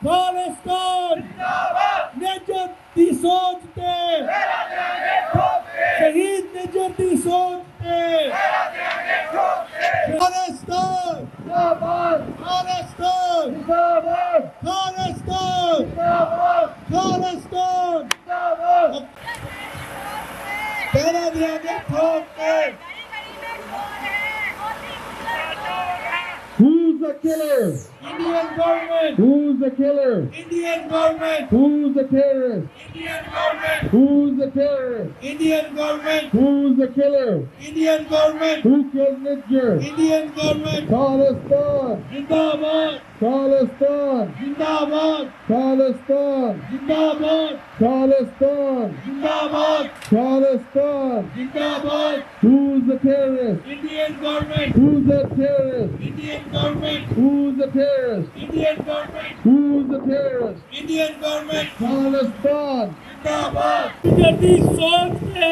खालिस्तान निजर दी सोच ते शहीद निजर दी सोच ते खालिस्तान खालिस्तान खालिस्तान खालिस्तान तेरा दिया ठोक के Who's the killer? Indian government Who's the killer? Indian government Who's the terrorist? Indian government Who's the terrorist? Indian government Who's the killer? Indian government Who killed Niger? Indian government Khalistan! Zindabad Khalistan! Zindabad Khalistan! Zindabad Khalistan! Zindabad Khalistan! Zindabad Who's the terrorist? Indian government Who's the terrorist? Indian government Who's the terrorist? Indian government Who's the terrorist? Indian government Khalistan! Zindabad निजर सोच के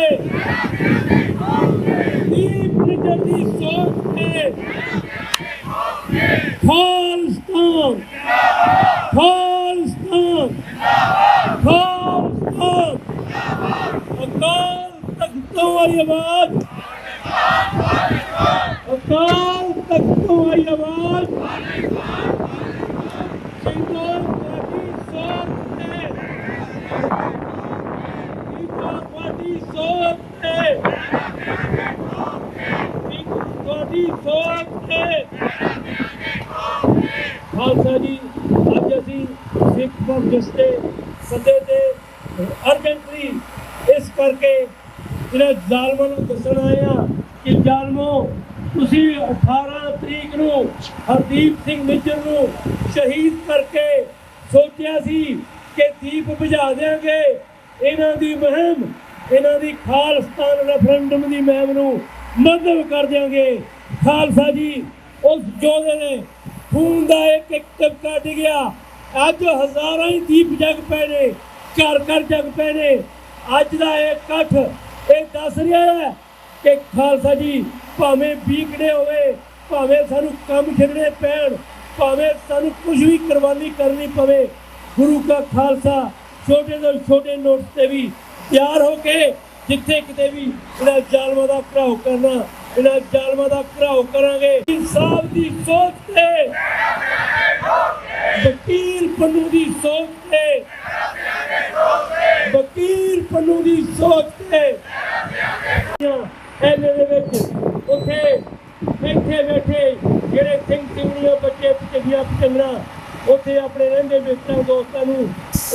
दीप निजर सोच के खालिस्तान खालिस्तान खालिस्तान अकाल तख्तों वाली आवाज अकाल तख्तों वाली आवाज शहीदों की सोच है ਤੁਹਾਡੀ ਸੋਚ ਹੈ ਖਾਲਸਾ ਜੀ ਅੱਜ ਅਸੀਂ ਸਿੱਖ ਕੌਮ ਦੇ ਸੱਦੇ ਤੇ ਅਰਜੈਂਟਲੀ ਇਸ ਕਰਕੇ ਜਿਹੜਾ ਜ਼ਾਲਮਾਂ ਨੂੰ ਦੱਸਣ ਆਏ ਆ ਕਿ ਜ਼ਾਲਮੋ ਤੁਸੀਂ 18 ਤਰੀਕ ਨੂੰ ਹਰਦੀਪ ਸਿੰਘ ਨਿੱਜਰ ਨੂੰ ਸ਼ਹੀਦ ਕਰਕੇ ਸੋਚਿਆ ਸੀ ਕਿ ਦੀਪ ਬੁਝਾ ਦੇਵਾਂਗੇ ਇਹਨਾਂ ਦੀ ਮੁਹਿੰਮ ਇਹਨਾਂ ਦੀ ਖਾਲਿਸਤਾਨ ਰੈਫਰੈਂਡਮ ਦੀ ਮੁਹਿੰਮ ਨੂੰ ਮੱਦਦ ਕਰ ਦਿਆਂਗੇ। ਖਾਲਸਾ ਜੀ ਉਸ ਯੋਧੇ ਨੇ ਖੂਨ ਦਾ ਇੱਕ ਇੱਕ ਟਿਪਕਾ ਡਿੱਗਿਆ। ਅੱਜ ਹਜ਼ਾਰਾਂ ਹੀ ਦੀਪ ਜਗ ਪਏ ਨੇ, ਘਰ ਘਰ ਜਗ ਪਏ ਨੇ। ਅੱਜ ਦਾ ਇਹ ਇਕੱਠ ਇਹ ਦੱਸ ਰਿਹਾ ਹੈ ਕਿ ਖਾਲਸਾ ਜੀ ਭਾਵੇਂ ਬੀਕੜੇ ਹੋਵੇ, ਭਾਵੇਂ ਸਾਨੂੰ ਕੰਮ ਛੱਡਣੇ ਪੈਣ, ਭਾਵੇਂ ਸਾਨੂੰ ਕੁਝ ਵੀ ਕੁਰਬਾਨੀ ਕਰਨੀ ਪਵੇ, ਗੁਰੂ ਕਾ ਖਾਲਸਾ ਛੋਟੇ ਤੋਂ ਛੋਟੇ ਨੋਟ ਤੇ ਵੀ ਤਿਆਰ ਹੋ ਕੇ ਜਿੱਥੇ ਕਿਤੇ ਵੀ ਇਹਨਾਂ ਜ਼ਾਲਮਾਂ ਦਾ ਘਰਾਓ ਕਰਨਾ, ਇਹਨਾਂ ਜ਼ਾਲਮਾਂ ਦਾ ਘਰਾਓ ਕਰਾਂਗੇ। ਇਨਸਾਫ ਦੀ ਸੋਚ ਤੇ ਵਕੀਲ ਪੰਨੂ ਦੀ ਸੋਚ ਤੇ ਵਕੀਲ ਪੰਨੂ ਦੀ ਸੋਚ ਤੇ ਇਹਦੇ ਦੇ ਵਿੱਚ ਉੱਥੇ ਬੈਠੇ ਜਿਹੜੇ ਸਿੰਘ ਸਿੰਘਣੀਆਂ ਬੱਚੇ ਚੰਗੀਆਂ ਚੰਗਣਾ ਉੱਥੇ ਆਪਣੇ ਰਹਿੰਦੇ ਮਿੱਤਰਾਂ ਦੋਸਤਾਂ ਨੂੰ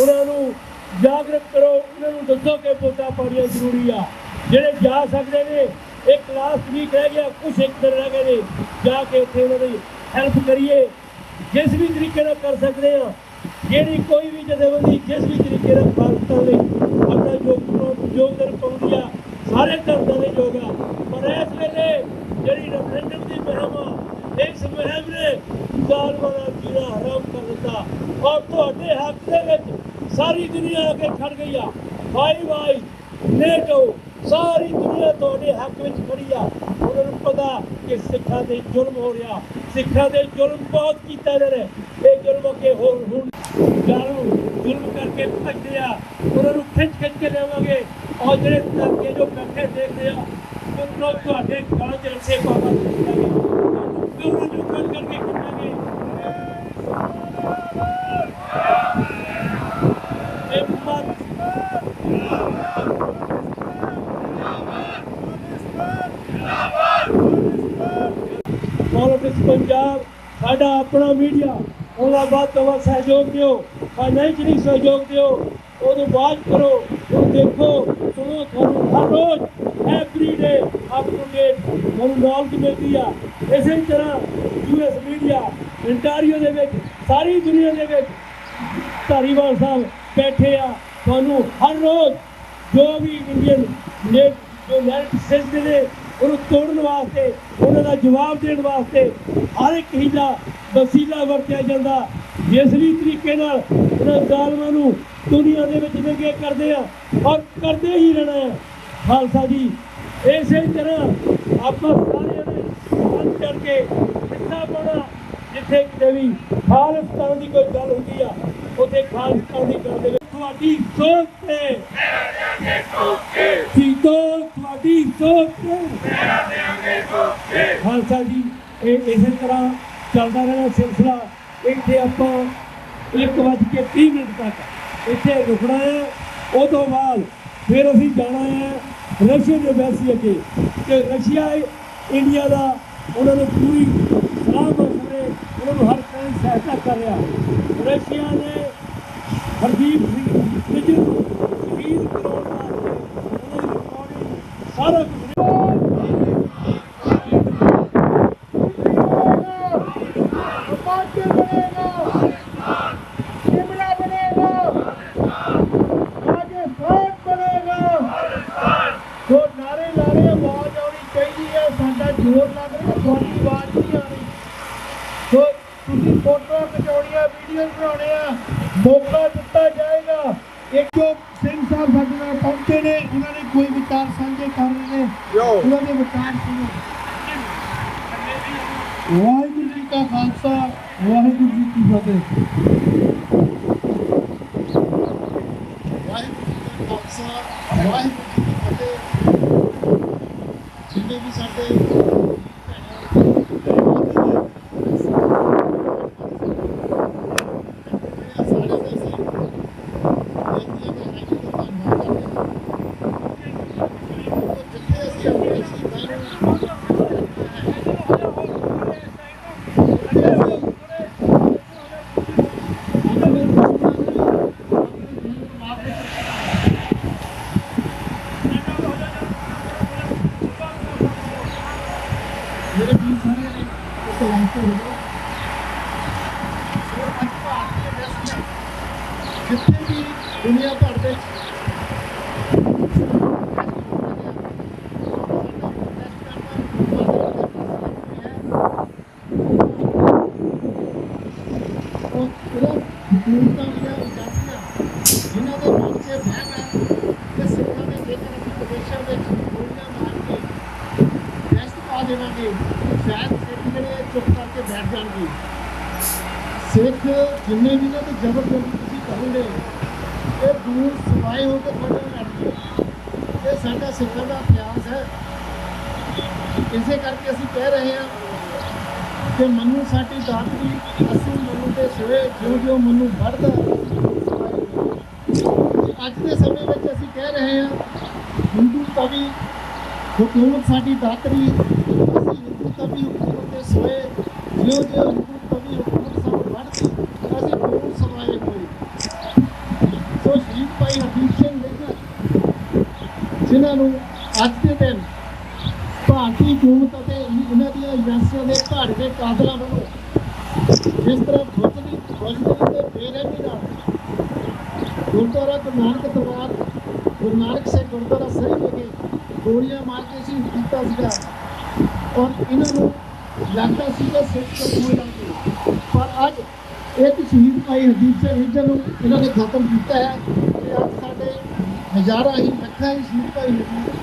ਉਹਨਾਂ ਨੂੰ ਜਾਗਰਤ ਕਰੋ, ਉਹਨਾਂ ਨੂੰ ਦੱਸੋ ਕਿ ਵੋਟਾਂ ਪਾਉਣੀਆਂ ਜ਼ਰੂਰੀ ਆ। ਜਿਹੜੇ ਜਾ ਸਕਦੇ ਨੇ ਇੱਕ ਕਲਾਸ ਵੀਕ ਰਹਿ ਗਿਆ, ਕੁਛ ਇੱਕ ਦਿਨ ਰਹਿ ਗਏ ਨੇ, ਜਾ ਕੇ ਉੱਥੇ ਉਹਨਾਂ ਦੀ ਹੈਲਪ ਕਰੀਏ ਜਿਸ ਵੀ ਤਰੀਕੇ ਨਾਲ ਕਰ ਸਕਦੇ ਹਾਂ। ਜਿਹੜੀ ਕੋਈ ਵੀ ਜਥੇਬੰਦੀ ਜਿਸ ਵੀ ਤਰੀਕੇ ਨਾਲ ਖਾਲਸਾ ਲਈ ਆਪਣਾ ਯੋਗਦਾਨ ਪਾਉਂਦੀ ਆ, ਸਾਰੇ ਧਰਮਾਂ ਦੇ ਯੋਗ ਆ। ਪਰ ਇਸ ਵੇਲੇ ਜਿਹੜੀ ਰੈਫਰੈਂਡਮ ਦੀ ਮੁਹਿੰਮ ਆ, ਇਸ ਮੁਹਿੰਮ ਨੇ ਜ਼ਾਲਮਾਂ ਦਾ ਜੀਣਾ ਹਰਾਮ ਕਰ ਦਿੱਤਾ ਔਰ ਤੁਹਾਡੇ ਹੱਕ ਦੇ ਵਿੱਚ ਸਾਰੀ ਦੁਨੀਆ ਆ ਕੇ ਖੜ ਗਈ ਆ। ਭਾਈ ਨੇਟੋ ਸਾਰੀ ਦੁਨੀਆ ਤੁਹਾਡੇ ਹੱਕ ਵਿੱਚ ਖੜੀ ਆ। ਉਹਨਾਂ ਨੂੰ ਪਤਾ ਕਿ ਸਿੱਖਾਂ ਤੇ ਜ਼ੁਲਮ ਹੋ ਰਿਹਾ, ਸਿੱਖਾਂ ਦੇ ਜ਼ੁਲਮ ਬਹੁਤ ਕੀਤਾ ਇਹਨਾਂ ਨੇ। ਇਹ ਜ਼ੁਲਮ ਅੱਗੇ ਹੁਣ ਜ਼ੁਲਮ ਕਰਕੇ ਭੱਜਦੇ ਆ, ਉਹਨਾਂ ਨੂੰ ਖਿੱਚ ਕੇ ਲਿਆਵਾਂਗੇ। ਔਰ ਜਿਹੜੇ ਅੱਗੇ ਜੋ ਬੈਠੇ ਦੇਖਦੇ ਆ ਉਹਨਾਂ ਤੁਹਾਡੇ ਗਾਂ 'ਚ ਰੱਸੇ ਪਾਵਾਂ ਉਹਨਾਂ ਨੂੰ ਕਰਕੇ ਕੱਟਾਂਗੇ। ਪੋਲੀਟਿਕਸ ਪੰਜਾਬ ਸਾਡਾ ਆਪਣਾ ਮੀਡੀਆ, ਉਹਦਾ ਵੱਧ ਤੋਂ ਵੱਧ ਸਹਿਯੋਗ ਦਿਓ। ਫਾਈਨੈਂਸ਼ਲੀ ਸਹਿਯੋਗ ਦਿਓ, ਉਹਨੂੰ ਵਾਚ ਕਰੋ, ਉਹਨੂੰ ਦੇਖੋ, ਸੁਣੋ। ਤੁਹਾਨੂੰ ਹਰ ਰੋਜ਼ ਐਵਰੀਡੇ ਅਪ ਟੂ ਡੇਟ ਤੁਹਾਨੂੰ ਨੌਲੇਜ ਮਿਲਦੀ ਆ। ਇਸੇ ਤਰ੍ਹਾਂ US ਮੀਡੀਆ ਇੰਟਾਰੀਓ ਦੇ ਵਿੱਚ ਸਾਰੀ ਦੁਨੀਆ ਦੇ ਵਿੱਚ ਧਾਰੀਵਾਲ ਸਾਹਿਬ ਬੈਠੇ ਆ। ਤੁਹਾਨੂੰ ਹਰ ਰੋਜ਼ ਜੋ ਵੀ ਇੰਡੀਅਨ ਜੋ ਨੈਰੇਟਿਵ ਸਿਸਟਮ ਨੇ ਉਹਨੂੰ ਤੋੜਨ ਵਾਸਤੇ, ਉਹਨਾਂ ਦਾ ਜਵਾਬ ਦੇਣ ਵਾਸਤੇ ਹਰ ਇੱਕ ਹੀਲਾ ਵਸੀਲਾ ਵਰਤਿਆ ਜਾਂਦਾ। ਜਿਸ ਵੀ ਤਰੀਕੇ ਨਾਲ ਇਹਨਾਂ ਜ਼ਾਲਮਾਂ ਨੂੰ ਦੁਨੀਆ ਦੇ ਵਿੱਚ ਨੰਗੇ ਕਰਦੇ ਆ ਔਰ ਕਰਦੇ ਹੀ ਰਹਿਣਾ ਹੈ। ਖਾਲਸਾ ਜੀ ਇਸੇ ਤਰ੍ਹਾਂ ਆਪਾਂ ਸਾਰਿਆਂ ਨੇ ਹੱਥ ਚੜ੍ਹ ਕੇ ਹਿੱਸਾ ਪਾਉਣਾ, ਜਿੱਥੇ ਕਿਤੇ ਵੀ ਖਾਲਿਸਤਾਨ ਦੀ ਕੋਈ ਗੱਲ ਹੁੰਦੀ ਆ ਉੱਥੇ ਖਾਲਿਸਤਾਨ ਦੀ ਗੱਲ ਦੇ ਵਿੱਚ ਤੁਹਾਡੀ ਸੋਚ ਤੇ ਸ਼ਹੀਦੋ ਤੁਹਾਡੀ ਸੋਚ ਤੇ ਖਾਲਸਾ ਜੀ ਇਹ ਇਸੇ ਤਰ੍ਹਾਂ ਚੱਲਦਾ ਰਹਿਣਾ ਸਿਲਸਿਲਾ। ਇੱਥੇ ਆਪਾਂ 1:30 ਤੱਕ ਇੱਥੇ ਰੁਕਣਾ ਹੈ। ਉਹ ਤੋਂ ਬਾਅਦ ਫਿਰ ਅਸੀਂ ਜਾਣਾ ਹੈ ਰਸ਼ੀਅਨ ਐਮਬੈਸੀ ਅੱਗੇ ਕਿ ਰਸ਼ੀਆ ਇੰਡੀਆ ਦਾ ਉਹਨਾਂ ਨੂੰ ਪੂਰੀ ਸਲਾਹ ਮਸ਼ਵਰੇ ਉਹਨਾਂ ਨੂੰ ਹਰ ਤਰ੍ਹਾਂ ਦੀ ਸਹਾਇਤਾ ਕਰ ਰਿਹਾ। ਰਸ਼ੀਆ ਨੇ ਹਰਦੀਪ ਸਿੰਘ ਨਿੱਜਰ ਨੂੰ ਸ਼ਹੀਦ ਕਰਾਉਣ ਵਾਸਤੇ ਉਹਨਾਂ ਦੀ ਰਿਕਾਰਡਿੰਗ ਸਾਰਾ ਕੁਝ ਜ਼ੋਰ ਲੱਗ ਰਿਹਾ, ਤੁਹਾਡੀ ਆਵਾਜ਼ ਨਹੀਂ ਆ ਰਹੀ। ਸੋ ਤੁਸੀਂ ਫੋਟੋ ਖਿਚਾਉਣੀਆਂ, ਵੀਡੀਓ ਬਣਾਉਣੇ ਆ, ਮੌਕਾ ਦਿੱਤਾ ਜਾਏਗਾ। ਇੱਕ ਜੋ ਸਿੰਘ ਸਾਹਿਬ ਸਾਡੇ ਨਾਲ ਪਹੁੰਚੇ ਨੇ, ਉਹਨਾਂ ਨੇ ਕੋਈ ਵਿਚਾਰ ਸਾਂਝੇ ਕਰ ਰਹੇ ਨੇ, ਉਹਨਾਂ ਦੇ ਵਿਚਾਰ ਸੁਣੋ। ਵਾਹਿਗੁਰੂ ਜੀ ਕਾ ਖਾਲਸਾ, ਵਾਹਿਗੁਰੂ ਜੀ ਕੀ ਫਤਿਹ। ਵਾਹਿਗੁਰੂ ਜੀ ਕਾ ਖਾਲਸਾ, ਵਾਹਿਗੁਰੂ ਜੀ ਕੀ ਫਤਿਹ। ਜਿੰਨੇ ਵੀ ਸਾਡੇ जितने भी दुनिया भर में जिन्हों के मन से बहम है कि सिखा ने जेकर प्रदेशों में गोलियां मार के रेस्ट पा देवे शायद सिख ਜਿਹੜੇ चुप करके बैठ जाएंगे। सिख जिन्ने भी ने जबरदस्ती करोगे ये दूर सवाए हो के थोड़े लड़के ये साडा सिखों का अभ्यास है। इसे करके असीं कह रहे हैं कि मनु साडी दातरी असीं मनु के सिवे ज्यों ज्यों मनु बढ़दा अज के समय में असीं कह रहे हैं हिंदू कवि हुकूमत साडी दातरी असीं हिंदू कवि हुकूमत के सिवे ज्यों ज्यों हिंदू कवि हुकूमत सानू बढ़दी असीं दूर सवाए होए। तो शहीद भाई हरदीप सिंह निज्जर जिन्होंने अज के दिन भारतीय हुकूमत और इन्हों दी एजेंसियों के घाट के कातलों वालों जिस तरह बुजदली के बेरहमी गुरुद्वारा गुरु नानक दरबार गुरु नानक साहिब गुरुद्वारा सही लगे गोलियां मार के शहीद किया और इन्होंने लगता सीगा सिख कबूल लगे पर अज एक शहीद भाई हरदीप सिंह निज्जर इन्होंने खत्म किया है कि अब साढ़े हज़ारा ही लखा ही शहीद भाई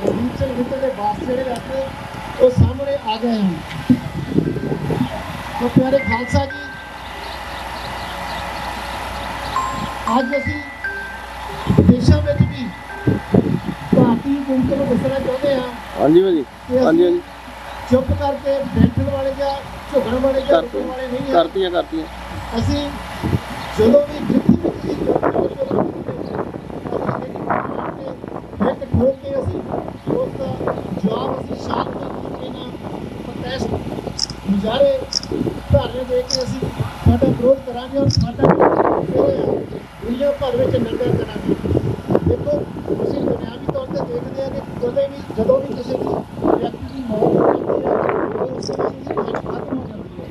हरदीप सिंह निज्जर के वास जोड़े रहते वो सामने आ गए हैं। तो प्यारे खालसा जी अज असी देशों में भी भारतीय हुकूमत को दसना चाहते हैं। हाँ जी भाजी, हाँ जी चुप करके बैठने वाले या झुकने वाले या रुकने वाले नहीं है। करती ਅਸੀਂ ਜਦੋਂ ਵੀ ਜਿੱਥੇ ਵੀ ਤੁਸੀਂ ਇੱਕ ਠੋਕ ਕੇ ਅਸੀਂ ਉਸ ਦਾ ਜਵਾਬ ਅਸੀਂ ਸ਼ਾਂਤੀ ਤਰੀਕੇ ਨਾਲ ਪ੍ਰੋਟੈਸਟ ਮੁਜ਼ਾਹਰੇ ਧਰਨੇ ਦੇ ਕੇ ਅਸੀਂ ਸਾਡਾ ਵਿਰੋਧ ਕਰਾਂਗੇ ਔਰ ਸਾਡਾ ਦੁਨੀਆ ਭਰ ਵਿੱਚ ਨੰਗਾ ਕਰਾਂਗੇ। ਦੇਖੋ ਅਸੀਂ ਦੁਨਿਆਵੀ ਤੌਰ ਤੇ ਦੇਖਦੇ ਹਾਂ ਕਿ ਕਦੇ ਵੀ ਜਦੋਂ ਵੀ ਕਿਸੇ ਦੀ ਵਿਅਕਤੀ ਦੀ ਮੌਤ ਹੋ ਜਾਂਦੀ ਹੈ ਉਸ ਦੀ ਖਤਮ ਹੋ ਜਾਂਦੀ ਹੈ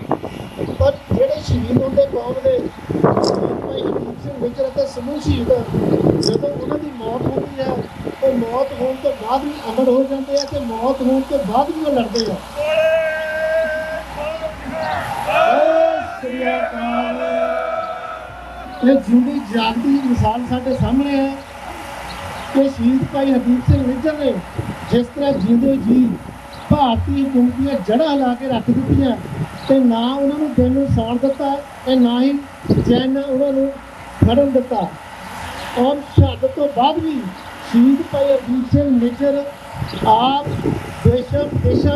ਪਰ ਜਿਹੜੇ ਸ਼ਹੀਦ ਹੁੰਦੇ ਕੌਮ ਦੇ ਭਾਈ ਹਰਦੀਪ ਸਿੰਘ ਨਿੱਜਰ ਅਤੇ ਸਮੂਹ ਸ਼ਹੀਦ ਜਦੋਂ ਉਹਨਾਂ ਦੀ ਮੌਤ ਹੁੰਦੀ ਹੈ ਉਹ ਮੌਤ ਹੋਣ ਤੋਂ ਬਾਅਦ ਵੀ ਅਮਰ ਹੋ ਜਾਂਦੇ ਆ ਤੇ ਮੌਤ ਹੋਣ ਤੋਂ ਬਾਅਦ ਵੀ ਉਹ ਲੜਦੇ ਆ। ਇਹ ਜਿੰਦੀ ਜਾਗਦੀ ਮਿਸਾਲ ਸਾਡੇ ਸਾਹਮਣੇ ਹੈ ਕਿ ਸ਼ਹੀਦ ਭਾਈ ਹਰਦੀਪ ਸਿੰਘ ਨਿੱਜਰ ਨੇ ਜਿਸ ਤਰ੍ਹਾਂ ਜਿੰਦੇ ਜੀ ਭਾਰਤੀ ਹਕੂਮਤ ਦੀਆਂ ਜੜ੍ਹਾਂ ਹਿਲਾ ਕੇ ਰੱਖ ਦਿੱਤੀਆਂ ਤੇ ਨਾ ਉਹਨਾਂ ਨੂੰ ਦਿਨ ਨੂੰ ਸੌਣ ਦਿੱਤਾ ਤੇ ਨਾ ਹੀ ਚੈਨ ਉਹਨਾਂ ਨੂੰ ਫੜਨ ਦਿੱਤਾ। ਔਰ ਸ਼ਹਾਦਤ ਤੋਂ ਬਾਅਦ ਵੀ ਸ਼ਹੀਦ ਭਾਈ ਅਜੀਤ ਸਿੰਘ ਨਿੱਜਰ ਆਪ ਦੇਸ਼ਾਂ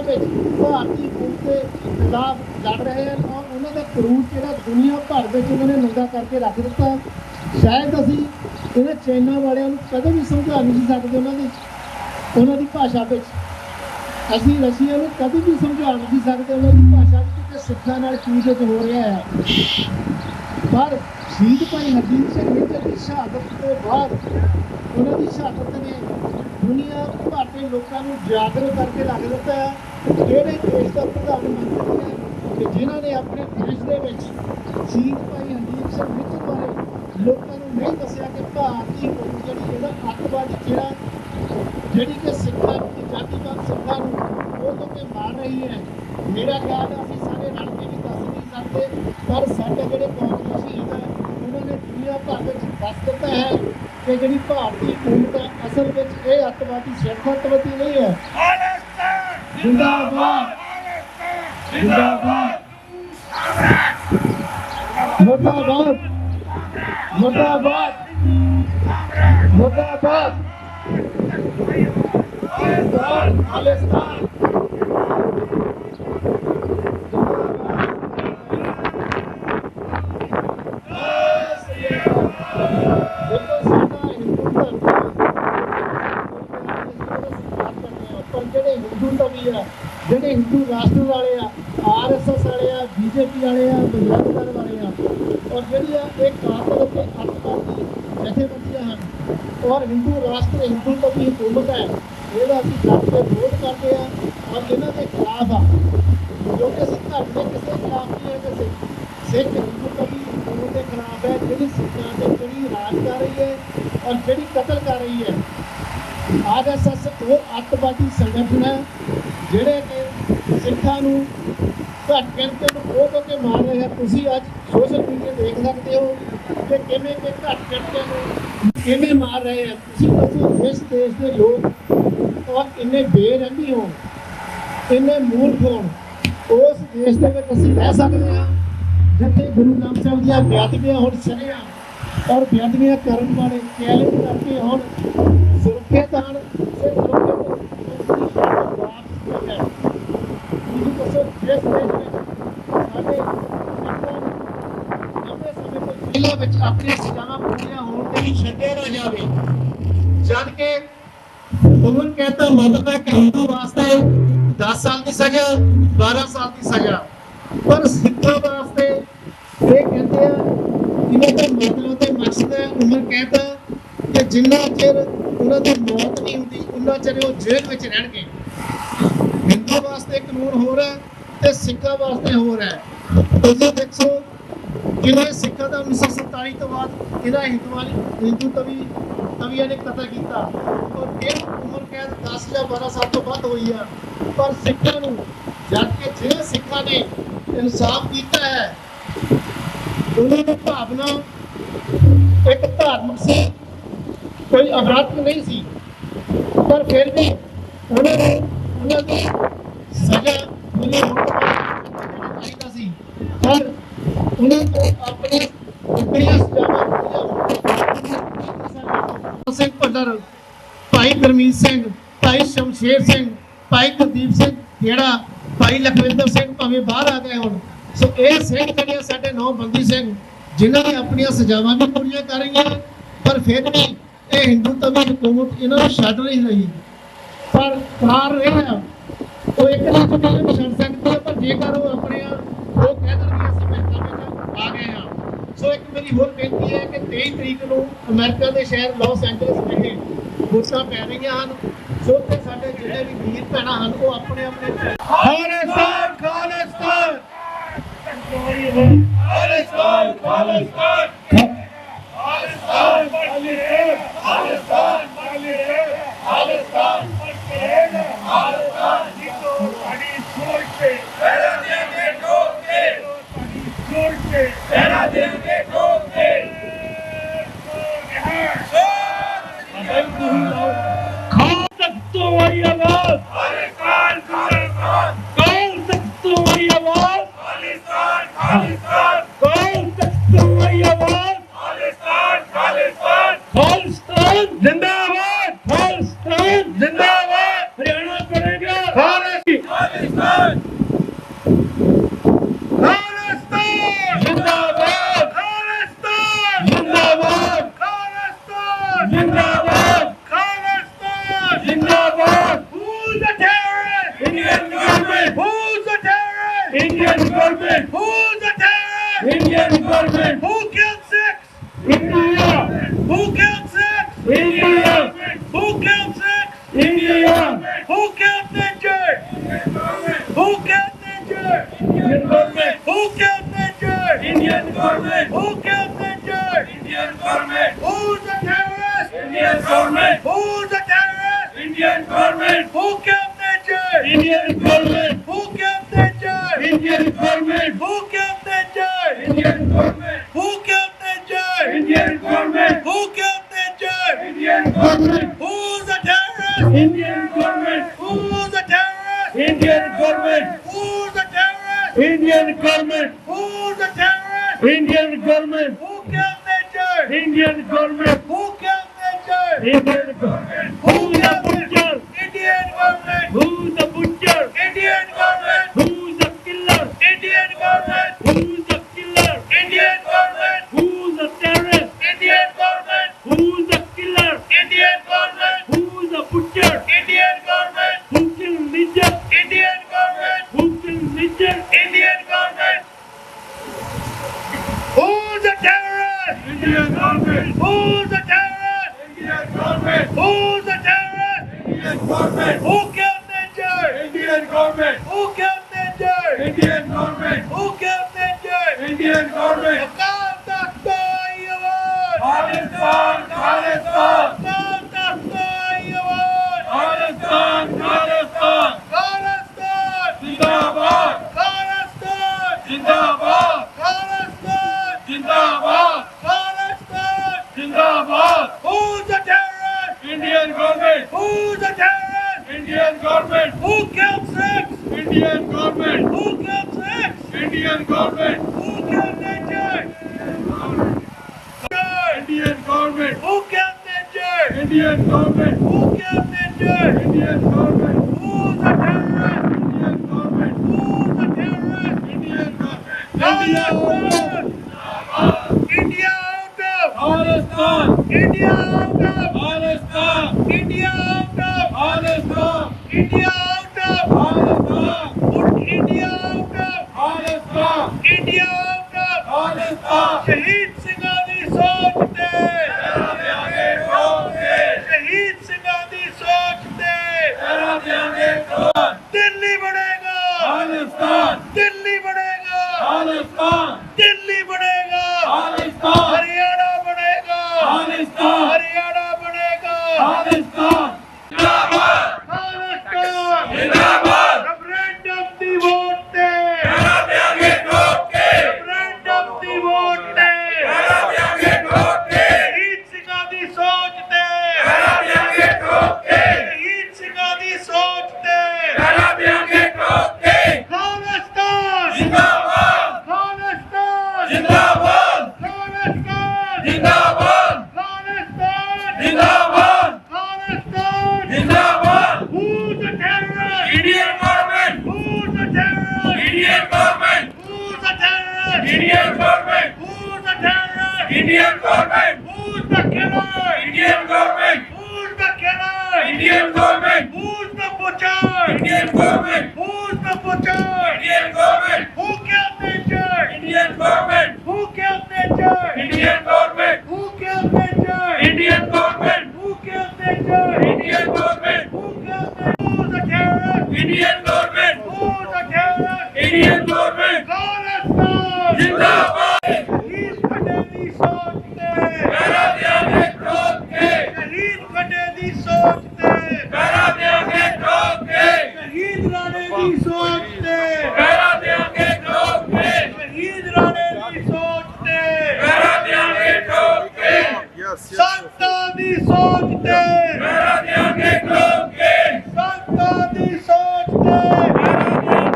ਵਿੱਚ ਭਾਰਤੀ ਹਕੂਮਤ ਦੇ ਖਿਲਾਫ ਲੜ ਰਹੇ ਹਨ ਔਰ ਉਹਨਾਂ ਦਾ ਕਰੂਰ ਜਿਹੜਾ ਦੁਨੀਆ ਭਰ ਵਿੱਚ ਉਹਨਾਂ ਨੇ ਨੰਗਾ ਕਰਕੇ ਰੱਖ ਦਿੱਤਾ। ਸ਼ਾਇਦ ਅਸੀਂ ਇਹਨਾਂ ਚਾਈਨਾ ਵਾਲਿਆਂ ਨੂੰ ਕਦੇ ਵੀ ਸਮਝਾ ਨਹੀਂ ਸੀ ਸਕਦੇ ਉਹਨਾਂ ਦੀ ਭਾਸ਼ਾ ਵਿੱਚ। ਅਸੀਂ ਰਸ਼ੀਆ ਨੂੰ ਕਦੇ ਵੀ ਸਮਝਾ ਨਹੀਂ ਸੀ ਸਕਦੇ ਉਹਨਾਂ ਦੀ ਭਾਸ਼ਾ ਵਿੱਚ ਕਿ ਸਿੱਖਾਂ ਨਾਲ ਕੀ ਕੁਝ ਹੋ ਰਿਹਾ ਹੈ। ਪਰ ਸ਼ਹੀਦ ਭਾਈ ਹਰਜੀਤ ਸਿੰਘ ਨਿੱਜਰ ਦੀ ਸ਼ਹਾਦਤ ਤੋਂ ਬਾਅਦ ਉਹਨਾਂ ਦੀ ਸ਼ਹਾਦਤ ਨੇ ਦੁਨੀਆ ਭਰ ਦੇ ਲੋਕਾਂ ਨੂੰ ਜਾਗਰੂਕ ਕਰਕੇ ਰੱਖ ਦਿੱਤਾ ਹੈ। ਜਿਹੜੇ ਦੇਸ਼ ਦਾ ਪ੍ਰਧਾਨ ਮੰਤਰੀ ਹੈ ਕਿ ਜਿਨ੍ਹਾਂ ਨੇ ਆਪਣੇ ਦੇਸ਼ ਦੇ ਵਿੱਚ ਸ਼ਹੀਦ ਭਾਈ ਹਰਜੀਤ ਸਿੰਘ ਨਿੱਜਰ ਬਾਰੇ ਲੋਕਾਂ ਨੂੰ ਨਹੀਂ ਦੱਸਿਆ ਕਿ ਭਾਰਤੀ ਕੌਮ ਜਿਹੜਾ ਅੱਤਵਾਦੀ ਜਿਹੜੀ ਕਿ ਸਿੱਖਾਂ ਜਾਤੀਵਾਦ ਸਿੱਖਾਂ ਨੂੰ ਉਹ ਤੋਂ ਮਾਰ ਰਹੀ ਹੈ। ਮੇਰਾ ਖਿਆਲ ਹੈ ਅਸੀਂ ਸਾਰੇ ਰਲ ਕੇ ਵੀ ਦੱਸ ਨਹੀਂ ਸਕਦੇ, ਪਰ ਸਾਡੇ ਜਿਹੜੇ ਕੌਮੀ ਸ਼ਹੀਦ ਹੈ ਉਹਨਾਂ ਨੇ ਦੁਨੀਆ ਭਰ ਵਿੱਚ ਦੱਸ ਦਿੱਤਾ ਹੈ ਕਿ ਜਿਹੜੀ ਭਾਰਤੀ ਕੌਮ ਹੈ ਅਸਲ ਵਿੱਚ ਇਹ ਅੱਤਵਾਦੀ ਸਿੱਖ ਅੱਤਵਾਦੀ ਨਹੀਂ ਹੈ। ਜ਼ਿੰਦਾਬਾਦ ਜ਼ਿੰਦਾਬਾਦ ਮੁਰਦਾਬਾਦ ਮੁਰਦਾਬਾਦ ਮੁਰਦਾਬਾਦ ਖਾਲਿਸਤਾਨ ਜਿਹੜੇ ਹਿੰਦੂ ਰਾਸ਼ਟਰ ਵਾਲੇ ਆ, RSS ਵਾਲੇ ਆ, BJP ਵਾਲੇ ਆ, ਬਜਰੰਗ ਦਲ ਵਾਲੇ ਆ ਔਰ ਜਿਹੜੀਆਂ ਇਹ ਕਾਤਲ ਅਤੇ ਅੱਤਵਾਦੀ ਜਥੇਬੰਦੀਆਂ ਹਨ ਔਰ ਹਿੰਦੂ ਰਾਸ਼ਟਰ ਹਿੰਦੂ ਤਵੀ ਹਕੂਮਤ ਹੈ, ਇਹਦਾ ਅਸੀਂ ਡਟ ਕੇ ਵਿਰੋਧ ਕਰਦੇ ਆ ਔਰ ਇਹਨਾਂ ਦੇ ਖਿਲਾਫ ਆ। ਕਿਉਂਕਿ ਅਸੀਂ ਧਰਮ ਦੇ ਕਿਸੇ ਖਿਲਾਫ ਨਹੀਂ ਹੈ, ਕਿਸੇ ਸਿੱਖ ਹਿੰਦੂ ਤਵੀ ਹਕੂਮਤ ਦੇ ਖਿਲਾਫ ਹੈ ਜਿਹੜੀ ਸਿੱਖਾਂ ਤੇ ਜਿਹੜੀ ਰਾਜ ਕਰ ਰਹੀ ਹੈ ਔਰ ਜਿਹੜੀ ਕਤਲ ਕਰ ਰਹੀ ਹੈ। RSS ਉਹ ਅੱਤਵਾਦੀ ਸੰਗਠਨ ਹੈ ਜਿਹੜੇ ਕਿ ਸਿੱਖਾਂ ਨੂੰ ਘੱਟ ਗਿਣਤੀ ਨੂੰ ਖੋ ਕੇ ਮਾਰ ਰਹੇ ਆ। ਤੁਸੀਂ ਅੱਜ ਸੋਸ਼ਲ ਮੀਡੀਆ ਦੇਖ ਸਕਦੇ ਹੋ ਕਿ ਕਿਵੇਂ ਕਿ ਘੱਟ ਗਿਣਤੀ ਨੂੰ ਕਿਵੇਂ ਮਾਰ ਰਹੇ ਆ। ਤੁਸੀਂ ਦੱਸੋ ਇਸ ਦੇਸ਼ ਦੇ ਲੋਕ ਔਰ ਇੰਨੇ ਬੇਰਹਿਮੀ ਹੋਣ, ਇੰਨੇ ਮੂਰਖ ਹੋਣ, ਉਸ ਦੇਸ਼ ਦੇ ਵਿੱਚ ਅਸੀਂ ਰਹਿ ਸਕਦੇ ਹਾਂ ਜਿੱਥੇ ਗੁਰੂ ਨਾਨਕ ਸਾਹਿਬ ਦੀਆਂ ਬੇਅਦਬੀਆਂ ਹੁਣ ਸ਼ਰੇਆਮ ਔਰ ਬੇਅਦਬੀਆਂ ਕਰਨ ਵਾਲੇ ਚੈਲੰਜ ਕਰਕੇ ਹੁਣ ਸੁਰੱਖਿਅਤ ਹਨ। ਵਿੱਚ ਆਪਣੀਆਂ ਸਜ਼ਾਵਾਂ ਪੂਰੀਆਂ ਹੋਣ ਤੇ ਵੀ ਛੱਡਿਆ ਨਾ ਜਾਵੇ। ਜਦ ਕਿ ਉਮਰ ਕਹਿੰਦਾ ਮਤਲਬ ਹੈ ਕਿ ਹਿੰਦੂ ਵਾਸਤੇ 10 ਸਾਲ ਦੀ ਸਜ਼ਾ, 12 ਸਾਲ ਦੀ ਸਜ਼ਾ, ਪਰ ਸਿੱਖਾਂ ਵਾਸਤੇ ਇਹ ਕਹਿੰਦੇ ਆ ਇਹਨਾਂ ਦਾ ਮਤਲਬ ਤੇ ਮਕਸਦ ਹੈ ਉਮਰ ਕਹਿੰਦਾ ਕਿ ਜਿੰਨਾ ਚਿਰ ਉਹਨਾਂ ਦੀ ਮੌਤ ਨਹੀਂ ਹੁੰਦੀ ਉਹਨਾਂ ਚਿਰ ਉਹ ਜੇਲ੍ਹ ਵਿੱਚ ਰਹਿਣਗੇ। ਹਿੰਦੂ ਵਾਸਤੇ ਕਾਨੂੰਨ ਹੋਰ ਹੈ ਤੇ ਸਿੱਖਾਂ ਵਾਸਤੇ ਹੋਰ ਹੈ। ਤੁਸੀਂ ਦੇਖੋ ਕਿਵੇਂ ਸਿੱਖਾਂ ਦਾ 1947 ਤੋਂ ਬਾਅਦ ਇਹਦਾ ਹਿੰਦੂ ਤਵੀਆਂ ਨੇ ਕਤਲ ਕੀਤਾ ਔਰ ਫਿਰ ਉਮਰ ਕੈਦ 10 ਜਾਂ 12 ਸਾਲ ਤੋਂ ਵੱਧ ਹੋਈ ਆ। ਪਰ ਸਿੱਖਾਂ ਨੂੰ ਜਦ ਕਿ ਜਿਹੜੇ ਸਿੱਖਾਂ ਨੇ ਇਨਸਾਫ ਕੀਤਾ ਹੈ ਉਹਨਾਂ ਦੀ ਭਾਵਨਾ ਇੱਕ ਧਾਰਮਿਕ ਸੀ, ਕੋਈ ਅਪਰਾਧ ਨਹੀਂ ਸੀ, ਪਰ ਫਿਰ ਵੀ ਉਹਨਾਂ ਦੀ ਸਜ਼ਾ ਮਿਲੀ ਚਾਹੀਦਾ ਸੀ। ਪਰ ਉਹਨਾਂ ਤੋਂ ਆਪਣੇ ਟੁਕੜੀਆਂ ਸਜ਼ਾਵਾਂ ਸਿੰਘ ਭੱਲਰ, ਭਾਈ ਗੁਰਮੀਤ ਸਿੰਘ, ਭਾਈ ਸ਼ਮਸ਼ੇਰ ਸਿੰਘ, ਭਾਈ ਕੁਲਦੀਪ ਸਿੰਘ ਜਿਹੜਾ, ਭਾਈ ਲਖਵਿੰਦਰ ਸਿੰਘ ਭਾਵੇਂ ਬਾਹਰ ਆ ਗਏ ਹੁਣ। ਸੋ ਇਹ ਸਿੰਘ ਜਿਹੜੇ ਸਾਡੇ 9 ਬੰਦੀ ਸਿੰਘ ਜਿਨ੍ਹਾਂ ਨੇ ਆਪਣੀਆਂ ਸਜ਼ਾਵਾਂ ਵੀ ਪੂਰੀਆਂ ਕਰ ਰਹੀਆਂ ਪਰ ਫਿਰ ਵੀ ਇਹ ਹਿੰਦੂ ਤਵੀ ਹਕੂਮਤ ਇਹਨਾਂ ਨੂੰ ਛੱਡ ਨਹੀਂ ਰਹੀ। ਪਰ ਕਾਰ ਰਿਹਾ ਉਹ ਇੱਕ ਨਾ ਛੱਡ ਸਕਦੀ ਹੈ, ਪਰ ਜੇਕਰ ਉਹ ਆਪਣੇ ਉਹ ਕਹਿ ਦੇਣਗੇ ਅਸੀਂ ਅਮਰੀਕਾ ਵਿੱਚ ਆ ਗਏ ਹਾਂ। ਸੋ ਇੱਕ ਮੇਰੀ ਹੋਰ ਬੇਨਤੀ ਹੈ ਕਿ 23 ਤਰੀਕ ਨੂੰ ਅਮਰੀਕਾ ਦੇ ਸ਼ਹਿਰ ਲਾਸ ਐਂਜਲਸ ਵਿਖੇ ਵੋਟਾਂ ਪੈ ਰਹੀਆਂ ਹਨ। ਸੋ ਤੇ ਸਾਡੇ ਜਿਹੜੇ ਵੀ ਵੀਰ ਭੈਣਾਂ ਹਨ ਉਹ ਆਪਣੇ ਖਾਲਿਸਤਾਨ ਖਾਲਿਸਤਾਨ ਖਾਲਿਸਤਾਨ ਖਾਲਿਸਤਾਨ ਖਾਲਿਸਤਾਨ ਖਾਲਿਸਤਾਨ ਖਾਲਿਸਤਾਨ ਸਾਡੀ ਸੋਚ ਤੇ ਪਹਿਰਾ ਦੇਂਗੇ ਠੋਕ ਕੇ, ਸਾਡੀ ਸੋਚ ਤੇ ਪਹਿਰਾ ਦੇਂਗੇ ਠੋਕ ਕੇ। ਖਾਲਸਾ ਤੋਂ ਵਾਲੀ ਆਵਾਜ਼ government. Who killed six? India. Who killed six? India. Who killed six? India. Who killed Ninja? Who killed Ninja? Indian government. Who killed Ninja? Indian government. Who killed Ninja? Indian government. Who's the terrorist? Indian government. Who's the terrorist? Indian government. Who killed Ninja? Indian government. Who killed Ninja? Indian government. Who killed Ninja? Indian government. Who killed Ninja? Indian government. Who killed Ninja? Indian government. Who's the terrorist? Indian government. Who's the terrorist? Indian government. Who's the terrorist? Indian government. Who's the terrorist? Indian government. Who killed Ninja? Indian government. Who killed Ninja? Indian government. Who's the butcher? Indian government. Who's the butcher? Indian government. Who's the killer? Indian government. Who's the killer? Indian government. Who's the terrorist? Indian government. Who's the killer? Indian government. Who's the butcher? Indian government. Who killed Ninja? Indian government. Who killed Ninja? Indian government. Who's the terrorist? Indian government. Who's the terrorist? Indian government. Who's the terrorist? Indian government. Who killed Ninja? Indian government. Who killed Ninja? Indian government. Who killed Ninja? Indian government. Pakistan. Pakistan. Pakistan. Pakistan. Pakistan. Zindabad. Pakistan. Zindabad. Pakistan. Zindabad. Pakistan. Zindabad. Who's the terrorist? Indian government. Who's the terrorist? Indian government. Who killed six? Indian government. Who killed six? Indian government. Who killed Ninja? Indian government. Who killed Ninja? Indian government. Who killed Ninja? Indian government. Who's the terrorist? Indian government. Who's the terrorist? Indian government. India out of Pakistan. India out of Pakistan. India out of Pakistan. India out of Pakistan. Put India out of Pakistan. India out of Pakistan. Shaheed Singhah ਦੀ ਸੋਚ ਤੇ ਤੇਰਾ ਦਿਆਂਗੇ ਠੋਕ ਕੇ ਸ਼ਹੀਦ ਸਿੰਘਾਂ ਦੀ ਸੋਚ ਤੇ ਤੇਰਾ ਦਿਆਂਗੇ ਠੋਕ ਦਿੱਲੀ ਬਣੇਗਾ ਖਾਲਿਸਤਾਨ ਦਿੱਲੀ ਬਣੇਗਾ ਖਾਲਿਸਤਾਨ ਦਿੱਲੀ ਬਣੇਗਾ ਖਾਲਿਸਤਾਨ ਹਰਿਆਣਾ ਬਣੇਗਾ ਖਾਲਿਸਤਾਨ ਹਰਿਆਣਾ ਬਣੇਗਾ ਖਾਲਿਸਤਾਨ ਜਿੰਦਾਬਾਦ ਖਾਲਿਸਤਾਨ ਜਿੰਦਾਬਾਦ ਰੈਫਰੈਂਡਮ ਦੀ ਵੋਟ ਤੇ ਤੇਰਾ ਦਿਆਂਗੇ ਠੋਕ ਕੇ ਰੈਫਰੈਂਡਮ ਦੀ ਵੋਟ ਤੇ ਤੇਰਾ ਦਿਆਂਗੇ ਠੋਕ ਕੇ ਸ਼ਹੀਦ ਸਿੰਘਾਂ ਦੀ ਸੋਚ ਤੇ ਤੇਰਾ ਦਿਆਂਗੇ ਠੋਕ ਕੇ ਸ਼ਹੀਦ ਸਿੰਘਾਂ ਦੀ ਸੋਚ ਤੇ ਤੇਰਾ ਦਿਆਂਗੇ ਠੋਕ ਕੇ ਖਾਲਿਸਤਾਨ ਜਿੰਦਾਬਾਦ ਖਾਲਿਸਤਾਨ ਜਿੰਦਾਬਾਦ ਖਾਲਿਸਤਾਨ ਜਿੰਦਾਬਾਦ ਖਾਲਿਸਤਾਨ ਜਿੰਦਾਬਾਦ ਖਾਲਿਸਤਾਨ ਜਿੰਦਾਬਾਦ Who's the terrorist? Indian government. Who's the terrorist? Indian government. Who's the terrorist? Indian government. Who's the terrorist? Indian government. Who's the killer? Indian government. Who's the killer? Indian government. Who's the butcher? Indian government. Who's the butcher? Indian government. Who killed Ninja? Indian government. Who killed Ninja? Indian government. Who killed Ninja? Indian government. Who killed Ninja? Indian government. Who killed Ninja? Who's the terrorist? Indian government. Who's the terrorist? Indian government. Khalistan. Zindabad. Shaheed Khade ਦੀ ਸੋਚ ਤੇ ਤੇਰਾ ਦਿਆਂਗੇ ਠੋਕ ਕੇ ਸ਼ਹੀਦ ਖੱਡੇ ਦੀ ਸੋਚ ਤੇ ਤੇਰਾ ਦਿਆਂਗੇ ਠੋਕ ਕੇ ਸ਼ਹੀਦ ਰਾਣੇ ਦੀ ਸੋਚ ਤੇ ਤੇਰਾ ਦਿਆਂਗੇ ਠੋਕ ਕੇ ਸ਼ਹੀਦ ਰਾਣੇ ਦੀ ਸੋਚ ਤੇ ਤੇਰਾ ਦਿਆਂਗੇ ਠੋਕ ਕੇ ਸੰਤਾਂ ਦੀ ਸੋਚ ਤੇ ਤੇਰਾ ਦਿਆਂਗੇ ਠੋਕ ਕੇ ਸੰਤਾਂ ਦੀ ਸੋਚ ਤੇ ਤੇਰਾ ਦਿਆਂਗੇ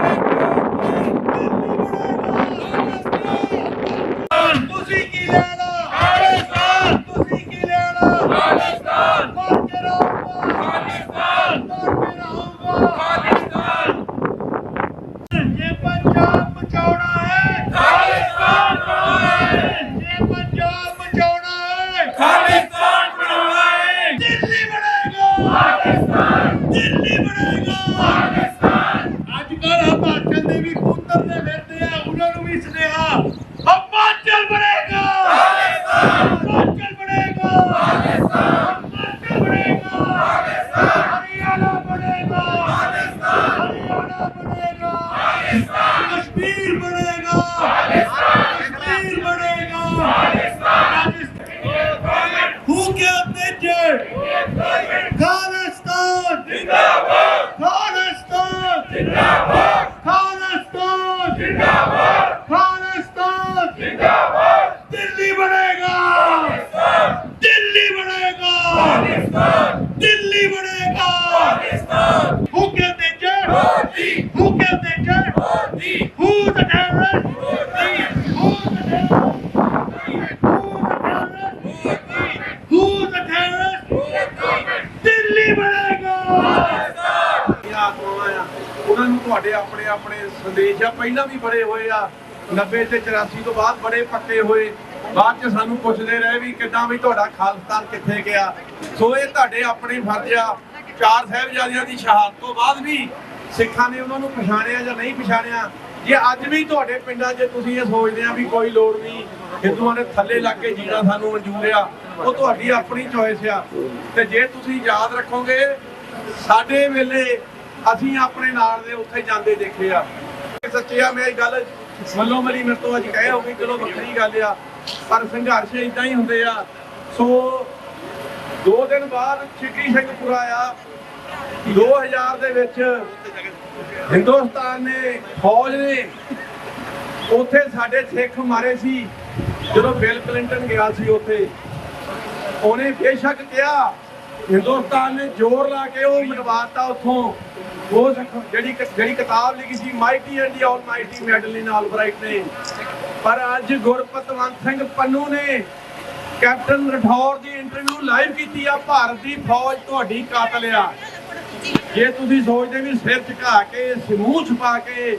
ਤੁਸੀਂ ਕੀ ਲੈਣਾ ਖਾਲਿਸਤਾਨ ਤੁਸੀਂ ਕੀ ਲੈਣਾ ਖਾਲਿਸਤਾਨ ਮਰ ਕੇ ਰਹੂੰਗਾ ਖਾਲਿਸਤਾਨ ਮਰ ਕੇ ਰਹੂੰਗਾ ਖਾਲਿਸਤਾਨ ਜੇ ਪੰਜਾਬ ਬਚਾਉਣਾ ਹੈ ਖਾਲਿਸਤਾਨ ਬਣਾਉਣਾ ਹੈ ਜੇ ਪੰਜਾਬ ਬਚਾਉਣਾ ਹੈ ਖਾਲਿਸਤਾਨ ਬਣਾਉਣਾ ਹੈ ਦਿੱਲੀ ਬਣੇਗਾ ਪਾਕਿਸਤਾਨ ਦਿੱਲੀ ਬਣੇਗਾ ਪਾਕਿਸਤਾਨ ਅੱਜ ਕੱਲ੍ਹ ਹਿਮਾਚਲ ਦੇ ਵੀ ਪੁੱਤਰ ਨੇ ਫਿਰਦੇ ਆ ਉਹਨਾਂ ਨੂੰ ਵੀ ਸੁਨੇਹਾ Himachal Who killed Ninja? Khalistan! Zindabad! Khalistan! Zindabad! Khalistan! Zindabad! Khalistan! Zindabad! Delhi banega! Delhi banega! Delhi banega! Who killed Ninja? Modi! Who killed Ninja? Modi! Who's the terrorist? Modi! Who's the terrorist? Who's the terrorist? Delhi banega! ਆਤਮਾਵਾਂ ਆ ਉਹਨਾਂ ਨੂੰ ਤੁਹਾਡੇ ਆਪਣੇ ਆਪਣੇ ਸੰਦੇਸ਼ ਆ ਪਹਿਲਾਂ ਵੀ ਬੜੇ ਹੋਏ ਆ 90 ਤੇ 84 ਤੋਂ ਬਾਅਦ ਬੜੇ ਪੱਕੇ ਹੋਏ ਬਾਅਦ ਚ ਸਾਨੂੰ ਪੁੱਛਦੇ ਰਹੇ ਵੀ ਕਿੱਦਾਂ ਵੀ ਤੁਹਾਡਾ ਖਾਲਿਸਤਾਨ ਕਿੱਥੇ ਗਿਆ ਸੋ ਇਹ ਤੁਹਾਡੇ ਆਪਣੇ ਫਰਜ਼ ਆ ਚਾਰ ਸਾਹਿਬਜ਼ਾਦਿਆਂ ਦੀ ਸ਼ਹਾਦਤ ਤੋਂ ਬਾਅਦ ਵੀ ਸਿੱਖਾਂ ਨੇ ਉਹਨਾਂ ਨੂੰ ਪਛਾਣਿਆ ਜਾਂ ਨਹੀਂ ਪਛਾਣਿਆ ਜੇ ਅੱਜ ਵੀ ਤੁਹਾਡੇ ਪਿੰਡਾਂ 'ਚ ਤੁਸੀਂ ਇਹ ਸੋਚਦੇ ਆ ਵੀ ਕੋਈ ਲੋੜ ਨਹੀਂ ਹਿੰਦੂਆਂ ਦੇ ਥੱਲੇ ਲੱਗ ਕੇ ਜੀਣਾ ਸਾਨੂੰ ਮਨਜ਼ੂਰ ਆ ਉਹ ਤੁਹਾਡੀ ਆਪਣੀ ਚੋਇਸ ਆ ਤੇ ਜੇ ਤੁਸੀਂ ਯਾਦ ਰੱਖੋਗੇ ਸਾਡੇ ਵੇਲੇ ਅਸੀਂ ਆਪਣੇ ਨਾਲ ਦੇ ਉੱਥੇ ਜਾਂਦੇ ਦੇਖੇ ਆ ਸੱਚੀ ਆ ਮੈਂ ਇਹ ਗੱਲ ਮੱਲੋ ਮਲੀ ਮੇਰੇ ਤੋਂ ਅੱਜ ਕਹੇ ਹੋ ਗਈ ਚਲੋ ਵੱਖਰੀ ਗੱਲ ਆ ਪਰ ਸੰਘਰਸ਼ ਇਦਾਂ ਹੀ ਹੁੰਦੇ ਆ ਸੋ 2 ਦਿਨ ਬਾਅਦ ਚਿੱਟੀ ਸਿੰਘਪੁਰਾ ਆ 2000 ਦੇ ਵਿੱਚ ਹਿੰਦੁਸਤਾਨ ਨੇ ਫੌਜ ਨੇ ਉੱਥੇ ਸਾਡੇ ਸਿੱਖ ਮਾਰੇ ਸੀ ਜਦੋਂ ਬਿਲ ਕਲਿੰਟਨ ਗਿਆ ਸੀ ਉੱਥੇ ਉਹਨੇ ਬੇਸ਼ੱਕ ਕਿਹਾ ਹਿੰਦੁਸਤਾਨ ਨੇ ਜ਼ੋਰ ਲਾ ਕੇ ਉਹ ਮਿਟਵਾਤਾ ਉੱਥੋਂ ਉਹ ਜਿਹੜੀ ਕਿਤਾਬ ਲਿਖੀ ਸੀ mighty and the almighty Madeleine ਆਲਬਰਾਈਟ ਨੇ ਪਰ ਅੱਜ ਗੁਰਪਤਵੰਤ ਸਿੰਘ ਪੰਨੂ ਨੇ ਕੈਪਟਨ ਰਠੌਰ ਦੀ ਇੰਟਰਵਿਊ ਲਾਈਵ ਕੀਤੀ ਆ ਭਾਰਤ ਦੀ ਫੌਜ ਤੁਹਾਡੀ ਕਾਤਲ ਆ ਜੇ ਤੁਸੀਂ ਸੋਚਦੇ ਵੀ ਸਿਰ ਝੁਕਾ ਕੇ ਮੂੰਹ ਛੁਪਾ ਕੇ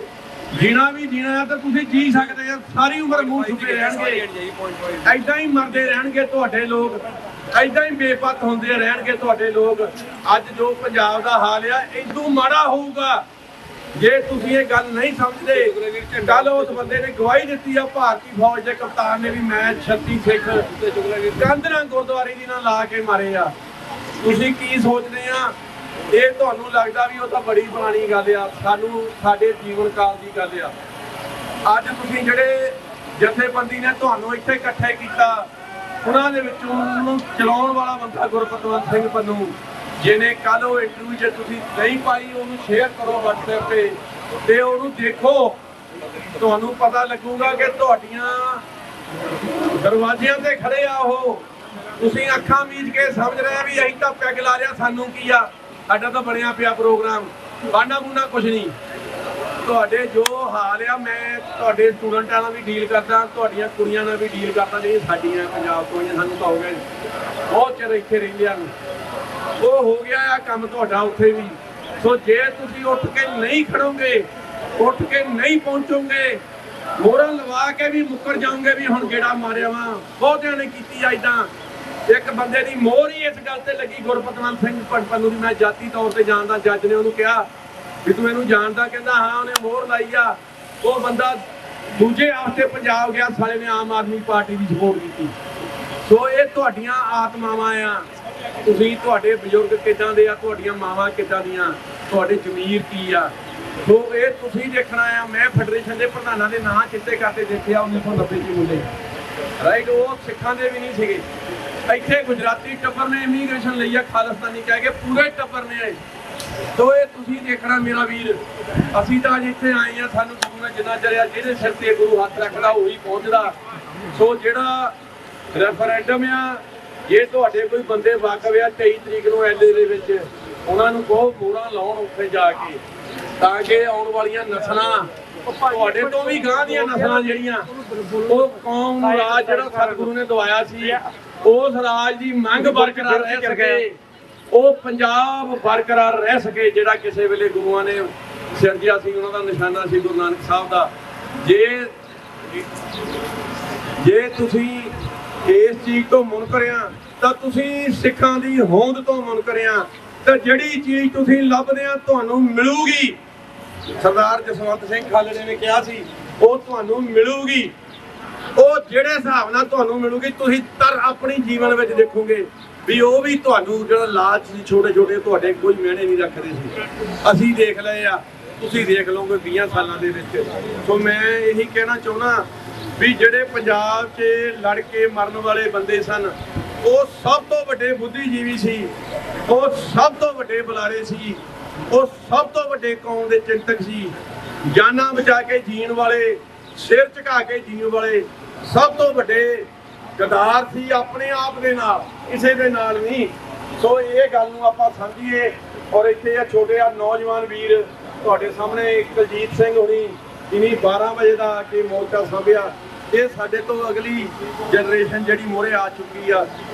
ਜੀਣਾ ਵੀ ਜੀਣਾ ਤਾਂ ਤੁਸੀਂ ਜੀ ਸਕਦੇ ਆ ਸਾਰੀ ਉਮਰ ਮੂੰਹ ਛੁਪੇ ਰਹਿਣਗੇ ਐਦਾਂ ਹੀ ਮਰਦੇ ਰਹਿਣਗੇ ਤੁਹਾਡੇ ਲੋਕ ਐਦਾਂ ਹੀ ਬੇਪਤ ਹੁੰਦੇ ਰਹਿਣਗੇ ਤੁਹਾਡੇ ਲੋਕ ਅੱਜ ਜੋ ਪੰਜਾਬ ਦਾ ਹਾਲ ਆ ਇਦੋਂ ਮਾੜਾ ਹੋਊਗਾ ਜੇ ਤੁਸੀਂ ਇਹ ਗੱਲ ਨਹੀਂ ਸਮਝਦੇ ਕੱਲ ਉਸ ਬੰਦੇ ਨੇ ਗਵਾਹੀ ਦਿੱਤੀ ਆ ਭਾਰਤੀ ਫੌਜ ਦੇ ਕਪਤਾਨ ਨੇ ਵੀ ਮੈਂ 36 ਸਿੱਖ ਕੰਧਰਾਂ ਗੁਰਦੁਆਰੇ ਦੀ ਨਾਲ ਲਾ ਕੇ ਮਾਰੇ ਆ ਤੁਸੀਂ ਕੀ ਸੋਚਦੇ ਆ ਇਹ ਤੁਹਾਨੂੰ ਲੱਗਦਾ ਵੀ ਉਹ ਤਾਂ ਬੜੀ ਪੁਰਾਣੀ ਗੱਲ ਆ ਸਾਨੂੰ ਸਾਡੇ ਜੀਵਨ ਕਾਲ ਦੀ ਗੱਲ ਆ ਅੱਜ ਤੁਸੀਂ ਜਿਹੜੇ ਜਥੇਬੰਦੀ ਨੇ ਤੁਹਾਨੂੰ ਇੱਥੇ ਇਕੱਠੇ ਕੀਤਾ ਉਹਨਾਂ ਦੇ ਵਿੱਚੋਂ ਉਹਨੂੰ ਚਲਾਉਣ ਵਾਲਾ ਬੰਦਾ ਗੁਰਪਤਵੰਤ ਸਿੰਘ ਪੰਨੂ ਜਿਹਨੇ ਕੱਲ ਉਹ ਇੰਟਰਵਿਊ ਜੇ ਤੁਸੀਂ ਨਹੀਂ ਪਾਈ ਉਹਨੂੰ ਸ਼ੇਅਰ ਕਰੋ WhatsApp ਤੇ ਉਹਨੂੰ ਦੇਖੋ ਤੁਹਾਨੂੰ ਪਤਾ ਲੱਗੂਗਾ ਕਿ ਤੁਹਾਡੀਆਂ ਦਰਵਾਜ਼ਿਆਂ ਤੇ ਖੜੇ ਆ ਉਹ ਤੁਸੀਂ ਅੱਖਾਂ ਮੀਚ ਕੇ ਸਮਝ ਰਹੇ ਵੀ ਅਸੀਂ ਤਾਂ ਪੈਗ ਲਾ ਲਿਆ ਸਾਨੂੰ ਕੀ ਆ ਸਾਡਾ ਤਾਂ ਬਣਿਆ ਪਿਆ ਪ੍ਰੋਗਰਾਮ ਬਾਨਾ ਬੁਨਾ ਕੁਝ ਨਹੀਂ ਤੁਹਾਡੇ ਜੋ ਹਾਲ ਆ ਮੈਂ ਤੁਹਾਡੇ ਸਟੂਡੈਂਟਾਂ ਨਾਲ ਵੀ ਡੀਲ ਕਰਦਾ ਤੁਹਾਡੀਆਂ ਕੁੜੀਆਂ ਨਾਲ ਵੀ ਡੀਲ ਕਰਦਾ ਜਿਹੜੀਆਂ ਸਾਡੀਆਂ ਪੰਜਾਬ ਤੋਂ ਆਈਆਂ ਸਾਨੂੰ ਤਾਂ ਹੋ ਗਏ ਬਹੁਤ ਚਿਰ ਇੱਥੇ ਰਹਿੰਦਿਆਂ ਨੂੰ ਉਹ ਹੋ ਗਿਆ ਆ ਕੰਮ ਤੁਹਾਡਾ ਉੱਥੇ ਵੀ ਸੋ ਜੇ ਤੁਸੀਂ ਉੱਠ ਕੇ ਨਹੀਂ ਖੜੋਗੇ ਉੱਠ ਕੇ ਨਹੀਂ ਪਹੁੰਚੋਗੇ ਮੋਹਰਾਂ ਲਵਾ ਕੇ ਵੀ ਮੁੱਕਰ ਜਾਓਗੇ ਵੀ ਹੁਣ ਜਿਹੜਾ ਮਾਰਿਆ ਵਾ ਬਹੁਤਿਆਂ ਨੇ ਕੀਤੀ ਆ ਇਦਾਂ ਇੱਕ ਬੰਦੇ ਦੀ ਮੋਹਰ ਹੀ ਇਸ ਗੱਲ ਤੇ ਲੱਗੀ ਗੁਰਪਤਵੰਤ ਸਿੰਘ ਪੰਨੂ ਦੀ ਮੈਂ ਜਾਤੀ ਤੌਰ ਤੇ ਜਾਣਦਾ ਜੱਜ ਨੇ ਉਹਨੂੰ ਕਿਹਾ ਵੀ ਤੂੰ ਇਹਨੂੰ ਜਾਣਦਾ ਕਹਿੰਦਾ ਹਾਂ ਉਹਨੇ ਮੋਹਰ ਲਾਈ ਆ ਉਹ ਬੰਦਾ ਦੂਜੇ ਹਫ਼ਤੇ ਪੰਜਾਬ ਗਿਆ ਸਾਲੇ ਨੇ ਆਮ ਆਦਮੀ ਪਾਰਟੀ ਦੀ ਸਪੋਰਟ ਕੀਤੀ ਸੋ ਇਹ ਤੁਹਾਡੀਆਂ ਆਤਮਾਵਾਂ ਆ ਤੁਸੀਂ ਤੁਹਾਡੇ ਬਜ਼ੁਰਗ ਕਿੱਦਾਂ ਦੇ ਆ ਤੁਹਾਡੀਆਂ ਮਾਵਾਂ ਕਿੱਦਾਂ ਦੀਆਂ ਤੁਹਾਡੇ ਜ਼ਮੀਰ ਕੀ ਆ ਸੋ ਇਹ ਤੁਸੀਂ ਦੇਖਣਾ ਆ ਮੈਂ ਫੈਡਰੇਸ਼ਨ ਦੇ ਪ੍ਰਧਾਨਾਂ ਦੇ ਨਾਂ ਚਿੱਟੇ ਕਰਦੇ ਦੇਖਿਆ 1990 ਚ ਮੁੰਡੇ ਰਾਈਟ ਉਹ ਸਿੱਖਾਂ ਦੇ ਵੀ ਨਹੀਂ ਸੀਗੇ ਇੱਥੇ ਗੁਜਰਾਤੀ ਟੱਬਰ ਨੇ ਇਮੀਗ੍ਰੇਸ਼ਨ ਲਈ ਆ ਖਾਲਿਸਤਾਨੀ ਕਹਿ ਕੇ ਪੂਰੇ ਟੱਬਰ ਨੇ ਆਏ ਸੋ ਇਹ ਤੁਸੀਂ ਦੇਖਣਾ ਮੇਰਾ ਵੀਰ ਅਸੀਂ ਤਾਂ ਅੱਜ ਇੱਥੇ ਆਏ ਆ ਸਾਨੂੰ ਗੁਰੂ ਨੇ ਜਿੰਨਾ ਚੜਿਆ ਜਿਹਦੇ ਸਿਰ ਤੇ ਗੁਰੂ ਹੱਥ ਰੱਖਦਾ ਉਹੀ ਪਹੁੰਚਦਾ ਸੋ ਜਿਹੜਾ ਰੈਫਰੈਂਡਮ ਆ ਜੇ ਤੁਹਾਡੇ ਕੋਈ ਬੰਦੇ ਵਾਕਫ ਆ 23 ਤਰੀਕ ਨੂੰ ਐਲਏ ਦੇ ਵਿੱਚ ਉਹਨਾਂ ਨੂੰ ਕਹੋ ਮੋਹਰਾਂ ਲਾਉਣ ਉੱਥੇ ਜਾ ਕੇ ਤਾਂ ਕਿ ਆਉਣ ਵਾਲੀਆਂ ਨਸਲਾਂ ਤੁਹਾਡੇ ਤੋਂ ਵੀ ਗਾਂ ਦੀਆਂ ਨਸਲਾਂ ਜਿਹੜੀਆਂ ਉਹ ਕੌਮ ਨੂੰ ਰਾਜ ਜਿਹੜਾ ਸਤਿਗੁਰੂ ਨੇ ਦਵਾਇਆ ਸੀ ਉਸ ਰਾਜ ਦੀ ਮੰਗ ਬਰਕਰਾਰ ਰਹਿ ਸਕੇ ਉਹ ਪੰਜਾਬ ਬਰਕਰਾਰ ਰਹਿ ਸਕੇ ਜਿਹੜਾ ਕਿਸੇ ਵੇਲੇ ਗੁਰੂਆਂ ਨੇ ਸਿਰਜਿਆ ਸੀ ਉਹਨਾਂ ਦਾ ਨਿਸ਼ਾਨਾ ਸੀ ਗੁਰੂ ਨਾਨਕ ਸਾਹਿਬ ਦਾ ਜੇ ਤੁਸੀਂ ਇਸ ਚੀਜ਼ ਤੋਂ ਮੁਨਕਰਿਆ ਤਾਂ ਤੁਸੀਂ ਸਿੱਖਾਂ ਦੀ ਹੋਂਦ ਤੋਂ ਮੁਨਕਰਿਆ ਤਾਂ ਜਿਹੜੀ ਚੀਜ਼ ਤੁਸੀਂ ਲੱਭਦੇ ਆ ਤੁਹਾਨੂੰ ਮਿਲੂਗੀ ਸਰਦਾਰ ਜਸਵੰਤ ਸਿੰਘ ਖਾਲੜੇ ਨੇ ਕਿਹਾ ਸੀ ਉਹ ਤੁਹਾਨੂੰ ਮਿਲੂਗੀ ਉਹ ਜਿਹੜੇ ਹਿਸਾਬ ਨਾਲ ਤੁਹਾਨੂੰ ਮਿਲੂਗੀ ਤੁਸੀਂ ਤਰ ਆਪਣੀ ਜੀਵਨ ਵਿੱਚ ਦੇਖੋਗੇ ਵੀ ਉਹ ਵੀ ਤੁਹਾਨੂੰ ਜਿਹੜਾ ਲਾਲਚ ਸੀ ਛੋਟੇ ਛੋਟੇ ਤੁਹਾਡੇ ਕੋਈ ਮਿਹਣੇ ਨਹੀਂ ਰੱਖਦੇ ਸੀ ਅਸੀਂ ਦੇਖ ਲਏ ਆ ਤੁਸੀਂ ਦੇਖ ਲਓਗੇ 20 ਸਾਲਾਂ ਦੇ ਵਿੱਚ ਸੋ ਮੈਂ ਇਹੀ ਕਹਿਣਾ ਚਾਹੁੰਦਾ ਵੀ ਜਿਹੜੇ ਪੰਜਾਬ 'ਚ ਲੜ ਕੇ ਮਰਨ ਵਾਲੇ ਬੰਦੇ ਸਨ ਉਹ ਸਭ ਤੋਂ ਵੱਡੇ ਬੁੱਧੀਜੀਵੀ ਸੀ, ਉਹ ਸਭ ਤੋਂ ਵੱਡੇ ਬੁਲਾਰੇ ਸੀ, ਉਹ ਸਭ ਤੋਂ ਵੱਡੇ ਕੌਮ ਦੇ ਚਿੰਤਕ ਸੀ। ਜਾਨਾਂ ਬਚਾ ਕੇ ਜੀਣ ਵਾਲੇ, ਸਿਰ ਝੁਕਾ ਕੇ ਜੀਣ ਵਾਲੇ ਸਭ ਤੋਂ ਵੱਡੇ ਗਦਾਰ ਸੀ, ਆਪਣੇ ਆਪ ਦੇ ਨਾਲ, ਕਿਸੇ ਦੇ ਨਾਲ ਨਹੀਂ। ਸੋ ਇਹ ਗੱਲ ਨੂੰ ਆਪਾਂ ਸਮਝੀਏ। ਔਰ ਇੱਥੇ ਆ ਛੋਟੇ ਆ ਨੌਜਵਾਨ ਵੀਰ ਤੁਹਾਡੇ ਸਾਹਮਣੇ ਕੁਲਜੀਤ ਸਿੰਘ ਹੁਣੀ, ਜਿਨੀ 12 ਵਜੇ ਦਾ ਆ ਕੇ ਮੋਰਚਾ ਸਾਂਭਿਆ। ਇਹ ਸਾਡੇ ਤੋਂ ਅਗਲੀ ਜਨਰੇਸ਼ਨ ਜਿਹੜੀ ਮੋਹਰੇ ਆ ਚੁੱਕੀ ਆ।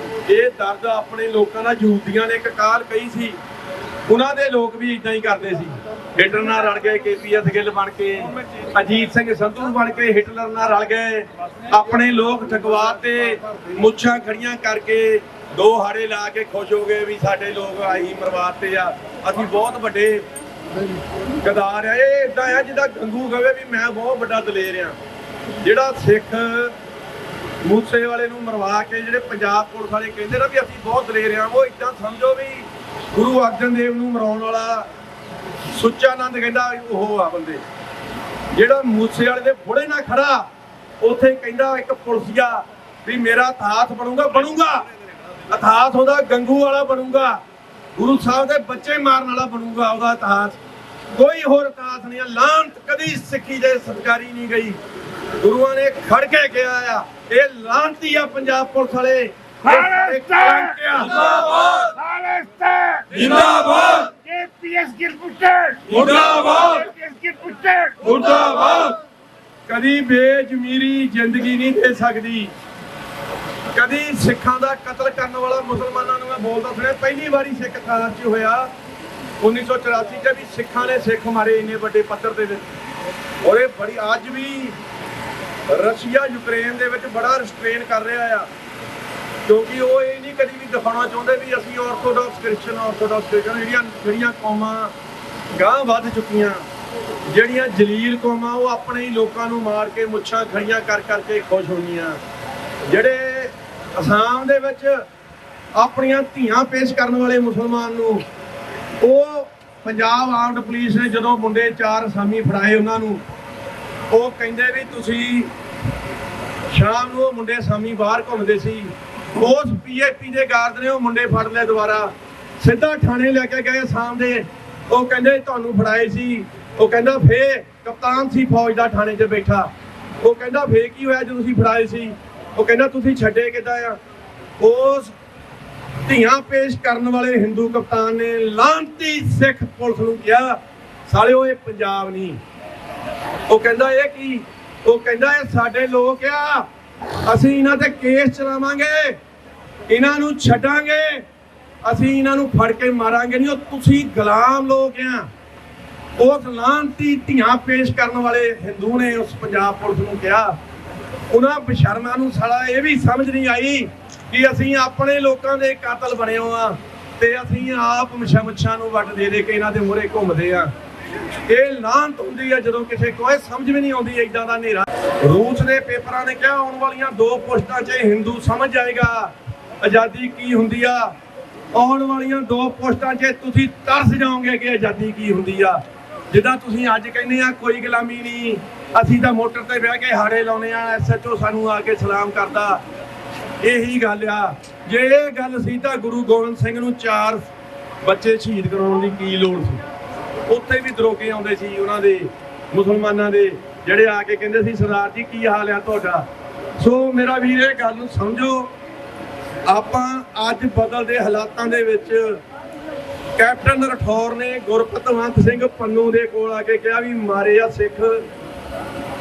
ਇਹ ਦਰਦ ਆਪਣੇ ਲੋਕਾਂ ਦਾ ਯੂਪੀਆਂ ਨੇ ਇੱਕ ਕਾਲ ਕਹੀ ਸੀ, ਉਹਨਾਂ ਦੇ ਲੋਕ ਵੀ ਇਦਾਂ ਹੀ ਕਰਦੇ ਸੀ। ਹਿਟਲਰ ਨਾਲ ਰਲ ਗਏ, KPS ਗਿੱਲ ਬਣ ਕੇ, ਅਜੀਤ ਸਿੰਘ ਸੰਧੂ ਬਣ ਕੇ ਹਿਟਲਰ ਨਾਲ ਰਲ ਗਏ। ਆਪਣੇ ਲੋਕ ਠਗਵਾ ਤੇ ਮੁੱਛਾਂ ਖੜੀਆਂ ਕਰਕੇ ਦੋ ਹਾੜੇ ਲਾ ਕੇ ਖੁਸ਼ ਹੋ ਗਏ ਵੀ ਸਾਡੇ ਲੋਕ ਆਹੀ ਮਰਵਾਤੇ ਆ, ਅਸੀਂ ਬਹੁਤ ਵੱਡੇ ਗਦਾਰ ਆ। ਇਹ ਇਦਾਂ ਆ ਜਿੱਦਾਂ ਗੰਗੂ ਕਹੇ ਵੀ ਮੈਂ ਬਹੁਤ ਵੱਡਾ ਦਲੇਰ ਆ। ਜਿਹੜਾ ਸਿੱਖ ਮੂਸੇ ਵਾਲੇ ਨੂੰ ਮਰਵਾ ਕੇ ਜਿਹੜੇ ਪੰਜਾਬ ਪੁਲਿਸ ਵਾਲੇ ਕਹਿੰਦੇ ਨਾ ਵੀ ਅਸੀਂ ਬਹੁਤ ਦਲੇਰ ਆ, ਉਹ ਇਦਾਂ ਸਮਝੋ ਵੀ ਗੁਰੂ ਅਰਜਨ ਦੇਵ ਨੂੰ ਮਰਾਉਣ ਵਾਲਾ ਸੁੱਚਾਨੰਦ ਕਹਿੰਦਾ ਉਹ ਆ ਬੰਦੇ। ਜਿਹੜਾ ਮੂਸੇ ਵਾਲੇ ਦੇ ਬੁੜੇ ਨਾਲ ਖੜਾ ਉੱਥੇ ਕਹਿੰਦਾ ਇੱਕ ਪੁਲਿਸੀਆ ਵੀ ਮੇਰਾ ਇਤਿਹਾਸ ਬਣੂਗਾ ਇਤਿਹਾਸ ਉਹਦਾ ਗੰਗੂ ਵਾਲਾ ਬਣੂਗਾ, ਗੁਰੂ ਸਾਹਿਬ ਦੇ ਬੱਚੇ ਮਾਰਨ ਵਾਲਾ ਬਣੂਗਾ ਉਹਦਾ ਇਤਿਹਾਸ, ਕੋਈ ਹੋਰ ਇਤਿਹਾਸ ਨਹੀਂ। ਲਾਂਤ ਕਦੀ ਸਿੱਖੀ ਦੇ ਸਰਕਾਰੀ ਨਹੀਂ ਗਈ। ਗੁਰੂਆਂ ਨੇ ਖੜ ਕੇ ਕਿਹਾ ਆ ਇਹ ਲਾਂਤੀ ਆ ਪੰਜਾਬ ਪੁਲਿਸ ਵਾਲੇ। ਕਦੀ ਬੇਜ਼ਮੀਰੀ ਜ਼ਿੰਦਗੀ ਨਹੀਂ ਦੇ ਸਕਦੀ, ਕਦੀ ਸਿੱਖਾਂ ਦਾ ਕਤਲ ਕਰਨ ਵਾਲਾ ਮੁਸਲਮਾਨਾਂ ਨੂੰ ਮੈਂ ਬੋਲਦਾ ਸੁਣਿਆ। ਪਹਿਲੀ ਵਾਰੀ ਸਿੱਖ ਇਤਿਹਾਸ 'ਚ ਹੋਇਆ 1984 'ਚ ਵੀ ਸਿੱਖਾਂ ਨੇ ਸਿੱਖ ਮਾਰੇ ਇੰਨੇ ਵੱਡੇ ਪੱਧਰ ਦੇ ਵਿੱਚ। ਔਰ ਇਹ ਬੜੀ ਅੱਜ ਵੀ ਰਸ਼ੀਆ ਯੂਕਰੇਨ ਦੇ ਵਿੱਚ ਬੜਾ ਰਿਸਟ੍ਰੇਨ ਕਰ ਰਿਹਾ ਆ, ਕਿਉਂਕਿ ਉਹ ਇਹ ਨਹੀਂ ਕਦੀ ਵੀ ਦਿਖਾਉਣਾ ਚਾਹੁੰਦੇ ਵੀ ਅਸੀਂ ਆਰਥੋਡਾਕਸ ਕ੍ਰਿਸਚਨ ਜਿਹੜੀਆਂ ਕੌਮਾਂ ਗਾਂਹ ਵੱਧ ਚੁੱਕੀਆਂ, ਜਿਹੜੀਆਂ ਜਲੀਲ ਕੌਮਾਂ ਉਹ ਆਪਣੇ ਹੀ ਲੋਕਾਂ ਨੂੰ ਮਾਰ ਕੇ ਮੁੱਛਾਂ ਖੜੀਆਂ ਕਰ ਕਰਕੇ ਖੁਸ਼ ਹੋਣੀਆਂ। ਜਿਹੜੇ ਅਸਾਮ ਦੇ ਵਿੱਚ ਆਪਣੀਆਂ ਧੀਆਂ ਪੇਸ਼ ਕਰਨ ਵਾਲੇ ਮੁਸਲਮਾਨ ਨੂੰ, ਉਹ ਪੰਜਾਬ ਆਰਮਡ ਪੁਲਿਸ ਨੇ ਜਦੋਂ ਮੁੰਡੇ 4 ਅਸਾਮੀ ਫੜਾਏ ਉਹਨਾਂ ਨੂੰ, ਉਹ ਕਹਿੰਦੇ ਵੀ ਤੁਸੀਂ ਸ਼ਾਮ ਨੂੰ ਉਹ ਮੁੰਡੇ ਅਸਾਮੀ ਬਾਹਰ ਘੁੰਮਦੇ ਸੀ, ਉਸ PAP ਦੇ ਗਾਰਡ ਨੇ ਉਹ ਮੁੰਡੇ ਫੜ ਲਏ, ਦੁਬਾਰਾ ਸਿੱਧਾ ਥਾਣੇ ਲੈ ਕੇ ਗਏ ਅਸਾਮ ਦੇ। ਉਹ ਕਹਿੰਦੇ ਤੁਹਾਨੂੰ ਫੜਾਏ ਸੀ। ਉਹ ਕਹਿੰਦਾ ਫੇ ਕਪਤਾਨ ਸੀ ਫੌਜ ਦਾ ਥਾਣੇ 'ਚ ਬੈਠਾ। ਉਹ ਕਹਿੰਦਾ ਫੇ ਕੀ ਹੋਇਆ ਜਦੋਂ ਤੁਸੀਂ ਫੜਾਏ ਸੀ? ਉਹ ਕਹਿੰਦਾ ਤੁਸੀਂ ਛੱਡੇ ਕਿੱਦਾਂ ਆ? ਉਸ ਧੀਆਂ ਪੇਸ਼ ਕਰਨ ਵਾਲੇ ਹਿੰਦੂ ਕਪਤਾਨ ਨੇ ਲਾਂਤੀ ਸਿੱਖ ਪੁਲਿਸ ਨੂੰ ਕਿਹਾ ਸਾਲਿਓ ਇਹ ਪੰਜਾਬ ਨਹੀਂ। ਉਹ ਕਹਿੰਦਾ ਇਹ ਕੀ? ਉਹ ਕਹਿੰਦਾ ਇਹ ਸਾਡੇ ਲੋਕ ਆ, ਅਸੀਂ ਇਹਨਾਂ ਤੇ ਕੇਸ ਚਲਾਵਾਂਗੇ, ਇਹਨਾਂ ਨੂੰ ਛੱਡਾਂਗੇ, ਅਸੀਂ ਇਹਨਾਂ ਨੂੰ ਫੜ ਕੇ ਮਾਰਾਂਗੇ ਨਹੀਂ। ਉਹ ਤੁਸੀਂ ਗੁਲਾਮ ਲੋਕ ਆ। ਉਸ ਲਾਂਤੀ ਧੀਆਂ ਪੇਸ਼ ਕਰਨ ਵਾਲੇ ਹਿੰਦੂ ਨੇ ਉਸ ਪੰਜਾਬ ਪੁਲਿਸ ਨੂੰ ਕਿਹਾ। ਉਹਨਾਂ ਬਸ਼ਰਮਾਂ ਨੂੰ ਸਾਲਾ ਇਹ ਵੀ ਸਮਝ ਨਹੀਂ ਆਈ ਕਿ ਅਸੀਂ ਆਪਣੇ ਲੋਕਾਂ ਦੇ ਕਾਤਲ ਬਣੇ ਆ ਤੇ ਅਸੀਂ ਆਪ ਮੁੱਛਾਂ ਨੂੰ ਵੱਟ ਦੇ ਕੇ ਇਹਨਾਂ ਦੇ ਮੂਹਰੇ ਘੁੰਮਦੇ ਆ। ਇਹ ਲਾਂਤ ਹੁੰਦੀ ਆ ਜਦੋਂ ਕਿਸੇ ਕੋਈ ਸਮਝ ਵੀ ਨਹੀਂ ਆਉਂਦੀ ਏਦਾਂ ਦਾ ਹਨੇਰਾ। ਰੂਸ ਦੇ ਪੇਪਰਾਂ ਨੇ ਕਿਹਾ ਆਉਣ ਵਾਲੀਆਂ 2 ਪੋਸਟਾਂ 'ਚ ਹਿੰਦੂ ਸਮਝ ਜਾਏਗਾ ਆਜ਼ਾਦੀ ਕੀ ਹੁੰਦੀ ਆ। ਆਉਣ ਵਾਲੀਆਂ 2 ਪੋਸਟਾਂ 'ਚ ਤੁਸੀਂ ਤਰਸ ਜਾਓਗੇ ਕਿ ਆਜ਼ਾਦੀ ਕੀ ਹੁੰਦੀ ਆ। ਜਿੱਦਾਂ ਤੁਸੀਂ ਅੱਜ ਕਹਿੰਦੇ ਆ ਕੋਈ ਗੁਲਾਮੀ ਨਹੀਂ, ਅਸੀਂ ਤਾਂ ਮੋਟਰ ਤੇ ਬਹਿ ਕੇ ਹਾੜੇ ਲਾਉਨੇ ਆ, SHO ਸਾਨੂੰ ਆ ਕੇ ਸਲਾਮ ਕਰਦਾ। ਇਹੀ ਗੱਲ ਆ। ਜੇ ਇਹ ਗੱਲ ਸੀ ਤਾਂ ਗੁਰੂ ਗੋਬਿੰਦ ਸਿੰਘ ਨੂੰ 4 ਬੱਚੇ ਸ਼ਹੀਦ ਕਰਾਉਣ ਦੀ ਕੀ ਲੋੜ ਸੀ? ਉੱਥੇ ਵੀ ਦਰੋਗੇ ਆਉਂਦੇ ਸੀ ਉਹਨਾਂ ਦੇ, ਮੁਸਲਮਾਨਾਂ ਦੇ, ਜਿਹੜੇ ਆ ਕੇ ਕਹਿੰਦੇ ਸੀ ਸਰਦਾਰ ਜੀ ਕੀ ਹਾਲ ਆ ਤੁਹਾਡਾ। ਸੋ ਮੇਰਾ ਵੀਰ ਇਹ ਗੱਲ ਨੂੰ ਸਮਝੋ, ਆਪਾਂ ਅੱਜ ਬਦਲਦੇ ਹਾਲਾਤਾਂ ਦੇ ਵਿੱਚ ਕੈਪਟਨ ਰਠੌਰ ਨੇ ਗੁਰਪਤਵੰਤ ਸਿੰਘ ਪੰਨੂ ਦੇ ਕੋਲ ਆ ਕੇ ਕਿਹਾ ਵੀ ਮਾਰੇ ਆ ਸਿੱਖ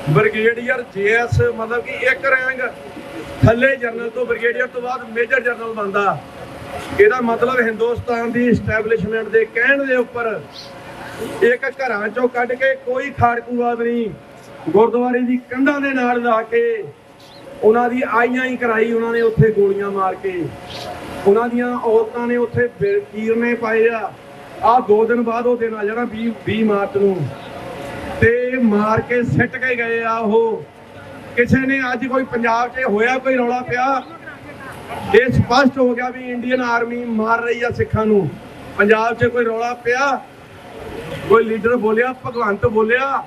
ਬ੍ਰਿਗੇਡੀਅਰ JS, ਮਤਲਬ ਕਿ ਇੱਕ ਰੈਂਕ ਥੱਲੇ ਜਨਰਲ ਤੋਂ, ਬ੍ਰਿਗੇਡੀਅਰ ਤੋਂ ਬਾਅਦ ਮੇਜਰ ਜਨਰਲ ਬਣਦਾ। ਇਹਦਾ ਮਤਲਬ ਹਿੰਦੁਸਤਾਨ ਦੀ ਐਸਟੈਬਲਿਸ਼ਮੈਂਟ ਦੇ ਕਹਿਣ ਦੇ ਉੱਪਰ ਇੱਕ ਘਰਾਂ ਚੋਂ ਕੱਢ ਕੇ ਕੋਈ ਖਾੜਕੂਵਾਦ ਨਹੀਂ, ਗੁਰਦੁਆਰੇ ਦੀ ਕੰਧਾਂ ਦੇ ਨਾਲ ਲਾ ਕੇ ਉਹਨਾਂ ਦੀ ਆਈਆਂ ਹੀ ਕਰਾਈ। ਉਹਨਾਂ ਨੇ ਉੱਥੇ ਗੋਲੀਆਂ ਮਾਰ ਕੇ ਉਹਨਾਂ ਦੀਆਂ ਔਰਤਾਂ ਨੇ ਉੱਥੇ ਕੀਰਨੇ ਪਾਏ ਆ। ਆਹ 2 ਦਿਨ ਬਾਅਦ ਉਹ ਦਿਨ ਆ ਜਾਣਾ 20 ਮਾਰਚ ਨੂੰ, ਤੇ ਮਾਰ ਕੇ ਸਿੱਟ ਕੇ ਗਏ ਆ ਉਹ। ਕਿਸੇ ਨੇ ਅੱਜ ਕੋਈ ਪੰਜਾਬ 'ਚ ਹੋਇਆ ਕੋਈ ਰੌਲਾ ਪਿਆ, ਇਹ ਸਪਸ਼ਟ ਹੋ ਗਿਆ ਵੀ ਇੰਡੀਅਨ ਆਰਮੀ ਮਾਰ ਰਹੀ ਆ ਸਿੱਖਾਂ ਨੂੰ। ਪੰਜਾਬ 'ਚ ਕੋਈ ਰੌਲਾ ਪਿਆ, ਕੋਈ ਲੀਡਰ ਬੋਲਿਆ, ਭਗਵੰਤ ਬੋਲਿਆ,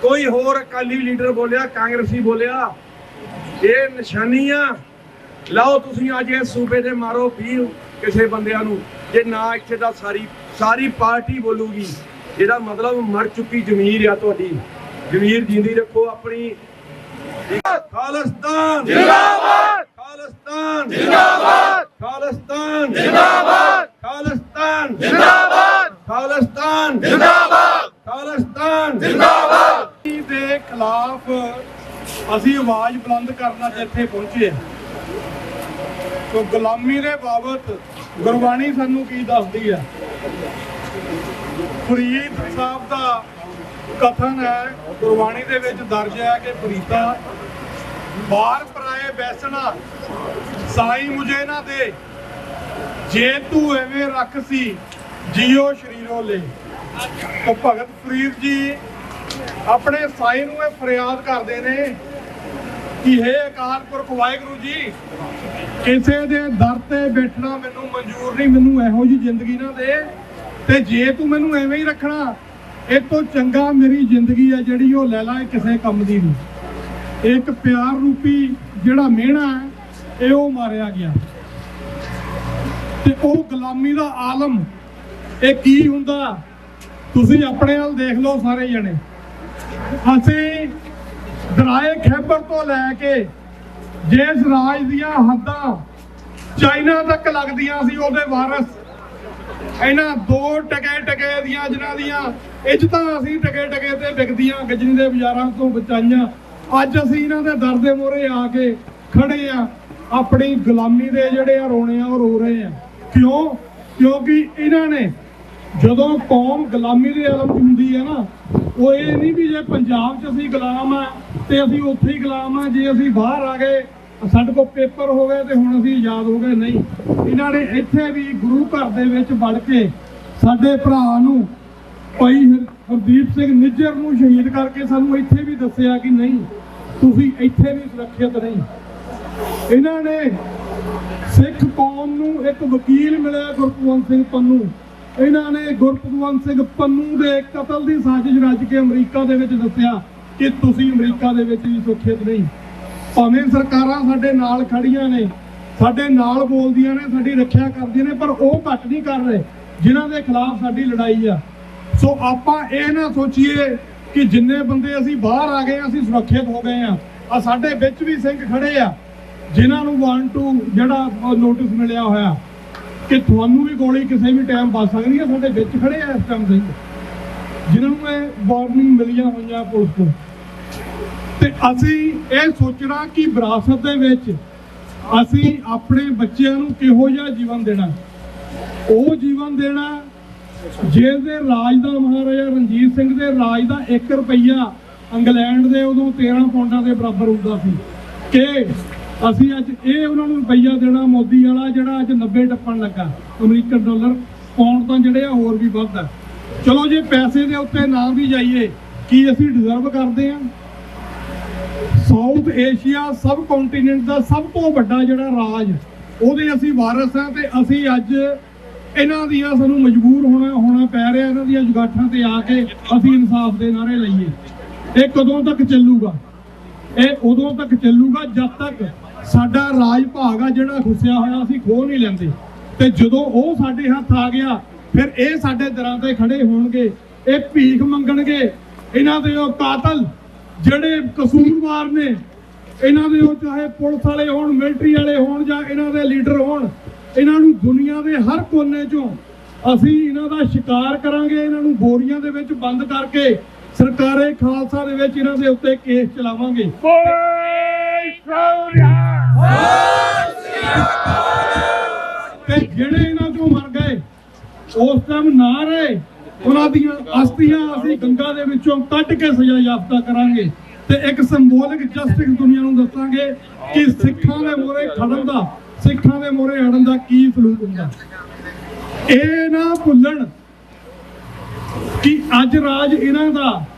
ਕੋਈ ਹੋਰ ਅਕਾਲੀ ਲੀਡਰ ਬੋਲਿਆ, ਕਾਂਗਰਸੀ ਬੋਲਿਆ, ਇਹ ਨਿਸ਼ਾਨੀਆਂ ਲਾਓ ਤੁਸੀਂ ਅੱਜ ਇਸ ਸੂਬੇ ਦੇ ਮਾਰੋ ਵੀਰ ਕਿਸੇ ਬੰਦਿਆਂ ਨੂੰ, ਜੇ ਨਾ ਇੱਥੇ ਦਾ ਸਾਰੀ ਪਾਰਟੀ ਬੋਲੂਗੀ। ਇਹਦਾ ਮਤਲਬ ਮਰ ਚੁੱਕੀ ਜ਼ਮੀਰ ਆ ਤੁਹਾਡੀ। ਜ਼ਮੀਰ ਜਿੰਦੀ ਰੱਖੋ ਆਪਣੀ। ਖਾਲਿਸਤਾਨ ਜਿੰਦਾਬਾਦ, ਖਾਲਿਸਤਾਨ ਜਿੰਦਾਬਾਦ, ਖਾਲਿਸਤਾਨ ਜਿੰਦਾਬਾਦ, ਖਾਲਿਸਤਾਨ ਜਿੰਦਾਬਾਦ, ਖਾਲਿਸਤਾਨ ਜਿੰਦਾਬਾਦ, ਖਾਲਿਸਤਾਨ ਜਿੰਦਾਬਾਦ ਦੇ ਖਿਲਾਫ ਅਸੀਂ ਆਵਾਜ਼ ਬੁਲੰਦ ਕਰਨ ਅੱਜ ਇੱਥੇ ਪਹੁੰਚੇ ਹਾਂ। ਸੋ ਗੁਲਾਮੀ ਦੇ ਬਾਬਤ ਗੁਰਬਾਣੀ ਸਾਨੂੰ ਕੀ ਦੱਸਦੀ ਹੈ? ਫਰੀਦ ਸਾਹਿਬ ਦਾ ਕਥਨ ਹੈ, ਗੁਰਬਾਣੀ ਦੇ ਵਿੱਚ ਦਰਜ ਹੈ ਕਿ ਫਰੀਦਾ ਬਾਹਰ ਪਰਾਏ ਬੈਸਣਾ ਸਾਈ ਮੁਝੇ ਨਾ ਦੇ, ਜੇ ਤੂੰ ਐਵੇਂ ਰੱਖ ਸੀ ਜੀਓ ਸ਼ਰੀਰੋ ਲੈ। ਤਾਂ ਭਗਤ ਫਰੀਦ ਜੀ ਆਪਣੇ ਸਾਈ ਨੂੰ ਇਹ ਫਰਿਆਦ ਕਰਦੇ ਨੇ ਕਿ ਹੇ ਅਕਾਲ ਪੁਰਖ ਵਾਹਿਗੁਰੂ ਜੀ, ਕਿਸੇ ਦੇ ਦਰ ਤੇ ਬੈਠਣਾ ਮੈਨੂੰ ਮਨਜ਼ੂਰ ਨਹੀਂ, ਮੈਨੂੰ ਇਹੋ ਜਿਹੀ ਜ਼ਿੰਦਗੀ ਨਾ ਦੇ, ਤੇ ਜੇ ਤੂੰ ਮੈਨੂੰ ਐਵੇਂ ਹੀ ਰੱਖਣਾ ਇਹ ਤੋਂ ਚੰਗਾ ਮੇਰੀ ਜ਼ਿੰਦਗੀ ਹੈ ਜਿਹੜੀ ਉਹ ਲੈ ਲਾ, ਕਿਸੇ ਕੰਮ ਦੀ ਨਹੀਂ। ਇੱਕ ਪਿਆਰ ਰੂਪੀ ਜਿਹੜਾ ਮਿਹਣਾ ਹੈ ਇਹ ਉਹ ਮਾਰਿਆ ਗਿਆ, ਤੇ ਉਹ ਗੁਲਾਮੀ ਦਾ ਆਲਮ ਇਹ ਕੀ ਹੁੰਦਾ ਤੁਸੀਂ ਆਪਣੇ ਨਾਲ ਦੇਖ ਲਓ ਸਾਰੇ ਜਣੇ। ਅਸੀਂ ਦਰਾਏ ਖੈਬਰ ਤੋਂ ਲੈ ਕੇ ਜਿਸ ਰਾਜ ਦੀਆਂ ਹੱਦਾਂ ਚਾਈਨਾ ਤੱਕ ਲੱਗਦੀਆਂ ਸੀ ਉਹਦੇ ਵਾਰਿਸ, ਇਹਨਾਂ ਦੋ ਟਕੇ ਦੀਆਂ ਜਿਨ੍ਹਾਂ ਦੀਆਂ ਇੱਜ਼ਤਾਂ ਅਸੀਂ ਟਕੇ ਤੇ ਵਿਕਦੀਆਂ ਗਜਨੀ ਦੇ ਬਾਜ਼ਾਰਾਂ ਤੋਂ ਬਚਾਈਆਂ, ਅੱਜ ਅਸੀਂ ਇਹਨਾਂ ਦੇ ਦਰ ਦੇ ਮੂਹਰੇ ਆ ਕੇ ਖੜੇ ਆ, ਆਪਣੀ ਗੁਲਾਮੀ ਦੇ ਜਿਹੜੇ ਆ ਰੋਣੇ ਆ ਉਹ ਰੋ ਰਹੇ ਆ। ਕਿਉਂ? ਕਿਉਂਕਿ ਇਹਨਾਂ ਨੇ ਜਦੋਂ ਕੌਮ ਗੁਲਾਮੀ ਦੇ ਆਲਮ 'ਚ ਹੁੰਦੀ ਹੈ ਨਾ, ਉਹ ਇਹ ਨਹੀਂ ਵੀ ਜੇ ਪੰਜਾਬ 'ਚ ਅਸੀਂ ਗੁਲਾਮ ਆ ਤੇ ਅਸੀਂ ਉੱਥੇ ਹੀ ਗੁਲਾਮ ਆ, ਜੇ ਅਸੀਂ ਬਾਹਰ ਆ ਗਏ ਸਾਡੇ ਕੋਲ ਪੇਪਰ ਹੋ ਗਏ ਤੇ ਹੁਣ ਅਸੀਂ ਆਜ਼ਾਦ ਹੋ ਗਏ, ਨਹੀਂ। ਇਹਨਾਂ ਨੇ ਇੱਥੇ ਵੀ ਗੁਰੂ ਘਰ ਦੇ ਵਿੱਚ ਵੜ ਕੇ ਸਾਡੇ ਭਰਾ ਨੂੰ ਭਾਈ ਹਰਦੀਪ ਸਿੰਘ ਨਿੱਜਰ ਨੂੰ ਸ਼ਹੀਦ ਕਰਕੇ ਸਾਨੂੰ ਇੱਥੇ ਵੀ ਦੱਸਿਆ ਕਿ ਨਹੀਂ ਤੁਸੀਂ ਇੱਥੇ ਵੀ ਸੁਰੱਖਿਅਤ ਨਹੀਂ। ਇਹਨਾਂ ਨੇ ਸਿੱਖ ਕੌਮ ਨੂੰ ਇੱਕ ਵਕੀਲ ਮਿਲਿਆ ਗੁਰਪਤਵੰਤ ਸਿੰਘ ਪੰਨੂ, ਇਹਨਾਂ ਨੇ ਗੁਰਪਤਵੰਤ ਸਿੰਘ ਪੰਨੂ ਦੇ ਕਤਲ ਦੀ ਸਾਜ਼ਿਸ਼ ਰਚ ਕੇ ਅਮਰੀਕਾ ਦੇ ਵਿੱਚ ਦੱਸਿਆ ਕਿ ਤੁਸੀਂ ਅਮਰੀਕਾ ਦੇ ਵਿੱਚ ਵੀ ਸੁਰੱਖਿਅਤ ਨਹੀਂ। ਭਾਵੇਂ ਸਰਕਾਰਾਂ ਸਾਡੇ ਨਾਲ ਖੜੀਆਂ ਨੇ, ਸਾਡੇ ਨਾਲ ਬੋਲਦੀਆਂ ਨੇ, ਸਾਡੀ ਰੱਖਿਆ ਕਰਦੀਆਂ ਨੇ, ਪਰ ਉਹ ਘੱਟ ਨਹੀਂ ਕਰ ਰਹੇ ਜਿਨ੍ਹਾਂ ਦੇ ਖਿਲਾਫ ਸਾਡੀ ਲੜਾਈ ਆ। ਸੋ ਆਪਾਂ ਇਹ ਨਾ ਸੋਚੀਏ ਕਿ ਜਿੰਨੇ ਬੰਦੇ ਅਸੀਂ ਬਾਹਰ ਆ ਗਏ ਅਸੀਂ ਸੁਰੱਖਿਅਤ ਹੋ ਗਏ ਆ ਸਾਡੇ ਵਿੱਚ ਵੀ ਸਿੰਘ ਖੜੇ ਆ ਜਿਨ੍ਹਾਂ ਨੂੰ 1-2 ਜਿਹੜਾ ਨੋਟਿਸ ਮਿਲਿਆ ਹੋਇਆ ਕਿ ਤੁਹਾਨੂੰ ਵੀ ਗੋਲੀ ਕਿਸੇ ਵੀ ਟਾਈਮ ਵੱਜ ਸਕਦੀ ਹੈ, ਸਾਡੇ ਵਿੱਚ ਖੜੇ ਆ ਇਸ ਟਾਈਮ ਸਿੰਘ ਜਿਨ੍ਹਾਂ ਨੂੰ ਇਹ ਵਾਰਨਿੰਗ ਮਿਲੀਆਂ ਹੋਈਆਂ ਪੁਲਿਸ ਤੋਂ। ਤੇ ਅਸੀਂ ਇਹ ਸੋਚਣਾ ਕਿ ਵਿਰਾਸਤ ਦੇ ਵਿੱਚ ਅਸੀਂ ਆਪਣੇ ਬੱਚਿਆਂ ਨੂੰ ਕਿਹੋ ਜਿਹਾ ਜੀਵਨ ਦੇਣਾ, ਉਹ ਜੀਵਨ ਦੇਣਾ ਜਿਸ ਦੇ ਰਾਜ ਦਾ ਮਹਾਰਾਜਾ ਰਣਜੀਤ ਸਿੰਘ ਦੇ ਰਾਜ ਦਾ 1 ਰੁਪਈਆ ਇੰਗਲੈਂਡ ਦੇ ਉਦੋਂ 13 ਪਾਉਂਡਾਂ ਦੇ ਬਰਾਬਰ ਹੁੰਦਾ ਸੀ, ਕਿ ਅਸੀਂ ਅੱਜ ਇਹ ਉਹਨਾਂ ਨੂੰ ਰੁਪਈਆ ਦੇਣਾ ਮੋਦੀ ਵਾਲਾ ਜਿਹੜਾ ਅੱਜ 90 ਟੱਪਣ ਲੱਗਾ ਅਮਰੀਕਨ ਡਾਲਰ, ਪਾਉਂਡ ਤਾਂ ਜਿਹੜੇ ਆ ਹੋਰ ਵੀ ਵੱਧ ਆ। ਚਲੋ ਜੇ ਪੈਸੇ ਦੇ ਉੱਤੇ ਨਾ ਵੀ ਜਾਈਏ, ਕੀ ਅਸੀਂ ਡਿਜ਼ਰਵ ਕਰਦੇ ਆ? ਸਾਊਥ ਏਸ਼ੀਆ ਸਬ ਕੰਟੀਨੈਂਟ ਦਾ ਸਭ ਤੋਂ ਵੱਡਾ ਜਿਹੜਾ ਰਾਜ ਉਹਦੇ ਅਸੀਂ ਵਾਰਿਸ ਹਾਂ, ਤੇ ਅਸੀਂ ਅੱਜ ਇਹਨਾਂ ਦੀਆਂ ਸਾਨੂੰ ਮਜਬੂਰ ਹੋਣਾ ਪੈ ਰਿਹਾ, ਇਹਨਾਂ ਦੀਆਂ ਜੁਗਾਠਾਂ ਤੇ ਆ ਕੇ ਅਸੀਂ ਇਨਸਾਫ ਦੇ ਨਾਅਰੇ ਲਾਈਏ। ਇਹ ਕਦੋਂ ਤੱਕ ਚੱਲੂਗਾ? ਇਹ ਉਦੋਂ ਤੱਕ ਚੱਲੂਗਾ ਜਦ ਤੱਕ ਸਾਡਾ ਰਾਜ ਭਾਗ ਆ ਜਿਹੜਾ ਖੁੱਸਿਆ ਹੋਇਆ ਅਸੀਂ ਖੋਹ ਨਹੀਂ ਲੈਂਦੇ, ਤੇ ਜਦੋਂ ਉਹ ਸਾਡੇ ਹੱਥ ਆ ਗਿਆ ਫਿਰ ਇਹ ਸਾਡੇ ਦਰਾਂ ਤੇ ਖੜੇ ਹੋਣਗੇ, ਇਹ ਭੀਖ ਮੰਗਣਗੇ। ਇਹਨਾਂ ਦੇ ਉਹ ਕਾਤਲ ਜਿਹੜੇ ਕਸੂਰਵਾਰ ਨੇ, ਇਹਨਾਂ ਦੇ ਉਹ ਚਾਹੇ ਪੁਲਿਸ ਵਾਲੇ ਹੋਣ, ਮਿਲਟਰੀ ਵਾਲੇ ਹੋਣ ਜਾਂ ਇਹਨਾਂ ਦੇ ਲੀਡਰ ਹੋਣ, ਇਹਨਾਂ ਨੂੰ ਦੁਨੀਆ ਦੇ ਹਰ ਕੋਨੇ 'ਚੋਂ ਅਸੀਂ ਇਹਨਾਂ ਦਾ ਸ਼ਿਕਾਰ ਕਰਾਂਗੇ। ਇਹਨਾਂ ਨੂੰ ਬੋਰੀਆਂ ਦੇ ਵਿੱਚ ਬੰਦ ਕਰਕੇ ਸਰਕਾਰੇ ਖਾਲਸਾ ਦੇ ਵਿੱਚ ਇਹਨਾਂ ਦੇ ਉੱਤੇ ਕੇਸ ਚਲਾਵਾਂਗੇ। ਤੇ ਜਿਹੜੇ ਇਹਨਾਂ 'ਚੋਂ ਮਰ ਗਏ ਉਸ ਟਾਈਮ ਨਾ ਰਹੇ, ਉਹਨਾਂ ਦੀਆਂ ਅਸਥੀਆਂ ਅਸੀਂ ਗੰਗਾ ਦੇ ਵਿੱਚੋਂ ਕੱਢ ਕੇ ਸਜ਼ਾ ਯਾਫਤਾ ਕਰਾਂਗੇ, ਤੇ ਇੱਕ ਸਿੰਬੋਲਿਕ ਜਸਟਿਸ ਦੁਨੀਆ ਨੂੰ ਦੱਸਾਂਗੇ ਕਿ ਸਿੱਖਾਂ ਦੇ ਮੋਹਰੇ ਖੜਨ ਦਾ, ਸਿੱਖਾਂ ਦੇ ਮੋਹਰੇ ਅੜਨ ਦਾ ਕੀ ਸਲੂਕ ਹੁੰਦਾ। ਇਹ ਨਾ ਭੁੱਲਣ ਕਿ ਅੱਜ ਰਾਜ ਇਹਨਾਂ ਦਾ,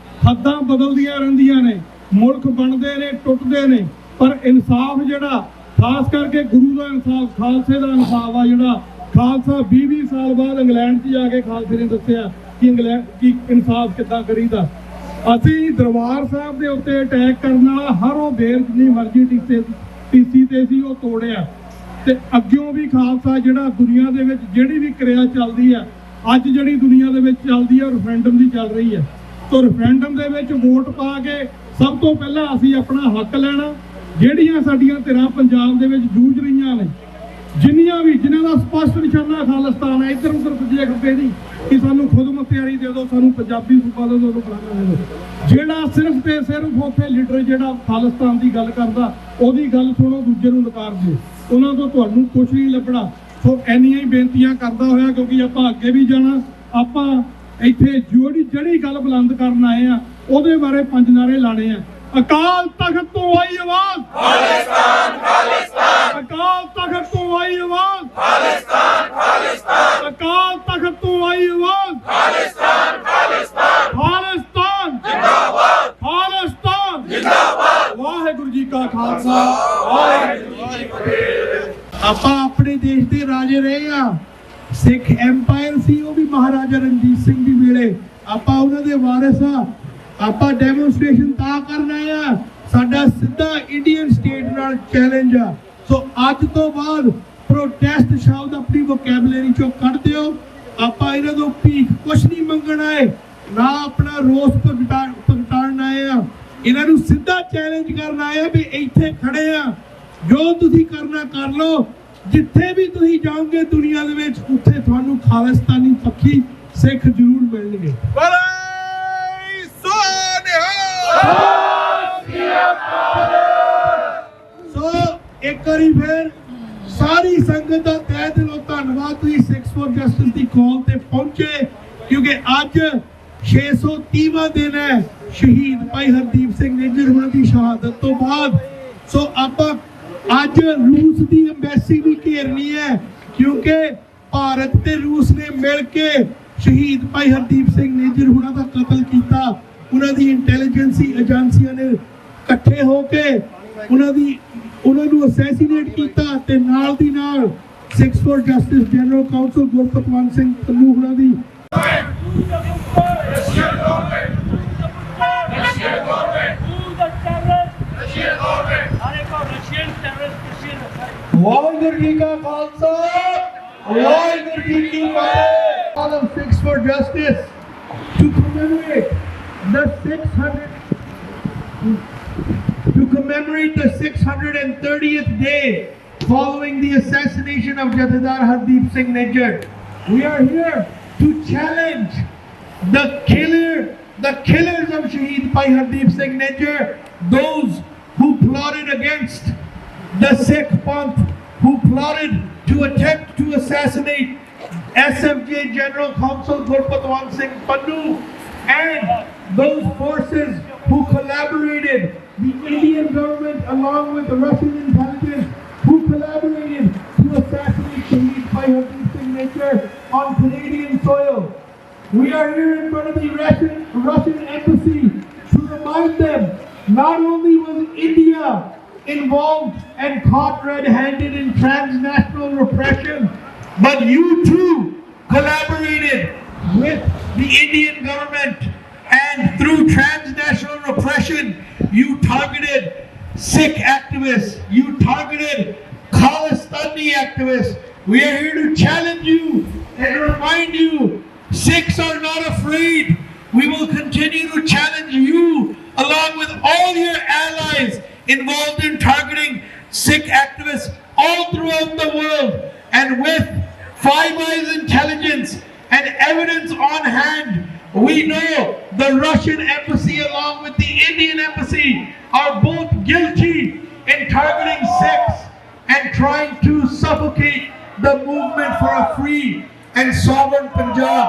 ਹੱਦਾਂ ਬਦਲਦੀਆਂ ਰਹਿੰਦੀਆਂ ਨੇ, ਮੁਲਕ ਬਣਦੇ ਨੇ, ਟੁੱਟਦੇ ਨੇ, ਪਰ ਇਨਸਾਫ ਜਿਹੜਾ ਖਾਸ ਕਰਕੇ ਗੁਰੂ ਦਾ ਇਨਸਾਫ, ਖਾਲਸੇ ਦਾ ਇਨਸਾਫ ਆ ਜਿਹੜਾ ਖਾਲਸਾ 20 ਸਾਲ ਬਾਅਦ ਇੰਗਲੈਂਡ 'ਚ ਜਾ ਕੇ ਖਾਲਸੇ ਨੇ ਦੱਸਿਆ ਕਿ ਇੰਗਲੈਂਡ ਕੀ ਇਨਸਾਫ ਕਿੱਦਾਂ ਕਰੀਦਾ। ਅਸੀਂ ਦਰਬਾਰ ਸਾਹਿਬ ਦੇ ਉੱਤੇ ਅਟੈਕ ਕਰਨ ਵਾਲਾ ਹਰ ਉਹ ਬੇਰ ਜਿੰਨੀ ਮਰਜ਼ੀ ਟੀਸੀ ਤੇ ਸੀ ਉਹ ਤੋੜਿਆ, ਤੇ ਅੱਗਿਓਂ ਵੀ ਖਾਲਸਾ ਜਿਹੜਾ ਦੁਨੀਆ ਦੇ ਵਿੱਚ ਜਿਹੜੀ ਵੀ ਕਿਰਿਆ ਚੱਲਦੀ ਆ, ਅੱਜ ਜਿਹੜੀ ਦੁਨੀਆ ਦੇ ਵਿੱਚ ਚੱਲਦੀ ਆ ਰੈਫਰੈਂਡਮ ਦੀ ਚੱਲ ਰਹੀ ਹੈ। ਤਾਂ ਰੈਫਰੈਂਡਮ ਦੇ ਵਿੱਚ ਵੋਟ ਪਾ ਕੇ ਸਭ ਤੋਂ ਪਹਿਲਾਂ ਅਸੀਂ ਆਪਣਾ ਹੱਕ ਲੈਣਾ। ਜਿਹੜੀਆਂ ਸਾਡੀਆਂ ਧਿਰਾਂ ਪੰਜਾਬ ਦੇ ਵਿੱਚ ਜੂਝ ਰਹੀਆਂ ਨੇ, ਜਿਨ੍ਹਾਂ ਦਾ ਸਪਸ਼ਟ ਨਿਸ਼ਾਨਾ ਖਾਲਿਸਤਾਨ ਹੈ, ਇੱਧਰ ਉੱਧਰ ਸੱਜੇ ਖੱਬੇ ਨਹੀਂ ਕਿ ਸਾਨੂੰ ਖੁਦ ਮੁਖਤਿਆਰੀ ਦੇ ਦਿਓ, ਸਾਨੂੰ ਪੰਜਾਬੀ ਸੂਬਾ ਦੇ ਦਿਓ, ਫਲਾਣਾ ਦੇ ਦਿਓ। ਜਿਹੜਾ ਸਿਰਫ ਤੇ ਸਿਰਫ ਉੱਥੇ ਲੀਡਰ ਜਿਹੜਾ ਖਾਲਿਸਤਾਨ ਦੀ ਗੱਲ ਕਰਦਾ, ਉਹਦੀ ਗੱਲ ਸੁਣੋ, ਦੂਜੇ ਨੂੰ ਨਕਾਰ ਦਿਓ, ਉਹਨਾਂ ਤੋਂ ਤੁਹਾਨੂੰ ਕੁਛ ਨਹੀਂ ਲੱਭਣਾ। ਸੋ ਇੰਨੀਆਂ ਹੀ ਬੇਨਤੀਆਂ ਕਰਦਾ ਹੋਇਆ, ਕਿਉਂਕਿ ਆਪਾਂ ਅੱਗੇ ਵੀ ਜਾਣਾ, ਆਪਾਂ ਇੱਥੇ ਜਿਹੜੀ ਗੱਲ ਬੁਲੰਦ ਕਰਨ ਆਏ ਆ ਉਹਦੇ ਬਾਰੇ 5 ਨਾਅਰੇ ਲਾਣੇ ਆ। ਅਕਾਲ ਤਖਤ ਤੋਂ ਆਈ ਆਵਾਜ਼ ਖਾਲਿਸਤਾਨ ਖਾਲਿਸਤਾਨ, ਅਕਾਲ ਤਖਤ ਤੋਂ ਆਈ ਆਵਾਜ਼ ਖਾਲਿਸਤਾਨ ਖਾਲਿਸਤਾਨ, ਅਕਾਲ ਤਖਤ ਤੋਂ ਆਈ ਆਵਾਜ਼ ਖਾਲਿਸਤਾਨ ਖਾਲਿਸਤਾਨ, ਖਾਲਿਸਤਾਨ ਜਿੰਦਾਬਾਦ, ਖਾਲਿਸਤਾਨ ਜਿੰਦਾਬਾਦ। ਵਾਹਿਗੁਰੂ ਜੀ ਕਾ ਖਾਲਸਾ, ਵਾਹਿਗੁਰੂ ਜੀ ਕੀ ਫਤਿਹ। ਆਪਾਂ ਆਪਣੇ ਦੇਸ਼ ਦੇ ਰਾਜੇ ਰਹੇ ਆ, ਸਿੱਖ ਐਮਪਾਇਰ ਸੀ, ਉਹ ਵੀ ਮਹਾਰਾਜਾ ਰਣਜੀਤ ਸਿੰਘ ਦੀ ਵੇਲੇ, ਆਪਾਂ ਉਹਨਾਂ ਦੇ ਵਾਰਿਸ ਆ। ਆਪਾਂ ਡੈਮੋਨਸਟ੍ਰੇਸ਼ਨ ਤਾਂ ਕਰਨ ਆਏ ਆ, ਸਾਡਾ ਸਿੱਧਾ ਇੰਡੀਅਨ ਸਟੇਟ ਨਾਲ ਚੈਲੰਜ ਆ। ਸੋ ਅੱਜ ਤੋਂ ਬਾਅਦ ਪ੍ਰੋਟੈਸਟ ਸ਼ਬਦ ਆਪਣੀ ਵੋਕੈਬਲਰੀ ਚੋਂ ਕੱਢ ਦਿਓ। ਆਪਾਂ ਇਹਨਾਂ ਤੋਂ ਭੀਖ ਕੁਛ ਨਹੀਂ ਮੰਗਣ ਆਏ, ਨਾ ਆਪਣਾ ਰੋਸ ਪ੍ਰਗਟਾਉਣ ਆਏ ਆ, ਇਹਨਾਂ ਨੂੰ ਸਿੱਧਾ ਚੈਲੰਜ ਕਰਨ ਆਏ ਆ ਵੀ ਇੱਥੇ ਖੜੇ ਆ, ਜੋ ਤੁਸੀਂ ਕਰਨਾ ਕਰ ਲਓ। ਜਿੱਥੇ ਵੀ ਤੁਸੀਂ ਜਾਓਗੇ ਦੁਨੀਆ ਦੇ ਵਿੱਚ, ਉੱਥੇ ਤੁਹਾਨੂੰ ਖਾਲਿਸਤਾਨੀ ਪੱਖੀ ਸਿੱਖ ਜ਼ਰੂਰ ਮਿਲਣਗੇ। ਸੋ ਇੱਕ ਵਾਰੀ ਫਿਰ ਸਾਰੀ ਸੰਗਤ ਦਾ ਤਹਿ ਦਿਲੋਂ ਧੰਨਵਾਦ, ਤੁਸੀਂ 6 ਫॉर ਜਸਟਿਸ ਦੀ ਕਾਲ ਤੇ ਪਹੁੰਚੇ, ਕਿਉਂਕਿ ਅੱਜ 630ਵਾਂ ਦਿਨ ਹੈ ਸ਼ਹੀਦ ਭਾਈ ਹਰਦੀਪ ਸਿੰਘ ਨਿੱਜਰ ਹੋਣਾ ਦੀ ਸ਼ਹਾਦਤ ਤੋਂ ਬਾਅਦ। ਸੋ ਆਪਾਂ ਅੱਜ ਰੂਸ ਦੀ ਅੰਬੈਸੀ ਵੀ ਘੇਰਨੀ ਹੈ, ਕਿਉਂਕਿ ਭਾਰਤ ਤੇ ਰੂਸ ਨੇ ਮਿਲ ਕੇ ਸ਼ਹੀਦ ਭਾਈ ਹਰਦੀਪ ਸਿੰਘ ਨਿੱਜਰ ਹੋਣਾ ਦਾ ਕਤਲ ਕੀਤਾ। ਉਹਨਾਂ ਦੀ ਇੰਟੈਲੀਜੈਂਸੀ ਏਜੰਸੀਆਂ ਨੇ ਇਕੱਠੇ ਹੋ ਕੇ ਉਹਨਾਂ ਨੂੰ ਅਸੈਸੀਨੇਟ ਕੀਤਾ, ਤੇ ਨਾਲ ਦੀ ਨਾਲ 6 for justice general council Gurpatwant Singh Pannu ਹੋਣਾ ਦੀ ਵਾਹਿਗੁਰੂ ਜੀ ਕਾ ਖਾਲਸਾ, ਵਾਹਿਗੁਰੂ ਜੀ ਕੀ ਫਤਿਹ। All of 6 for Justice to commemorate the 630th day following the assassination of Jathedar Hardeep Singh Nijjar. We are here to challenge the killers of Shaheed Bhai Hardeep Singh Nijjar, those who plotted against the Sikh Panth, who plotted to attempt to assassinate SFJ General Counsel Gurpatwant Singh Pannu, and those forces who collaborated, the Indian government along with the Russian intelligence, who collaborated to assassinate Shaheed Bhai Hardeep Singh Nijjar on Canadian soil. We are here in front of the Russian embassy to remind them, not only was India involved and caught red-handed in transnational repression, but you too collaborated with the Indian government, and through transnational repression you targeted Sikh activists, you targeted Khalistani activists. We are here to challenge you and remind you, Sikhs are not afraid. We will continue to challenge you along with all your allies involved in targeting Sikh activists all throughout the world. And with Five Eyes intelligence and evidence on hand, we know the Russian embassy along with the Indian embassy are both guilty in targeting Sikhs and trying to suffocate the movement for a free and sovereign Punjab.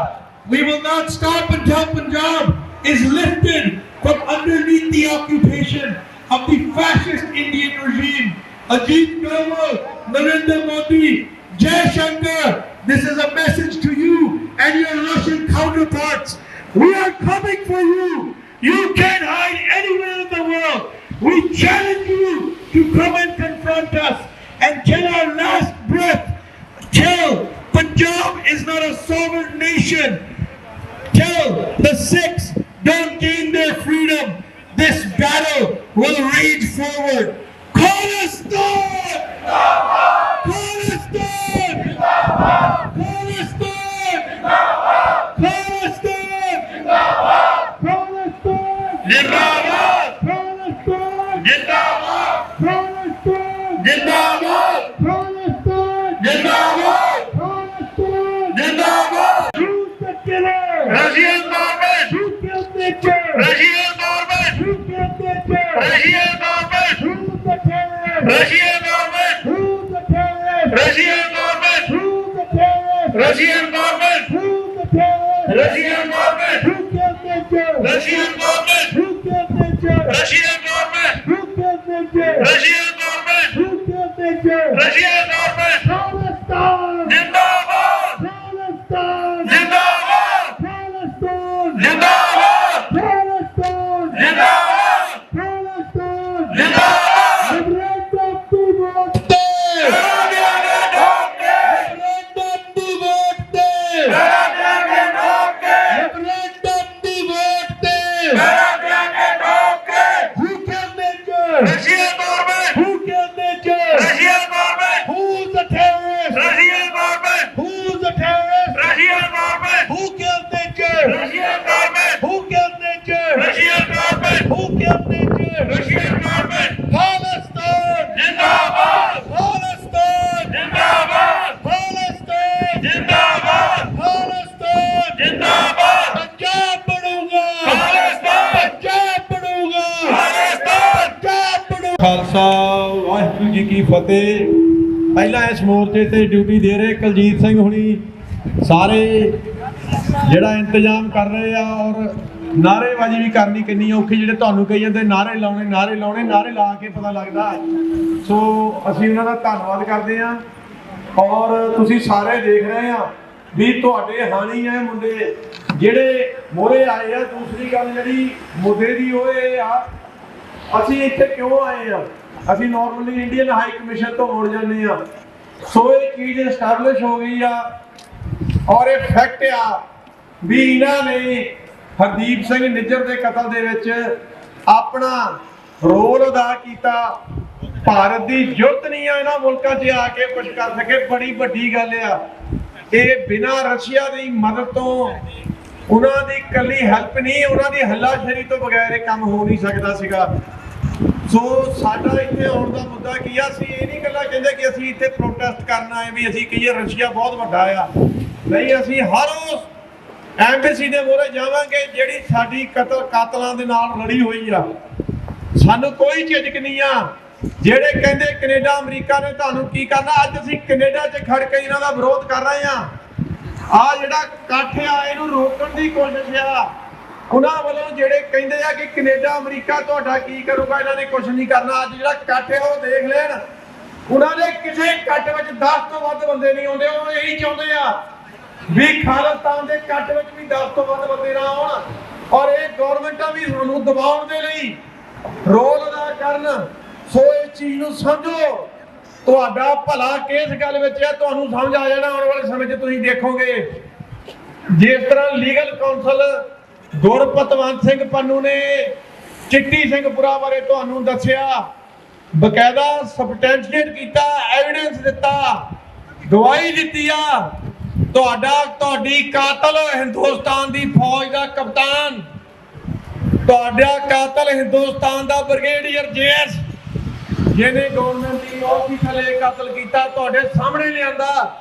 We will not stop until Punjab is lifted from underneath the occupation of the fascist Indian regime. Ajit Doval, Narendra Modi, Jai Shankar, this is a message to you and your Russian counterparts. We are coming for you. You can't hide anywhere in the world. We challenge you to come and confront us, and till our last breath, till Punjab is not a sovereign nation, till the Sikhs don't gain their freedom. forward. Khalistan! Khalistan! Khalistan! Khalistan! Zindabad! Zindabad! Zindabad! Zindabad! Zindabad! Shoot the killer! Russian government! Shoot the snitcher! Russian government! Shoot the snitcher! Russian government! Shoot the terrorist! Russian government! Shoot the terrorist! Russian government! Shoot the terrorist! Russian government! Shoot the terrorist! Russian government! Shoot the snitcher! Russian government! Shoot the snitcher! Russian government! Shoot the snitcher! Russian government! Shoot the snitcher! Russian government! Palestine! Zindabad! Palestine! Zindabad! Palestine! Zindabad! Palestine! Zindabad! Palestine! Zindabad! Referendum to vote! Referendum to vote! Referendum to vote! Who killed Nature? Russian government! Who killed Nature? Russian government! Who's the terrorist? Russian government! Who's the terrorist? Russian government! Who killed Nature? Russian government! Who killed Nature? Russian government! Who killed Nature? Russian government! Palestine! Zindabad! Palestine! Zindabad! Palestine! Zindabad! Palestine! Zindabad! Punjab बढ़ूंगा Palestine! Punjab बढ़ूंगा Palestine! Punjab बढ़ूंगा Khalsa Waheguru ji ਕੀ ਫਤਿਹ। ਪਹਿਲਾਂ ਇਸ ਮੋਰਚੇ ਤੇ duty ਦੇ ਰਹੇ ਕੁਲਜੀਤ ਸਿੰਘ ਹੁਣੀ ਸਾਰੇ ਜਿਹੜਾ ਇੰਤਜ਼ਾਮ ਕਰ ਰਹੇ ਆ ਔਰ ਨਾਅਰੇਬਾਜ਼ੀ ਵੀ ਕਰਨੀ ਕਿੰਨੀ ਔਖੀ, ਜਿਹੜੇ ਤੁਹਾਨੂੰ ਕਹੀ ਜਾਂਦੇ ਨਾਅਰੇ ਲਾਉਣੇ ਨਾਅਰੇ ਲਾ ਕੇ ਪਤਾ ਲੱਗਦਾ। ਸੋ ਅਸੀਂ ਉਹਨਾਂ ਦਾ ਧੰਨਵਾਦ ਕਰਦੇ ਹਾਂ ਔਰ ਤੁਸੀਂ ਸਾਰੇ ਦੇਖ ਰਹੇ ਆ ਵੀ ਤੁਹਾਡੇ ਹਾਣੀ ਹੈ ਮੁੰਡੇ ਜਿਹੜੇ ਮੋਰੇ ਆਏ ਆ। ਦੂਸਰੀ ਗੱਲ ਜਿਹੜੀ ਮੁੱਦੇ ਦੀ ਉਹ ਇਹ ਆ, ਅਸੀਂ ਇੱਥੇ ਕਿਉਂ ਆਏ ਆ? ਅਸੀਂ ਨਾਰਮਲੀ ਇੰਡੀਅਨ ਹਾਈ ਕਮਿਸ਼ਨ ਤੋਂ ਮੁੜ ਜਾਂਦੇ ਆ। ਸੋ ਇਹ ਚੀਜ਼ ਐਸਟੈਬਲਿਸ਼ ਹੋ ਗਈ ਆ ਔਰ ਇਹ ਫੈਕਟ ਆ ਵੀ ਇਹਨਾਂ ਨੇ ਹਰਦੀਪ ਸਿੰਘ ਨਿੱਜਰ ਦੇ ਕਤਲ ਦੇ ਵਿੱਚ ਆਪਣਾ ਰੋਲ ਅਦਾ ਕੀਤਾ। ਭਾਰਤ ਦੀ ਜ਼ਰੂਰਤ ਨਹੀਂ ਆ ਇਹਨਾਂ ਮੁਲਕਾਂ 'ਚ ਆ ਕੇ ਕੁਝ ਕਰ ਸਕੇ, ਬੜੀ ਵੱਡੀ ਗੱਲ ਆ। ਇਹ ਬਿਨਾਂ ਰਸ਼ੀਆ ਦੀ ਮਦਦ ਤੋਂ, ਉਹਨਾਂ ਦੀ ਇਕੱਲੀ ਹੈਲਪ ਨਹੀਂ, ਉਹਨਾਂ ਦੀ ਹੱਲਾਸ਼ੇਰੀ ਤੋਂ ਬਗੈਰ ਇਹ ਕੰਮ ਹੋ ਨਹੀਂ ਸਕਦਾ ਸੀਗਾ। ਸੋ ਸਾਡਾ ਇੱਥੇ ਆਉਣ ਦਾ ਮੁੱਦਾ ਕੀ ਆ? ਅਸੀਂ ਇਹ ਨਹੀਂ ਗੱਲਾਂ ਕਹਿੰਦੇ ਕਿ ਅਸੀਂ ਇੱਥੇ ਪ੍ਰੋਟੈਸਟ ਕਰਨ ਆਏ ਵੀ ਅਸੀਂ ਕਹੀਏ ਰਸ਼ੀਆ ਬਹੁਤ ਵੱਡਾ ਆ। ਨਹੀਂ, ਅਸੀਂ ਹਰ ਉਸ ਐਮਬੈਸੀ ਦੇ ਮੂਹਰੇ ਜਾਵਾਂਗੇ ਜਿਹੜੀ ਸਾਡੀ ਕਾਤਲਾਂ ਦੇ ਨਾਲ ਲੜੀ ਹੋਈ ਆ। ਸਾਨੂੰ ਕੋਈ ਝਿਜਕ ਨਹੀਂ ਆ। ਜਿਹੜੇ ਕਹਿੰਦੇ ਕੈਨੇਡਾ ਅਮਰੀਕਾ ਨੇ ਤੁਹਾਨੂੰ ਕੀ ਕਰਨਾ, ਅੱਜ ਅਸੀਂ ਕੈਨੇਡਾ 'ਚ ਖੜ ਕੇ ਇਹਨਾਂ ਦਾ ਵਿਰੋਧ ਕਰ ਰਹੇ ਆ। ਆ ਜਿਹੜਾ ਇਕੱਠ ਆ ਇਹਨੂੰ ਰੋਕਣ ਦੀ ਕੋਸ਼ਿਸ਼ ਆ ਉਹਨਾਂ ਵੱਲੋਂ, ਜਿਹੜੇ ਕਹਿੰਦੇ ਆ ਕਿ ਕੈਨੇਡਾ ਅਮਰੀਕਾ ਤੁਹਾਡਾ ਕੀ ਕਰੂਗਾ, ਇਹਨਾਂ ਨੇ ਕੁਝ ਨਹੀਂ ਕਰਨਾ। ਅੱਜ ਜਿਹੜਾ ਇਕੱਠ ਆ ਉਹ ਦੇਖ ਲੈਣ। ਉਹਨਾਂ ਦੇ ਕਿਸੇ ਇਕੱਠ ਵਿੱਚ 10 ਤੋਂ ਵੱਧ ਬੰਦੇ ਨਹੀਂ ਆਉਂਦੇ। ਉਹ ਇਹੀ ਚਾਹੁੰਦੇ ਆ ਵੀ ਖਾਲਿਸਤਾਨ ਦੇ ਇਕੱਠ ਵਿੱਚ ਵੀ 10 ਤੋਂ ਵੱਧ ਬੰਦੇ ਨਾ ਆਉਣ ਔਰ ਇਹ ਗਵਰਨਮੈਂਟਾਂ ਵੀ ਸਾਨੂੰ ਦਬਾਉਣ ਦੇ ਲਈ ਰੋਲ ਅਦਾ ਕਰਨ। ਸੋ ਇਹ ਚੀਜ਼ ਨੂੰ ਸਮਝੋ, ਤੁਹਾਡਾ ਭਲਾ ਕਿਸ ਗੱਲ ਵਿੱਚ ਹੈ ਤੁਹਾਨੂੰ ਸਮਝ ਆ ਜਾਣਾ। ਆਉਣ ਵਾਲੇ ਸਮੇਂ 'ਚ ਤੁਸੀਂ ਦੇਖੋਗੇ ਜਿਸ ਤਰ੍ਹਾਂ ਲੀਗਲ ਕਾਉਂਸਲ ਗੁਰਪਤਵੰਤ ਸਿੰਘ ਪੰਨੂ ਨੇ ਚਿੱਟੀ ਸਿੰਘਪੁਰਾ ਬਾਰੇ ਤੁਹਾਨੂੰ ਦੱਸਿਆ, ਬਕਾਇਦਾ ਸਬਸਟੈਂਸ਼ੀਏਟ ਕੀਤਾ, ਐਵੀਡੈਂਸ ਦਿੱਤਾ, ਗਵਾਹੀ ਦਿੱਤੀ ਆ। ਤੁਹਾਡੀ ਕਾਤਲ ਹਿੰਦੁਸਤਾਨ ਦੀ ਫੌਜ ਦਾ ਕਪਤਾਨ, ਤੁਹਾਡਾ ਕਾਤਲ ਹਿੰਦੁਸਤਾਨ ਦਾ ਬ੍ਰਿਗੇਡੀਅਰ ਜੇਐਸ ਜਿਹਨੇ ਗਵਰਨਮੈਂਟ ਦੀ ਔਫੀ ਥਲੇ ਕਤਲ ਕੀਤਾ, ਤੁਹਾਡੇ ਸਾਹਮਣੇ ਲਿਆਂਦਾ।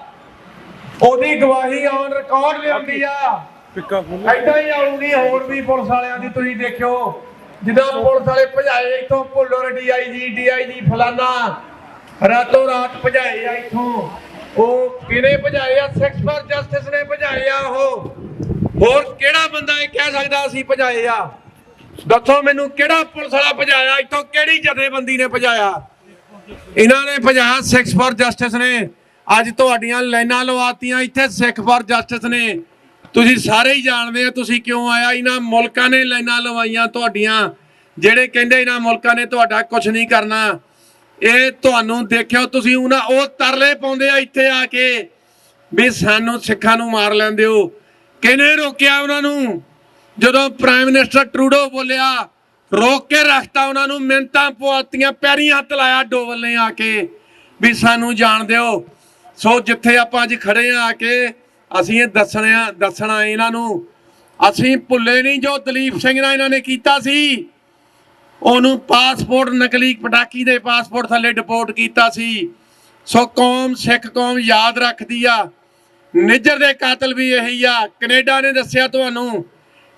ਉਹਦੀ ਗਵਾਹੀ ਔਨ ਰਿਕਾਰਡ ਲਿਆਂਦੀ ਆ। ਏਦਾਂ ਹੀ ਆਉਗੀ ਹੋਰ ਵੀ ਪੁਲਿਸ ਵਾਲਿਆਂ ਦੀ। ਤੁਸੀਂ ਦੇਖਿਓ ਜਿੱਦਾਂ ਪੁਲਿਸ ਵਾਲੇ ਭਜਾਏ ਇੱਥੋਂ ਭੁੱਲਰ ਡੀਆਈਜੀ ਫਲਾਨਾ ਰਾਤੋਂ ਰਾਤ ਭਜਾਏ ਆ ਇੱਥੋਂ। ਉਹ ਕਿਹਨੇ ਭਜਾਏ ਆ? ਸਿਕਸ ਫਾਰ ਜਸਟਿਸ ਨੇ ਭਜਾਏ ਆ। ਉਹ ਹੋਰ ਕਿਹੜਾ ਬੰਦਾ ਇਹ ਕਹਿ ਸਕਦਾ ਅਸੀਂ ਭਜਾਏ ਆ? ਦੱਸੋ ਮੈਨੂੰ, ਕਿਹੜਾ ਪੁਲਿਸ ਵਾਲਾ ਭਜਾਇਆ ਇੱਥੋਂ? ਕਿਹੜੀ ਜਥੇਬੰਦੀ ਨੇ ਭਜਾਇਆ? ਇਹਨਾਂ ਨੇ ਭਜਾਇਆ ਸਿਕਸ ਫਾਰ ਜਸਟਿਸ ਨੇ। ਅੱਜ ਤੁਹਾਡੀਆਂ ਲਾਈਨਾਂ ਲਵਾਤੀਆਂ ਇੱਥੇ ਸਿੱਖ ਫਾਰ ਜਸਟਿਸ ਨੇ। ਤੁਸੀਂ ਸਾਰੇ ਹੀ ਜਾਣਦੇ ਆ ਤੁਸੀਂ ਕਿਉਂ ਆਇਆ। ਇਹਨਾਂ ਮੁਲਕਾਂ ਨੇ ਲਾਈਨਾਂ ਲਵਾਈਆਂ ਤੁਹਾਡੀਆਂ, ਜਿਹੜੇ ਕਹਿੰਦੇ ਇਹਨਾਂ ਮੁਲਕਾਂ ਨੇ ਤੁਹਾਡਾ ਕੁਝ ਨਹੀਂ ਕਰਨਾ। ਇਹ ਤੁਹਾਨੂੰ ਦੇਖਿਓ ਤੁਸੀਂ ਉਹ ਤਰਲੇ ਪਾਉਂਦੇ ਆ ਇੱਥੇ ਆ ਕੇ ਵੀ ਸਾਨੂੰ ਸਿੱਖਾਂ ਨੂੰ ਮਾਰ ਲੈਂਦੇ ਹੋ। ਕਿਹਨੇ ਰੋਕਿਆ ਉਹਨਾਂ ਨੂੰ? ਜਦੋਂ ਪ੍ਰਾਈਮ ਮਿਨਿਸਟਰ ਟਰੂਡੋ ਬੋਲਿਆ ਰੋਕ ਕੇ ਰੱਖਤਾ, ਉਹਨਾਂ ਨੂੰ ਮਿੰਨਤਾਂ ਪਵਾਤੀਆਂ, ਪੈਰੀਂ ਹੱਥ ਲਾਇਆ ਡੋਵਲ ਨੇ ਆ ਕੇ ਵੀ ਸਾਨੂੰ ਜਾਣ ਦਿਓ। ਸੋ ਜਿੱਥੇ ਆਪਾਂ ਅੱਜ ਖੜੇ ਆ ਕੇ ਅਸੀਂ ਇਹ ਦੱਸਣਾ ਇਹਨਾਂ ਨੂੰ, ਅਸੀਂ ਭੁੱਲੇ ਨਹੀਂ ਜੋ ਦਲੀਪ ਸਿੰਘ ਨਾਲ ਇਹਨਾਂ ਨੇ ਕੀਤਾ ਸੀ। ਉਹਨੂੰ ਪਾਸਪੋਰਟ ਨਕਲੀ ਪਟਾਕੀ ਦੇ ਪਾਸਪੋਰਟ ਥੱਲੇ ਡਿਪੋਰਟ ਕੀਤਾ ਸੀ। ਸੋ ਕੌਮ ਸਿੱਖ ਕੌਮ ਯਾਦ ਰੱਖਦੀ ਆ। ਨਿੱਜਰ ਦੇ ਕਾਤਲ ਵੀ ਇਹੀ ਆ। ਕੈਨੇਡਾ ਨੇ ਦੱਸਿਆ ਤੁਹਾਨੂੰ,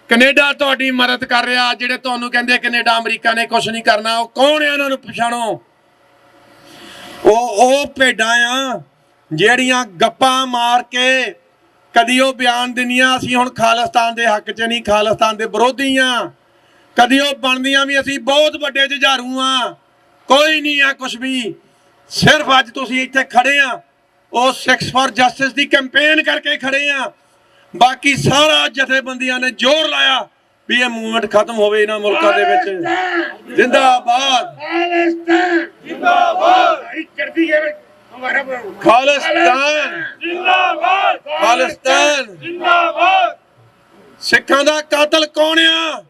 ਕੈਨੇਡਾ ਤੁਹਾਡੀ ਮਦਦ ਕਰ ਰਿਹਾ। ਜਿਹੜੇ ਤੁਹਾਨੂੰ ਕਹਿੰਦੇ ਕੈਨੇਡਾ ਅਮਰੀਕਾ ਨੇ ਕੁਝ ਨਹੀਂ ਕਰਨਾ, ਉਹ ਕੌਣ ਹੈ? ਉਹਨਾਂ ਨੂੰ ਪਛਾਣੋ। ਉਹ ਭੇਡਾਂ ਆ ਜਿਹੜੀਆਂ ਗੱਪਾਂ ਮਾਰ ਕੇ ਕਦੀ ਉਹ ਬਿਆਨ ਦਿੰਦੀਆਂ ਅਸੀਂ ਹੁਣ ਖਾਲਿਸਤਾਨ ਦੇ ਹੱਕ 'ਚ ਨਹੀਂ, ਖਾਲਿਸਤਾਨ ਦੇ ਵਿਰੋਧੀ ਆ। ਕਦੀ ਉਹ ਬਣਦੀਆਂ ਵੀ ਅਸੀਂ ਬਹੁਤ ਵੱਡੇ ਜੁਝਾਰੂ ਆ। ਕੋਈ ਨਹੀਂ ਆ ਕੁਛ ਵੀ। ਸਿਰਫ ਅੱਜ ਤੁਸੀਂ ਇੱਥੇ ਖੜੇ ਆ ਉਹ Sikhs for justice the campaign ਕਰਕੇ ਖੜੇ ਆ। ਬਾਕੀ ਸਾਰਾ ਜਥੇਬੰਦੀਆਂ ਨੇ ਜ਼ੋਰ ਲਾਇਆ ਵੀ ਇਹ ਮੂਵਮੈਂਟ ਖਤਮ ਹੋਵੇ ਇਹਨਾਂ ਮੁਲਕਾਂ ਦੇ ਵਿੱਚ। ਜਿੰਦਾਬਾਦ ਜਿੰਦਾਬਾਦ ਖਾਲਿਸਤਾਨ ਜਿੰਦਾਬਾਦ ਖਾਲਿਸਤਾਨ ਜਿੰਦਾਬਾਦ। ਸਿੱਖਾਂ ਦਾ ਕਾਤਲ ਕੌਣ ਆ?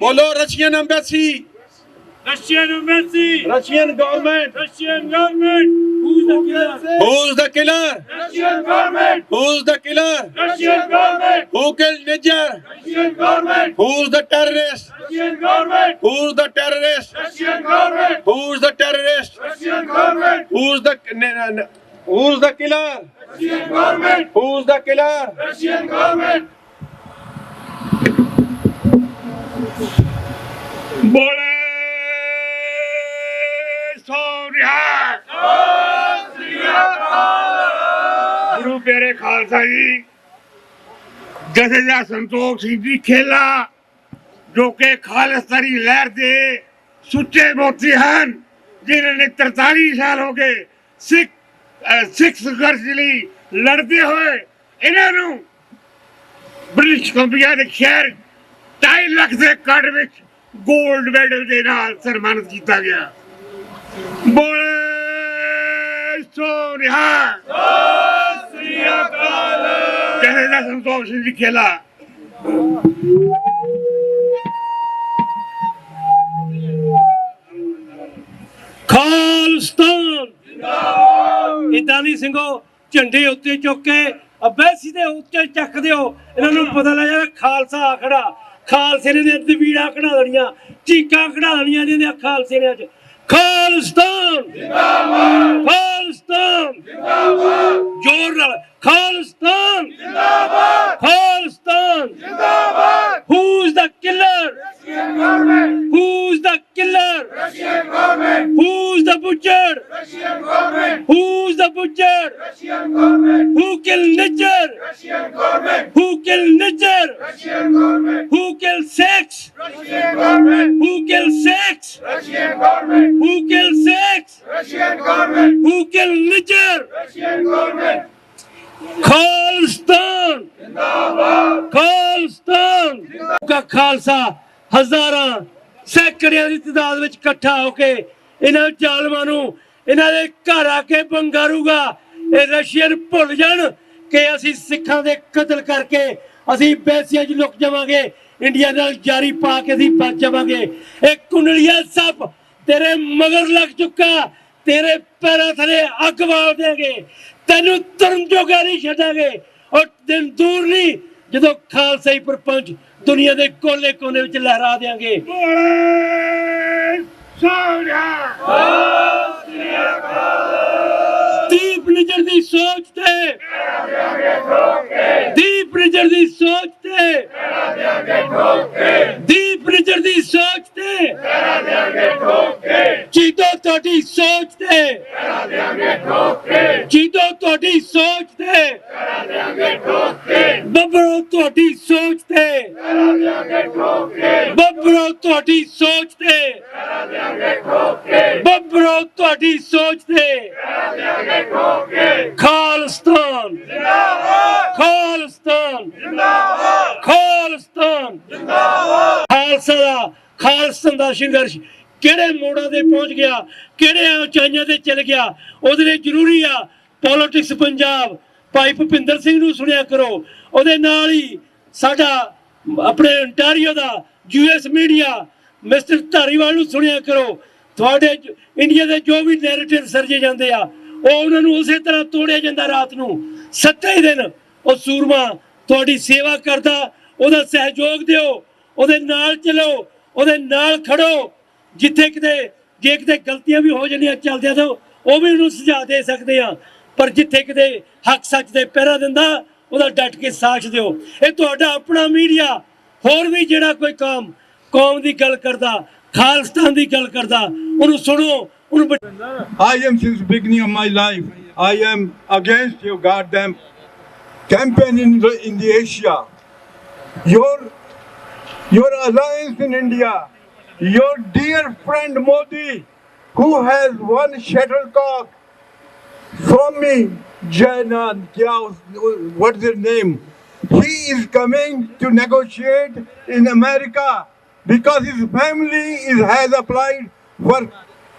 ਬੋਲੋ। Russian embassy, Russian embassy, Russian government. Russian government. Who's the killer? Who's the killer? Russian government. Who's the killer? Russian government. Who killed Niger? Russian government. Who's the terrorist? Russian government. Who's the terrorist? Russian government. Who's the terrorist? Russian government. Who's the killer? Russian government. Who's the killer? Russian government. ਬੋਲੇ ਸੋ ਨਿਹਾਲ। ਗੁਰੂ ਪਿਆਰੇ ਖਾਲਸਾ ਜੀ, ਜਥੇਦਾਰ ਸੰਤੋਖ ਸਿੰਘ ਜੀ ਖੇਲਾ ਜੋ ਕਿ ਖਾਲਿਸਤਾਨੀ ਲਹਿਰ ਦੇ ਸੁੱਚੇ ਮੋਤੀ ਹਨ, ਜਿਨ੍ਹਾਂ ਨੇ 43 ਸਾਲ ਹੋ ਗਏ ਸਿੱਖ ਸੰਘਰਸ਼ ਲਈ ਲੜਦੇ ਹੋਏ ਇਹਨਾਂ ਨੂੰ ਬ੍ਰਿਟਿਸ਼ ਕੰਪਨੀ ਦੇ ਸ਼ਹਿਰ 2.5 ਲੱਖ ਦੇ ਕੱਢ ਵਿੱਚ ਗੋਲਡ ਮੈਡਲ ਦੇ ਨਾਲ ਸਨਮਾਨਿਤ ਕੀਤਾ ਗਿਆ। ਬੋਲੇ ਸੋ ਨਿਹਾਲ। ਜਥੇਦਾਰ ਸੰਤੋਖ ਸਿੰਘ ਜੀ ਖੇਲਾ। ਖਾਲਿਸਤਾਨ ਜਿੰਦਾਬਾਦ। ਇਦਾਂ ਨਹੀਂ ਸਿੰਘੋ ਝੰਡੇ ਉੱਤੇ ਚੁੱਕ ਕੇ ਅਬੈਸੀ ਦੇ ਉੱਤੇ ਚੱਕ ਦਿਓ, ਇਹਨਾਂ ਨੂੰ ਪਤਾ ਲੱਗ ਜਾਣਾ ਖਾਲਸਾ ਆਖੜਾ। ਖਾਲਸੇ ਨੇ ਦਵੀੜਾਂ ਕਢਾ ਦੇਣੀਆਂ, ਚੀਕਾਂ ਕਢਾ ਦੇਣੀਆਂ ਇਹਨਾਂ ਖਾਲਸੇ ਨੇ। ਅੱਜ ਖਾਲਿਸਤਾਨ ਜਿੰਦਾਬਾਦ, ਖਾਲਿਸਤਾਨ ਜਿੰਦਾਬਾਦ। ਜ਼ੋਰ ਨਾਲ ਖਾਲਿਸਤਾਨ ਜਿੰਦਾਬਾਦ, ਖਾਲਿਸਤਾਨ ਜਿੰਦਾਬਾਦ। Who's the killer? Russian government. Who's the killer? Russian government. Who's the butcher? Russian government. Who's the butcher? Russian government. Who killed Niger? Russian government. Who killed Niger? Russian government. Who killed sex? Russian government. Who killed sex? Russian government. Who killed sex? Russian government. Who killed Niger? Russian government. Khalistan ਜਿੰਦਾਬਾਦ, ਖਾਲਿਸਤਾਨ ਦਾ ਖਾਲਸਾ ਹਜ਼ਾਰਾਂ ਸੈਂਕੜਿਆਂ ਦੀ ਤਾਦਾਦ ਵਿੱਚ ਇਕੱਠਾ ਹੋ ਕੇ ਇਹਨਾਂ ਜ਼ਾਲਮਾਂ ਨੂੰ ਇਹਨਾਂ ਦੇ ਘਰ ਆ ਕੇ ਬੰਗਾਰੂਗਾ। ਇਹ ਰਸ਼ੀਅਨ ਭੁੱਲ ਜਾਣ ਕਿ ਅਸੀਂ ਸਿੱਖਾਂ ਦੇ ਕਤਲ ਕਰਕੇ ਅਸੀਂ ਪੈਸਿਆਂ 'ਚ ਲੁਕ ਜਾਵਾਂਗੇ, ਇੰਡੀਆ ਨਾਲ ਜਾਰੀ ਪਾ ਕੇ ਅਸੀਂ ਬਚ ਜਾਵਾਂਗੇ। ਇਹ ਕੁੰਡਲੀਆ ਸੱਪ ਤੇਰੇ ਮਗਰ ਲੱਗ ਚੁੱਕਾ, ਤੇਰੇ ਪੈਰਾਂ ਥਲੇ ਅੱਗ ਬਾਲ ਦੇਗੇ, ਤੈਨੂੰ ਤੁਰਨ ਜੋਗਾ ਨਹੀਂ ਛੱਡਾਂਗੇ। ਔਰ ਦਿਨ ਦੂਰ ਨਹੀਂ ਜਦੋਂ ਖਾਲਸਾ ਹੀ ਪ੍ਰਪੰਚ ਦੁਨੀਆ ਦੇ ਕੋਨੇ ਕੋਨੇ ਵਿੱਚ ਲਹਿਰਾ ਦੇਾਂਗੇ। ਦੀਪ ਨਿਜਰ ਦੀ ਸੋਚ ਤੇ, ਦੀਪ ਨਿਜਰ ਦੀ ਸੋਚ ਤੇ, ਦੀਪ ਨਿਜਰ ਦੀ ਸੋਚ ਤੇ, ਜੀਤੋ ਤੁਹਾਡੀ ਸੋਚ ਤੇ, ਜੀਤੋ ਤੁਹਾਡੀ ਸੋਚ ਤੇ, ਬੱਬਰੋ ਤੁਹਾਡੀ ਸੋਚ ਤੇ, ਬੱਬਰੋ ਤੁਹਾਡੀ ਸੋਚ ਤੇ, ਬੱਬਰੋ ਤੁਹਾਡੀ ਸੋਚ ਤੇ। ਖਾਲਿਸਤਾਨ ਜਿੰਦਾਬਾਦ, ਖਾਲਿਸਤਾਨ ਜਿੰਦਾਬਾਦ, ਖਾਲਿਸਤਾਨ ਜਿੰਦਾਬਾਦ। ਖਾਲਸਾ ਦਾ ਸੰਘਰਸ਼ ਕਿਹੜੇ ਮੋੜਾਂ ਤੇ ਪਹੁੰਚ ਗਿਆ, ਕਿਹੜੇ ਉਚਾਈਆਂ ਤੇ ਚਲ ਗਿਆ, ਉਹਦੇ ਲਈ ਜ਼ਰੂਰੀ ਆ ਪੋਲਿਟਿਕਸ ਪੰਜਾਬ। ਭਾਈ ਭੁਪਿੰਦਰ ਸਿੰਘ ਨੂੰ ਸੁਣਿਆ ਕਰੋ, ਉਹਦੇ ਨਾਲ ਹੀ ਸਾਡਾ ਆਪਣੇ ਅੰਟਾਰੀਓ ਦਾ US ਮੀਡੀਆ ਮਿਸਟਰ ਧਾਰੀਵਾਲ ਨੂੰ ਸੁਣਿਆ ਕਰੋ। ਤੁਹਾਡੇ ਇੰਡੀਆ ਦੇ ਜੋ ਵੀ ਨੈਰੇਟਿਵ ਸਰਜੇ ਜਾਂਦੇ ਆ ਉਹ ਉਹਨਾਂ ਨੂੰ ਉਸੇ ਤਰ੍ਹਾਂ ਤੋੜਿਆ ਜਾਂਦਾ। ਰਾਤ ਨੂੰ 7 ਦਿਨ ਉਹ ਸੂਰਮਾ ਤੁਹਾਡੀ ਸੇਵਾ ਕਰਦਾ, ਉਹਦਾ ਸਹਿਯੋਗ ਦਿਓ, ਉਹਦੇ ਨਾਲ ਚਲੋ, ਉਹਦੇ ਨਾਲ ਖੜੋ। ਜਿੱਥੇ ਕਿਤੇ ਜੇ ਕਿਤੇ ਗਲਤੀਆਂ ਵੀ ਹੋ ਜਾਂਦੀਆਂ ਚੱਲਦਿਆਂ ਤਾਂ ਉਹ ਵੀ ਉਹਨੂੰ ਸੁਝਾਅ ਦੇ ਸਕਦੇ ਆ, ਪਰ ਜਿੱਥੇ ਕਿਤੇ ਹੱਕ ਸੱਚ ਦੇ ਪਹਿਰਾ ਦਿੰਦਾ ਉਹਦਾ ਡਟ ਕੇ ਸਾਥ ਦਿਓ। ਇਹ ਤੁਹਾਡਾ ਆਪਣਾ ਮੀਡੀਆ। ਹੋਰ ਵੀ ਜਿਹੜਾ ਕੋਈ ਕੌਮ ਦੀ ਗੱਲ ਕਰਦਾ, ਖਾਲਿਸਤਾਨ ਦੀ ਗੱਲ ਕਰਦਾ, ਉਹਨੂੰ ਸੁਣੋ, ਉਹਨੂੰ I am since the beginning of my life, I am against your goddamn campaign in the Asia. Your alliance in India, your dear friend Modi, who has one shuttlecock from me, Janan, what's his name? He is coming to negotiate in America because his family has applied for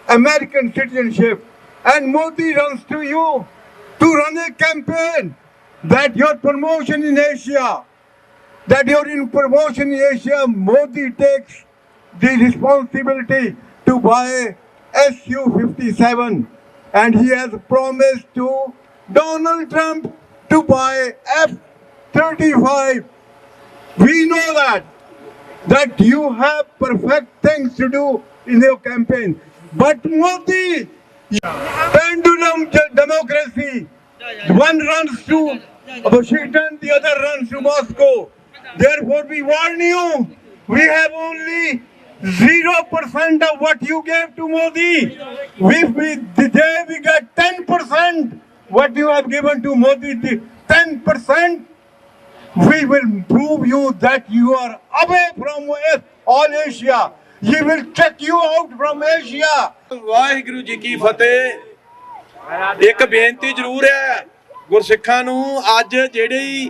American citizenship. And Modi runs to you to run a campaign that your promotion in Asia, Modi takes the responsibility to buy Su-57, and he has promised to Donald Trump to buy F-35. We know that you have perfect things to do in your campaign, but Modi, pendulum democracy, one runs to Washington, the other runs to Moscow. Therefore, we warn you, we have only 0% of what you gave to Modi. Today we got 10% what you have given to Modi. 10%. We will prove you that you are away from all Asia. We will check you out from Asia. Waheguru ji ਕੀ ਫਤਿਹ। ਇੱਕ ਬੇਨਤੀ ਜ਼ਰੂਰ ਹੈ ਗੁਰਸਿੱਖਾਂ ਨੂੰ, ਅੱਜ ਜਿਹੜੀ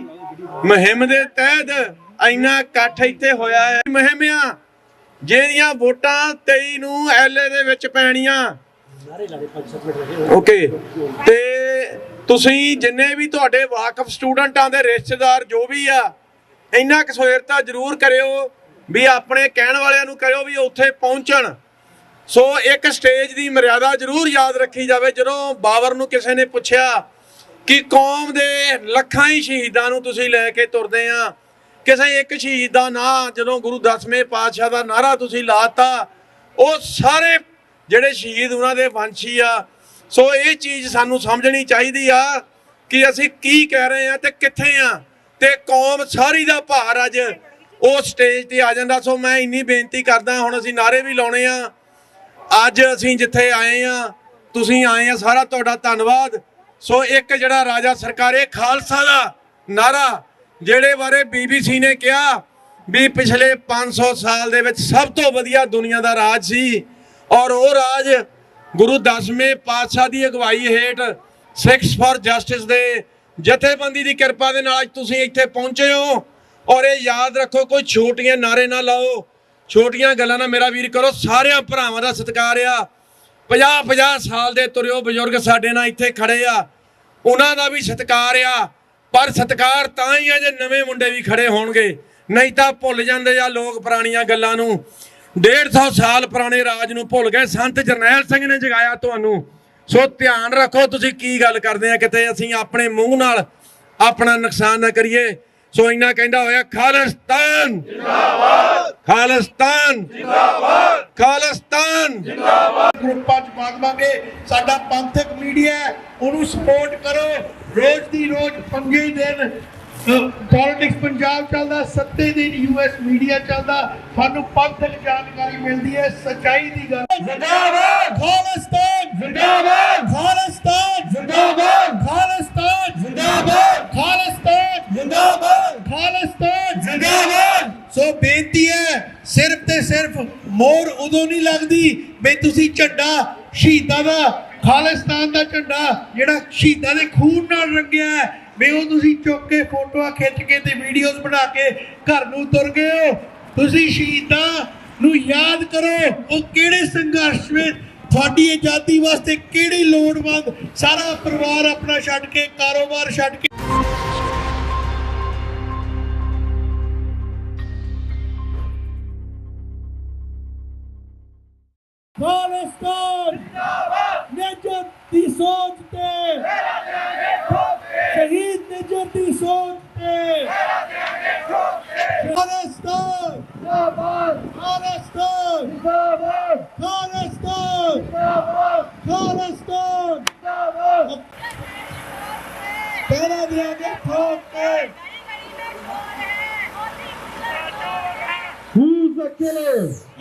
ਮੁਹਿੰਮ ਦੇ ਤਹਿਤ ਇੰਨਾ ਇਕੱਠ ਇੱਥੇ ਹੋਇਆ ਹੈ, ਮੁਹਿੰਮ ਆ ਜਿਹੜੀਆਂ ਵੋਟਾਂ 23 ਨੂੰ ਐਲਏ ਦੇ ਵਿੱਚ ਪੈਣੀਆਂ। ਓਕੇ, ਤੇ ਤੁਸੀਂ ਜਿੰਨੇ ਵੀ ਤੁਹਾਡੇ ਵਾਕਫ ਸਟੂਡੈਂਟਾਂ ਦੇ ਰਿਸ਼ਤੇਦਾਰ ਜੋ ਵੀ ਆ, ਇੰਨਾ ਕੁ ਸਵੇਰਤਾ ਜ਼ਰੂਰ ਕਰਿਓ ਵੀ ਆਪਣੇ ਕਹਿਣ ਵਾਲਿਆਂ ਨੂੰ ਕਰਿਓ ਵੀ ਉੱਥੇ ਪਹੁੰਚਣ। ਸੋ ਇੱਕ ਸਟੇਜ ਦੀ ਮਰਿਆਦਾ ਜ਼ਰੂਰ ਯਾਦ ਰੱਖੀ ਜਾਵੇ। ਜਦੋਂ ਬਾਬਰ ਨੂੰ ਕਿਸੇ ਨੇ ਪੁੱਛਿਆ ਕਿ ਕੌਮ ਦੇ ਲੱਖਾਂ ਹੀ ਸ਼ਹੀਦਾਂ ਨੂੰ ਤੁਸੀਂ ਲੈ ਕੇ ਤੁਰਦੇ ਆ, ਕਿਸੇ ਇੱਕ ਸ਼ਹੀਦ ਦਾ ਨਾਂ ਜਦੋਂ ਗੁਰੂ 10ਵੇਂ ਪਾਤਸ਼ਾਹ ਦਾ ਨਾਰਾ ਤੁਸੀਂ ਲਾਤਾ, ਉਹ ਸਾਰੇ ਜਿਹੜੇ ਸ਼ਹੀਦ ਉਹਨਾਂ ਦੇ ਵੰਸ਼ੀ ਆ। ਸੋ ਇਹ ਚੀਜ਼ ਸਾਨੂੰ ਸਮਝਣੀ ਚਾਹੀਦੀ ਆ ਕਿ ਅਸੀਂ ਕੀ ਕਹਿ ਰਹੇ ਆ ਤੇ ਕਿੱਥੇ ਆ, ਤੇ ਕੌਮ ਸਾਰੀ ਦਾ ਭਾਰ ਅੱਜ ਉਸ ਸਟੇਜ ਤੇ ਆ ਜਾਂਦਾ। ਸੋ ਮੈਂ ਇੰਨੀ ਬੇਨਤੀ ਕਰਦਾ, ਹੁਣ ਅਸੀਂ ਨਾਰੇ ਵੀ ਲਾਉਣੇ ਆ। ਅੱਜ ਅਸੀਂ ਜਿੱਥੇ ਆਏ ਆ, ਤੁਸੀਂ ਆਏ ਆ, ਸਾਰਾ ਤੁਹਾਡਾ ਧੰਨਵਾਦ। ਸੋ ਇੱਕ ਜਿਹੜਾ ਰਾਜਾ ਸਰਕਾਰੇ ਖਾਲਸਾ ਦਾ ਨਾਰਾ, ਜਿਹੜੇ ਬਾਰੇ BBC ਨੇ ਕਿਹਾ ਵੀ ਪਿਛਲੇ 500 ਸਾਲ ਦੇ ਵਿੱਚ ਸਭ ਤੋਂ ਵਧੀਆ ਦੁਨੀਆ ਦਾ ਰਾਜ ਸੀ, ਔਰ ਉਹ ਰਾਜ ਗੁਰੂ 10ਵੇਂ ਪਾਤਸ਼ਾਹ ਦੀ ਅਗਵਾਈ ਹੇਠ ਸਿੱਖਸ ਫਾਰ ਜਸਟਿਸ ਦੇ ਜਥੇਬੰਦੀ ਦੀ ਕਿਰਪਾ ਦੇ ਨਾਲ ਤੁਸੀਂ ਇੱਥੇ ਪਹੁੰਚੇ ਹੋ। ਔਰ ਇਹ ਯਾਦ ਰੱਖੋ, ਕੋਈ ਛੋਟੀਆਂ ਨਾਰੇ ਨਾ ਲਾਓ, ਛੋਟੀਆਂ ਗੱਲਾਂ ਨਾ ਮੇਰਾ ਵੀਰ ਕਰੋ। ਸਾਰਿਆਂ ਭਰਾਵਾਂ ਦਾ ਸਤਿਕਾਰ ਆ। 50-50 ਸਾਲ ਦੇ ਤੁਰਿਓ ਬਜ਼ੁਰਗ ਸਾਡੇ ਨਾਲ ਇੱਥੇ ਖੜੇ ਆ, ਉਹਨਾਂ ਦਾ ਵੀ ਸਤਿਕਾਰ ਆ। ਪਰ ਸਤਿਕਾਰ ਤਾਂ ਹੀ ਆ ਜੇ ਨਵੇਂ ਮੁੰਡੇ ਵੀ ਖੜੇ ਹੋਣਗੇ, ਨਹੀਂ ਤਾਂ ਭੁੱਲ ਜਾਂਦੇ ਆ ਲੋਕ ਪੁਰਾਣੀਆਂ ਗੱਲਾਂ ਨੂੰ। 150 ਸਾਲ ਪੁਰਾਣੇ ਰਾਜ ਨੂੰ ਭੁੱਲ ਗਏ। ਸੰਤ ਜਰਨੈਲ ਸਿੰਘ ਨੇ ਜਗਾਇਆ ਤੁਹਾਨੂੰ। ਸੋ ਧਿਆਨ ਰੱਖੋ ਤੁਸੀਂ ਕੀ ਗੱਲ ਕਰਦੇ ਆ, ਕਿਤੇ ਅਸੀਂ ਆਪਣੇ ਮੂੰਹ ਨਾਲ ਆਪਣਾ ਨੁਕਸਾਨ ਨਾ ਕਰੀਏ। ਸੋ ਇੰਨਾ ਕਹਿੰਦਾ ਹੋਇਆ, ਖਾਲਿਸਤਾਨ ਜਿੰਦਾਬਾਦ, ਖਾਲਿਸਤਾਨ ਜਿੰਦਾਬਾਦ, ਖਾਲਿਸਤਾਨ ਜਿੰਦਾਬਾਦ। ਗਰੁੱਪਾਂ 'ਚ ਪਾ ਦੇਵਾਂਗੇ। ਸਾਡਾ ਪੰਥਕ ਮੀਡੀਆ ਉਹਨੂੰ ਸਪੋਰਟ ਕਰੋ। ਰੋਜ਼ ਦੀ ਰੋਜ਼ ਪੰਗੇ ਦਿਨ ਪੋਲਿਟਿਕਸ ਪੰਜਾਬ ਚੱਲਦਾ, 7 ਦਿਨ US ਮੀਡੀਆ ਚੱਲਦਾ, ਸਾਨੂੰ ਪੰਥਕ ਜਾਣਕਾਰੀ ਮਿਲਦੀ ਹੈ, ਸੱਚਾਈ ਦੀ ਗੱਲ। ਜ਼ਿੰਦਾਬਾਦ ਖਾਲਿਸਤਾਨ, ਜ਼ਿੰਦਾਬਾਦ ਖਾਲਿਸਤਾਨ, ਜ਼ਿੰਦਾਬਾਦ ਖਾਲਿਸਤਾਨ, ਜ਼ਿੰਦਾਬਾਦ ਖਾਲਿਸਤਾਨ, ਜ਼ਿੰਦਾਬਾਦ ਖਾਲਿਸਤਾਨ, ਜ਼ਿੰਦਾਬਾਦ। ਸੋ ਬੇਨਤੀ ਹੈ, ਸਿਰਫ ਤੇ ਸਿਰਫ ਮੋਹਰ ਉਦੋਂ ਨਹੀਂ ਲੱਗਦੀ ਵੀ ਤੁਸੀਂ ਝੰਡਾ ਸ਼ਹੀਦਾਂ ਦਾ, ਖਾਲਿਸਤਾਨ ਦਾ ਝੰਡਾ ਜਿਹੜਾ ਸ਼ਹੀਦਾਂ ਦੇ ਖੂਨ ਨਾਲ ਰੰਗਿਆ ਹੈ, ਵੀ ਉਹ ਤੁਸੀਂ ਚੁੱਕ ਕੇ ਫੋਟੋਆਂ ਖਿੱਚ ਕੇ ਤੇ ਵੀਡੀਓਜ਼ ਬਣਾ ਕੇ ਘਰ ਨੂੰ ਤੁਰ ਗਏ ਹੋ। ਤੁਸੀਂ ਸ਼ਹੀਦਾਂ ਨੂੰ ਯਾਦ ਕਰੋ, ਉਹ ਕਿਹੜੇ ਸੰਘਰਸ਼ ਵਿੱਚ ਤੁਹਾਡੀ ਆਜ਼ਾਦੀ ਵਾਸਤੇ ਕਿਹੜੀ ਲੋੜਵੰਦ ਸਾਰਾ ਪਰਿਵਾਰ ਆਪਣਾ ਛੱਡ ਕੇ, ਕਾਰੋਬਾਰ ਛੱਡ ਕੇ सोच ते शहीद मेजर दी सोच ते खालिस्तान जिंदाबाद, खालिस्तान जिंदाबाद, खालिस्तान जिंदाबाद, खालिस्तान जिंदाबाद। पहला दिया ठोक के Who's the killer?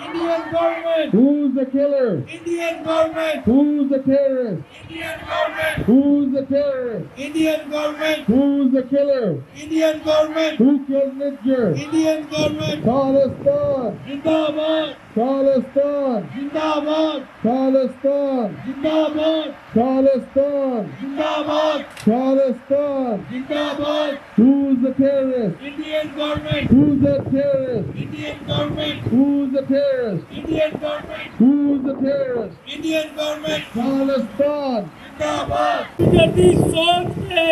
Indian government, Who's the killer? Indian government, Who's the terrorist? Indian government, Who's the terrorist? Indian government, Who's the killer? Indian government, Who killed Niger? Indian government, Khalistan! जिंदाबाद, Khalistan! जिंदाबाद, Khalistan! जिंदाबाद, Khalistan! जिंदाबाद, Khalistan! जिंदाबाद। Who's the terrorist? Indian government, Who's the terrorist? Indian government, Who's the terrorist? Indian government, Who's the terrorist? Indian government, Khalistan! जिंदाबाद। जल्दी सोच के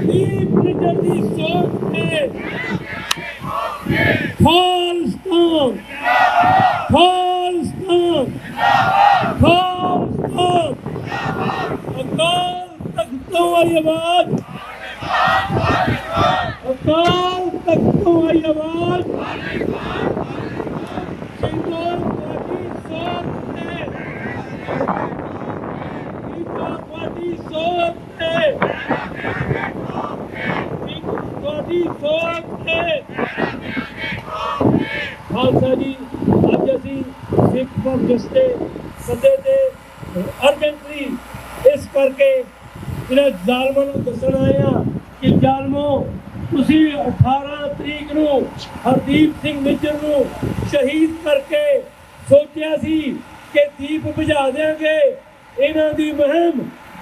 दीप जल्दी सोच के खालिस्तान, खालिस्तान, खालिस्तान। अकाल तख्तों वाली आवाज, अकाल तख्तों वाली आवाज। शहीदों की सोच है, ਤੁਹਾਡੀ ਸੋਚ ਹੈ। ਖਾਲਸਾ ਜੀ, ਅੱਜ ਅਸੀਂ ਸਿੱਖ ਫੌਜ ਦੇ ਸੱਦੇ ਤੇ ਅਰਜੈਂਟਲੀ ਇਸ ਕਰਕੇ ਇਹਨਾਂ ਜ਼ਾਲਮਾਂ ਨੂੰ ਦੱਸਣ ਆਏ ਹਾਂ ਕਿ ਜ਼ਾਲਮੋ, ਤੁਸੀਂ 18 ਤਰੀਕ ਨੂੰ ਹਰਦੀਪ ਸਿੰਘ ਨਿੱਜਰ ਨੂੰ ਸ਼ਹੀਦ ਕਰਕੇ ਸੋਚਿਆ ਸੀ ਕਿ ਦੀਪ ਬੁਝਾ ਦੇਵਾਂਗੇ ਇਹਨਾਂ ਦੀ ਮੁਹਿੰਮ,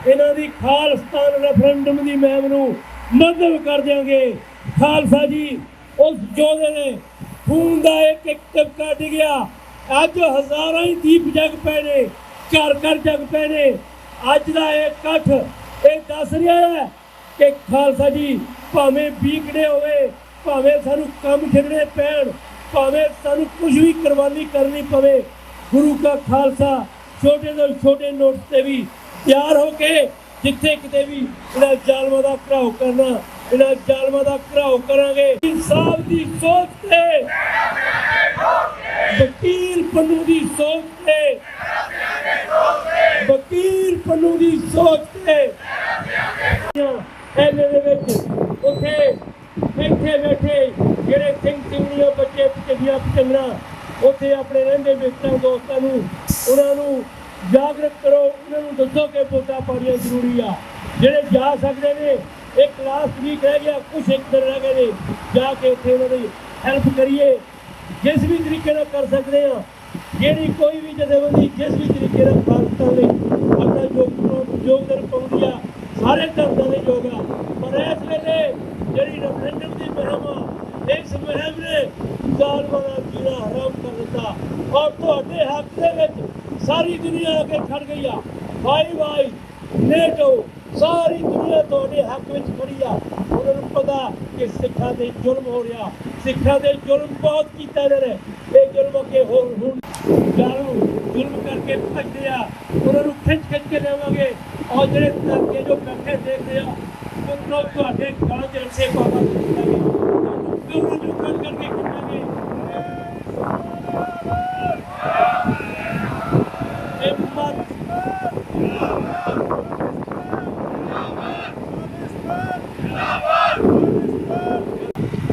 ਇਹਨਾਂ ਦੀ ਖਾਲਿਸਤਾਨ ਰੈਫਰੈਂਡਮ ਦੀ ਮੁਹਿੰਮ ਨੂੰ ਮੱਧਮ ਕਰ ਦਿਆਂਗੇ। ਖਾਲਸਾ ਜੀ, ਉਸ ਯੋਧੇ ਨੇ ਖੂਨ ਦਾ ਇੱਕ ਇੱਕ ਟਿਪਕਾ ਡਿੱਗਿਆ। ਅੱਜ ਹਜ਼ਾਰਾਂ ਹੀ ਦੀਪ ਜਗ ਪਏ ਨੇ, ਘਰ ਘਰ ਜਗ ਪਏ ਨੇ। ਅੱਜ ਦਾ ਇਹ ਇਕੱਠ ਇਹ ਦੱਸ ਰਿਹਾ ਹੈ ਕਿ ਖਾਲਸਾ ਜੀ, ਭਾਵੇਂ ਵੀਕੜੇ ਹੋਵੇ, ਭਾਵੇਂ ਸਾਨੂੰ ਕੰਮ ਛੱਡਣੇ ਪੈਣ, ਭਾਵੇਂ ਸਾਨੂੰ ਕੁਝ ਵੀ ਕੁਰਬਾਨੀ ਕਰਨੀ ਪਵੇ, ਗੁਰੂ ਕਾ ਖਾਲਸਾ ਛੋਟੇ ਤੋਂ ਛੋਟੇ ਨੋਟ ਤੇ ਵੀ ਤਿਆਰ ਹੋ ਕੇ ਜਿੱਥੇ ਕਿਤੇ ਵੀ ਇਹਨਾਂ ਜ਼ਾਲਮਾਂ ਦਾ ਘਰਾਓ ਕਰਨਾ, ਇਹਨਾਂ ਜ਼ਾਲਮਾਂ ਦਾ ਘਰਾਓ ਕਰਾਂਗੇ। ਇਨਸਾਫ ਦੀ ਸੋਚ ਤੇ ਵਕੀਲ ਪੰਨੂ ਦੀ ਸੋਚ ਤੇ, ਵਕੀਲ ਪੰਨੂ ਦੀ ਸੋਚ ਤੇ ਐਨੇ ਦੇ ਵਿੱਚ ਉੱਥੇ ਇੱਥੇ ਬੈਠੇ ਜਿਹੜੇ ਸਿੰਘ ਸਿੰਘਣੀਆਂ ਬੱਚੇ ਚੰਗੀਆਂ ਚੰਗਣਾ ਉੱਥੇ ਆਪਣੇ ਰਹਿੰਦੇ ਮਿੱਤਰਾਂ ਦੋਸਤਾਂ ਨੂੰ ਉਹਨਾਂ ਨੂੰ ਜਾਗਰਤ ਕਰੋ, ਉਹਨਾਂ ਨੂੰ ਦੱਸੋ ਕਿ ਵੋਟਾਂ ਪਾਉਣੀਆਂ ਜ਼ਰੂਰੀ ਆ। ਜਿਹੜੇ ਜਾ ਸਕਦੇ ਨੇ, ਇੱਕ ਲਾਸਟ ਵੀਕ ਰਹਿ ਗਿਆ, ਕੁਛ ਇੱਕ ਦਿਨ ਰਹਿ ਗਏ ਨੇ, ਜਾ ਕੇ ਉੱਥੇ ਉਹਨਾਂ ਦੀ ਹੈਲਪ ਕਰੀਏ ਜਿਸ ਵੀ ਤਰੀਕੇ ਨਾਲ ਕਰ ਸਕਦੇ ਹਾਂ। ਜਿਹੜੀ ਕੋਈ ਵੀ ਜਥੇਬੰਦੀ ਜਿਸ ਵੀ ਤਰੀਕੇ ਨਾਲ ਖਾਲਸਾ ਲਈ ਆਪਣਾ ਯੋਗਦਾਨ ਪਾਉਂਦੀ ਆ, ਸਾਰੇ ਧਰਮਾਂ ਦੇ ਯੋਗ ਆ। ਪਰ ਇਸ ਵੇਲੇ ਜਿਹੜੀ ਰੈਫਰੈਂਡਮ ਦੀ ਮੁਹਿੰਮ ਆ, ਇਸ ਮੁਹਿੰਮ ਨੇ ਜ਼ਾਲਮਾਂ ਦਾ ਜੀਣਾ ਹਰਾਮ ਕਰ ਦਿੱਤਾ ਔਰ ਤੁਹਾਡੇ ਹੱਕ ਦੇ ਵਿੱਚ ਸਾਰੀ ਦੁਨੀਆ ਆ ਕੇ ਖੜ ਗਈ ਆ। ਭਾਈ ਨੇਟੋ ਸਾਰੀ ਦੁਨੀਆ ਤੁਹਾਡੇ ਹੱਕ ਵਿੱਚ ਖੜੀ ਆ। ਉਹਨਾਂ ਨੂੰ ਪਤਾ ਕਿ ਸਿੱਖਾਂ ਤੇ ਜ਼ੁਲਮ ਹੋ ਰਿਹਾ, ਸਿੱਖਾਂ ਦੇ ਜ਼ੁਲਮ ਬਹੁਤ ਕੀਤਾ ਇਹਨਾਂ ਨੇ। ਇਹ ਜ਼ੁਲਮ ਅੱਗੇ ਹੁਣ ਜ਼ੁਲਮ ਕਰਕੇ ਭੱਜਦੇ ਆ, ਉਹਨਾਂ ਨੂੰ ਖਿੱਚ ਕੇ ਲਿਆਵਾਂਗੇ। ਔਰ ਜਿਹੜੇ ਧਰਕੇ ਜੋ ਬੈਠੇ ਦੇਖਦੇ ਆ, ਉਹਨਾਂ ਤੁਹਾਡੇ ਗਾਂ ਚ ਰੱਸੇ ਪਾਵਾਂ ਦਿੱਤਾਂਗੇ, ਉਹਨਾਂ ਨੂੰ ਖਿੱਚ ਕਰਕੇ ਖਿੱਚਾਂਗੇ।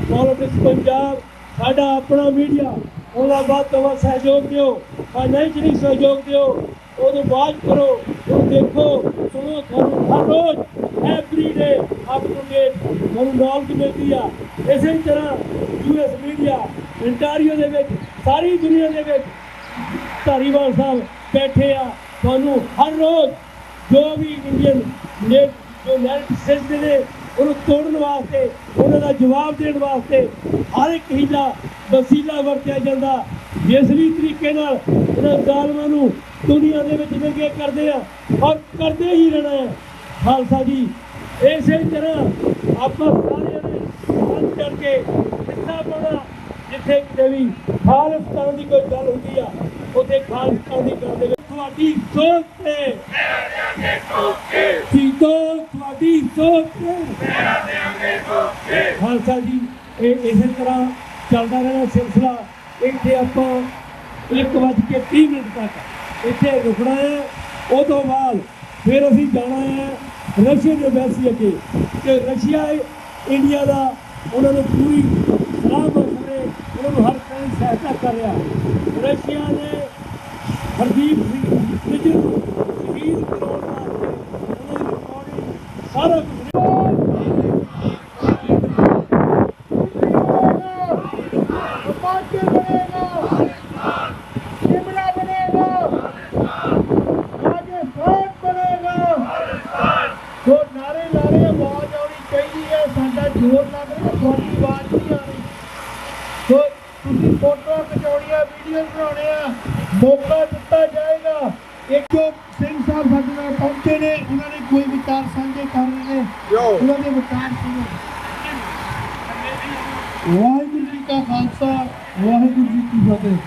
ਪੋਲਿਟਿਕਸ ਪੰਜਾਬ ਸਾਡਾ ਆਪਣਾ ਮੀਡੀਆ, ਉਹਦਾ ਵੱਧ ਤੋਂ ਵੱਧ ਸਹਿਯੋਗ ਦਿਓ। ਫਾਈਨੈਂਸ਼ਲੀ ਸਹਿਯੋਗ ਦਿਓ, ਉਹਨੂੰ ਬਾਤ ਕਰੋ, ਉਹਨੂੰ ਦੇਖੋ, ਸੁਣੋ। ਤੁਹਾਨੂੰ ਹਰ ਰੋਜ਼ ਐਵਰੀਡੇ ਅਪ ਟੂ ਡੇਟ ਤੁਹਾਨੂੰ ਨੌਲੇਜ ਮਿਲਦੀ ਆ। ਇਸੇ ਤਰ੍ਹਾਂ US ਮੀਡੀਆ ਇੰਟਾਰੀਓ ਦੇ ਵਿੱਚ, ਸਾਰੀ ਦੁਨੀਆ ਦੇ ਵਿੱਚ ਧਾਰੀਵਾਲ ਸਾਹਿਬ ਬੈਠੇ ਆ। ਤੁਹਾਨੂੰ ਹਰ ਰੋਜ਼ ਜੋ ਵੀ ਇੰਡੀਅਨ ਜੋ ਨੈਰੇਟਿਵ ਸਿੱਧਦੇ ਨੇ ਉਹਨੂੰ ਤੋੜਨ ਵਾਸਤੇ, ਉਹਨਾਂ ਦਾ ਜਵਾਬ ਦੇਣ ਵਾਸਤੇ ਹਰ ਇੱਕ ਹੀਲਾ ਵਸੀਲਾ ਵਰਤਿਆ ਜਾਂਦਾ। ਜਿਸ ਵੀ ਤਰੀਕੇ ਨਾਲ ਇਹਨਾਂ ਜ਼ਾਲਮਾਂ ਨੂੰ ਦੁਨੀਆ ਦੇ ਵਿੱਚ ਨੰਗੇ ਕਰਦੇ ਆ ਔਰ ਕਰਦੇ ਹੀ ਰਹਿਣਾ ਹੈ। ਖਾਲਸਾ ਜੀ, ਇਸੇ ਤਰ੍ਹਾਂ ਆਪਾਂ ਸਾਰਿਆਂ ਨੇ ਵੱਧ ਚੜ੍ਹ ਕੇ ਹਿੱਸਾ ਪਾਉਣਾ। ਜਿੱਥੇ ਕਿਤੇ ਵੀ ਖਾਲਿਸਤਾਨ ਦੀ ਕੋਈ ਗੱਲ ਹੁੰਦੀ ਆ, ਉੱਥੇ ਖਾਲਿਸਤਾਨ ਦੀ ਗੱਲ ਦੇ ਵਿੱਚ ਤੁਹਾਡੀ ਸੋਚ ਤੇ ਸ਼ਹੀਦੋ ਤੁਹਾਡੀ ਸੋਚ ਤੇ ਖਾਲਸਾ ਜੀ ਇਹ ਇਸੇ ਤਰ੍ਹਾਂ ਚੱਲਦਾ ਰਹਿਣਾ ਸਿਲਸਿਲਾ। ਇੱਥੇ ਆਪਾਂ 1:30 ਤੱਕ ਇੱਥੇ ਰੁਕਣਾ ਹੈ। ਉਹ ਤੋਂ ਬਾਅਦ ਫਿਰ ਅਸੀਂ ਜਾਣਾ ਹੈ ਰਸ਼ੀਅਨ ਐਮਬੈਸੀ ਅੱਗੇ ਕਿ ਰਸ਼ੀਆ ਇੰਡੀਆ ਦਾ ਉਹਨਾਂ ਨੂੰ ਪੂਰੀ ਸਲਾਹ ਮਸ਼ਵਰੇ ਉਹਨਾਂ ਨੂੰ ਹਰ ਤਰ੍ਹਾਂ ਦੀ ਸਹਾਇਤਾ ਕਰ ਰਿਹਾ। ਰਸ਼ੀਆ ਨੇ ਹਰਦੀਪ ਸਿੰਘ ਨਿੱਜਰ ਨੂੰ ਸ਼ਹੀਦ ਕਰਾਉਣ ਵਾਸਤੇ ਉਹਨਾਂ ਦੀ ਰਿਕਾਰਡਿੰਗ ਸਾਰਾ ਕੁਝ ਜ਼ੋਰ ਲੱਗ ਰਿਹਾ ਤੁਹਾਡੀ ਆਵਾਜ਼ ਨਹੀਂ ਆ ਰਹੀ। ਸੋ ਤੁਸੀਂ ਫੋਟੋ ਖਿਚਾਉਣੀਆਂ ਵੀਡੀਓ ਬਣਾਉਣੇ ਆ ਮੌਕਾ ਦਿੱਤਾ ਜਾਏਗਾ। ਇੱਕ ਜੋ ਸਿੰਘ ਸਾਹਿਬ ਸਾਡੇ ਨਾਲ ਪਹੁੰਚੇ ਨੇ ਉਹਨਾਂ ਨੇ ਕੋਈ ਵਿਚਾਰ ਸਾਂਝੇ ਕਰ ਰਹੇ ਨੇ ਉਹਨਾਂ ਦੇ ਵਿਚਾਰ ਸੁਣੋ। ਵਾਹਿਗੁਰੂ ਜੀ ਕਾ ਖਾਲਸਾ ਵਾਹਿਗੁਰੂ ਜੀ ਕੀ ਫਤਿਹ।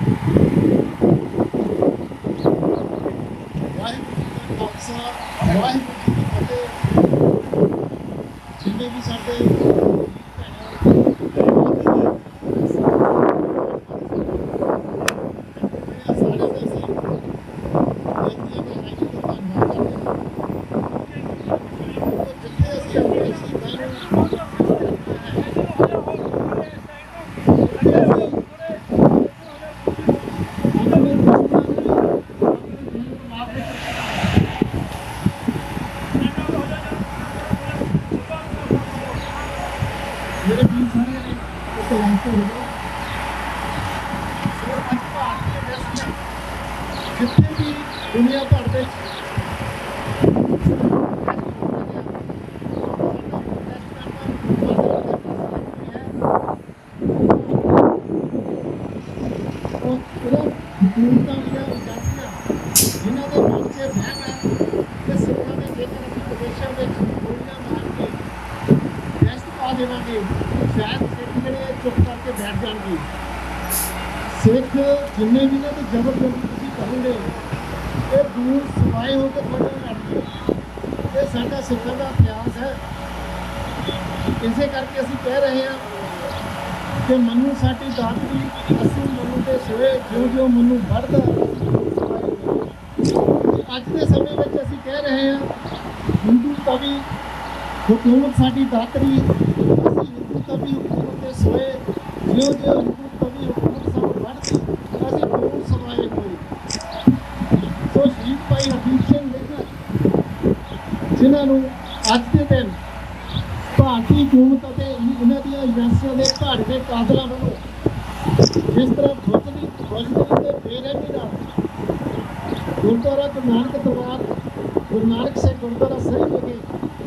ਵਾਹਿਗੁਰੂ ਜੀ ਕਾ ਖਾਲਸਾ ਵਾਹਿਗੁਰੂ ਜੀ ਕੀ ਫਤਿਹ। ਜਿੰਨੇ ਵੀ ਸਾਡੇ ਮੇਰੇ ਵੀ ਸਾਰੇ ਨੇ ਇੱਕ ਲਾਈਨ ਤੋਂ ਹੋ ਗਏ। ਅੱਜ ਭਾਰਤੀ ਦੇਸ਼ ਜਿੱਥੇ ਵੀ ਦੁਨੀਆ ਭਰ ਦੇ ਜਿਨ੍ਹਾਂ ਦੇ ਮਨ 'ਚ ਵਹਿਮ ਹੈ ਕਿ ਸਿੱਖਾਂ ਦੇ ਜੇਕਰ ਅਸੀਂ ਵਿਦੇਸ਼ਾਂ ਵਿੱਚ ਗੋਲੀਆਂ ਮਾਰ ਕੇ ਟੈਸਟ ਪਾ ਦੇਵਾਂਗੇ ਸ਼ਾਇਦ ਸਿੱਖ ਜਿਹੜੇ ਚੁੱਪ ਕਰਕੇ ਬੈਠ ਜਾਣਗੇ। ਸਿੱਖ ਜਿੰਨੇ ਵੀ ਨੇ ਤੇ ਜ਼ਬਰਦਸਤੀ ਤੁਸੀਂ ਕਰੋਗੇ ਇਹ ਦੂਰ ਸਫਾਈ ਹੋ ਕੇ ਤੁਹਾਡੇ ਨਾਲ ਲੜਨਗੇ। ਇਹ ਸਾਡਾ ਸਿੱਖਾਂ ਦਾ ਇਤਿਹਾਸ ਹੈ। ਇਸੇ ਕਰਕੇ ਅਸੀਂ ਕਹਿ ਰਹੇ ਹਾਂ ਕਿ ਮੈਨੂੰ ਸਾਡੀ ਦਾਤਰੀ ਅਸੀਂ ਮੈਨੂੰ ਤੇ ਸੋਏ ਜਿਉਂ ਜਿਉਂ ਮੈਨੂੰ ਵੱਧਦਾ ਅੱਜ ਦੇ ਸਮੇਂ ਵਿੱਚ ਅਸੀਂ ਕਹਿ ਰਹੇ ਹਾਂ ਹਿੰਦੂ ਕਵੀ हुकूमत साडी दातरी असी हिंदू कवि हुकूमत दे सोए जियो जियो हिंदू कवि हुकूमत सब बढ़ती असी खून समाए कोई तो शहीद भाई हबीब सिंह निज्जर जिन्हां नूं अज दे दिन भारती हुकूमत अते इन्हां दीआं एजेंसियां दे घाट दे कातलां वल्लों जिस तरह बुजदली ते बेरहमी नाल गुरुद्वारा गुरु नानक दरबार गुरु नानक सिंह गुरुद्वारा सही लगे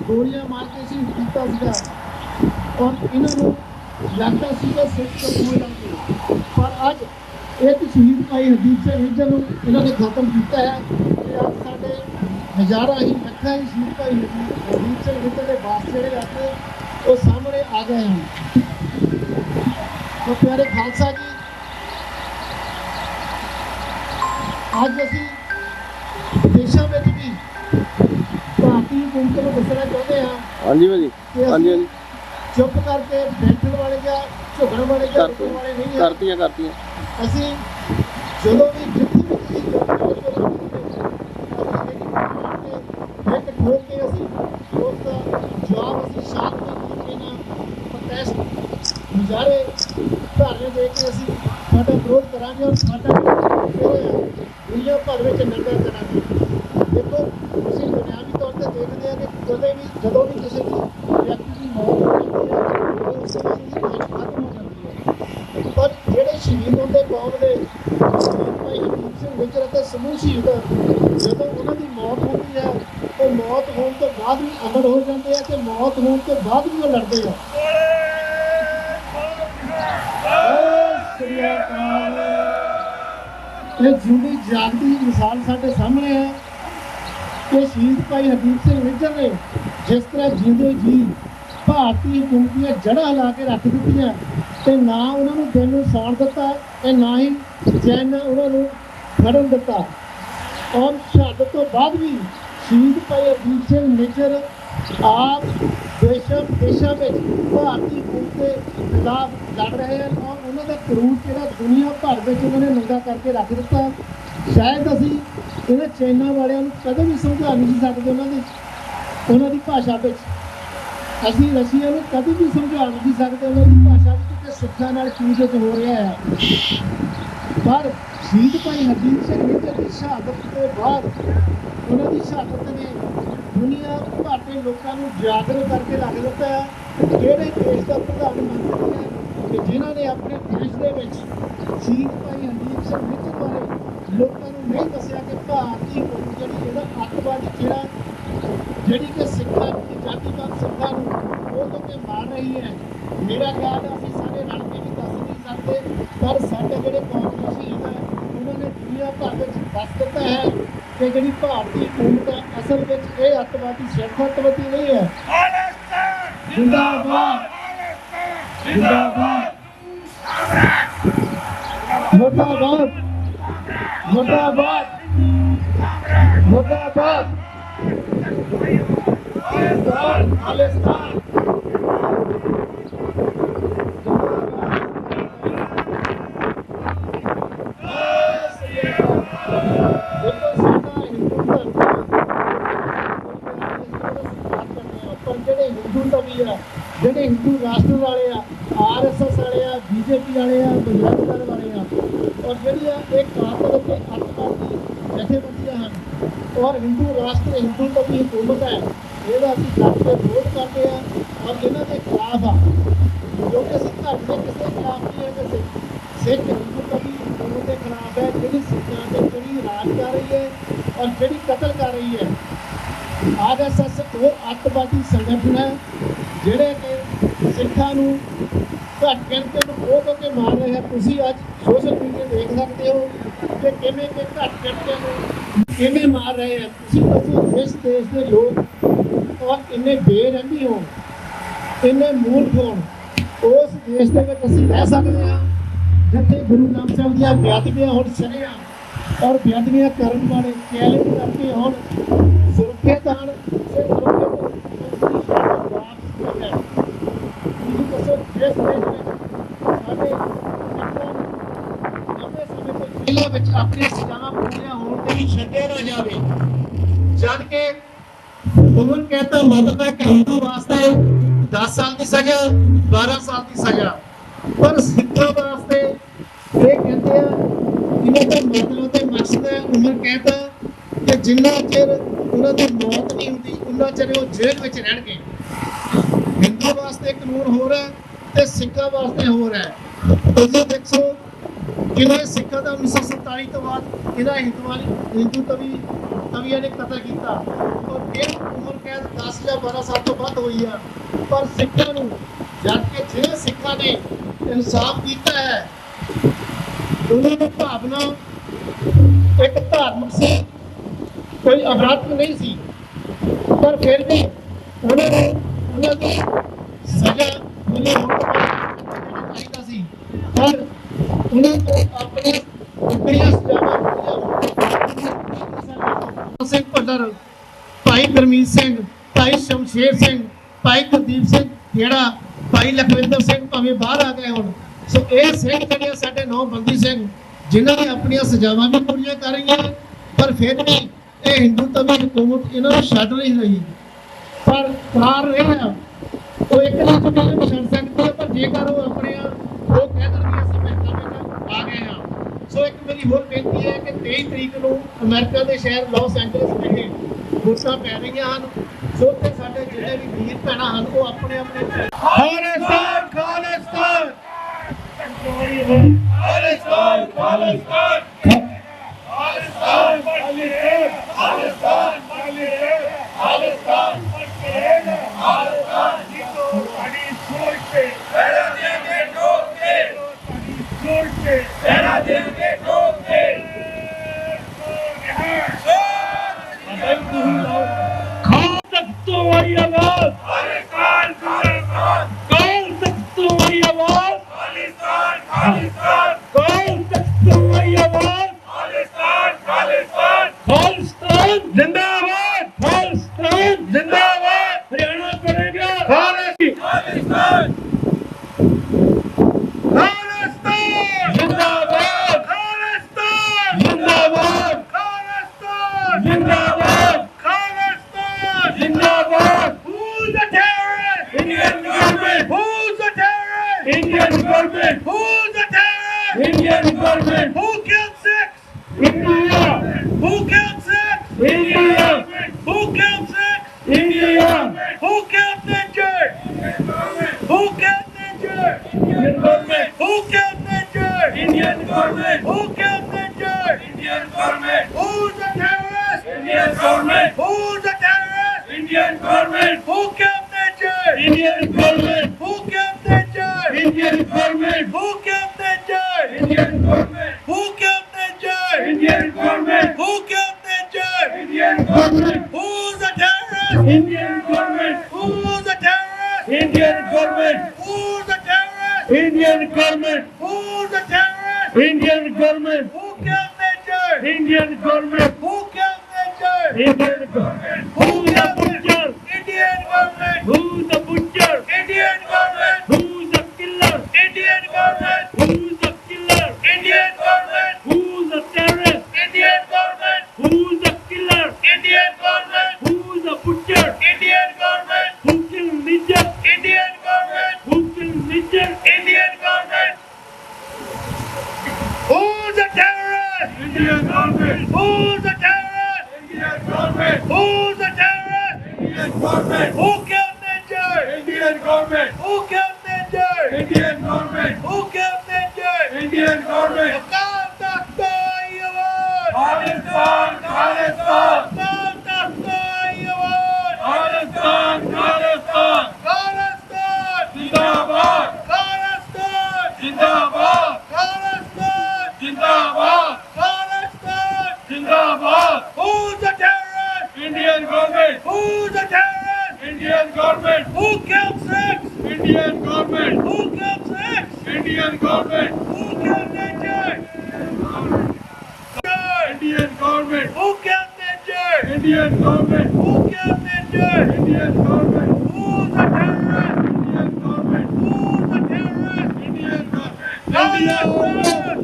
गोलियां मार के शहीद किया सीगा और इन्होंने लगता सीगा सिख कबूल लगे पर अज एक शहीद भाई हबीब सिंह निज्जर इन्होंने खत्म किया है कि अब साढ़े हज़ारां ही लखां ही शहीद भाई हबीब सिंह निज्जर के वास ਜਿਹੜੇ आते वो सामने आ गए हैं। तो प्यारे खालसा जी आज असी देशों में भी भारतीय हुकूमत को दसना चाहते हैं। हाँ जी भाजी, हाँ जी चुप करके बैठने वाले या झुकने वाले या रुकने वाले नहीं है। करती असी जो भी जितनी भी एक ठोक के असी उसका जवाब असी शांत तरीके नाल प्रोटेस्ट मुजाहरे धरने दे के असी साडा विरोध करांगे और साडा दुनिया भर में नंगा करांगे। देखो ਅਸੀਂ ਦੁਨਿਆਵੀ ਤੌਰ ਤੇ ਦੇਖਦੇ ਹਾਂ ਕਿ ਜਦੋਂ ਵੀ ਕਿਸੇ ਵਿਅਕਤੀ ਦੀ ਮੌਤ ਹੁੰਦੀ ਹੈ ਉਸ ਸਮੇਂ ਦੀ ਲਾਈਫ ਖਤਮ ਹੋ ਜਾਂਦੀ ਹੈ। ਪਰ ਜਿਹੜੇ ਸ਼ਹੀਦ ਹੁੰਦੇ ਕੌਮ ਦੇ ਭਾਈ ਹਬੀਬ ਸਿੰਘ ਨਿੱਜਰ ਅਤੇ ਸਮੂਹ ਸ਼ਹੀਦ ਜਦੋਂ ਉਹਨਾਂ ਦੀ ਮੌਤ ਹੁੰਦੀ ਹੈ ਉਹ ਮੌਤ ਹੋਣ ਤੋਂ ਬਾਅਦ ਵੀ ਅਮਰ ਹੋ ਜਾਂਦੇ ਆ ਤੇ ਮੌਤ ਹੋਣ ਤੋਂ ਬਾਅਦ ਵੀ ਉਹ ਲੜਦੇ ਆ। ਇਹ ਜਿਉਂਦੀ ਜਾਗਦੀ ਮਿਸਾਲ ਸਾਡੇ ਸਾਹਮਣੇ ਹੈ कि शहीद भाई हबीब सिंह निज्जर ने जिस तरह जींदे जी भारतीय हुकूमत ਦੀਆਂ ਜੜ੍ਹਾਂ ਹਿਲਾ ਕੇ ਰੱਖ ਦਿੱਤੀਆਂ ਤੇ ਨਾ ਉਹਨਾਂ ਨੂੰ ਦਿਲ ਨੂੰ ਸੌਣ ਦਿੱਤਾ ਤੇ ਨਾ ਹੀ ਚੈਨ ਨਾਲ ਉਹਨਾਂ ਨੂੰ ਖੜਨ ਦਿੱਤਾ। ਔਰ ਸ਼ਹਾਦਤ ਤੋਂ ਬਾਅਦ ਵੀ ਸ਼ਹੀਦ ਭਾਈ ਅਜੀਤ ਸਿੰਘ ਨਿੱਜਰ ਆਪ ਦੇਸ਼ਾਂ ਵਿੱਚ ਭਾਰਤੀ ਕੌਮ ਦੇ ਖਿਲਾਫ ਲੜ ਰਹੇ ਹਨ ਔਰ ਉਹਨਾਂ ਦਾ ਕਰੂਰ ਜਿਹੜਾ ਦੁਨੀਆ ਭਰ ਵਿੱਚ ਉਹਨਾਂ ਨੇ ਨੰਗਾ ਕਰਕੇ ਰੱਖ ਦਿੱਤਾ। ਸ਼ਾਇਦ ਅਸੀਂ ਇਹਨਾਂ ਚਾਈਨਾ ਵਾਲਿਆਂ ਨੂੰ ਕਦੇ ਵੀ ਸਮਝਾ ਨਹੀਂ ਸੀ ਸਕਦੇ ਉਹਨਾਂ ਦੀ ਭਾਸ਼ਾ ਵਿੱਚ। ਅਸੀਂ ਰਸ਼ੀਆ ਨੂੰ ਕਦੇ ਵੀ ਸਮਝਾ ਨਹੀਂ ਸੀ ਸਕਦੇ ਉਹਨਾਂ ਦੀ ਭਾਸ਼ਾ ਵਿੱਚ ਕਿ ਸਿੱਖਾਂ ਨਾਲ ਕੀ ਕੁਝ ਹੋ ਰਿਹਾ ਹੈ। ਪਰ ਸ਼ਹੀਦ ਭਾਈ ਹਰਜੀਤ ਸਿੰਘ ਨਿੱਜਰ ਦੀ ਸ਼ਹਾਦਤ ਤੋਂ ਬਾਅਦ ਉਹਨਾਂ ਦੀ ਸ਼ਹਾਦਤ ਨੇ ਦੁਨੀਆ ਭਰ ਦੇ ਲੋਕਾਂ ਨੂੰ ਜਾਗਰੂਕ ਕਰਕੇ ਰੱਖ ਦਿੱਤਾ ਹੈ। ਜਿਹੜੇ ਦੇਸ਼ ਦਾ ਪ੍ਰਧਾਨ ਮੰਤਰੀ ਹੈ ਕਿ ਜਿਨ੍ਹਾਂ ਨੇ ਆਪਣੇ ਦੇਸ਼ ਦੇ ਵਿੱਚ ਸ਼ਹੀਦ ਭਾਈ ਹਰਜੀਤ ਸਿੰਘ ਨਿੱਜਰ ਬਾਰੇ ਲੋਕਾਂ ਨੂੰ ਨਹੀਂ ਦੱਸਿਆ ਕਿ ਭਾਰਤੀ ਕੌਮ ਜਿਹੜਾ ਅੱਤਵਾਦੀ ਜਿਹੜੀ ਕਿ ਸਿੱਖਾਂ ਜਾਤੀਵਾਦ ਸਿੱਖਾਂ ਨੂੰ ਉਹ ਤੋਂ ਮਾਰ ਰਹੀ ਹੈ। ਮੇਰਾ ਖਿਆਲ ਹੈ ਅਸੀਂ ਸਾਰੇ ਰਲ ਕੇ ਵੀ ਦੱਸ ਨਹੀਂ ਸਕਦੇ, ਪਰ ਸਾਡੇ ਜਿਹੜੇ ਕੌਮੀ ਸ਼ਹੀਦ ਹੈ ਉਹਨਾਂ ਨੇ ਦੁਨੀਆ ਭਰ ਵਿੱਚ ਦੱਸ ਦਿੱਤਾ ਹੈ ਕਿ ਜਿਹੜੀ ਭਾਰਤੀ ਕੌਮ ਦਾ ਅਸਲ ਵਿੱਚ ਇਹ ਅੱਤਵਾਦੀ ਸਿੱਖ ਅੱਤਵਾਦੀ ਨਹੀਂ ਹੈ। ਜ਼ਿੰਦਾਬਾਦ ਜ਼ਿੰਦਾਬਾਦ ਮੁਰਦਾਬਾਦ ਮੁਰਦਾਬਾਦ ਮੁਰਦਾਬਾਦ ਖਾਲਿਸਤਾਨ ਜਿਹੜੇ ਹਿੰਦੂ ਰਾਸ਼ਟਰ ਵਾਲੇ ਆ, RSS ਵਾਲੇ ਆ, BJP ਵਾਲੇ ਆ, ਬਜਰੰਗ ਦਲ ਵਾਲੇ ਆ ਔਰ ਜਿਹੜੀਆਂ ਇਹ ਕਾਤਲ ਅਤੇ ਅੱਤਵਾਦੀ ਜਥੇਬੰਦੀਆਂ ਹਨ ਔਰ ਹਿੰਦੂ ਰਾਸ਼ਟਰ ਹਿੰਦੂ ਦੀ ਹਕੂਮਤ ਹੈ, ਇਹਦਾ ਅਸੀਂ ਡਟ ਕੇ ਵਿਰੋਧ ਕਰਦੇ ਹਾਂ ਔਰ ਇਹਨਾਂ ਦੇ ਖਿਲਾਫ ਆ। ਕਿਉਂਕਿ ਅਸੀਂ ਧਰਮ ਦੇ ਕਿਸੇ ਖਿਲਾਫ ਨਹੀਂ ਹੈ, ਕਿ ਸਿੱਖ ਹਿੰਦੂ ਕਵੀ ਹਕੂਮਤ ਦੇ ਖਿਲਾਫ ਹੈ ਜਿਹੜੀ ਸਿੱਖਾਂ ਤੇ ਜਿਹੜੀ ਰਾਜ ਕਰ ਰਹੀ ਹੈ ਔਰ ਜਿਹੜੀ ਕਤਲ ਕਰ ਰਹੀ ਹੈ। RSS ਉਹ ਅੱਤਵਾਦੀ ਸੰਗਠਨ ਹੈ ਜਿਹੜੇ ਕਿ ਸਿੱਖਾਂ ਨੂੰ ਘੱਟ ਗਿਣਤੀ ਨੂੰ ਖੋ ਕੇ ਮਾਰ ਰਹੇ ਆ। ਤੁਸੀਂ ਅੱਜ ਸੋਸ਼ਲ ਮੀਡੀਆ ਦੇਖ ਸਕਦੇ ਹੋ ਕਿ ਕਿਵੇਂ ਕਿ ਘੱਟ ਗਿਣਤੀ ਨੂੰ ਕਿਵੇਂ ਮਾਰ ਰਹੇ ਆ। ਤੁਸੀਂ ਦੱਸੋ ਇਸ ਦੇਸ਼ ਦੇ ਲੋਕ ਔਰ ਇੰਨੇ ਬੇਰਹਿਮੀ ਹੋ, ਇੰਨੇ ਮੂਰਖ ਹੋਣ, ਉਸ ਦੇਸ਼ ਦੇ ਵਿੱਚ ਅਸੀਂ ਰਹਿ ਸਕਦੇ ਹਾਂ ਜਿੱਥੇ ਗੁਰੂ ਨਾਨਕ ਸਾਹਿਬ ਦੀਆਂ ਬੇਅਦਬੀਆਂ ਹੁਣ ਸ਼ਰੇਆਮ ਔਰ ਬੇਅਦਬੀਆਂ ਕਰਨ ਵਾਲੇ ਚੈਲੰਜ ਕਰਕੇ ਹੁਣ ਸੁਰੱਖਿਆਦਾਨ ਵਿੱਚ ਆਪਣੀਆਂ ਸਜ਼ਾਵਾਂ ਪੂਰੀਆਂ ਹੋਣ ਤੇ ਵੀ ਛੱਡਿਆ ਨਾ ਜਾਵੇ। ਜਦ ਕਿ ਉਮਰ ਕੈਦ ਮਤਲਬ ਹੈ ਕਿ ਹਿੰਦੂ ਵਾਸਤੇ 10 ਸਾਲ ਦੀ ਸਜ਼ਾ, 12 ਸਾਲ ਦੀ ਸਜ਼ਾ, ਪਰ ਸਿੱਖਾਂ ਵਾਸਤੇ ਇਹ ਕਹਿੰਦੇ ਆ ਇਹਨਾਂ ਦਾ ਮਤਲਬ ਤੇ ਮਕਸਦ ਹੈ ਉਮਰ ਕੈਦ ਕਿ ਜਿੰਨਾ ਚਿਰ ਉਹਨਾਂ ਦੀ ਮੌਤ ਨਹੀਂ ਹੁੰਦੀ ਉਹਨਾਂ ਚਿਰ ਉਹ ਜੇਲ੍ਹ ਵਿੱਚ ਰਹਿਣਗੇ। ਹਿੰਦੂ ਵਾਸਤੇ ਕਾਨੂੰਨ ਹੋਰ ਹੈ ਤੇ ਸਿੱਖਾਂ ਵਾਸਤੇ ਹੋਰ ਹੈ। ਤੁਸੀਂ ਦੇਖੋ ਕਿਵੇਂ ਸਿੱਖਾਂ ਦਾ 1947 ਤੋਂ ਬਾਅਦ ਇਹਦਾ ਹਿੰਦੂ ਤਵੀਆਂ ਨੇ ਕਤਲ ਕੀਤਾ ਔਰ ਫਿਰ ਉਮਰ ਕੈਦ 10 ਜਾਂ 12 ਸਾਲ ਤੋਂ ਵੱਧ ਹੋਈ ਆ। ਪਰ ਸਿੱਖਾਂ ਨੂੰ ਜਦ ਕਿ ਜਿਹੜੇ ਸਿੱਖਾਂ ਨੇ ਇਨਸਾਫ ਕੀਤਾ ਹੈ ਉਹਨਾਂ ਦੀ ਭਾਵਨਾ ਇੱਕ ਧਾਰਮਿਕ ਸੀ, ਕੋਈ ਅਪਰਾਧ ਨਹੀਂ ਸੀ, ਪਰ ਫਿਰ ਵੀ ਉਹਨਾਂ ਦੀ ਸਜ਼ਾ ਮਿਲੀ ਹੋਣੀ ਚਾਹੀਦਾ ਸੀ। ਪਰ ਉਹਨਾਂ ਨੂੰ ਆਪਣੀਆਂ ਸਿੰਘ ਭੱਟਰ, ਭਾਈ ਗੁਰਮੀਤ ਸਿੰਘ, ਭਾਈ ਸ਼ਮਸ਼ੇਰ ਸਿੰਘ, ਭਾਈ ਕੁਲਦੀਪ ਸਿੰਘ ਜਿਹੜਾ, ਭਾਈ ਲਖਵਿੰਦਰ ਸਿੰਘ ਭਾਵੇਂ ਬਾਹਰ ਆ ਗਏ ਹੁਣ। ਸੋ ਇਹ ਸਿੰਘ ਜਿਹੜੇ ਸਾਡੇ 9 ਬੰਦੀ ਸਿੰਘ ਜਿਨ੍ਹਾਂ ਨੇ ਆਪਣੀਆਂ ਸਜ਼ਾਵਾਂ ਵੀ ਪੂਰੀਆਂ ਕਰ ਰਹੀਆਂ ਪਰ ਫਿਰ ਵੀ ਇਹ ਹਿੰਦੂ ਤਵੀ ਹਕੂਮਤ ਇਹਨਾਂ ਨੂੰ ਛੱਡ ਨਹੀਂ ਰਹੀ। ਪਰ ਕਾਰ ਰਿਹਾ ਉਹ ਇੱਕ ਨਾ ਛੱਡ ਸਕਦੀ ਹੈ, ਪਰ ਜੇਕਰ ਉਹ ਆਪਣੇ ਉਹ ਕਹਿ ਦੇਣਗੇ ਅਸੀਂ ਅਮਰੀਕਾ ਵਿੱਚ ਆ ਗਏ ਹਾਂ। ਸੋ ਇੱਕ ਮੇਰੀ ਹੋਰ ਬੇਨਤੀ ਹੈ ਕਿ 23 ਤਰੀਕ ਨੂੰ ਅਮਰੀਕਾ ਦੇ ਸ਼ਹਿਰ ਲਾਸ ਐਂਜਲਸ ਵਿਖੇ ਵੋਟਾਂ ਪੈ ਰਹੀਆਂ ਹਨ। ਸੋ ਉੱਥੇ ਸਾਡੇ ਜਿਹੜੇ ਵੀ ਵੀਰ ਭੈਣਾਂ ਹਨ ਉਹ ਆਪਣੇ ਖਾਲਿਸਤਾਨ ਖਾਲਿਸਤਾਨ ਖਾਲਿਸਤਾਨ ਖਾਲਿਸਤਾਨ ਖਾਲਿਸਤਾਨ ਖਾਲਿਸਤਾਨ ਖਾਲਿਸਤਾਨ ਖਾਲਿਸਤਾਨ ਸਾਡੀ ਸੋਚ ਤੇ ਪਹਿਰਾ ਦੇਂਗੇ ਠੋਕ ਕੇ, ਸਾਡੀ ਸੋਚ ਤੇ ਪਹਿਰਾ ਦੇਂਗੇ ਠੋਕ ਕੇ। ਖਾਲ ਤੱਕ ਤੋਂ ਆਈ ਆਵਾਜ਼, ਖਾਲਿਸਤਾਨ ਖਾਲਿਸਤਾਨ ਕਾਲ ਤੱਕ ਤੋਂ ਆਈ ਆਵਾਜ਼, ਖਾਲਿਸਤਾਨ ਖਾਲਿਸਤਾਨ ਕਾਲ ਤੱਕ ਤੋਂ ਆਈ ਆਵਾਜ਼, ਖਾਲਿਸਤਾਨ ਖਾਲਿਸਤਾਨ ਖਾਲ जिंदाबाद हरियाणा बनेगा खालिस्तान जिंदाबाद खालिस्तान जिंदाबाद खालिस्तान जिंदाबाद खालिस्तान जिंदाबाद Who's the terrorist? Indian government Who's the terrorist? Indian government Who's the terrorist? Indian government Who killed 6? India Who killed 6? India Who killed 6? India Who killed Ninja? Who killed Ninja? Indian government Who killed Ninja? Indian government Who killed Ninja? Indian government Who's the terrorist? Indian government Who's the terrorist? Indian government Who killed Ninja? Indian government Who killed Ninja? Indian government Who killed Ninja? Indian government Who killed Ninja? Indian government Who killed Ninja? Indian government Who's the terrorist? Indian government Who's the terrorist? Indian government Who's the terrorist? Indian government Who's the terrorist? Indian government Who killed Ninja? Indian government Who killed Ninja? Indian government who's the butcher Indian government. who's the butcher Indian government. who's the killer Indian government. who's the killer Indian government. who's the terrorist Indian government. who's the killer Indian government. who's the butcher Indian government. who killed Ninja Indian government. who killed Ninja Indian government. Who's the terrorist? Indian government Who's the terrorist? Indian government Who's the terrorist? Indian government Who killed Ninja? Indian government Who killed Ninja? Indian government Who killed Ninja? Indian government Akal Takht Award! Khalistan Khalistan Akal Takht Award! Khalistan Khalistan Khalistan! Zindabad Khalistan! Zindabad Khalistan! Zindabad Khalistan! Zindabad Who's the terrorist? Indian government Who's the terrorist? Indian government Who killed 6? Indian government Who killed 6? Indian government Who killed Ninja? Indian government Who killed Ninja? Indian government Who killed Ninja? Indian government Who's the terrorist? Indian government Who's the terrorist? Indian government Khalistan!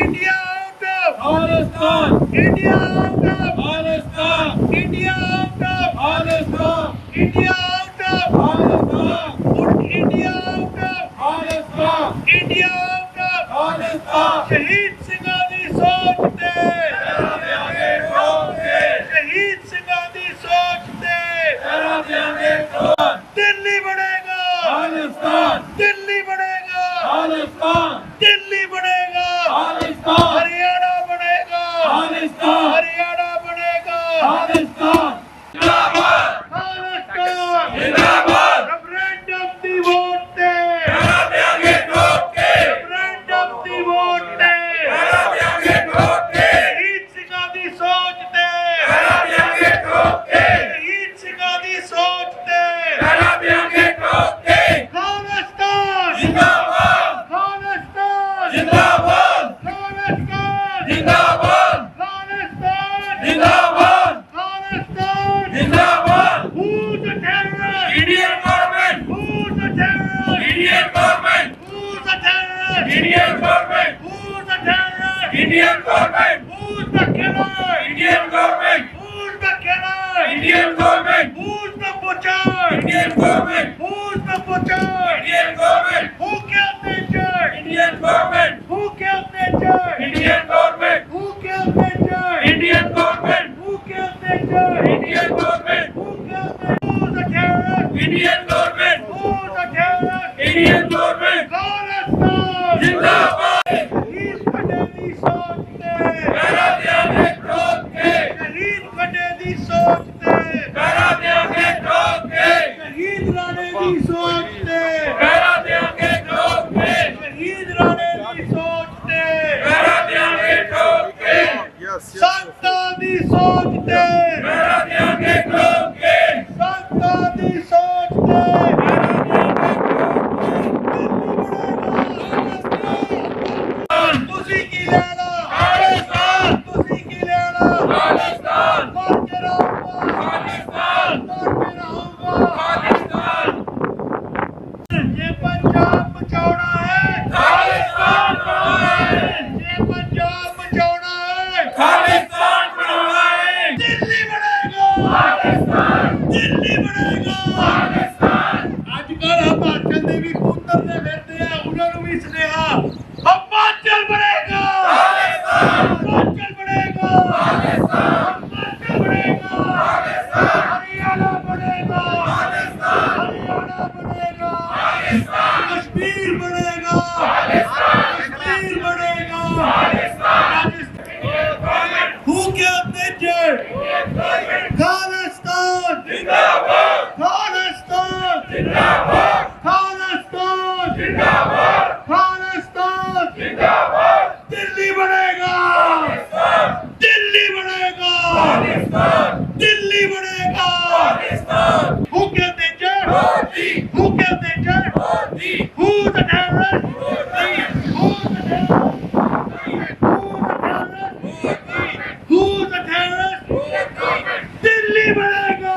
India out of! Khalistan India out of! Khalistan India out of! Khalistan India out of! Khalistan Put India out of! Khalistan India out of! Khalistan ਸ਼ਹੀਦ ਸਿੰਘਾਂ ਦੀ ਸੋਚ ਤੇ ਤੇਰਾ ਦੇਾਂਗੇ ਠੋਕ ਕੇ ਸ਼ਹੀਦ ਸਿੰਘਾਂ ਦੀ ਸੋਚ ਤੇ ਤੇਰਾ ਦੇਾਂਗੇ ਠੋਕ ਦਿੱਲੀ ਬਣੇਗਾ ਖਾਲਿਸਤਾਨ ਦਿੱਲੀ ਬਣੇਗਾ ਖਾਲਿਸਤਾਨ ਦਿੱਲੀ ਬਣੇਗਾ ਖਾਲਿਸਤਾਨ ਹਰਿਆਣਾ ਬਣੇਗਾ ਖਾਲਿਸਤਾਨ ਹਰਿਆਣਾ ਬਣੇਗਾ ਖਾਲਿਸਤਾਨ ਜਿੰਦਾਬਾਦ ਖਾਲਿਸਤਾਨ ਜਿੰਦਾਬਾਦ ਰੈਫਰੈਂਡਮ ਦੀ ਵੋਟ ਤੇ ਤੇਰਾ ਦੇਾਂਗੇ ਠੋਕ ਕੇ ਰੈਫਰੈਂਡਮ ਦੀ ਵੋਟ ਤੇ ਤੇਰਾ ਦੇਾਂਗੇ ਠੋਕ ਕੇ ਸ਼ਹੀਦ ਸਿੰਘਾਂ ਦੀ ਸੋਚ ਤੇ ਤੇਰਾ ਦੇਾਂਗੇ ਠੋਕ ਕੇ ਸ਼ਹੀਦ ਸਿੰਘਾਂ ਦੀ ਸੋਚ ਤੇ ਤੇਰਾ ਦੇਾਂਗੇ ਠੋਕ ਕੇ ਖਾਲਿਸਤਾਨ ਜਿੰਦਾਬਾਦ ਖਾਲਿਸਤਾਨ ਜਿੰਦਾਬਾਦ ਖਾਲਿਸਤਾਨ ਜਿੰਦਾਬਾਦ ਖਾਲਿਸਤਾਨ ਜਿੰਦਾਬਾਦ ਖਾਲਿਸਤਾਨ ਜਿੰਦਾਬਾਦ Who's the terrorist? Indian government Who's the terrorist? Indian government Who's the terrorist? Indian government Who's the terrorist? Indian government Who's the killer? Indian government Who's the killer? Indian government Who's the butcher? Indian government Who's the butcher? Indian government Who killed Ninja? Indian government Who killed Ninja? Indian government Who killed Ninja? Indian government Who killed Ninja? Indian government Who killed Ninja? Who's the terrorist? Indian government Who's the terrorist? Indian government Khalistan! जिंदाबाद शहीद खड्डे दी सोच ते तेरा देांगे ठोक के शहीद खड्डे दी सोच ते तेरा देांगे ठोक के शहीद राणे दी सोच ते तेरा देांगे ठोक के शहीद राणे दी सोच ते तेरा देांगे ठोक के संतां दी सोच ते तेरा देांगे ठोक के संतां दी सोच ते ਤੁਸੀਂ ਕੀ ਲੈਣਾ खालिस्तान ਤੁਸੀਂ ਕੀ ਲੈਣਾ खालिस्तान ਮਰ ਕੇ ਰਹੋ Khalistan Who killed the judge? Who killed the judge? Who's the terrorist? Who's the terrorist? Who's the terrorist? Delhi बनेगा।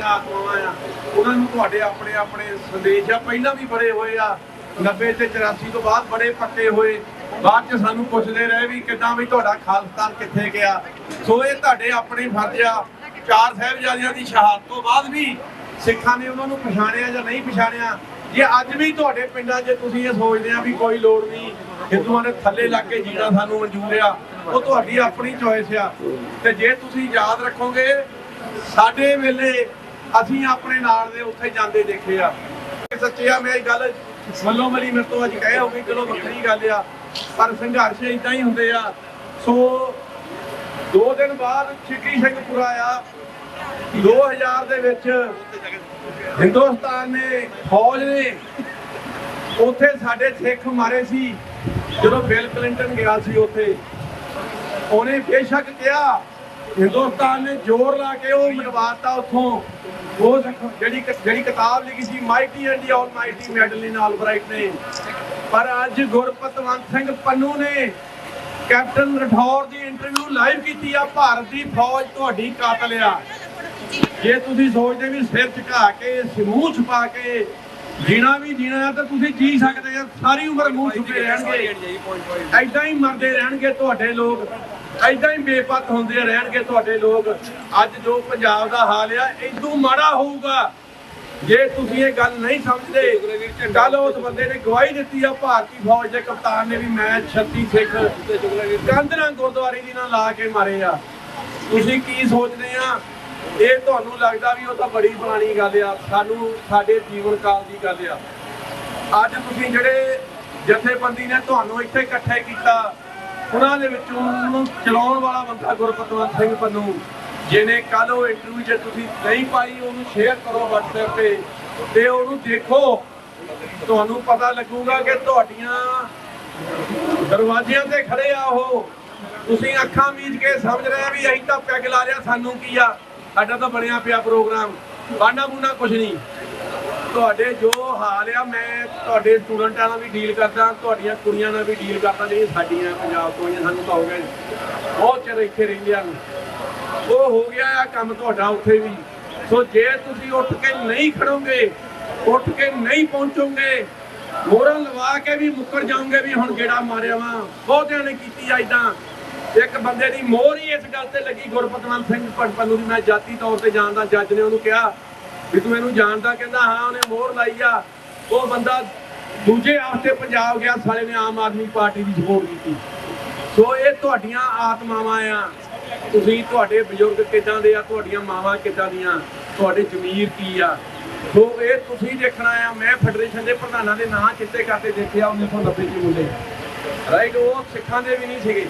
ਆਤਮਾਵਾਂ ਆ ਉਹਨਾਂ ਨੂੰ ਤੁਹਾਡੇ ਆਪਣੇ ਆਪਣੇ ਸੰਦੇਸ਼ ਆ ਪਹਿਲਾਂ ਵੀ ਬੜੇ ਹੋਏ ਆ 90 ਤੇ 84 ਤੋਂ ਬਾਅਦ ਬੜੇ ਪੱਕੇ ਹੋਏ ਬਾਅਦ ਚ ਸਾਨੂੰ ਪੁੱਛਦੇ ਰਹੇ ਵੀ ਕਿੱਦਾਂ ਵੀ ਤੁਹਾਡਾ ਖਾਲਿਸਤਾਨ ਕਿੱਥੇ ਗਿਆ ਸੋ ਇਹ ਤੁਹਾਡੇ ਆਪਣੇ ਫਰਜ਼ ਆ ਚਾਰ ਸਾਹਿਬਜ਼ਾਦਿਆਂ ਦੀ ਸ਼ਹਾਦਤ ਤੋਂ ਬਾਅਦ ਵੀ ਸਿੱਖਾਂ ਨੇ ਉਹਨਾਂ ਨੂੰ ਪਛਾਣਿਆ ਜਾਂ ਨਹੀਂ ਪਛਾਣਿਆ ਜੇ ਅੱਜ ਵੀ ਤੁਹਾਡੇ ਪਿੰਡਾਂ 'ਚ ਤੁਸੀਂ ਇਹ ਸੋਚਦੇ ਆ ਵੀ ਕੋਈ ਲੋੜ ਨਹੀਂ ਹਿੰਦੂਆਂ ਦੇ ਥੱਲੇ ਲੱਗ ਕੇ ਜੀਣਾ ਸਾਨੂੰ ਮਨਜ਼ੂਰ ਆ ਉਹ ਤੁਹਾਡੀ ਆਪਣੀ ਚੋਇਸ ਆ ਤੇ ਜੇ ਤੁਸੀਂ ਯਾਦ ਰੱਖੋਗੇ ਸਾਡੇ ਵੇਲੇ ਅਸੀਂ ਆਪਣੇ ਨਾਲ ਦੇ ਉੱਥੇ ਜਾਂਦੇ ਦੇਖੇ ਆ ਸੱਚੇ ਆ ਮੈਂ ਇਹ ਗੱਲ ਵੱਲੋਂ ਮਲੀ ਮੇਰੇ ਤੋਂ ਅੱਜ ਕਹੇ ਹੋ ਗਈ ਚਲੋ ਵੱਖਰੀ ਗੱਲ ਆ ਪਰ ਸੰਘਰਸ਼ ਇਦਾਂ ਹੀ ਹੁੰਦੇ ਆ ਸੋ 2 ਦਿਨ ਬਾਅਦ ਸਿੱਖੀ ਸਿੰਘਪੁਰਾ ਆ 2000 ਦੇ ਵਿੱਚ ਹਿੰਦੁਸਤਾਨ ਨੇ ਫੌਜ ਨੇ ਉੱਥੇ ਸਾਡੇ ਸਿੱਖ ਮਾਰੇ ਸੀ ਜਦੋਂ ਬਿਲ ਕਲਿੰਟਨ ਗਿਆ ਸੀ ਉੱਥੇ ਉਹਨੇ ਬੇਸ਼ੱਕ ਕਿਹਾ ਹਿੰਦੁਸਤਾਨ ਨੇ ਜ਼ੋਰ ਲਾ ਕੇ ਉਹ ਮਿਟਵਾਤਾ ਉੱਥੋਂ ਉਹ ਜਿਹੜੀ ਕਿਤਾਬ ਲਿਖੀ ਸੀ mighty and the almighty Madeleine ਆਲਬਰਾਈਟ ਨੇ ਪਰ ਅੱਜ ਗੁਰਪਤਵੰਤ ਸਿੰਘ ਪੰਨੂ ਨੇ ਕੈਪਟਨ ਰਠੌਰ ਦੀ ਇੰਟਰਵਿਊ ਲਾਈਵ ਕੀਤੀ ਆ ਭਾਰਤ ਦੀ ਫੌਜ ਤੁਹਾਡੀ ਕਾਤਲ ਆ ਜੇ ਤੁਸੀਂ ਸੋਚਦੇ ਵੀ ਸਿਰ ਝੁਕਾ ਕੇ ਮੂੰਹ ਛੁਪਾ ਕੇ ਜੀਣਾ ਵੀ ਜੀਣਾ ਤਾਂ ਤੁਸੀਂ ਜੀ ਸਕਦੇ ਆ ਸਾਰੀ ਉਮਰ ਮੂੰਹ ਛੁਪੇ ਰਹਿਣਗੇ ਐਦਾਂ ਹੀ ਮਰਦੇ ਰਹਿਣਗੇ ਤੁਹਾਡੇ ਲੋਕ ਐਦਾਂ ਹੀ ਬੇਪਤ ਹੁੰਦੇ ਰਹਿਣਗੇ ਤੁਹਾਡੇ ਲੋਕ ਅੱਜ ਜੋ ਪੰਜਾਬ ਦਾ ਹਾਲ ਆ ਇਦੋਂ ਮਾੜਾ ਹੋਊਗਾ ਜੇ ਤੁਸੀਂ ਇਹ ਗੱਲ ਨਹੀਂ ਸਮਝਦੇ ਕੱਲ ਉਸ ਬੰਦੇ ਨੇ ਗਵਾਹੀ ਦਿੱਤੀ ਆ ਭਾਰਤੀ ਫੌਜ ਦੇ ਕਪਤਾਨ ਨੇ ਵੀ ਮੈਂ 36 ਸਿੱਖ ਕੰਧਰਾਂ ਗੁਰਦੁਆਰੇ ਦੀ ਨਾਲ ਲਾ ਕੇ ਮਾਰੇ ਆ ਤੁਸੀਂ ਕੀ ਸੋਚਦੇ ਆ ਇਹ ਤੁਹਾਨੂੰ ਲੱਗਦਾ ਵੀ ਉਹ ਤਾਂ ਬੜੀ ਪੁਰਾਣੀ ਗੱਲ ਆ ਸਾਨੂੰ ਸਾਡੇ ਜੀਵਨ ਕਾਲ ਦੀ ਗੱਲ ਆ ਅੱਜ ਤੁਸੀਂ ਜਿਹੜੇ ਜਥੇਬੰਦੀ ਨੇ ਤੁਹਾਨੂੰ ਇੱਥੇ ਇਕੱਠੇ ਕੀਤਾ ਉਹਨਾਂ ਦੇ ਵਿੱਚੋਂ ਉਹਨੂੰ ਚਲਾਉਣ ਵਾਲਾ ਬੰਦਾ ਗੁਰਪਤਵੰਤ ਸਿੰਘ ਪੰਨੂ ਜਿਹਨੇ ਕੱਲ ਉਹ ਇੰਟਰਵਿਊ ਜੇ ਤੁਸੀਂ ਨਹੀਂ ਪਾਈ ਉਹਨੂੰ ਸ਼ੇਅਰ ਕਰੋ WhatsApp ਤੇ ਉਹਨੂੰ ਦੇਖੋ ਤੁਹਾਨੂੰ ਪਤਾ ਲੱਗੂਗਾ ਕਿ ਤੁਹਾਡੀਆਂ ਦਰਵਾਜ਼ਿਆਂ ਤੇ ਖੜੇ ਆ ਉਹ ਤੁਸੀਂ ਅੱਖਾਂ ਮੀਚ ਕੇ ਸਮਝ ਰਹੇ ਆ ਵੀ ਅਸੀਂ ਤਾਂ ਪੈਗ ਲਾ ਲਿਆ ਸਾਨੂੰ ਕੀ ਆ ਸਾਡਾ ਤਾਂ ਬਣਿਆ ਪਿਆ ਪ੍ਰੋਗਰਾਮ ਬਾਨਾ ਬੂਨਾ ਕੁਝ ਨਹੀਂ ਤੁਹਾਡੇ ਜੋ ਹਾਲ ਆ ਮੈਂ ਤੁਹਾਡੇ ਸਟੂਡੈਂਟਾਂ ਨਾਲ ਵੀ ਡੀਲ ਕਰਦਾ ਤੁਹਾਡੀਆਂ ਕੁੜੀਆਂ ਨਾਲ ਵੀ ਡੀਲ ਕਰਦਾ ਜਿਹੜੀਆਂ ਸਾਡੀਆਂ ਪੰਜਾਬ ਤੋਂ ਆਈਆਂ ਸਾਨੂੰ ਤਾਂ ਹੋ ਗਏ ਬਹੁਤ ਚਿਰ ਇੱਥੇ ਰਹਿੰਦਿਆਂ ਨੂੰ ਉਹ ਹੋ ਗਿਆ ਆ ਕੰਮ ਤੁਹਾਡਾ ਉੱਥੇ ਵੀ ਸੋ ਜੇ ਤੁਸੀਂ ਉੱਠ ਕੇ ਨਹੀਂ ਖੜੋਗੇ ਉੱਠ ਕੇ ਨਹੀਂ ਪਹੁੰਚੋਗੇ ਮੋਹਰਾਂ ਲਵਾ ਕੇ ਵੀ ਮੁੱਕਰ ਜਾਓਗੇ ਵੀ ਹੁਣ ਗੇੜਾ ਮਾਰਿਆ ਵਾ ਬਹੁਤਿਆਂ ਨੇ ਕੀਤੀ ਆ ਇਦਾਂ ਇੱਕ ਬੰਦੇ ਦੀ ਮੋਹਰ ਹੀ ਇਸ ਗੱਲ ਤੇ ਲੱਗੀ ਗੁਰਪਤਵੰਤ ਸਿੰਘ ਪੰਨੂ ਦੀ ਮੈਂ ਜਾਤੀ ਤੌਰ ਤੇ ਜਾਣਦਾ ਜੱਜ ਨੇ ਉਹਨੂੰ ਕਿਹਾ ਵੀ ਤੂੰ ਇਹਨੂੰ ਜਾਣਦਾ ਕਹਿੰਦਾ ਹਾਂ ਉਹਨੇ ਮੋਹਰ ਲਾਈ ਆ ਉਹ ਬੰਦਾ ਦੂਜੇ ਹਫ਼ਤੇ ਪੰਜਾਬ ਗਿਆ ਸਾਲੇ ਨੇ ਆਮ ਆਦਮੀ ਪਾਰਟੀ ਦੀ ਸਪੋਰਟ ਕੀਤੀ ਸੋ ਇਹ ਤੁਹਾਡੀਆਂ ਆਤਮਾਵਾਂ ਆ ਤੁਸੀਂ ਤੁਹਾਡੇ ਬਜ਼ੁਰਗ ਕਿੱਦਾਂ ਦੇ ਆ ਤੁਹਾਡੀਆਂ ਮਾਵਾਂ ਕਿੱਦਾਂ ਦੀਆਂ ਤੁਹਾਡੇ ਜ਼ਮੀਰ ਕੀ ਆ ਸੋ ਇਹ ਤੁਸੀਂ ਦੇਖਣਾ ਆ ਮੈਂ ਫੈਡਰੇਸ਼ਨ ਦੇ ਪ੍ਰਧਾਨਾਂ ਦੇ ਨਾਂ ਚਿੱਤੇ ਕਰਦੇ ਦੇਖਿਆ 1990 ਚ ਮੁੰਡੇ ਰਾਈਟ ਉਹ ਸਿੱਖਾਂ ਦੇ ਵੀ ਨਹੀਂ ਸੀਗੇ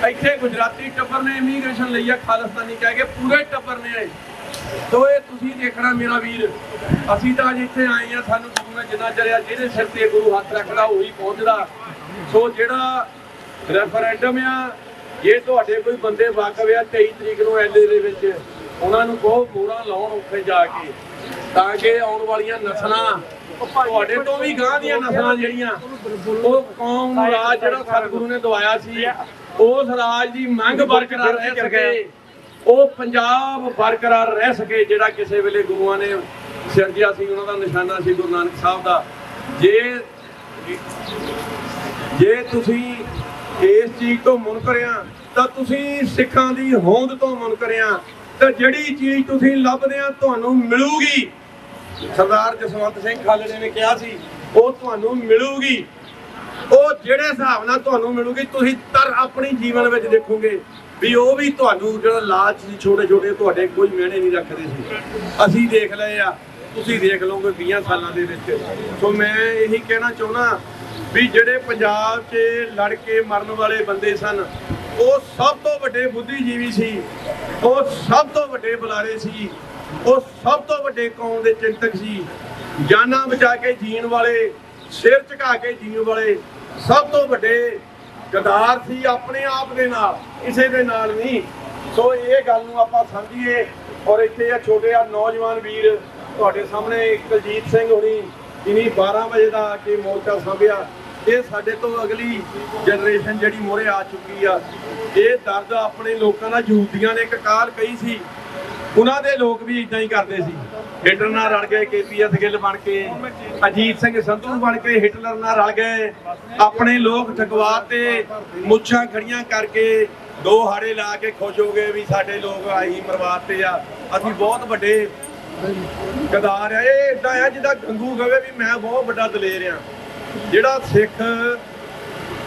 ਇੱਥੇ ਗੁਜਰਾਤੀ ਟੱਬਰ ਨੇ ਇਮੀਗ੍ਰੇਸ਼ਨ ਲਈ ਆ ਖਾਲਿਸਤਾਨੀ ਕਹਿ ਕੇ ਪੂਰੇ ਟੱਬਰ ਨੇ ਆਏ ਸੋ ਇਹ ਤੁਸੀਂ ਦੇਖਣਾ ਮੇਰਾ ਵੀਰ ਅਸੀਂ ਤਾਂ ਅੱਜ ਇੱਥੇ ਆਏ ਆ ਸਾਨੂੰ ਗੁਰੂ ਨੇ ਜਿੰਨਾ ਚਰਿਆ ਜਿਹਦੇ ਸਿਰ ਤੇ ਗੁਰੂ ਹੱਥ ਰੱਖਦਾ ਉਹੀ ਪਹੁੰਚਦਾ ਸੋ ਜਿਹੜਾ ਰੈਫਰੈਂਡਮ ਆ ਜੇ ਤੁਹਾਡੇ ਕੋਈ ਬੰਦੇ ਵਾਕਫ ਆ 23 ਤਰੀਕ ਨੂੰ ਐਲਏ ਦੇ ਵਿੱਚ ਉਹਨਾਂ ਨੂੰ ਕਹੋ ਮੋਹਰਾਂ ਲਾਉਣ ਉੱਥੇ ਜਾ ਕੇ ਤਾਂ ਕਿ ਆਉਣ ਵਾਲੀਆਂ ਨਸਲਾਂ ਤੁਹਾਡੇ ਤੋਂ ਵੀ ਗਾਂ ਦੀਆਂ ਨਸਲਾਂ ਜਿਹੜੀਆਂ ਉਹ ਕੌਮ ਨੂੰ ਰਾਜ ਜਿਹੜਾ ਸਤਿਗੁਰੂ ਨੇ ਦਵਾਇਆ ਸੀ ਉਸ ਰਾਜ ਦੀ ਮੰਗ ਬਰਕਰਾਰ ਰਹਿ ਸਕੇ ਉਹ ਪੰਜਾਬ ਬਰਕਰਾਰ ਰਹਿ ਸਕੇ ਜਿਹੜਾ ਕਿਸੇ ਵੇਲੇ ਗੁਰੂਆਂ ਨੇ ਸਿਰਜਿਆ ਸੀ ਉਹਨਾਂ ਦਾ ਨਿਸ਼ਾਨਾ ਸੀ ਗੁਰੂ ਨਾਨਕ ਸਾਹਿਬ ਦਾ ਜੇ ਤੁਸੀਂ ਇਸ ਚੀਜ਼ ਤੋਂ ਮੁਨਕਰਿਆ ਤਾਂ ਤੁਸੀਂ ਸਿੱਖਾਂ ਦੀ ਹੋਂਦ ਤੋਂ ਮੁਨਕਰਿਆ ਤਾਂ ਜਿਹੜੀ ਚੀਜ਼ ਤੁਸੀਂ ਲੱਭਦੇ ਆ ਤੁਹਾਨੂੰ ਮਿਲੂਗੀ ਸਰਦਾਰ ਜਸਵੰਤ ਸਿੰਘ ਖਾਲੜੇ ਨੇ ਕਿਹਾ ਸੀ ਉਹ ਤੁਹਾਨੂੰ ਮਿਲੂਗੀ ਉਹ ਜਿਹੜੇ ਹਿਸਾਬ ਨਾਲ ਤੁਹਾਨੂੰ ਮਿਲੂਗੀ ਤੁਸੀਂ ਤਰ ਆਪਣੀ ਜੀਵਨ ਵਿੱਚ ਦੇਖੋਗੇ ਵੀ ਉਹ ਵੀ ਤੁਹਾਨੂੰ ਜਿਹੜਾ ਲਾਲਚ ਸੀ ਛੋਟੇ ਛੋਟੇ ਤੁਹਾਡੇ ਕੋਈ ਮਿਹਣੇ ਨਹੀਂ ਰੱਖਦੇ ਸੀ ਅਸੀਂ ਦੇਖ ਲਏ ਆ ਤੁਸੀਂ ਦੇਖ ਲਓਗੇ 20 ਸਾਲਾਂ ਦੇ ਵਿੱਚ ਸੋ ਮੈਂ ਇਹੀ ਕਹਿਣਾ ਚਾਹੁੰਦਾ ਵੀ ਜਿਹੜੇ ਪੰਜਾਬ 'ਚ ਲੜ ਕੇ ਮਰਨ ਵਾਲੇ ਬੰਦੇ ਸਨ ਉਹ ਸਭ ਤੋਂ ਵੱਡੇ ਬੁੱਧੀਜੀਵੀ ਸੀ ਉਹ ਸਭ ਤੋਂ ਵੱਡੇ ਬੁਲਾਰੇ ਸੀ ਉਹ ਸਭ ਤੋਂ ਵੱਡੇ ਕੌਮ ਦੇ ਚਿੰਤਕ ਸੀ ਜਾਨਾਂ ਬਚਾ ਕੇ ਜੀਣ ਵਾਲੇ ਸਿਰ ਝੁਕਾ ਕੇ ਜੀਣ ਵਾਲੇ ਸਭ ਤੋਂ ਵੱਡੇ ਗਦਾਰ ਸੀ ਆਪਣੇ ਆਪ ਦੇ ਨਾਲ ਕਿਸੇ ਦੇ ਨਾਲ ਨਹੀਂ ਸੋ ਇਹ ਗੱਲ ਨੂੰ ਆਪਾਂ ਸਮਝੀਏ ਔਰ ਇੱਥੇ ਆ ਛੋਟੇ ਆ ਨੌਜਵਾਨ ਵੀਰ ਤੁਹਾਡੇ ਸਾਹਮਣੇ ਕੁਲਜੀਤ ਸਿੰਘ ਹੋਣੀ ਇਨੀ 12 ਵਜੇ ਦਾ ਆ ਕੇ ਮੋਰਚਾ ਸਾਂਭਿਆ। ਇਹ ਸਾਡੇ ਤੋਂ ਅਗਲੀ ਜਨਰੇਸ਼ਨ ਜਿਹੜੀ ਮੋਹਰੇ ਆ ਚੁੱਕੀ ਆ। ਇਹ ਦਰਦ ਆਪਣੇ ਲੋਕਾਂ ਦਾ ਯਹੂਦੀਆਂ ਨੇ ਇੱਕ ਕਾਲ ਕਹੀ ਸੀ, ਉਹਨਾਂ ਦੇ ਲੋਕ ਵੀ ਇਦਾਂ ਹੀ ਕਰਦੇ ਸੀ। ਹਿਟਲਰ ਨਾਲ ਰਲ ਗਏ, KPS ਗਿੱਲ ਬਣ ਕੇ, ਅਜੀਤ ਸਿੰਘ ਸੰਧੂ ਬਣ ਕੇ ਹਿਟਲਰ ਨਾਲ ਰਲ ਗਏ। ਆਪਣੇ ਲੋਕ ਠਕਵਾ ਤੇ ਮੁੱਛਾਂ ਖੜੀਆਂ ਕਰਕੇ ਦੋ ਹਾੜੇ ਲਾ ਕੇ ਖੁਸ਼ ਹੋ ਗਏ ਵੀ ਸਾਡੇ ਲੋਕ ਆਹੀ ਮਰਵਾਤੇ ਆ, ਅਸੀਂ ਬਹੁਤ ਵੱਡੇ ਗਦਾਰ ਆ। ਇਹ ਇਦਾਂ ਆ ਜਿੱਦਾਂ ਗੰਗੂ ਕਹੇ ਵੀ ਮੈਂ ਬਹੁਤ ਵੱਡਾ ਦਲੇਰ ਆ। ਜਿਹੜਾ ਸਿੱਖ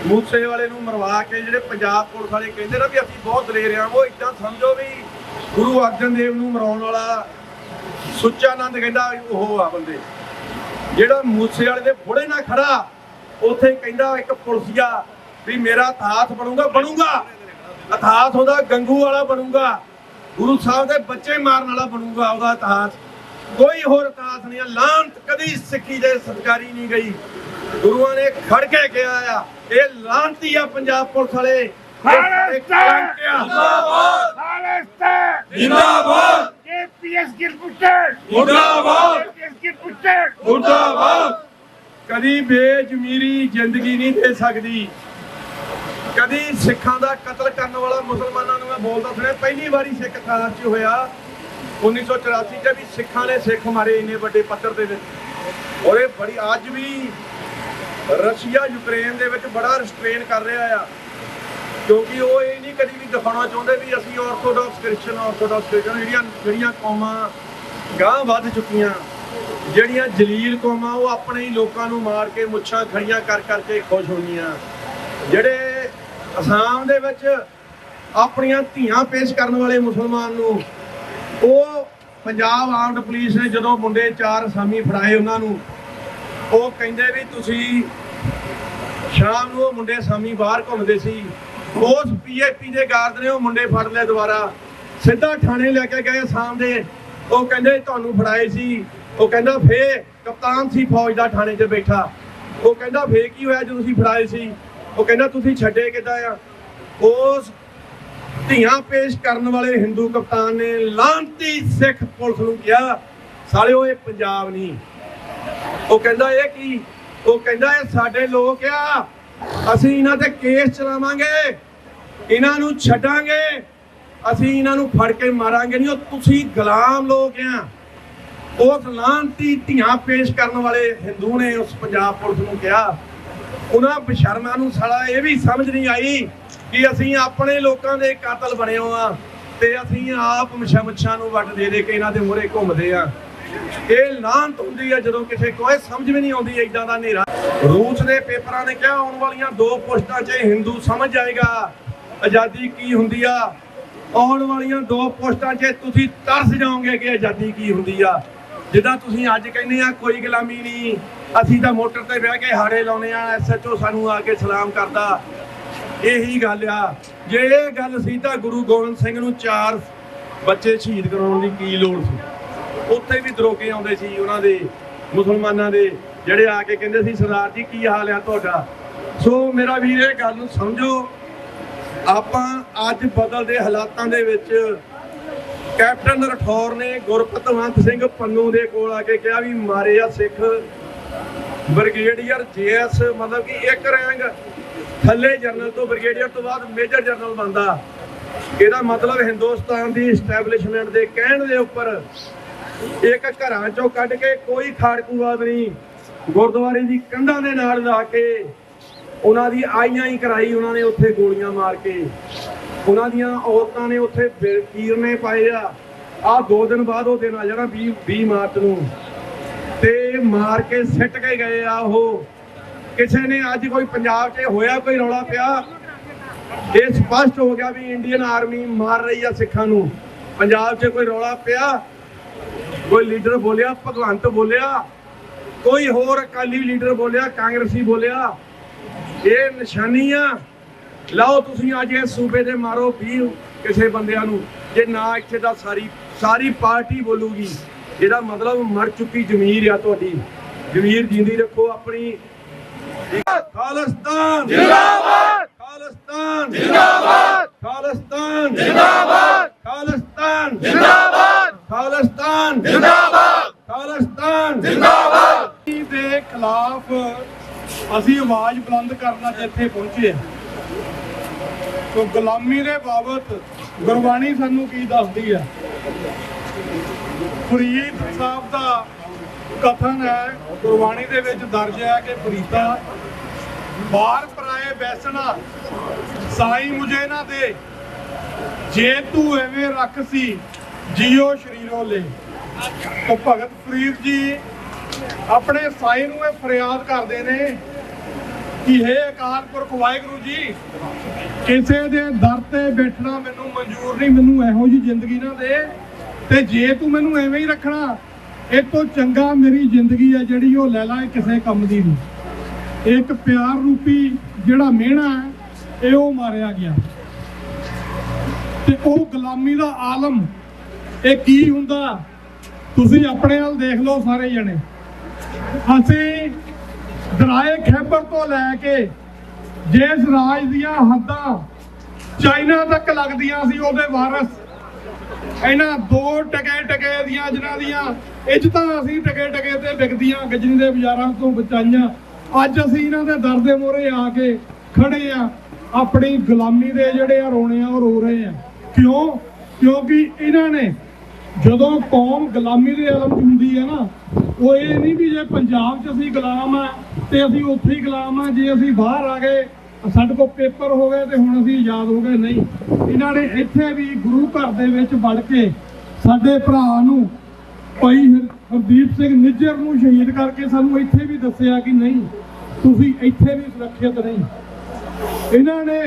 ਮੂਸੇ ਵਾਲੇ ਨੂੰ ਮਰਵਾ ਕੇ ਜਿਹੜੇ ਪੰਜਾਬ ਪੁਲਿਸ ਵਾਲੇ ਕਹਿੰਦੇ ਨਾ ਵੀ ਅਸੀਂ ਬਹੁਤ ਦਲੇਰ ਆ, ਉਹ ਇਦਾਂ ਸਮਝੋ ਵੀ ਗੁਰੂ ਅਰਜਨ ਦੇਵ ਨੂੰ ਮਰਾਉਣ ਵਾਲਾ ਸੁੱਚਾਨੰਦ ਕਹਿੰਦਾ ਉਹ ਆ ਬੰਦੇ। ਜਿਹੜਾ ਮੂਸੇ ਵਾਲੇ ਦੇ ਬੁੜੇ ਨਾਲ ਖੜਾ ਉੱਥੇ ਕਹਿੰਦਾ ਇੱਕ ਪੁਲਿਸੀਆ ਵੀ ਮੇਰਾ ਇਤਿਹਾਸ ਬਣੂਗਾ ਇਤਿਹਾਸ ਉਹਦਾ ਗੰਗੂ ਵਾਲਾ ਬਣੂਗਾ, ਗੁਰੂ ਸਾਹਿਬ ਦੇ ਬੱਚੇ ਮਾਰਨ ਵਾਲਾ ਬਣੂਗਾ ਉਹਦਾ ਇਤਿਹਾਸ, ਕੋਈ ਹੋਰ ਇਤਿਹਾਸ ਨਹੀਂ। ਲਾਂਤ ਕਦੀ ਸਿੱਖੀ ਦੇ ਸਤਿਕਾਰੀ ਨਹੀਂ ਗਈ। ਗੁਰੂਆਂ ਨੇ ਖੜ ਕੇ ਕਿਹਾ ਆ ਇਹ ਲਾਂਤੀ ਆ ਪੰਜਾਬ ਪੁਲਿਸ ਵਾਲੇ। ਜਿੰਦਾਬਾਦ KPS ਗਿੱਲ ਪੁੱਤਰ ਮੁਰਦਾਬਾਦ। ਕਦੀ ਬੇਜ਼ਮੀਰੀ ਜ਼ਿੰਦਗੀ ਨਹੀਂ ਦੇ ਸਕਦੀ। ਕਦੀ ਸਿੱਖਾਂ ਦਾ ਕਤਲ ਕਰਨ ਵਾਲਾ ਮੁਸਲਮਾਨਾਂ ਨੂੰ ਮੈਂ ਬੋਲਦਾ ਸੁਣਿਆ। ਪਹਿਲੀ ਵਾਰੀ ਸਿੱਖ ਥਾਂ 'ਚ ਹੋਇਆ 1984 'ਚ ਵੀ ਸਿੱਖਾਂ ਨੇ ਸਿੱਖ ਮਾਰੇ ਇੰਨੇ ਵੱਡੇ ਪੱਧਰ ਦੇ ਵਿੱਚ। ਔਰ ਇਹ ਬੜੀ ਅੱਜ ਵੀ ਰਸ਼ੀਆ ਯੂਕਰੇਨ ਦੇ ਵਿੱਚ ਬੜਾ ਰਿਸਟ੍ਰੇਨ ਕਰ ਰਿਹਾ ਆ, ਕਿਉਂਕਿ ਉਹ ਇਹ ਨਹੀਂ ਕਦੀ ਵੀ ਦਿਖਾਉਣਾ ਚਾਹੁੰਦੇ ਵੀ ਅਸੀਂ ਆਰਥੋਡਾਕਸ ਕ੍ਰਿਸਚਨ ਜਿਹੜੀਆਂ ਕੌਮਾਂ ਗਾਂਹ ਵੱਧ ਚੁੱਕੀਆਂ, ਜਿਹੜੀਆਂ ਜਲੀਲ ਕੌਮਾਂ ਉਹ ਆਪਣੇ ਹੀ ਲੋਕਾਂ ਨੂੰ ਮਾਰ ਕੇ ਮੁੱਛਾਂ ਖੜੀਆਂ ਕਰ ਕਰਕੇ ਖੁਸ਼ ਹੋਣੀਆਂ। ਜਿਹੜੇ ਅਸਾਮ ਦੇ ਵਿੱਚ ਆਪਣੀਆਂ ਧੀਆਂ ਪੇਸ਼ ਕਰਨ ਵਾਲੇ ਮੁਸਲਮਾਨ ਨੂੰ, ਉਹ ਪੰਜਾਬ ਆਰਮਡ ਪੁਲਿਸ ਨੇ ਜਦੋਂ ਮੁੰਡੇ 4 ਅਸਾਮੀ ਫੜਾਏ ਉਹਨਾਂ ਨੂੰ, ਉਹ ਕਹਿੰਦੇ ਵੀ ਤੁਸੀਂ ਸ਼ਾਮ ਨੂੰ ਉਹ ਮੁੰਡੇ ਅਸਾਮੀ ਬਾਹਰ ਘੁੰਮਦੇ ਸੀ, ਉਸ PAP ਦੇ ਗਾਰਡ ਨੇ ਉਹ ਮੁੰਡੇ ਫੜ ਲਏ ਦੁਬਾਰਾ, ਸਿੱਧਾ ਥਾਣੇ ਲੈ ਕੇ ਗਏ ਅਸਾਮ ਦੇ। ਉਹ ਕਹਿੰਦੇ ਤੁਹਾਨੂੰ ਫੜਾਏ ਸੀ। ਉਹ ਕਹਿੰਦਾ ਫੇ ਕਪਤਾਨ ਸੀ ਫੌਜ ਦਾ ਥਾਣੇ 'ਚ ਬੈਠਾ। ਉਹ ਕਹਿੰਦਾ ਫੇ ਕੀ ਹੋਇਆ ਜਦੋਂ ਤੁਸੀਂ ਫੜਾਏ ਸੀ? ਉਹ ਕਹਿੰਦਾ ਤੁਸੀਂ ਛੱਡੇ ਕਿੱਦਾਂ ਆ? ਉਸ ਧੀਆਂ ਪੇਸ਼ ਕਰਨ ਵਾਲੇ ਹਿੰਦੂ ਕਪਤਾਨ ਨੇ ਲਾਂਤੀ ਸਿੱਖ ਪੁਲਿਸ ਨੂੰ ਕਿਹਾ ਸਾਲਿਓ ਇਹ ਪੰਜਾਬ ਨਹੀਂ। ਉਹ ਕਹਿੰਦਾ ਇਹ ਕੀ? ਉਹ ਕਹਿੰਦਾ ਇਹ ਸਾਡੇ ਲੋਕ ਆ, ਅਸੀਂ ਇਹਨਾਂ ਤੇ ਕੇਸ ਚਲਾਵਾਂਗੇ, ਇਹਨਾਂ ਨੂੰ ਛੱਡਾਂਗੇ, ਅਸੀਂ ਇਹਨਾਂ ਨੂੰ ਫੜ ਕੇ ਮਾਰਾਂਗੇ ਨਹੀਂ। ਉਹ ਤੁਸੀਂ ਗੁਲਾਮ ਲੋਕ ਆ। ਉਸ ਲਾਂਤੀ ਧੀਆਂ ਪੇਸ਼ ਕਰਨ ਵਾਲੇ ਹਿੰਦੂ ਨੇ ਉਸ ਪੰਜਾਬ ਪੁਲਿਸ ਨੂੰ ਕਿਹਾ। ਉਹਨਾਂ ਬਸ਼ਰਮਾਂ ਨੂੰ ਸਾਲਾ ਇਹ ਵੀ ਸਮਝ ਨਹੀਂ ਆਈ ਕਿ ਅਸੀਂ ਆਪਣੇ ਲੋਕਾਂ ਦੇ ਕਾਤਲ ਬਣੇ ਆ ਤੇ ਅਸੀਂ ਆਪ ਮੁੱਛਾਂ ਨੂੰ ਵੱਟ ਦੇ ਕੇ ਇਹਨਾਂ ਦੇ ਮੂਹਰੇ ਘੁੰਮਦੇ ਆ। ਇਹ ਲਾਂਤ ਹੁੰਦੀ ਆ ਜਦੋਂ ਕਿਸੇ ਕੋਈ ਸਮਝ ਵੀ ਨਹੀਂ ਆਉਂਦੀ ਏਦਾਂ ਦਾ ਹਨੇਰਾ। ਰੂਸ ਦੇ ਪੇਪਰਾਂ ਨੇ ਕਿਹਾ ਆਉਣ ਵਾਲੀਆਂ 2 ਪੁਸ਼ਤਾਂ 'ਚ ਹਿੰਦੂ ਸਮਝ ਜਾਏਗਾ ਆਜ਼ਾਦੀ ਕੀ ਹੁੰਦੀ ਆ। ਆਉਣ ਵਾਲੀਆਂ 2 ਪੁਸ਼ਤਾਂ 'ਚ ਤੁਸੀਂ ਤਰਸ ਜਾਓਗੇ ਕਿ ਆਜ਼ਾਦੀ ਕੀ ਹੁੰਦੀ ਆ। ਜਿੱਦਾਂ ਤੁਸੀਂ ਅੱਜ ਕਹਿੰਦੇ ਆ ਕੋਈ ਗੁਲਾਮੀ ਨਹੀਂ, ਅਸੀਂ ਤਾਂ ਮੋਟਰ ਤੇ ਬਹਿ ਕੇ ਹਾੜੇ ਲਾਉਨੇ ਆ, SHO ਸਾਨੂੰ ਆ ਕੇ ਸਲਾਮ ਕਰਦਾ। ਇਹੀ ਗੱਲ ਆ। ਜੇ ਇਹ ਗੱਲ ਸੀ ਤਾਂ ਗੁਰੂ ਗੋਬਿੰਦ ਸਿੰਘ ਨੂੰ 4 ਬੱਚੇ ਸ਼ਹੀਦ ਕਰਾਉਣ ਦੀ ਕੀ ਲੋੜ ਸੀ? ਉੱਥੇ ਵੀ ਦਰੋਕੇ ਆਉਂਦੇ ਸੀ ਉਹਨਾਂ ਦੇ ਮੁਸਲਮਾਨਾਂ ਦੇ, ਜਿਹੜੇ ਆ ਕੇ ਕਹਿੰਦੇ ਸੀ ਸਰਦਾਰ ਜੀ ਕੀ ਹਾਲ ਆ ਤੁਹਾਡਾ। ਸੋ ਮੇਰਾ ਵੀਰ ਇਹ ਗੱਲ ਨੂੰ ਸਮਝੋ, ਆਪਾਂ ਅੱਜ ਬਦਲਦੇ ਹਾਲਾਤਾਂ ਦੇ ਵਿੱਚ ਕੈਪਟਨ ਰਠੌਰ ਨੇ ਗੁਰਪਤਵੰਤ ਸਿੰਘ ਪੰਨੂ ਦੇ ਕੋਲ ਆ ਕੇ ਕਿਹਾ ਵੀ ਮਾਰੇ ਆ ਸਿੱਖ ਬ੍ਰਿਗੇਡੀਅਰ JS, ਮਤਲਬ ਕਿ ਇੱਕ ਰੈਂਕ ਥੱਲੇ ਜਨਰਲ ਤੋਂ ਬ੍ਰਿਗੇਡੀਅਰ ਤੋਂ ਬਾਅਦ ਮੇਜਰ ਜਨਰਲ ਬਣਦਾ। ਇਹਦਾ ਮਤਲਬ ਹਿੰਦੁਸਤਾਨ ਦੀ ਐਸਟੈਬਲਿਸ਼ਮੈਂਟ ਦੇ ਕਹਿਣ ਦੇ ਉੱਪਰ ਇੱਕ ਘਰਾਂ ਚੋਂ ਕੱਢ ਕੇ ਕੋਈ ਖਾੜਕੂਵਾਦ ਨਹੀਂ, ਗੁਰਦੁਆਰੇ ਦੀ ਕੰਧਾਂ ਦੇ ਨਾਲ ਲਾ ਕੇ ਉਹਨਾਂ ਦੀ ਆਈਆਂ ਹੀ ਕਰਾਈ। ਉਹਨਾਂ ਨੇ ਉੱਥੇ ਗੋਲੀਆਂ ਮਾਰ ਕੇ ਉਹਨਾਂ ਦੀਆਂ ਔਰਤਾਂ ਨੇ ਉੱਥੇ ਕੀਰਨੇ ਪਾਏ ਆ। 2 ਦਿਨ ਬਾਅਦ ਉਹ ਦਿਨ ਆ ਜਾਣਾ 20 ਮਾਰਚ ਨੂੰ, ਤੇ ਮਾਰ ਕੇ ਸਿੱਟ ਕੇ ਗਏ ਆ ਉਹ। ਕਿਸੇ ਨੇ ਅੱਜ ਕੋਈ ਪੰਜਾਬ 'ਚ ਹੋਇਆ ਕੋਈ ਰੌਲਾ ਪਿਆ, ਇਹ ਸਪਸ਼ਟ ਹੋ ਗਿਆ ਵੀ ਇੰਡੀਅਨ ਆਰਮੀ ਮਾਰ ਰਹੀ ਆ ਸਿੱਖਾਂ ਨੂੰ। ਪੰਜਾਬ 'ਚ ਕੋਈ ਰੌਲਾ ਪਿਆ, ਕੋਈ ਲੀਡਰ ਬੋਲਿਆ, ਭਗਵੰਤ ਬੋਲਿਆ, ਕੋਈ ਹੋਰ ਅਕਾਲੀ ਲੀਡਰ ਬੋਲਿਆ, ਕਾਂਗਰਸੀ ਬੋਲਿਆ, ਇਹ ਨਿਸ਼ਾਨੀ ਆ। ਲਾਓ ਤੁਸੀਂ ਅੱਜ ਇਸ ਸੂਬੇ ਦੇ ਮਾਰੋ 20 ਕਿਸੇ ਬੰਦਿਆਂ ਨੂੰ, ਜੇ ਨਾ ਇੱਥੇ ਦਾ ਸਾਰੀ ਪਾਰਟੀ ਬੋਲੂਗੀ। ਇਹਦਾ ਮਤਲਬ ਮਰ ਚੁੱਕੀ ਜ਼ਮੀਰ ਆ ਤੁਹਾਡੀ। ਜ਼ਮੀਰ ਜਿੰਦੀ ਰੱਖੋ ਆਪਣੀ। ਖਾਲਿਸਤਾਨ ਜਿੰਦਾਬਾਦ, ਖਾਲਿਸਤਾਨ ਜਿੰਦਾਬਾਦ, ਖਾਲਿਸਤਾਨ ਜਿੰਦਾਬਾਦ, ਖਾਲਿਸਤਾਨ ਜਿੰਦਾਬਾਦ। ਖਾਲਿਸਤਾਨ ਜਿੰਦਾਬਾਦ, ਖਾਲਿਸਤਾਨ ਜਿੰਦਾਬਾਦ ਦੇ ਖਿਲਾਫ ਅਸੀਂ ਆਵਾਜ਼ ਬੁਲੰਦ ਕਰਨਾ ਜਿੱਥੇ ਪਹੁੰਚੇ ਹਾਂ। ਤੋ ਗੁਲਾਮੀ ਦੇ ਬਾਬਤ ਗੁਰਬਾਣੀ ਸਾਨੂੰ ਕੀ ਦੱਸਦੀ ਹੈ? ਫਰੀਦ ਸਾਹਿਬ ਦਾ ਕਥਨ ਹੈ, ਗੁਰਬਾਣੀ ਦੇ ਵਿੱਚ ਦਰਜ ਹੈ ਕਿ ਫਰੀਦਾ ਬਾਹਰ ਪਰਾਏ ਬੈਸਣਾ ਸਾਈ ਮੁਝੇ ਨਾ ਦੇ, ਜੇ ਤੂੰ ਐਵੇਂ ਰੱਖ ਸੀ ਜੀਓ ਸ਼ਰੀਰੋ ਲੈ। ਤੋ ਭਗਤ ਫਰੀਦ ਜੀ ਆਪਣੇ ਸਾਈ ਨੂੰ ਇਹ ਫਰਿਆਦ ਕਰਦੇ ਨੇ ਕਿ ਹੇ ਅਕਾਲ ਪੁਰਖ ਵਾਹਿਗੁਰੂ ਜੀ, ਕਿਸੇ ਦੇ ਦਰ ਤੇ ਬੈਠਣਾ ਮੈਨੂੰ ਮਨਜ਼ੂਰ ਨਹੀਂ, ਮੈਨੂੰ ਇਹੋ ਜਿਹੀ ਜ਼ਿੰਦਗੀ ਨਾ ਦੇ, ਤੇ ਜੇ ਤੂੰ ਮੈਨੂੰ ਐਵੇਂ ਹੀ ਰੱਖਣਾ ਇਹ ਤੋਂ ਚੰਗਾ ਮੇਰੀ ਜ਼ਿੰਦਗੀ ਹੈ ਜਿਹੜੀ ਉਹ ਲੈ ਲਾ, ਕਿਸੇ ਕੰਮ ਦੀ ਨਹੀਂ। ਇੱਕ ਪਿਆਰ ਰੂਪੀ ਜਿਹੜਾ ਮਿਹਣਾ ਹੈ ਇਹ ਉਹ ਮਾਰਿਆ ਗਿਆ, ਤੇ ਉਹ ਗੁਲਾਮੀ ਦਾ ਆਲਮ ਇਹ ਕੀ ਹੁੰਦਾ ਤੁਸੀਂ ਆਪਣੇ ਨਾਲ ਦੇਖ ਲਓ ਸਾਰੇ ਜਣੇ। ਅਸੀਂ ਦਰਾਏ ਖੈਬਰ ਤੋਂ ਲੈ ਕੇ ਜਿਸ ਰਾਜ ਦੀਆਂ ਹੱਦਾਂ ਚਾਈਨਾ ਤੱਕ ਲੱਗਦੀਆਂ ਸੀ ਉਹਦੇ ਵਾਰਸ ਇਹਨਾਂ ਦੋ ਟਕੇ ਦੀਆਂ ਜਿਨ੍ਹਾਂ ਦੀਆਂ ਇੱਜ਼ਤਾਂ ਅਸੀਂ ਟਕੇ ਤੇ ਵਿਕਦੀਆਂ ਗਜਨੀ ਦੇ ਬਾਜ਼ਾਰਾਂ ਤੋਂ ਬਚਾਈਆਂ, ਅੱਜ ਅਸੀਂ ਇਹਨਾਂ ਦੇ ਦਰ ਦੇ ਮੋਹਰੇ ਆ ਕੇ ਖੜੇ ਆ, ਆਪਣੀ ਗੁਲਾਮੀ ਦੇ ਜਿਹੜੇ ਆ ਰੋਣੇ ਆ ਉਹ ਰੋ ਰਹੇ ਆ। ਕਿਉਂ? ਕਿਉਂਕਿ ਇਹਨਾਂ ਨੇ ਜਦੋਂ ਕੌਮ ਗੁਲਾਮੀ ਦੇ ਆਲਮ 'ਚ ਹੁੰਦੀ ਹੈ ਨਾ, ਉਹ ਇਹ ਨਹੀਂ ਵੀ ਜੇ ਪੰਜਾਬ 'ਚ ਅਸੀਂ ਗੁਲਾਮ ਆ ਤੇ ਅਸੀਂ ਉੱਥੇ ਹੀ ਗੁਲਾਮ ਆ, ਜੇ ਅਸੀਂ ਬਾਹਰ ਆ ਗਏ ਸਾਡੇ ਕੋਲ ਪੇਪਰ ਹੋ ਗਏ ਤੇ ਹੁਣ ਅਸੀਂ ਆਜ਼ਾਦ ਹੋ ਗਏ, ਨਹੀਂ। ਇਹਨਾਂ ਨੇ ਇੱਥੇ ਵੀ ਗੁਰੂ ਘਰ ਦੇ ਵਿੱਚ ਵੜ ਕੇ ਸਾਡੇ ਭਰਾ ਨੂੰ ਭਾਈ ਹਰਦੀਪ ਸਿੰਘ ਨਿੱਜਰ ਨੂੰ ਸ਼ਹੀਦ ਕਰਕੇ ਸਾਨੂੰ ਇੱਥੇ ਵੀ ਦੱਸਿਆ ਕਿ ਨਹੀਂ ਤੁਸੀਂ ਇੱਥੇ ਵੀ ਸੁਰੱਖਿਅਤ ਨਹੀਂ। ਇਹਨਾਂ ਨੇ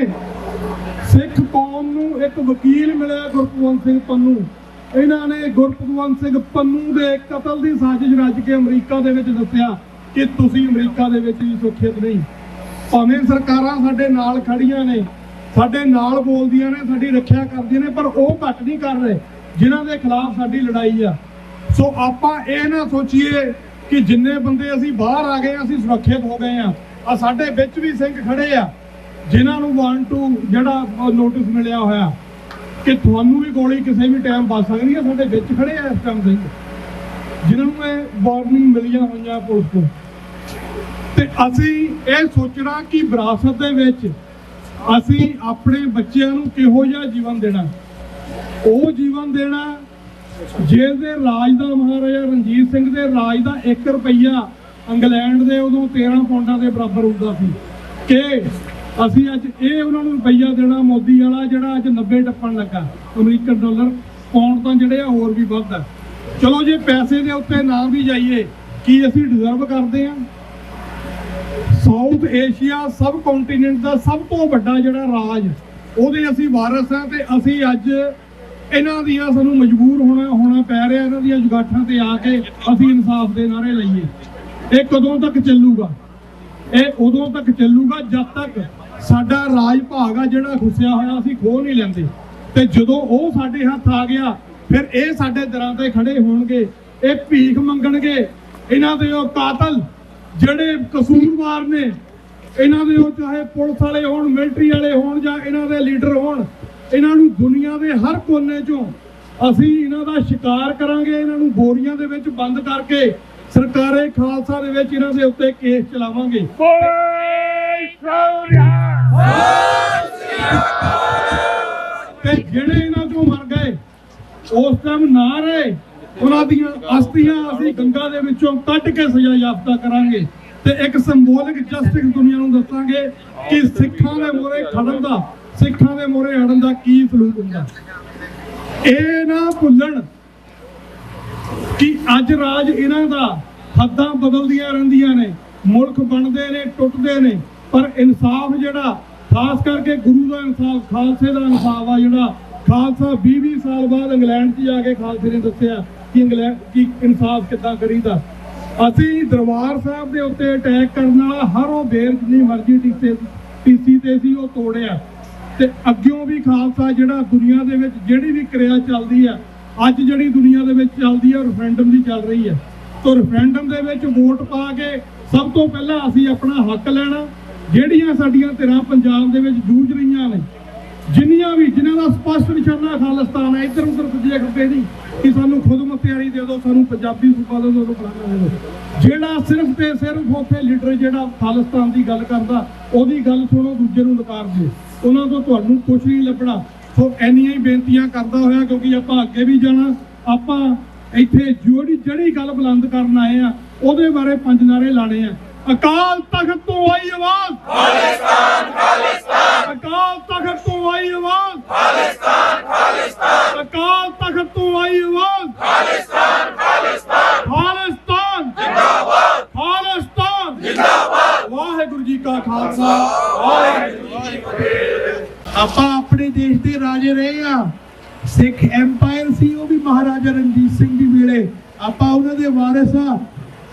ਸਿੱਖ ਕੌਮ ਨੂੰ ਇੱਕ ਵਕੀਲ ਮਿਲਿਆ ਗੁਰਪਤਵੰਤ ਸਿੰਘ ਪੰਨੂ, ਇਹਨਾਂ ਨੇ ਗੁਰਪਤਵੰਤ ਸਿੰਘ ਪੰਨੂ ਦੇ ਕਤਲ ਦੀ ਸਾਜ਼ਿਸ਼ ਰਚ ਕੇ ਅਮਰੀਕਾ ਦੇ ਵਿੱਚ ਦੱਸਿਆ ਕਿ ਤੁਸੀਂ ਅਮਰੀਕਾ ਦੇ ਵਿੱਚ ਵੀ ਸੁਰੱਖਿਅਤ ਨਹੀਂ। ਭਾਵੇਂ ਸਰਕਾਰਾਂ ਸਾਡੇ ਨਾਲ ਖੜੀਆਂ ਨੇ, ਸਾਡੇ ਨਾਲ ਬੋਲਦੀਆਂ ਨੇ, ਸਾਡੀ ਰੱਖਿਆ ਕਰਦੀਆਂ ਨੇ, ਪਰ ਉਹ ਘੱਟ ਨਹੀਂ ਕਰ ਰਹੇ ਜਿਨ੍ਹਾਂ ਦੇ ਖਿਲਾਫ ਸਾਡੀ ਲੜਾਈ ਆ। ਸੋ ਆਪਾਂ ਇਹ ਨਾ ਸੋਚੀਏ ਕਿ ਜਿੰਨੇ ਬੰਦੇ ਅਸੀਂ ਬਾਹਰ ਆ ਗਏ ਅਸੀਂ ਸੁਰੱਖਿਅਤ ਹੋ ਗਏ ਆ ਸਾਡੇ ਵਿੱਚ ਵੀ ਸਿੰਘ ਖੜੇ ਆ ਜਿਨ੍ਹਾਂ ਨੂੰ 1-2 ਜਿਹੜਾ ਨੋਟਿਸ ਮਿਲਿਆ ਹੋਇਆ ਕਿ ਤੁਹਾਨੂੰ ਵੀ ਗੋਲੀ ਕਿਸੇ ਵੀ ਟਾਈਮ ਵੱਜ ਸਕਦੀ ਹੈ, ਸਾਡੇ ਵਿੱਚ ਖੜੇ ਆ ਇਸ ਟਾਈਮ ਸਿੰਘ ਜਿਨ੍ਹਾਂ ਨੂੰ ਇਹ ਵਾਰਨਿੰਗ ਮਿਲੀਆਂ ਹੋਈਆਂ ਪੁਲਿਸ ਤੋਂ। ਤੇ ਅਸੀਂ ਇਹ ਸੋਚਣਾ ਕਿ ਵਿਰਾਸਤ ਦੇ ਵਿੱਚ ਅਸੀਂ ਆਪਣੇ ਬੱਚਿਆਂ ਨੂੰ ਕਿਹੋ ਜਿਹਾ ਜੀਵਨ ਦੇਣਾ, ਉਹ ਜੀਵਨ ਦੇਣਾ ਜਿਹਦੇ ਰਾਜ ਦਾ ਮਹਾਰਾਜਾ ਰਣਜੀਤ ਸਿੰਘ ਦੇ ਰਾਜ ਦਾ 1 ਰੁਪਈਆ ਇੰਗਲੈਂਡ ਦੇ ਉਦੋਂ 13 ਪਾਉਂਡਾਂ ਦੇ ਬਰਾਬਰ ਹੁੰਦਾ ਸੀ, ਕਿ ਅਸੀਂ ਅੱਜ ਇਹ ਉਹਨਾਂ ਨੂੰ ਰੁਪਈਆ ਦੇਣਾ ਮੋਦੀ ਵਾਲਾ ਜਿਹੜਾ ਅੱਜ 90 ਟੱਪਣ ਲੱਗਾ ਅਮਰੀਕਨ ਡਾਲਰ, ਪਾਉਂਡ ਤਾਂ ਜਿਹੜੇ ਆ ਹੋਰ ਵੀ ਵੱਧ ਆ। ਚਲੋ ਜੇ ਪੈਸੇ ਦੇ ਉੱਤੇ ਨਾ ਵੀ ਜਾਈਏ, ਕੀ ਅਸੀਂ ਡਿਜ਼ਰਵ ਕਰਦੇ ਆ? ਸਾਊਥ ਏਸ਼ੀਆ ਸਬ ਕੰਟੀਨੈਂਟ ਦਾ ਸਭ ਤੋਂ ਵੱਡਾ ਜਿਹੜਾ ਰਾਜ ਉਹਦੇ ਅਸੀਂ ਵਾਰਸ ਆ, ਤੇ ਅਸੀਂ ਅੱਜ ਇਹਨਾਂ ਦੀਆਂ ਸਾਨੂੰ ਮਜਬੂਰ ਹੋਣਾ ਪੈ ਰਿਹਾ ਇਹਨਾਂ ਦੀਆਂ ਜੁਗਾਠਾਂ ਤੇ ਆ ਕੇ ਅਸੀਂ ਇਨਸਾਫ ਦੇ ਨਾਅਰੇ ਲਈਏ। ਇਹ ਕਦੋਂ ਤੱਕ ਚੱਲੂਗਾ? ਇਹ ਉਦੋਂ ਤੱਕ ਚੱਲੂਗਾ ਜਦ ਤੱਕ ਸਾਡਾ ਰਾਜ ਭਾਗ ਆ ਜਿਹੜਾ ਖੁੱਸਿਆ ਹੋਇਆ ਅਸੀਂ ਖੋਹ ਨਹੀਂ ਲੈਂਦੇ, ਤੇ ਜਦੋਂ ਉਹ ਸਾਡੇ ਹੱਥ ਆ ਗਿਆ ਫਿਰ ਇਹ ਸਾਡੇ ਦਰਾਂ ਤੇ ਖੜੇ ਹੋਣਗੇ, ਇਹ ਭੀਖ ਮੰਗਣਗੇ। ਇਹਨਾਂ ਦੇ ਉਹ ਕਾਤਲ ਜਿਹੜੇ ਕਸੂਰਵਾਰ ਨੇ, ਇਹਨਾਂ ਦੇ ਉਹ ਚਾਹੇ ਪੁਲਿਸ ਵਾਲੇ ਹੋਣ, ਮਿਲਟਰੀ ਵਾਲੇ ਹੋਣ ਜਾਂ ਇਹਨਾਂ ਦੇ ਲੀਡਰ ਹੋਣ, ਇਹਨਾਂ ਨੂੰ ਦੁਨੀਆ ਦੇ ਹਰ ਕੋਨੇ ਚੋਂ ਅਸੀਂ ਇਹਨਾਂ ਦਾ ਸ਼ਿਕਾਰ ਕਰਾਂਗੇ। ਇਹਨਾਂ ਨੂੰ ਬੋਰੀਆਂ ਦੇ ਵਿੱਚ ਬੰਦ ਕਰਕੇ ਸਰਕਾਰੇ ਖਾਲਸਾ ਦੇ ਵਿੱਚ ਇਹਨਾਂ ਦੇ ਉੱਤੇ ਕੇਸ ਚਲਾਵਾਂਗੇ। ਤੇ ਜਿਹੜੇ ਇਹਨਾਂ ਚੋਂ ਮਰ ਗਏ ਉਸ ਟਾਈਮ ਨਾ ਰਹੇ, ਉਹਨਾਂ ਦੀਆਂ ਅਸਥੀਆਂ ਅਸੀਂ ਗੰਗਾ ਦੇ ਵਿੱਚੋਂ ਕੱਢ ਕੇ ਸਜ਼ਾ ਯਾਫਤਾ ਕਰਾਂਗੇ, ਤੇ ਇੱਕ ਸਿੰਬੋਲਿਕ ਜਸਟਿਸ ਦੁਨੀਆ ਨੂੰ ਦੱਸਾਂਗੇ ਕਿ ਸਿੱਖਾਂ ਦੇ ਮੋਹਰੇ ਖੜਨ ਦਾ, ਸਿੱਖਾਂ ਦੇ ਮੋਹਰੇ ਅੜਨ ਦਾ ਕੀ ਸਲੂਕ ਹੁੰਦਾ। ਇਹ ਨਾ ਭੁੱਲਣ ਕਿ ਅੱਜ ਰਾਜ ਇਹਨਾਂ ਦਾ, ਹੱਦਾਂ ਬਦਲਦੀਆਂ ਰਹਿੰਦੀਆਂ ਨੇ, ਮੁਲਕ ਬਣਦੇ ਨੇ, ਟੁੱਟਦੇ ਨੇ, ਪਰ ਇਨਸਾਫ ਜਿਹੜਾ ਖਾਸ ਕਰਕੇ ਗੁਰੂ ਦਾ ਇਨਸਾਫ, ਖਾਲਸੇ ਦਾ ਇਨਸਾਫ ਆ ਜਿਹੜਾ ਖਾਲਸਾ 20 ਸਾਲ ਬਾਅਦ ਇੰਗਲੈਂਡ 'ਚ ਜਾ ਕੇ ਖਾਲਸੇ ਨੇ ਦੱਸਿਆ ਕਿ ਇੰਗਲੈਂਡ ਕੀ ਇਨਸਾਫ ਕਿੱਦਾਂ ਕਰੀਦਾ। ਅਸੀਂ ਦਰਬਾਰ ਸਾਹਿਬ ਦੇ ਉੱਤੇ ਅਟੈਕ ਕਰਨ ਵਾਲਾ ਹਰ ਉਹ ਬੇਰ ਜਿੰਨੀ ਮਰਜ਼ੀ ਟੀਸੀ ਤੇ ਸੀ ਉਹ ਤੋੜਿਆ, ਤੇ ਅੱਗਿਓਂ ਵੀ ਖਾਲਸਾ ਜਿਹੜਾ ਦੁਨੀਆ ਦੇ ਵਿੱਚ ਜਿਹੜੀ ਵੀ ਕਿਰਿਆ ਚੱਲਦੀ ਆ, ਅੱਜ ਜਿਹੜੀ ਦੁਨੀਆ ਦੇ ਵਿੱਚ ਚੱਲਦੀ ਆ ਰੈਫਰੈਂਡਮ ਦੀ ਚੱਲ ਰਹੀ ਹੈ। ਤਾਂ ਰੈਫਰੈਂਡਮ ਦੇ ਵਿੱਚ ਵੋਟ ਪਾ ਕੇ ਸਭ ਤੋਂ ਪਹਿਲਾਂ ਅਸੀਂ ਆਪਣਾ ਹੱਕ ਲੈਣਾ। ਜਿਹੜੀਆਂ ਸਾਡੀਆਂ ਧਿਰਾਂ ਪੰਜਾਬ ਦੇ ਵਿੱਚ ਜੂਝ ਰਹੀਆਂ ਨੇ, ਜਿੰਨੀਆਂ ਵੀ ਜਿਨ੍ਹਾਂ ਦਾ ਸਪਸ਼ਟ ਨਿਸ਼ਾਨਾ ਖਾਲਿਸਤਾਨ ਹੈ, ਇੱਧਰ ਉੱਧਰ ਸੱਜੇ ਖੱਬੇ ਨਹੀਂ ਕਿ ਸਾਨੂੰ ਖੁਦ ਮੁਖਤਿਆਰੀ ਦੇ ਦਿਓ, ਸਾਨੂੰ ਪੰਜਾਬੀ ਸੂਬਾ ਦੇ ਦਿਓ, ਫਲਾਣਾ ਦੇ ਦਿਓ। ਜਿਹੜਾ ਸਿਰਫ ਤੇ ਸਿਰਫ ਉੱਥੇ ਲੀਡਰ ਜਿਹੜਾ ਖਾਲਿਸਤਾਨ ਦੀ ਗੱਲ ਕਰਦਾ ਉਹਦੀ ਗੱਲ ਸੁਣੋ, ਦੂਜੇ ਨੂੰ ਨਕਾਰ ਦਿਓ, ਉਹਨਾਂ ਤੋਂ ਤੁਹਾਨੂੰ ਕੁਝ ਨਹੀਂ ਲੱਭਣਾ। ਸੋ ਇੰਨੀਆਂ ਹੀ ਬੇਨਤੀਆਂ ਕਰਦਾ ਹੋਇਆ, ਕਿਉਂਕਿ ਆਪਾਂ ਅੱਗੇ ਵੀ ਜਾਣਾ, ਆਪਾਂ ਇੱਥੇ ਜਿਹੜੀ ਗੱਲ ਬੁਲੰਦ ਕਰਨ ਆਏ ਆ ਉਹਦੇ ਬਾਰੇ 5 ਨਾਅਰੇ ਲਾਣੇ ਆ। ਅਕਾਲ ਤਖਤ ਤੋਂ ਆਈ ਆਵਾਜ਼ ਖਾਲਿਸਤਾਨ ਖਾਲਿਸਤਾਨ, ਅਕਾਲ ਤਖਤ ਤੋਂ ਆਈ ਆਵਾਜ਼ ਖਾਲਿਸਤਾਨ ਖਾਲਿਸਤਾਨ, ਅਕਾਲ ਤਖਤ ਤੋਂ ਆਈ ਆਵਾਜ਼ ਖਾਲਿਸਤਾਨ ਖਾਲਿਸਤਾਨ, ਖਾਲਿਸਤਾਨ ਜਿੰਦਾਬਾਦ, ਖਾਲਿਸਤਾਨ ਜਿੰਦਾਬਾਦ। ਵਾਹਿਗੁਰੂ ਜੀ ਕਾ ਖਾਲਸਾ, ਵਾਹਿਗੁਰੂ ਜੀ ਕੀ ਫਤਿਹ। ਆਪਾਂ ਆਪਣੇ ਦੇਸ਼ ਦੇ ਰਾਜੇ ਰਹੇ ਆ, ਸਿੱਖ ਐਮਪਾਇਰ ਸੀ ਉਹ ਵੀ ਮਹਾਰਾਜਾ ਰਣਜੀਤ ਸਿੰਘ ਦੀ ਵੇਲੇ, ਆਪਾਂ ਉਹਨਾਂ ਦੇ ਵਾਰਿਸ ਆ।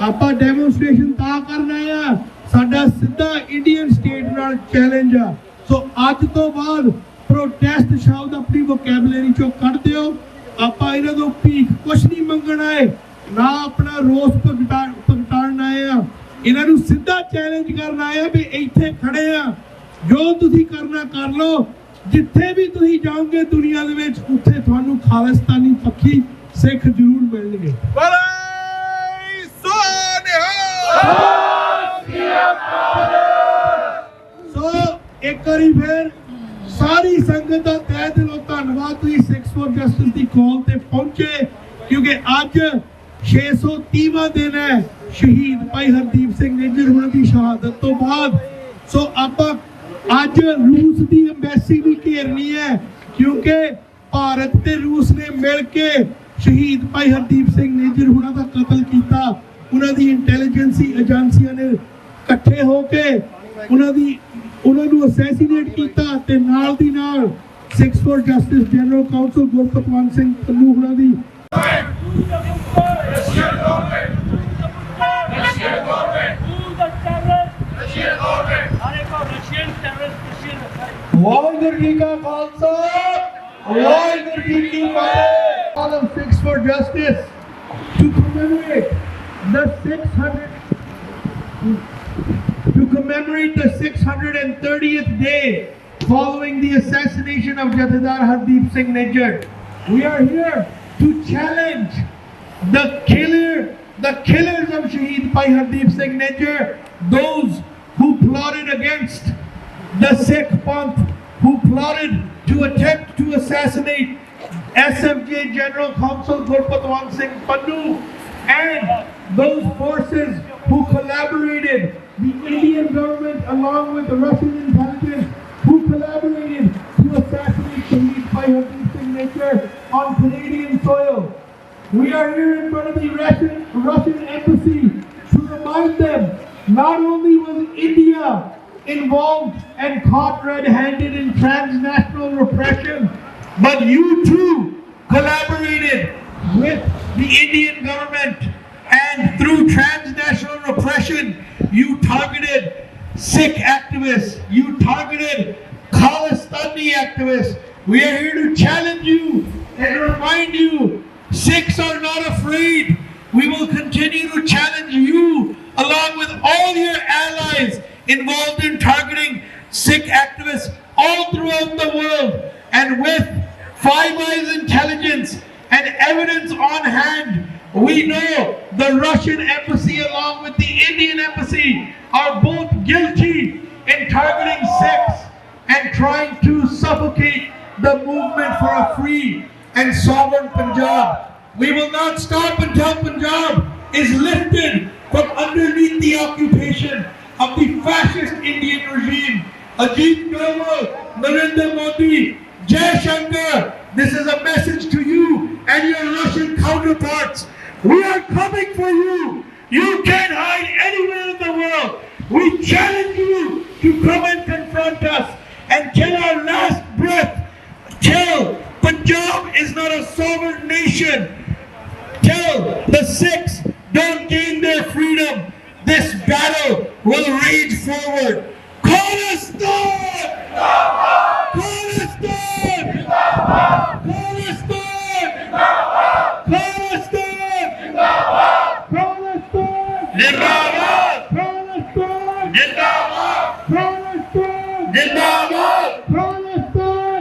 ਆਪਾਂ ਡੈਮੋਨਸਟ੍ਰੇਸ਼ਨ ਤਾਂ ਕਰਨ ਆਏ ਆ, ਸਾਡਾ ਸਿੱਧਾ ਇੰਡੀਅਨ ਸਟੇਟ ਨਾਲ ਚੈਲੰਜ ਆ। ਸੋ ਅੱਜ ਤੋਂ ਬਾਅਦ ਪ੍ਰੋਟੈਸਟ ਸ਼ਬਦ ਆਪਣੀ ਵੋਕੈਬਲਰੀ ਚੋਂ ਕੱਢ ਦਿਓ। ਆਪਾਂ ਇਹਨਾਂ ਤੋਂ ਭੀਖ ਕੁਛ ਨਹੀਂ ਮੰਗਣ ਆਏ, ਨਾ ਆਪਣਾ ਰੋਸ ਪ੍ਰਗਟਾਉਣ ਆਏ ਆ, ਇਹਨਾਂ ਨੂੰ ਸਿੱਧਾ ਚੈਲੰਜ ਕਰਨ ਆਏ ਆ ਵੀ ਇੱਥੇ ਖੜੇ ਆ, ਜੋ ਤੁਸੀਂ ਕਰਨਾ ਕਰ ਲਓ। ਜਿੱਥੇ ਵੀ ਤੁਸੀਂ ਜਾਓਗੇ ਦੁਨੀਆ ਦੇ ਵਿੱਚ, ਉੱਥੇ ਤੁਹਾਨੂੰ ਖਾਲਿਸਤਾਨੀ ਪੱਖੀ ਸਿੱਖ ਜ਼ਰੂਰ ਮਿਲਣਗੇ। ਸੋ ਇੱਕ ਵਾਰੀ ਫਿਰ ਸਾਰੀ ਸੰਗਤ ਦਾ ਤਹਿ ਦਿਲੋਂ ਧੰਨਵਾਦ, ਤੁਸੀਂ ਸਿੱਖਸ ਫॉर ਜਸਟਿਸ ਦੀ ਕਾਲ ਤੇ ਪਹੁੰਚੇ, ਕਿਉਂਕਿ ਅੱਜ 630ਵਾਂ ਦਿਨ ਹੈ ਸ਼ਹੀਦ ਭਾਈ ਹਰਦੀਪ ਸਿੰਘ ਨਿੱਜਰ ਹੋਣਾ ਦੀ ਸ਼ਹਾਦਤ ਤੋਂ ਬਾਅਦ। ਸੋ ਆਪਾਂ ਅੱਜ ਰੂਸ ਦੀ ਅੰਬੈਸੀ ਵੀ ਘੇਰਨੀ ਹੈ, ਕਿਉਂਕਿ ਭਾਰਤ ਤੇ ਰੂਸ ਨੇ ਮਿਲ ਕੇ ਸ਼ਹੀਦ ਭਾਈ ਹਰਦੀਪ ਸਿੰਘ ਨਿੱਜਰ ਹੋਣਾ ਦਾ ਕਤਲ ਕੀਤਾ। ਉਹਨਾਂ ਦੀ ਇੰਟੈਲੀਜੈਂਸੀ ਏਜੰਸੀਆਂ ਨੇ ਇਕੱਠੇ ਹੋ ਕੇ ਉਹਨਾਂ ਨੂੰ ਅਸੈਸੀਨੇਟ ਕੀਤਾ, ਤੇ ਨਾਲ ਦੀ ਨਾਲ Sikhs for justice general council Gurpatwant Singh Pannu ਹੋਣਾ ਦੀ ਵਾਹਿਗੁਰੂ ਜੀ ਕਾ ਖਾਲਸਾ, ਵਾਹਿਗੁਰੂ ਜੀ ਕੀ ਫਤਿਹ। All of Sikhs for Justice to commemorate the 630th day following the assassination of Jathedar Hardeep Singh Nijjar. We are here to challenge the killers of Shaheed Bhai Hardeep Singh Nijjar, those who plotted against the Sikh Panth, who plotted to attempt to assassinate SFJ General Counsel Gurpatwant Singh Pannu, and those forces who collaborated, the Indian government along with the Russian intelligence, who collaborated to assassinate Shaheed Bhai Hardeep Singh Nijjar on Canadian soil. We are here in front of the Russian embassy to remind them, not only was India involved and caught red-handed in transnational repression, but you too collaborated with the Indian government, and through transnational repression you targeted Sikh activists, you targeted Khalistani activists. We are here to challenge you and remind you, Sikhs are not afraid. We will continue to challenge you along with all your allies involved in targeting Sikh activists all throughout the world. And with Five Eyes intelligence and evidence on hand, we know the Russian embassy along with the Indian embassy are both guilty in targeting Sikhs and trying to suffocate the movement for a free and sovereign Punjab. We will not stop until Punjab is lifted from underneath the occupation of the fascist Indian regime. Ajit Doval, Narendra Modi, Jai Shankar, this is a message to you and your Russian counterparts. We are coming for you. You can't hide anywhere in the world. We challenge you to come and confront us, and till our last breath, till Punjab is not a sovereign nation, till the Sikhs don't gain their freedom, this battle will rage forward. Khalistan! Khalistan! Khalistan! Khalistan! Khalistan! Jindabad! Khalistan! Jindabad! Khalistan! Jindabad! Khalistan!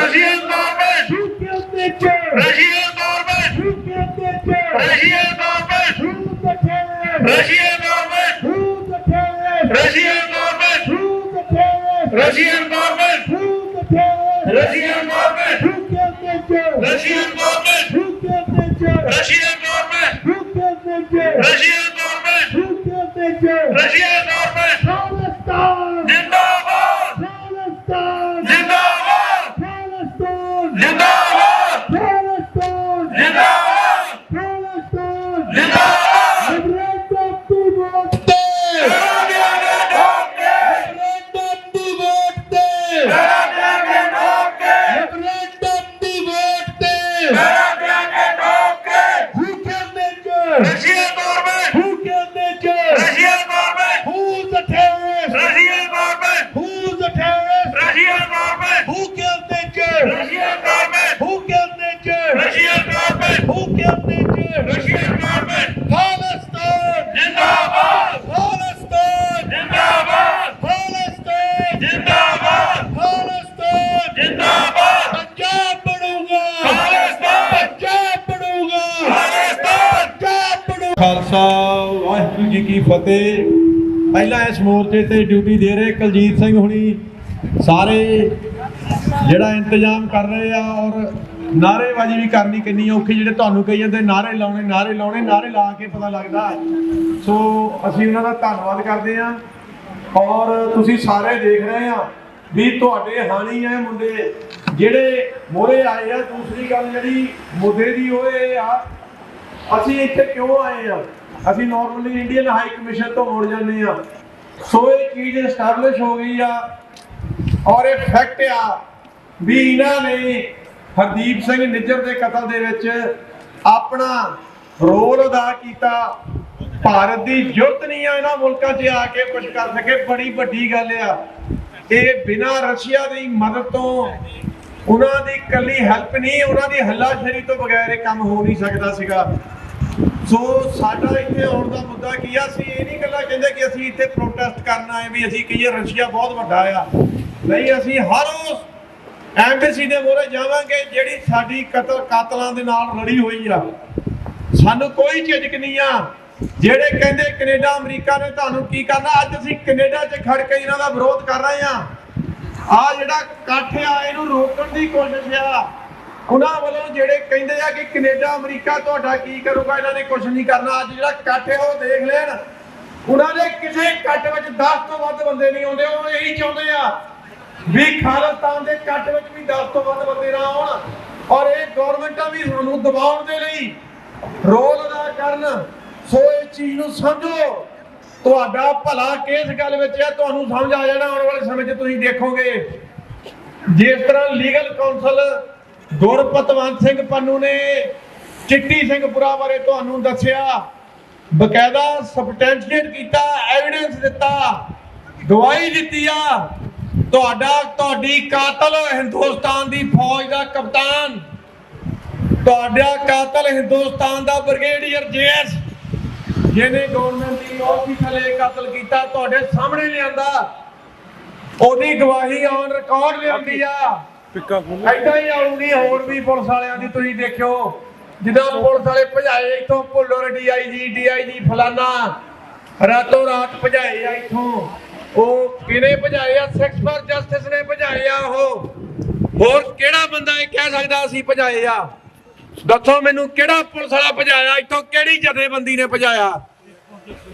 Russian government, झूठे अत्याचार, Russian government, झूठे अत्याचार, Russian government, who's the terrorist? Russian government, Who's the terrorist? Russian government, Who's the terrorist? Russian government, Who's the terrorist? Russian government, झूठे अत्याचार, Russian government, झूठे अत्याचार, Russian government, झूठे अत्याचार, Russian government, झूठे अत्याचार, Russian government, खालिस्तान, जिंदाबाद, खालिस्तान, जिंदाबाद, खालिस्तान, जिंदाबाद, खालिस्तान, जिंदाबाद, खालिस्तान, जिंदाबाद। referendum to vote day, referendum to vote day, referendum to vote day, who can measure, Russian government, who can measure, Russian government, who's the terrorist, Russian government, who's the terrorist, Russian government, who can measure, Russian government, who can measure, Russian government, who can measure, Russian government, Palestine, जिंदाबाद, Palestine, जिंदाबाद, Palestine, जिंदाबाद, Palestine, जिंदाबाद, पंजाब बनूंगा, खालिस्तान, पंजाब बनूंगा, खालिस्तान। पंजाब बनूंगा। ਖਾਲਸਾ ਵਾਹਿਗੁਰੂ ਜੀ ਕੀ ਫਤਿਹ। ਪਹਿਲਾਂ ਇਸ ਮੋਰਚੇ ਤੇ ਡਿਊਟੀ ਦੇ ਰਹੇ ਕੁਲਜੀਤ ਸਿੰਘ ਹੁਣੀ ਸਾਰੇ ਜਿਹੜਾ ਇੰਤਜ਼ਾਮ ਕਰ ਰਹੇ ਆ ਔਰ ਨਾਅਰੇਬਾਜ਼ੀ ਵੀ ਕਰਨੀ ਕਿੰਨੀ ਔਖੀ, ਜਿਹੜੇ ਤੁਹਾਨੂੰ ਕਹੀ ਜਾਂਦੇ ਨਾਅਰੇ ਲਾਉਣੇ ਨਾਅਰੇ ਲਾ ਕੇ ਪਤਾ ਲੱਗਦਾ। ਸੋ ਅਸੀਂ ਉਹਨਾਂ ਦਾ ਧੰਨਵਾਦ ਕਰਦੇ ਹਾਂ ਔਰ ਤੁਸੀਂ ਸਾਰੇ ਦੇਖ ਰਹੇ ਆ ਵੀ ਤੁਹਾਡੇ ਹਾਣੀ ਹੈ ਮੁੰਡੇ ਜਿਹੜੇ ਮੋਹਰੇ ਆਏ ਆ। ਦੂਸਰੀ ਗੱਲ ਜਿਹੜੀ ਮੁੱਦੇ ਦੀ ਉਹ ਇਹ ਆ, ਅਸੀਂ ਇੱਥੇ ਕਿਉਂ ਆਏ ਆ? ਅਸੀਂ ਨਾਰਮਲੀ ਇੰਡੀਅਨ ਹਾਈ ਕਮਿਸ਼ਨ ਤੋਂ ਮੁੜ ਜਾਂਦੇ ਆ। ਸੋ ਇਹ ਚੀਜ਼ ਐਸਟੈਬਲਿਸ਼ ਹੋ ਗਈ ਆ ਔਰ ਇਹ ਫੈਕਟ ਆ ਵੀ ਇਹਨਾਂ ਨੇ ਹਰਦੀਪ ਸਿੰਘ ਨਿੱਜਰ ਦੇ ਕਤਲ ਦੇ ਵਿੱਚ ਆਪਣਾ ਰੋਲ ਅਦਾ ਕੀਤਾ। ਭਾਰਤ ਦੀ ਜ਼ਰੂਰਤ ਨਹੀਂ ਆ ਇਹਨਾਂ ਮੁਲਕਾਂ 'ਚ ਆ ਕੇ ਕੁਝ ਕਰ ਸਕੇ, ਬੜੀ ਵੱਡੀ ਗੱਲ ਆ ਇਹ। ਬਿਨਾਂ ਰਸ਼ੀਆ ਦੀ ਮਦਦ ਤੋਂ, ਉਹਨਾਂ ਦੀ ਇਕੱਲੀ ਹੈਲਪ ਨਹੀਂ, ਉਹਨਾਂ ਦੀ ਹੱਲਾਸ਼ੇਰੀ ਤੋਂ ਬਗੈਰ ਇਹ ਕੰਮ ਹੋ ਨਹੀਂ ਸਕਦਾ ਸੀਗਾ। ਸੋ ਸਾਡਾ ਇੱਥੇ ਆਉਣ ਦਾ ਮੁੱਦਾ ਕੀ ਆ? ਅਸੀਂ ਇਹ ਨਹੀਂ ਗੱਲਾਂ ਕਹਿੰਦੇ ਕਿ ਅਸੀਂ ਇੱਥੇ ਪ੍ਰੋਟੈਸਟ ਕਰਨਾ ਹੈ ਵੀ ਅਸੀਂ ਕਹੀਏ ਰਸ਼ੀਆ ਬਹੁਤ ਵੱਡਾ ਆ। ਨਹੀਂ, ਅਸੀਂ ਹਰ ਉਸ ਐਮਬੈਸੀ ਦੇ ਮੂਹਰੇ ਜਾਵਾਂਗੇ ਜਿਹੜੀ ਸਾਡੀ ਕਾਤਲਾਂ ਦੇ ਨਾਲ ਲੜੀ ਹੋਈ ਆ। ਸਾਨੂੰ ਕੋਈ ਝਿਜਕ ਨਹੀਂ ਆ। ਜਿਹੜੇ ਕਹਿੰਦੇ ਕੈਨੇਡਾ ਅਮਰੀਕਾ ਨੇ ਤੁਹਾਨੂੰ ਕੀ ਕਰਨਾ, ਅੱਜ ਅਸੀਂ ਕੈਨੇਡਾ 'ਚ ਖੜ ਕੇ ਇਹਨਾਂ ਦਾ ਵਿਰੋਧ ਕਰ ਰਹੇ ਆ। ਆ ਜਿਹੜਾ ਇਕੱਠ ਆ ਇਹਨੂੰ ਰੋਕਣ ਦੀ ਕੋਸ਼ਿਸ਼ ਆ ਉਹਨਾਂ ਵੱਲੋਂ, ਜਿਹੜੇ ਕਹਿੰਦੇ ਆ ਕਿ ਕੈਨੇਡਾ ਅਮਰੀਕਾ ਤੁਹਾਡਾ ਕੀ ਕਰੂਗਾ, ਇਹਨਾਂ ਨੇ ਕੁਝ ਨਹੀਂ ਕਰਨਾ। ਅੱਜ ਜਿਹੜਾ ਇਕੱਠ ਹੈ ਉਹ ਦੇਖ ਲੈਣ। ਉਹਨਾਂ ਦੇ ਕਿਸੇ ਇਕੱਠ ਵਿੱਚ 10 ਤੋਂ ਵੱਧ ਬੰਦੇ ਨਹੀਂ ਆਉਂਦੇ। ਉਹ ਇਹੀ ਚਾਹੁੰਦੇ ਆ ਵੀ ਖਾਲਿਸਤਾਨ ਦੇ ਇਕੱਠ ਵਿੱਚ ਵੀ 10 ਤੋਂ ਵੱਧ ਬੰਦੇ ਨਾ ਆਉਣ ਔਰ ਇਹ ਗਵਰਨਮੈਂਟਾਂ ਵੀ ਸਾਨੂੰ ਦਬਾਉਣ ਦੇ ਲਈ ਰੋਲ ਅਦਾ ਕਰਨ। ਸੋ ਇਸ ਚੀਜ਼ ਨੂੰ ਸਮਝੋ, ਤੁਹਾਡਾ ਭਲਾ ਕਿਸ ਗੱਲ ਵਿੱਚ ਹੈ ਤੁਹਾਨੂੰ ਸਮਝ ਆ ਜਾਣਾ। ਆਉਣ ਵਾਲੇ ਸਮੇਂ 'ਚ ਤੁਸੀਂ ਦੇਖੋਗੇ ਜਿਸ ਤਰ੍ਹਾਂ ਲੀਗਲ ਕੌਂਸਲ ਗੁਰਪਤਵੰਤ ਸਿੰਘ ਪੰਨੂ ਨੇ ਚਿੱਟੀ ਸਿੰਘਪੁਰਾ ਬਾਰੇ ਤੁਹਾਨੂੰ ਦੱਸਿਆ, ਬਕਾਇਦਾ ਸਬਸਟੈਂਸ਼ੀਏਟ ਕੀਤਾ, ਐਵੀਡੈਂਸ ਦਿੱਤਾ, ਗਵਾਹੀ ਦਿੱਤੀ ਆ। ਤੁਹਾਡੀ ਕਾਤਲ ਹਿੰਦੁਸਤਾਨ ਦੀ ਫੌਜ ਦਾ ਕਪਤਾਨ, ਤੁਹਾਡਾ ਕਾਤਲ ਹਿੰਦੁਸਤਾਨ ਦਾ ਬ੍ਰਿਗੇਡੀਅਰ ਜੇਐਸ ਜਿਹਨੇ ਗਵਰਨਮੈਂਟ ਦੀ ਔਫਿਸ ਥੱਲੇ ਕਤਲ ਕੀਤਾ, ਤੁਹਾਡੇ ਸਾਹਮਣੇ ਲਿਆਂਦਾ। ਉਹਦੀ ਗਵਾਹੀ ਔਨ ਰਿਕਾਰਡ ਲਿਆਂਦੀ ਆ। ਏਦਾਂ ਹੀ ਆਉਗੀ ਹੋਰ ਵੀ ਪੁਲਿਸ ਵਾਲਿਆਂ ਦੀ। ਤੁਸੀਂ ਦੇਖਿਓ ਜਦੋਂ ਪੁਲਿਸ ਵਾਲੇ ਭਜਾਏ ਇੱਥੋਂ ਭੁੱਲਰ ਡੀਆਈਜੀ ਫਲਾਨਾ ਰਾਤੋਂ ਰਾਤ ਭਜਾਏ ਆ ਇੱਥੋਂ। ਉਹ ਕਿਹਨੇ ਭਜਾਏ ਆ? ਸਿੱਖਸ ਫਾਰ ਜਸਟਿਸ ਨੇ ਭਜਾਏ ਆ। ਉਹ ਹੋਰ ਕਿਹੜਾ ਬੰਦਾ ਇਹ ਕਹਿ ਸਕਦਾ ਅਸੀਂ ਭਜਾਏ ਆ? ਦੱਸੋ ਮੈਨੂੰ, ਕਿਹੜਾ ਪੁਲਿਸ ਵਾਲਾ ਭਜਾਇਆ ਇੱਥੋਂ? ਕਿਹੜੀ ਜਥੇਬੰਦੀ ਨੇ ਭਜਾਇਆ?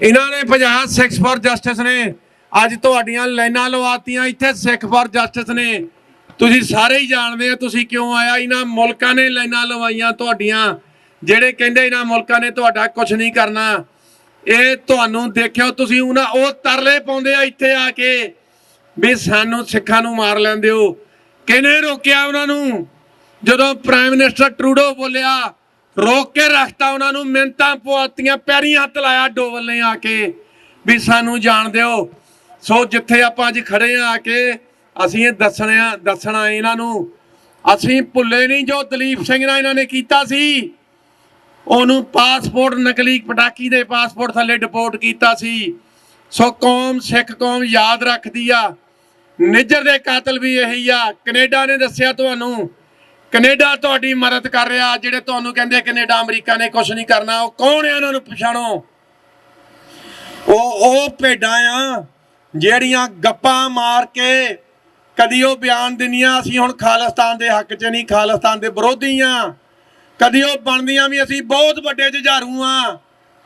ਇਹਨਾਂ ਨੇ ਭਜਾਇਆ, ਸਿੱਖਸ ਫਾਰ ਜਸਟਿਸ ਨੇ। ਅੱਜ ਤੁਹਾਡੀਆਂ ਲਾਈਨਾਂ ਲਵਾਤੀਆਂ ਇੱਥੇ ਸਿੱਖ ਫਾਰ ਜਸਟਿਸ ਨੇ। ਤੁਸੀਂ ਸਾਰੇ ਹੀ ਜਾਣਦੇ ਆ ਤੁਸੀਂ ਕਿਉਂ ਆਇਆ। ਇਹਨਾਂ ਮੁਲਕਾਂ ਨੇ ਲਾਈਨਾਂ ਲਵਾਈਆਂ ਤੁਹਾਡੀਆਂ, ਜਿਹੜੇ ਕਹਿੰਦੇ ਇਹਨਾਂ ਮੁਲਕਾਂ ਨੇ ਤੁਹਾਡਾ ਕੁਝ ਨਹੀਂ ਕਰਨਾ। ਇਹ ਤੁਹਾਨੂੰ ਦੇਖਿਓ ਤੁਸੀਂ ਉਹ ਤਰਲੇ ਪਾਉਂਦੇ ਆ ਇੱਥੇ ਆ ਕੇ ਵੀ ਸਾਨੂੰ ਸਿੱਖਾਂ ਨੂੰ ਮਾਰ ਲੈਂਦੇ ਹੋ। ਕਿਹਨੇ ਰੋਕਿਆ ਉਹਨਾਂ ਨੂੰ? ਜਦੋਂ ਪ੍ਰਾਈਮ ਮਿਨਿਸਟਰ ਟਰੂਡੋ ਬੋਲਿਆ, ਰੋਕ ਕੇ ਰੱਖਤਾ ਉਹਨਾਂ ਨੂੰ, ਮਿੰਨਤਾਂ ਪਵਾਤੀਆਂ, ਪੈਰੀਂ ਹੱਥ ਲਾਇਆ ਡੋਵਲ ਨੇ ਆ ਕੇ ਵੀ ਸਾਨੂੰ ਜਾਣ ਦਿਓ। ਸੋ ਜਿੱਥੇ ਆਪਾਂ ਅੱਜ ਖੜੇ ਆ ਕੇ ਅਸੀਂ ਇਹ ਦੱਸਣਾ ਇਹਨਾਂ ਨੂੰ, ਅਸੀਂ ਭੁੱਲੇ ਨਹੀਂ ਜੋ ਦਲੀਪ ਸਿੰਘ ਨਾਲ ਇਹਨਾਂ ਨੇ ਕੀਤਾ ਸੀ। ਉਹਨੂੰ ਪਾਸਪੋਰਟ ਨਕਲੀ ਪਟਾਕੀ ਦੇ ਪਾਸਪੋਰਟ ਥੱਲੇ ਡਿਪੋਰਟ ਕੀਤਾ ਸੀ। ਸੋ ਕੌਮ, ਸਿੱਖ ਕੌਮ ਯਾਦ ਰੱਖਦੀ ਆ ਨਿੱਜਰ ਦੇ ਕਾਤਲ ਵੀ ਇਹੀ ਆ। ਕੈਨੇਡਾ ਨੇ ਦੱਸਿਆ ਤੁਹਾਨੂੰ, ਕੈਨੇਡਾ ਤੁਹਾਡੀ ਮਦਦ ਕਰ ਰਿਹਾ। ਜਿਹੜੇ ਤੁਹਾਨੂੰ ਕਹਿੰਦੇ ਕੈਨੇਡਾ ਅਮਰੀਕਾ ਨੇ ਕੁਝ ਨਹੀਂ ਕਰਨਾ, ਉਹ ਕੌਣ ਹੈ ਉਹਨਾਂ ਨੂੰ ਪਛਾਣੋ। ਉਹ ਭੇਡਾਂ ਆ ਜਿਹੜੀਆਂ ਗੱਪਾਂ ਮਾਰ ਕੇ ਕਦੀ ਉਹ ਬਿਆਨ ਦਿੰਦੀਆਂ ਅਸੀਂ ਹੁਣ ਖਾਲਿਸਤਾਨ ਦੇ ਹੱਕ 'ਚ ਨਹੀਂ, ਖਾਲਿਸਤਾਨ ਦੇ ਵਿਰੋਧੀ ਆ। ਕਦੀ ਉਹ ਬਣਦੀਆਂ ਵੀ ਅਸੀਂ ਬਹੁਤ ਵੱਡੇ ਜੁਝਾਰੂ ਆ।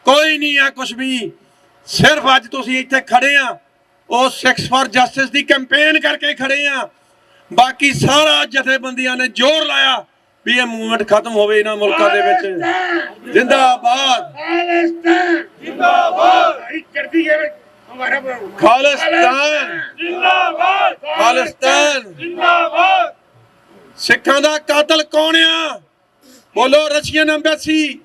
ਕੋਈ ਨਹੀਂ ਆ ਕੁਛ ਵੀ। ਸਿਰਫ ਅੱਜ ਤੁਸੀਂ ਇੱਥੇ ਖੜੇ ਆ ਉਹ Sikhs for justice the campaign ਕਰਕੇ ਖੜੇ ਆ। ਬਾਕੀ ਸਾਰਾ ਜਥੇਬੰਦੀਆਂ ਨੇ ਜ਼ੋਰ ਲਾਇਆ ਵੀ ਇਹ ਮੂਵਮੈਂਟ ਖਤਮ ਹੋਵੇ ਇਹਨਾਂ ਮੁਲਕਾਂ ਦੇ ਵਿੱਚ। ਜਿੰਦਾਬਾਦ ਜਿੰਦਾਬਾਦ ਖਾਲਿਸਤਾਨ ਜਿੰਦਾਬਾਦ ਖਾਲਿਸਤਾਨ ਜਿੰਦਾਬਾਦ। ਸਿੱਖਾਂ ਦਾ ਕਾਤਲ ਕੌਣ ਆ? ਬੋਲੋ। Russian embassy,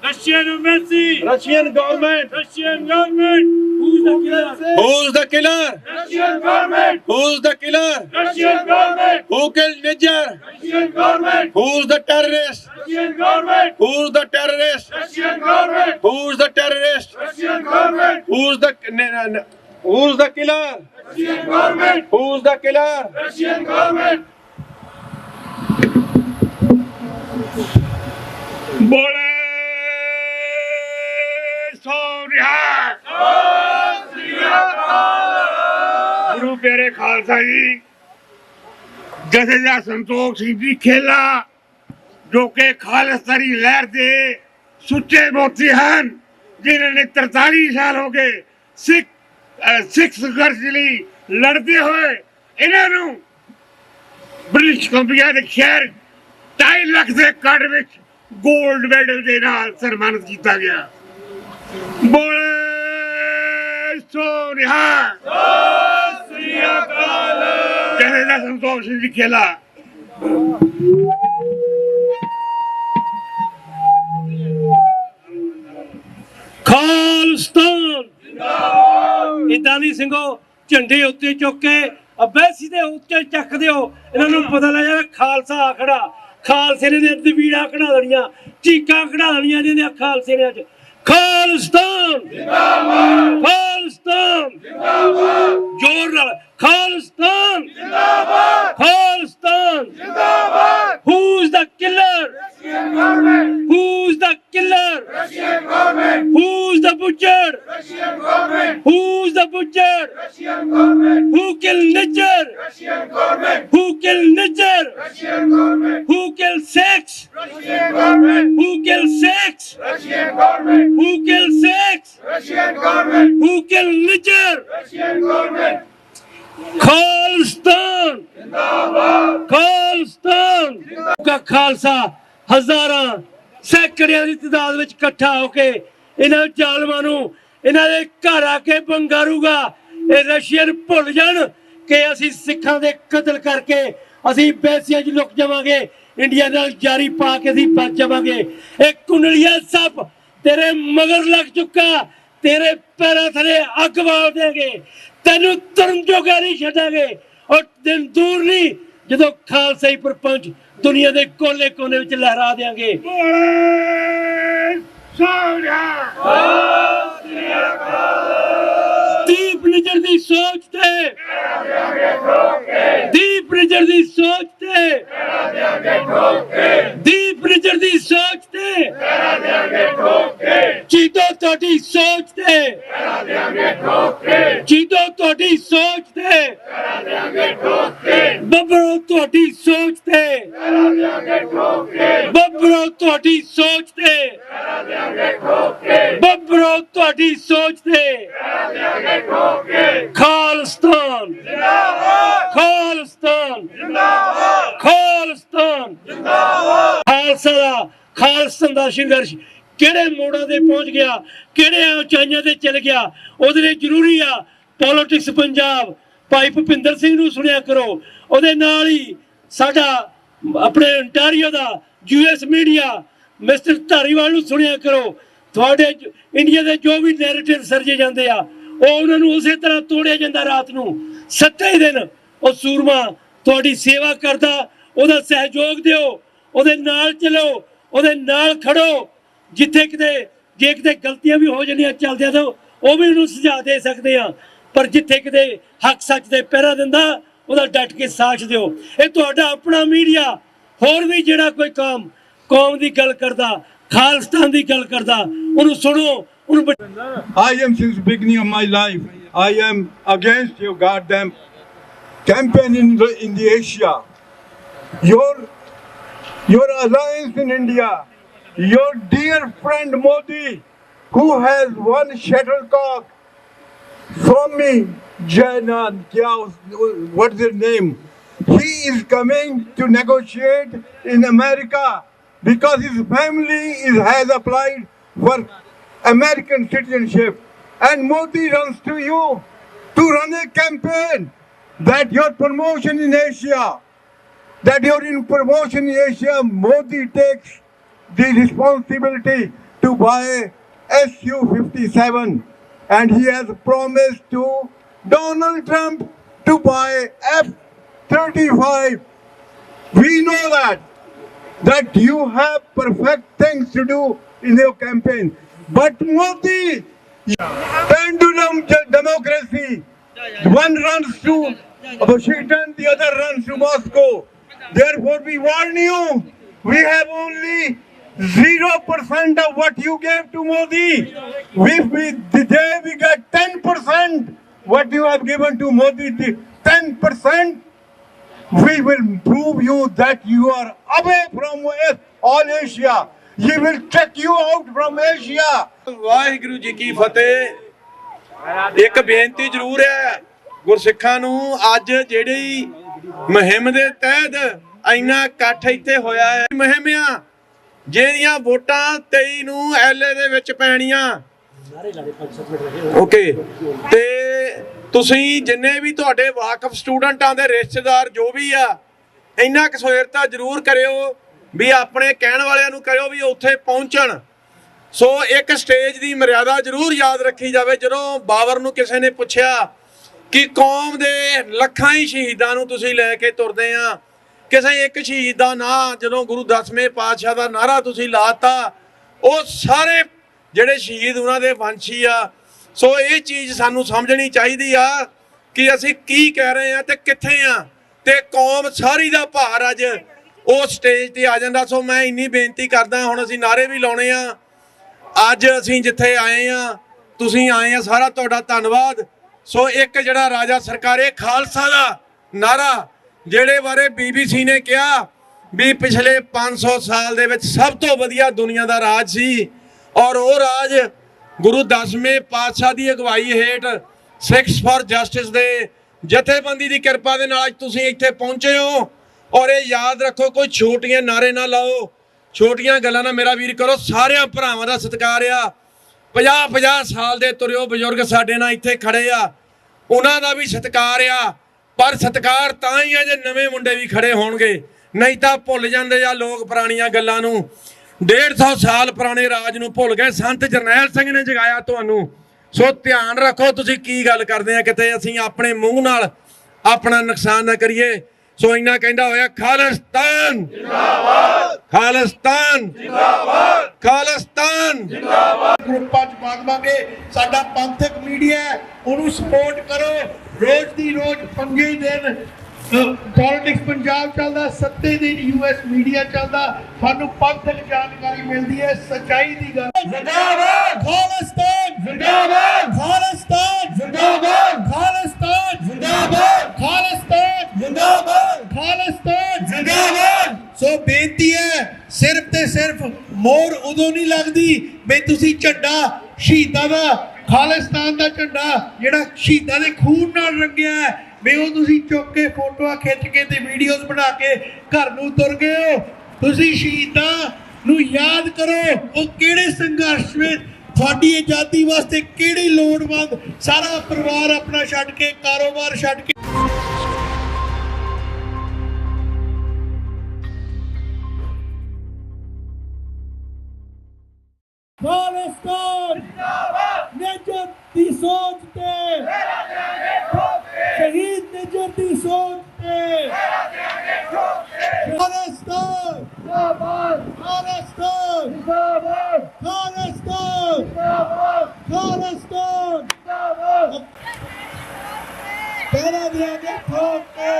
Russian embassy, Russian government. Russian government, who's the killer? Who's the killer? Russian government, Who's the killer? Russian government, Who killed Niger? Russian government, Who's the terrorist? Russian government, Who's the terrorist? Russian government, Who's the terrorist? Russian government, Who's the who's the killer? Russian government, Who's the killer? Russian government. ਬੋਲੇ ਗੁਰੂ ਪਿਆਰੇ ਖਾਲਸਾ ਜੀ। ਜਥੇਦਾਰ ਸੰਤੋਖ ਸਿੰਘ ਜੀ ਖੇਲਾ ਜੋ ਕਿ ਖਾਲਿਸਤਾਨੀ ਲਹਿਰ ਦੇ ਸੁੱਚੇ ਮੋਤੀ ਹਨ, ਜਿਨ੍ਹਾਂ ਨੇ 43 ਸਾਲ ਹੋ ਗਏ ਸਿੱਖ ਸੰਘਰਸ਼ ਲਈ ਲੜਦੇ ਹੋਏ ਇਹਨਾਂ ਨੂੰ ਬ੍ਰਿਟਿਸ਼ ਕੰਪਨੀਆਂ ਦੇ ਸ਼ਹਿਰ 2.5 ਲੱਖ ਦੇ ਕੱਢ ਵਿੱਚ ਗੋਲਡ ਮੈਡਲ ਦੇ ਨਾਲ ਸਨਮਾਨਿਤ ਕੀਤਾ ਗਿਆ। ਬੋਲੇ ਸੋ ਨਿਹਾਲ ਜਥੇਦਾਰ ਸੰਤੋਖ ਸਿੰਘ ਜੀ ਖੇਲਾ। ਖਾਲਿਸਤਾਨ ਜਿੰਦਾਬਾਦ। ਇਦਾਂ ਦੀ ਸਿੰਘੋ ਝੰਡੇ ਉੱਤੇ ਚੁੱਕ ਕੇ ਅਬੈਸੀ ਦੇ ਉੱਤੇ ਚੱਕ ਦਿਓ। ਇਹਨਾਂ ਨੂੰ ਪਤਾ ਲੱਗ ਜਾਣਾ ਖਾਲਸਾ ਆਖੜਾ। ਖਾਲਸੇ ਨੇ ਦਵੀੜਾਂ ਕਢਾ ਦੇਣੀਆਂ, ਚੀਕਾਂ ਕਢਾ ਦੇਣੀਆਂ ਜਿਹਨੇ ਖਾਲਸੇ ਨੇ। ਅੱਜ ਖਾਲਿਸਤਾਨ ਜਿੰਦਾਬਾਦ, ਖਾਲਿਸਤਾਨ ਜਿੰਦਾਬਾਦ। ਜ਼ੋਰ ਨਾਲ ਖਾਲਿਸਤਾਨ ਜਿੰਦਾਬਾਦ, ਖਾਲਿਸਤਾਨ ਜਿੰਦਾਬਾਦ। Who's the killer? Russian government. Who's the killer? Russian government. Who's the butcher? Russian government. Who's the butcher? Russian government. Who killed Niger? Russian government. Who killed Niger? Russian government. Who killed sex? Russian government. Who killed sex? Russian government. Who killed sex? Russian government. Who killed Niger? Russian government. Khalistan ਜਿੰਦਾਬਾਦ, ਖਾਲਿਸਤਾਨ ਦਾ ਖਾਲਸਾ ਹਜ਼ਾਰਾਂ ਸੈਂਕੜਿਆਂ ਦੀ ਤਾਦਾਦ ਵਿੱਚ ਇਕੱਠਾ ਹੋ ਕੇ ਇਹਨਾਂ ਜ਼ਾਲਮਾਂ ਨੂੰ ਇਹਨਾਂ ਦੇ ਘਰ ਆ ਕੇ ਬੰਗਾਰੂਗਾ। ਇਹ ਰਸ਼ੀਅਨ ਭੁੱਲ ਜਾਣ ਕਿ ਅਸੀਂ ਸਿੱਖਾਂ ਦੇ ਕਤਲ ਕਰਕੇ ਅਸੀਂ ਪੈਸਿਆਂ 'ਚ ਲੁਕ ਜਾਵਾਂਗੇ, ਇੰਡੀਆ ਨਾਲ ਜਾਰੀ ਪਾ ਕੇ ਅਸੀਂ ਬਚ ਜਾਵਾਂਗੇ। ਇਹ ਕੁੰਡਲੀਆ ਸੱਪ ਤੇਰੇ ਮਗਰ ਲੱਗ ਚੁੱਕਾ, ਤੇਰੇ ਪੈਰਾਂ ਥੱਲੇ ਅੱਗ ਬਾਲ ਦੇਗੇ, ਤੈਨੂੰ ਤੁਰਨ ਜੋਗਾ ਨਹੀਂ ਛੱਡਾਂਗੇ। ਔਰ ਦਿਨ ਦੂਰ ਨਹੀਂ ਜਦੋਂ ਖਾਲਸਾ ਹੀ ਪ੍ਰਪੰਚ ਦੁਨੀਆ ਦੇ ਕੋਨੇ ਕੋਨੇ ਵਿੱਚ ਲਹਿਰਾ ਦੇਾਂਗੇ। ਦੀਪ ਨਿਜਰ ਦੀ ਸੋਚ ਤੇ, ਦੀਪ ਨਿਜਰ ਦੀ ਸੋਚ ਤੇ, ਦੀਪ ਨਿਜਰ ਦੀ ਸੋਚ ਤੇ, ਚੀਤੋ ਤੁਹਾਡੀ ਸੋਚ ਤੇ, ਚੀਤੋ ਤੁਹਾਡੀ ਸੋਚ ਤੇ, ਬੱਬਰੋ ਤੁਹਾਡੀ ਸੋਚ ਤੇ, ਬੱਬਰੋ ਤੁਹਾਡੀ ਸੋਚ ਤੇ, ਬੱਬਰੋ ਤੁਹਾਡੀ ਸੋਚ ਤੇ। ਖਾਲਿਸਤਾਨ ਜਿੰਦਾਬਾਦ, ਖਾਲਿਸਤਾਨ ਜਿੰਦਾਬਾਦ, ਖਾਲਿਸਤਾਨ ਜਿੰਦਾਬਾਦ। ਖਾਲਸਾ ਦਾ, ਖਾਲਿਸਤਾਨ ਦਾ ਸੰਘਰਸ਼ ਕਿਹੜੇ ਮੋੜਾਂ ਤੇ ਪਹੁੰਚ ਗਿਆ, ਕਿਹੜੇ ਉਚਾਈਆਂ ਤੇ ਚਲ ਗਿਆ, ਉਹਦੇ ਲਈ ਜ਼ਰੂਰੀ ਆ ਪੋਲਿਟਿਕਸ ਪੰਜਾਬ। ਭਾਈ ਭੁਪਿੰਦਰ ਸਿੰਘ ਨੂੰ ਸੁਣਿਆ ਕਰੋ, ਉਹਦੇ ਨਾਲ ਹੀ ਸਾਡਾ ਆਪਣੇ ontario ਦਾ US ਮੀਡੀਆ ਮਿਸਟਰ ਧਾਰੀਵਾਲ ਨੂੰ ਸੁਣਿਆ ਕਰੋ। ਤੁਹਾਡੇ ਇੰਡੀਆ ਦੇ ਜੋ ਵੀ ਨੈਰੇਟਿਵ ਸਰਜੇ ਜਾਂਦੇ ਆ ਉਹ ਉਹਨਾਂ ਨੂੰ ਉਸੇ ਤਰ੍ਹਾਂ ਤੋੜਿਆ ਜਾਂਦਾ। ਰਾਤ ਨੂੰ 7 ਦਿਨ ਉਹ ਸੂਰਮਾ ਤੁਹਾਡੀ ਸੇਵਾ ਕਰਦਾ, ਉਹਦਾ ਸਹਿਯੋਗ ਦਿਓ, ਉਹਦੇ ਨਾਲ ਚਲੋ, ਉਹਦੇ ਨਾਲ ਖੜੋ। ਜਿੱਥੇ ਕਿਤੇ ਜੇ ਕਿਤੇ ਗਲਤੀਆਂ ਵੀ ਹੋ ਜਾਂਦੀਆਂ ਚੱਲਦਿਆਂ ਤਾਂ ਉਹ ਵੀ ਉਹਨੂੰ ਸੁਝਾਅ ਦੇ ਸਕਦੇ ਆ। पर जिथे किते हक सच दे पैरा दिंदा ਉਹਦਾ डट के साथ दिओ। ਇਹ ਤੁਹਾਡਾ ਆਪਣਾ मीडिया होर भी ਜਿਹੜਾ कोई कौम ਦੀ ਗੱਲ ਕਰਦਾ खालिस्तान ਦੀ ਗੱਲ ਕਰਦਾ ਉਹਨੂੰ सुनो ਉਹਨੂੰ। I am since beginning of my life, I am against your goddamn campaign in the Asia. Your alliance in India, your dear friend Modi, who has one shuttlecock from me, Janan, what's his name? He is coming to negotiate in America because his family has applied for American citizenship. And Modi runs to you to run a campaign that your promotion in Asia, Modi takes the responsibility to buy Su-57, and he has promised to Donald Trump to buy F-35. We know that you have perfect things to do in your campaign. But Modi, pendulum democracy, one runs to Washington, the other runs to Moscow. Therefore, we warn you, we have only 0% of what you gave to Modi. Today we got 10%. What you have given to Modi, 10%, we will prove you that you are away from all Asia. We will check you out from Asia. Waheguru ji ਕੀ ਫਤਿਹ। ਇੱਕ ਬੇਨਤੀ ਜ਼ਰੂਰ ਹੈ ਗੁਰਸਿੱਖਾਂ ਨੂੰ, ਅੱਜ ਜਿਹੜੀ ਮੁਹਿੰਮ ਦੇ ਤਹਿਤ ਇੰਨਾ ਇਕੱਠ ਇੱਥੇ ਹੋਇਆ ਹੈ, ਮੁਹਿੰਮ ਆ ਜਿਹੜੀਆਂ ਵੋਟਾਂ 23 ਨੂੰ ਐਲਏ ਦੇ ਵਿੱਚ ਪੈਣੀਆਂ। ਓਕੇ, ਤੇ ਤੁਸੀਂ ਜਿੰਨੇ ਵੀ ਤੁਹਾਡੇ ਵਾਕਫ ਸਟੂਡੈਂਟਾਂ ਦੇ ਰਿਸ਼ਤੇਦਾਰ ਜੋ ਵੀ ਆ, ਇੰਨਾ ਕੁ ਸਵੇਰਤਾ ਜ਼ਰੂਰ ਕਰਿਓ ਵੀ ਆਪਣੇ ਕਹਿਣ ਵਾਲਿਆਂ ਨੂੰ ਕਰਿਓ ਵੀ ਉੱਥੇ ਪਹੁੰਚਣ। ਸੋ ਇੱਕ ਸਟੇਜ ਦੀ ਮਰਿਆਦਾ ਜ਼ਰੂਰ ਯਾਦ ਰੱਖੀ ਜਾਵੇ। ਜਦੋਂ ਬਾਬਰ ਨੂੰ ਕਿਸੇ ਨੇ ਪੁੱਛਿਆ ਕਿ ਕੌਮ ਦੇ ਲੱਖਾਂ ਹੀ ਸ਼ਹੀਦਾਂ ਨੂੰ ਤੁਸੀਂ ਲੈ ਕੇ ਤੁਰਦੇ ਆ, ਕਿਸੇ ਇੱਕ ਸ਼ਹੀਦ ਦਾ ਨਾਂ ਜਦੋਂ ਗੁਰੂ 10ਵੇਂ ਪਾਤਸ਼ਾਹ ਦਾ ਨਾਰਾ ਤੁਸੀਂ ਲਾਤਾ, ਉਹ ਸਾਰੇ ਜਿਹੜੇ ਸ਼ਹੀਦ ਉਹਨਾਂ ਦੇ ਵੰਸ਼ੀ ਆ। ਸੋ ਇਹ ਚੀਜ਼ ਸਾਨੂੰ ਸਮਝਣੀ ਚਾਹੀਦੀ ਆ ਕਿ ਅਸੀਂ ਕੀ ਕਹਿ ਰਹੇ ਆ ਤੇ ਕਿੱਥੇ ਆ, ਤੇ ਕੌਮ ਸਾਰੀ ਦਾ ਭਾਰ ਅੱਜ ਉਹ ਸਟੇਜ ਤੇ ਆ ਜਾਂਦਾ। ਸੋ ਮੈਂ ਇੰਨੀ ਬੇਨਤੀ ਕਰਦਾ, ਹੁਣ ਅਸੀਂ ਨਾਰੇ ਵੀ ਲਾਉਣੇ ਆ। ਅੱਜ ਅਸੀਂ ਜਿੱਥੇ ਆਏ ਆ, ਤੁਸੀਂ ਆਏ ਆ, ਸਾਰਾ ਤੁਹਾਡਾ ਧੰਨਵਾਦ। ਸੋ ਇੱਕ ਜਿਹੜਾ ਰਾਜਾ ਸਰਕਾਰੇ ਖਾਲਸਾ ਦਾ ਨਾਰਾ, ਜਿਹੜੇ ਬਾਰੇ BBC ਨੇ ਕਿਹਾ ਵੀ ਪਿਛਲੇ 500 ਸਾਲ ਦੇ ਵਿੱਚ ਸਭ ਤੋਂ ਵਧੀਆ ਦੁਨੀਆ ਦਾ ਰਾਜ ਸੀ, ਔਰ ਉਹ ਰਾਜ ਗੁਰੂ 10ਵੇਂ ਪਾਤਸ਼ਾਹ ਦੀ ਅਗਵਾਈ ਹੇਠ ਸਿੱਖਸ ਫॉर ਜਸਟਿਸ ਦੇ ਜਥੇਬੰਦੀ ਦੀ ਕਿਰਪਾ ਦੇ ਨਾਲ ਅੱਜ ਤੁਸੀਂ ਇੱਥੇ ਪਹੁੰਚੇ ਹੋ। ਔਰ ਇਹ ਯਾਦ ਰੱਖੋ, ਕੋਈ ਛੋਟੀਆਂ ਨਾਰੇ ਨਾ ਲਾਓ, ਛੋਟੀਆਂ ਗੱਲਾਂ ਨਾ ਮੇਰਾ ਵੀਰ ਕਰੋ। ਸਾਰਿਆਂ ਭਰਾਵਾਂ ਦਾ ਸਤਿਕਾਰ ਆ। 50-50 ਸਾਲ ਦੇ ਤੁਰਿਓ ਬਜ਼ੁਰਗ ਸਾਡੇ ਨਾਲ ਇੱਥੇ ਖੜੇ ਆ, ਉਹਨਾਂ ਦਾ ਵੀ ਸਤਿਕਾਰ ਆ। ਪਰ ਸਤਿਕਾਰ ਤਾਂ ਹੀ ਆ ਜੇ ਨਵੇਂ ਮੁੰਡੇ ਵੀ ਖੜੇ ਹੋਣਗੇ, ਨਹੀਂ ਤਾਂ ਭੁੱਲ ਜਾਂਦੇ ਆ ਲੋਕ ਪੁਰਾਣੀਆਂ ਗੱਲਾਂ ਨੂੰ। 150 ਸਾਲ ਪੁਰਾਣੇ ਰਾਜ ਨੂੰ ਭੁੱਲ ਗਏ। ਸੰਤ ਜਰਨੈਲ ਸਿੰਘ ਨੇ ਜਗਾਇਆ ਤੁਹਾਨੂੰ। ਸੋ ਧਿਆਨ ਰੱਖੋ ਤੁਸੀਂ ਕੀ ਗੱਲ ਕਰਦੇ ਆ, ਕਿਤੇ ਅਸੀਂ ਆਪਣੇ ਮੂੰਹ ਨਾਲ ਆਪਣਾ ਨੁਕਸਾਨ ਨਾ ਕਰੀਏ। ਸੋ ਇੰਨਾ ਕਹਿੰਦਾ ਹੋਇਆ, ਖਾਲਿਸਤਾਨ ਜਿੰਦਾਬਾਦ, ਖਾਲਿਸਤਾਨ ਜਿੰਦਾਬਾਦ, ਖਾਲਿਸਤਾਨ ਜਿੰਦਾਬਾਦ। ਗਰੁੱਪਾਂ 'ਚ ਪਾਵਾਂਗੇ। ਸਾਡਾ ਪੰਥਕ ਮੀਡੀਆ ਹੈ, ਉਹਨੂੰ ਸਪੋਰਟ ਕਰੋ। ਰੋਜ਼ ਦੀ ਰੋਜ਼ ਪੰਗੇ ਦਿਨ ਪੋਲਿਟਿਕਸ ਪੰਜਾਬ ਚੱਲਦਾ, ਸੱਤੇ ਦਿਨ US ਮੀਡੀਆ ਚੱਲਦਾ, ਸਾਨੂੰ ਪੰਥਕ ਜਾਣਕਾਰੀ ਮਿਲਦੀ ਹੈ, ਸੱਚਾਈ ਦੀ ਗੱਲ। ਜ਼ਿੰਦਾਬਾਦ ਖਾਲਿਸਤਾਨ, ਜ਼ਿੰਦਾਬਾਦ ਖਾਲਿਸਤਾਨ, ਜ਼ਿੰਦਾਬਾਦ ਖਾਲਿਸਤਾਨ, ਜ਼ਿੰਦਾਬਾਦ ਖਾਲਿਸਤਾਨ, ਜ਼ਿੰਦਾਬਾਦ ਖਾਲਿਸਤਾਨ, ਜ਼ਿੰਦਾਬਾਦ। ਸੋ ਬੇਨਤੀ ਹੈ, ਸਿਰਫ ਤੇ ਸਿਰਫ ਮੋਹਰ ਉਦੋਂ ਨਹੀਂ ਲੱਗਦੀ ਵੀ ਤੁਸੀਂ ਝੰਡਾ ਸ਼ਹੀਦਾਂ ਦਾ, ਖਾਲਿਸਤਾਨ ਦਾ ਝੰਡਾ ਜਿਹੜਾ ਸ਼ਹੀਦਾਂ ਦੇ ਖੂਨ ਨਾਲ ਰੰਗਿਆ ਹੈ, ਵੀ ਉਹ ਤੁਸੀਂ ਚੁੱਕ ਕੇ ਫੋਟੋਆਂ ਖਿੱਚ ਕੇ ਤੇ ਵੀਡੀਓਜ਼ ਬਣਾ ਕੇ ਘਰ ਨੂੰ ਤੁਰ ਗਏ ਹੋ। ਤੁਸੀਂ ਸ਼ਹੀਦਾਂ ਨੂੰ ਯਾਦ ਕਰੋ, ਉਹ ਕਿਹੜੇ ਸੰਘਰਸ਼ ਵਿੱਚ ਤੁਹਾਡੀ ਆਜ਼ਾਦੀ ਵਾਸਤੇ ਕਿਹੜੇ ਲੋੜਵੰਦ ਸਾਰਾ ਪਰਿਵਾਰ ਆਪਣਾ ਛੱਡ ਕੇ, ਕਾਰੋਬਾਰ ਛੱਡ ਕੇ। ਖਾਲਿਸਤਾਨ ਜਿੰਦਾਬਾਦ। ਨਿਜਰ ਦੀ ਸੋਚ ਤੇ ਸ਼ਹੀਦ ਨਿਜਰ ਦੀ ਸੋਚ ਤੇ ਖਾਲਿਸਤਾਨ ਜਿੰਦਾਬਾਦ, ਖਾਲਿਸਤਾਨ ਜਿੰਦਾਬਾਦ, ਖਾਲਿਸਤਾਨ ਜਿੰਦਾਬਾਦ, ਖਾਲਿਸਤਾਨ ਜਿੰਦਾਬਾਦ। ਦਿਆਂਗੇ ਠੋਕ ਕੇ।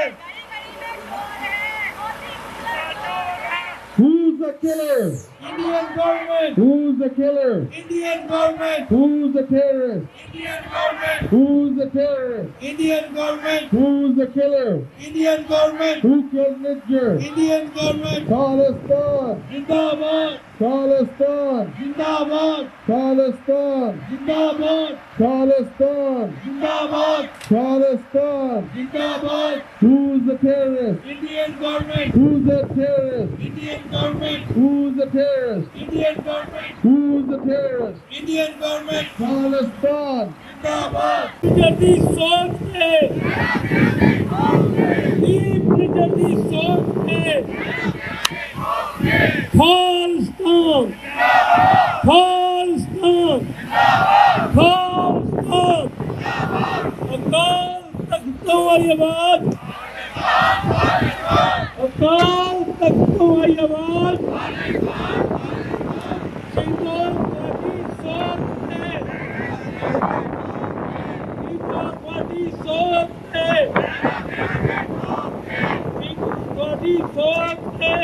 Who's the killer? Indian government, Who's the killer? Indian government, Who's the terrorist? Indian government, Who's the terrorist? Indian government, Who's the killer? Indian government, Who killed Niger? Indian government, Khalistan! Zindabad, Khalistan! Zindabad, Khalistan! Zindabad, Khalistan! Zindabad, Khalistan! Zindabad, Who's the terrorist? Indian government, Who's the terrorist? Indian government, Who's the terrorist? Indian government, Who's the terrorist? Indian government, Khalistan! Zindabad. जल्दी सोच के जल्दी सोच के खालिस्तान खालिस्तान खालिस्तान अकाल तख्तों वाली आवाज अकाल तख्तों वाली आवाज सिंगल पार्टी सोच है ਤੁਹਾਡੀ ਸੋਚ ਹੈ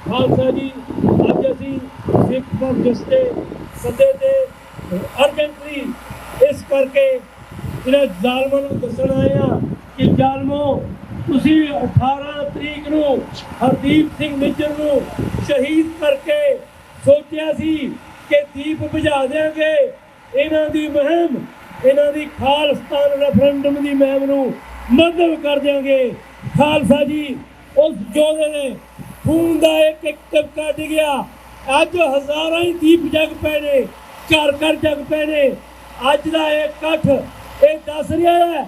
ਖਾਲਸਾ ਜੀ ਅੱਜ ਅਸੀਂ ਸਿੱਖ ਪੰਥ ਦੇ ਸੱਦੇ ਤੇ ਅਰਜੈਂਟਲੀ ਇਸ ਕਰਕੇ ਇਹਨਾਂ ਜ਼ਾਲਮਾਂ ਨੂੰ ਦੱਸਣ ਆਏ ਆ ਕਿ ਜ਼ਾਲਮੋ ਤੁਸੀਂ 18 ਤਰੀਕ ਨੂੰ ਹਰਦੀਪ ਸਿੰਘ ਨਿੱਜਰ ਨੂੰ ਸ਼ਹੀਦ ਕਰਕੇ ਸੋਚਿਆ ਸੀ ਕਿ ਦੀਪ ਬੁਝਾ ਦੇਾਂਗੇ ਇਹਨਾਂ ਦੀ ਮੁਹਿੰਮ ਇਹਨਾਂ ਦੀ ਖਾਲਿਸਤਾਨ ਰੈਫਰੈਂਡਮ ਦੀ ਮੁਹਿੰਮ ਨੂੰ ਮੱਧਮ ਕਰ ਦਿਆਂਗੇ। ਖਾਲਸਾ ਜੀ ਉਸ ਯੋਧੇ ਦੇ ਖੂਨ ਦਾ ਇੱਕ ਇੱਕ ਟਿਪਕਾ ਡਿੱਗਿਆ। ਅੱਜ ਹਜ਼ਾਰਾਂ ਹੀ ਦੀਪ ਜਗ ਪਏ ਨੇ, ਘਰ ਘਰ ਜਗ ਪਏ ਨੇ। ਅੱਜ ਦਾ ਇਹ ਇਕੱਠ ਇਹ ਦੱਸ ਰਿਹਾ ਹੈ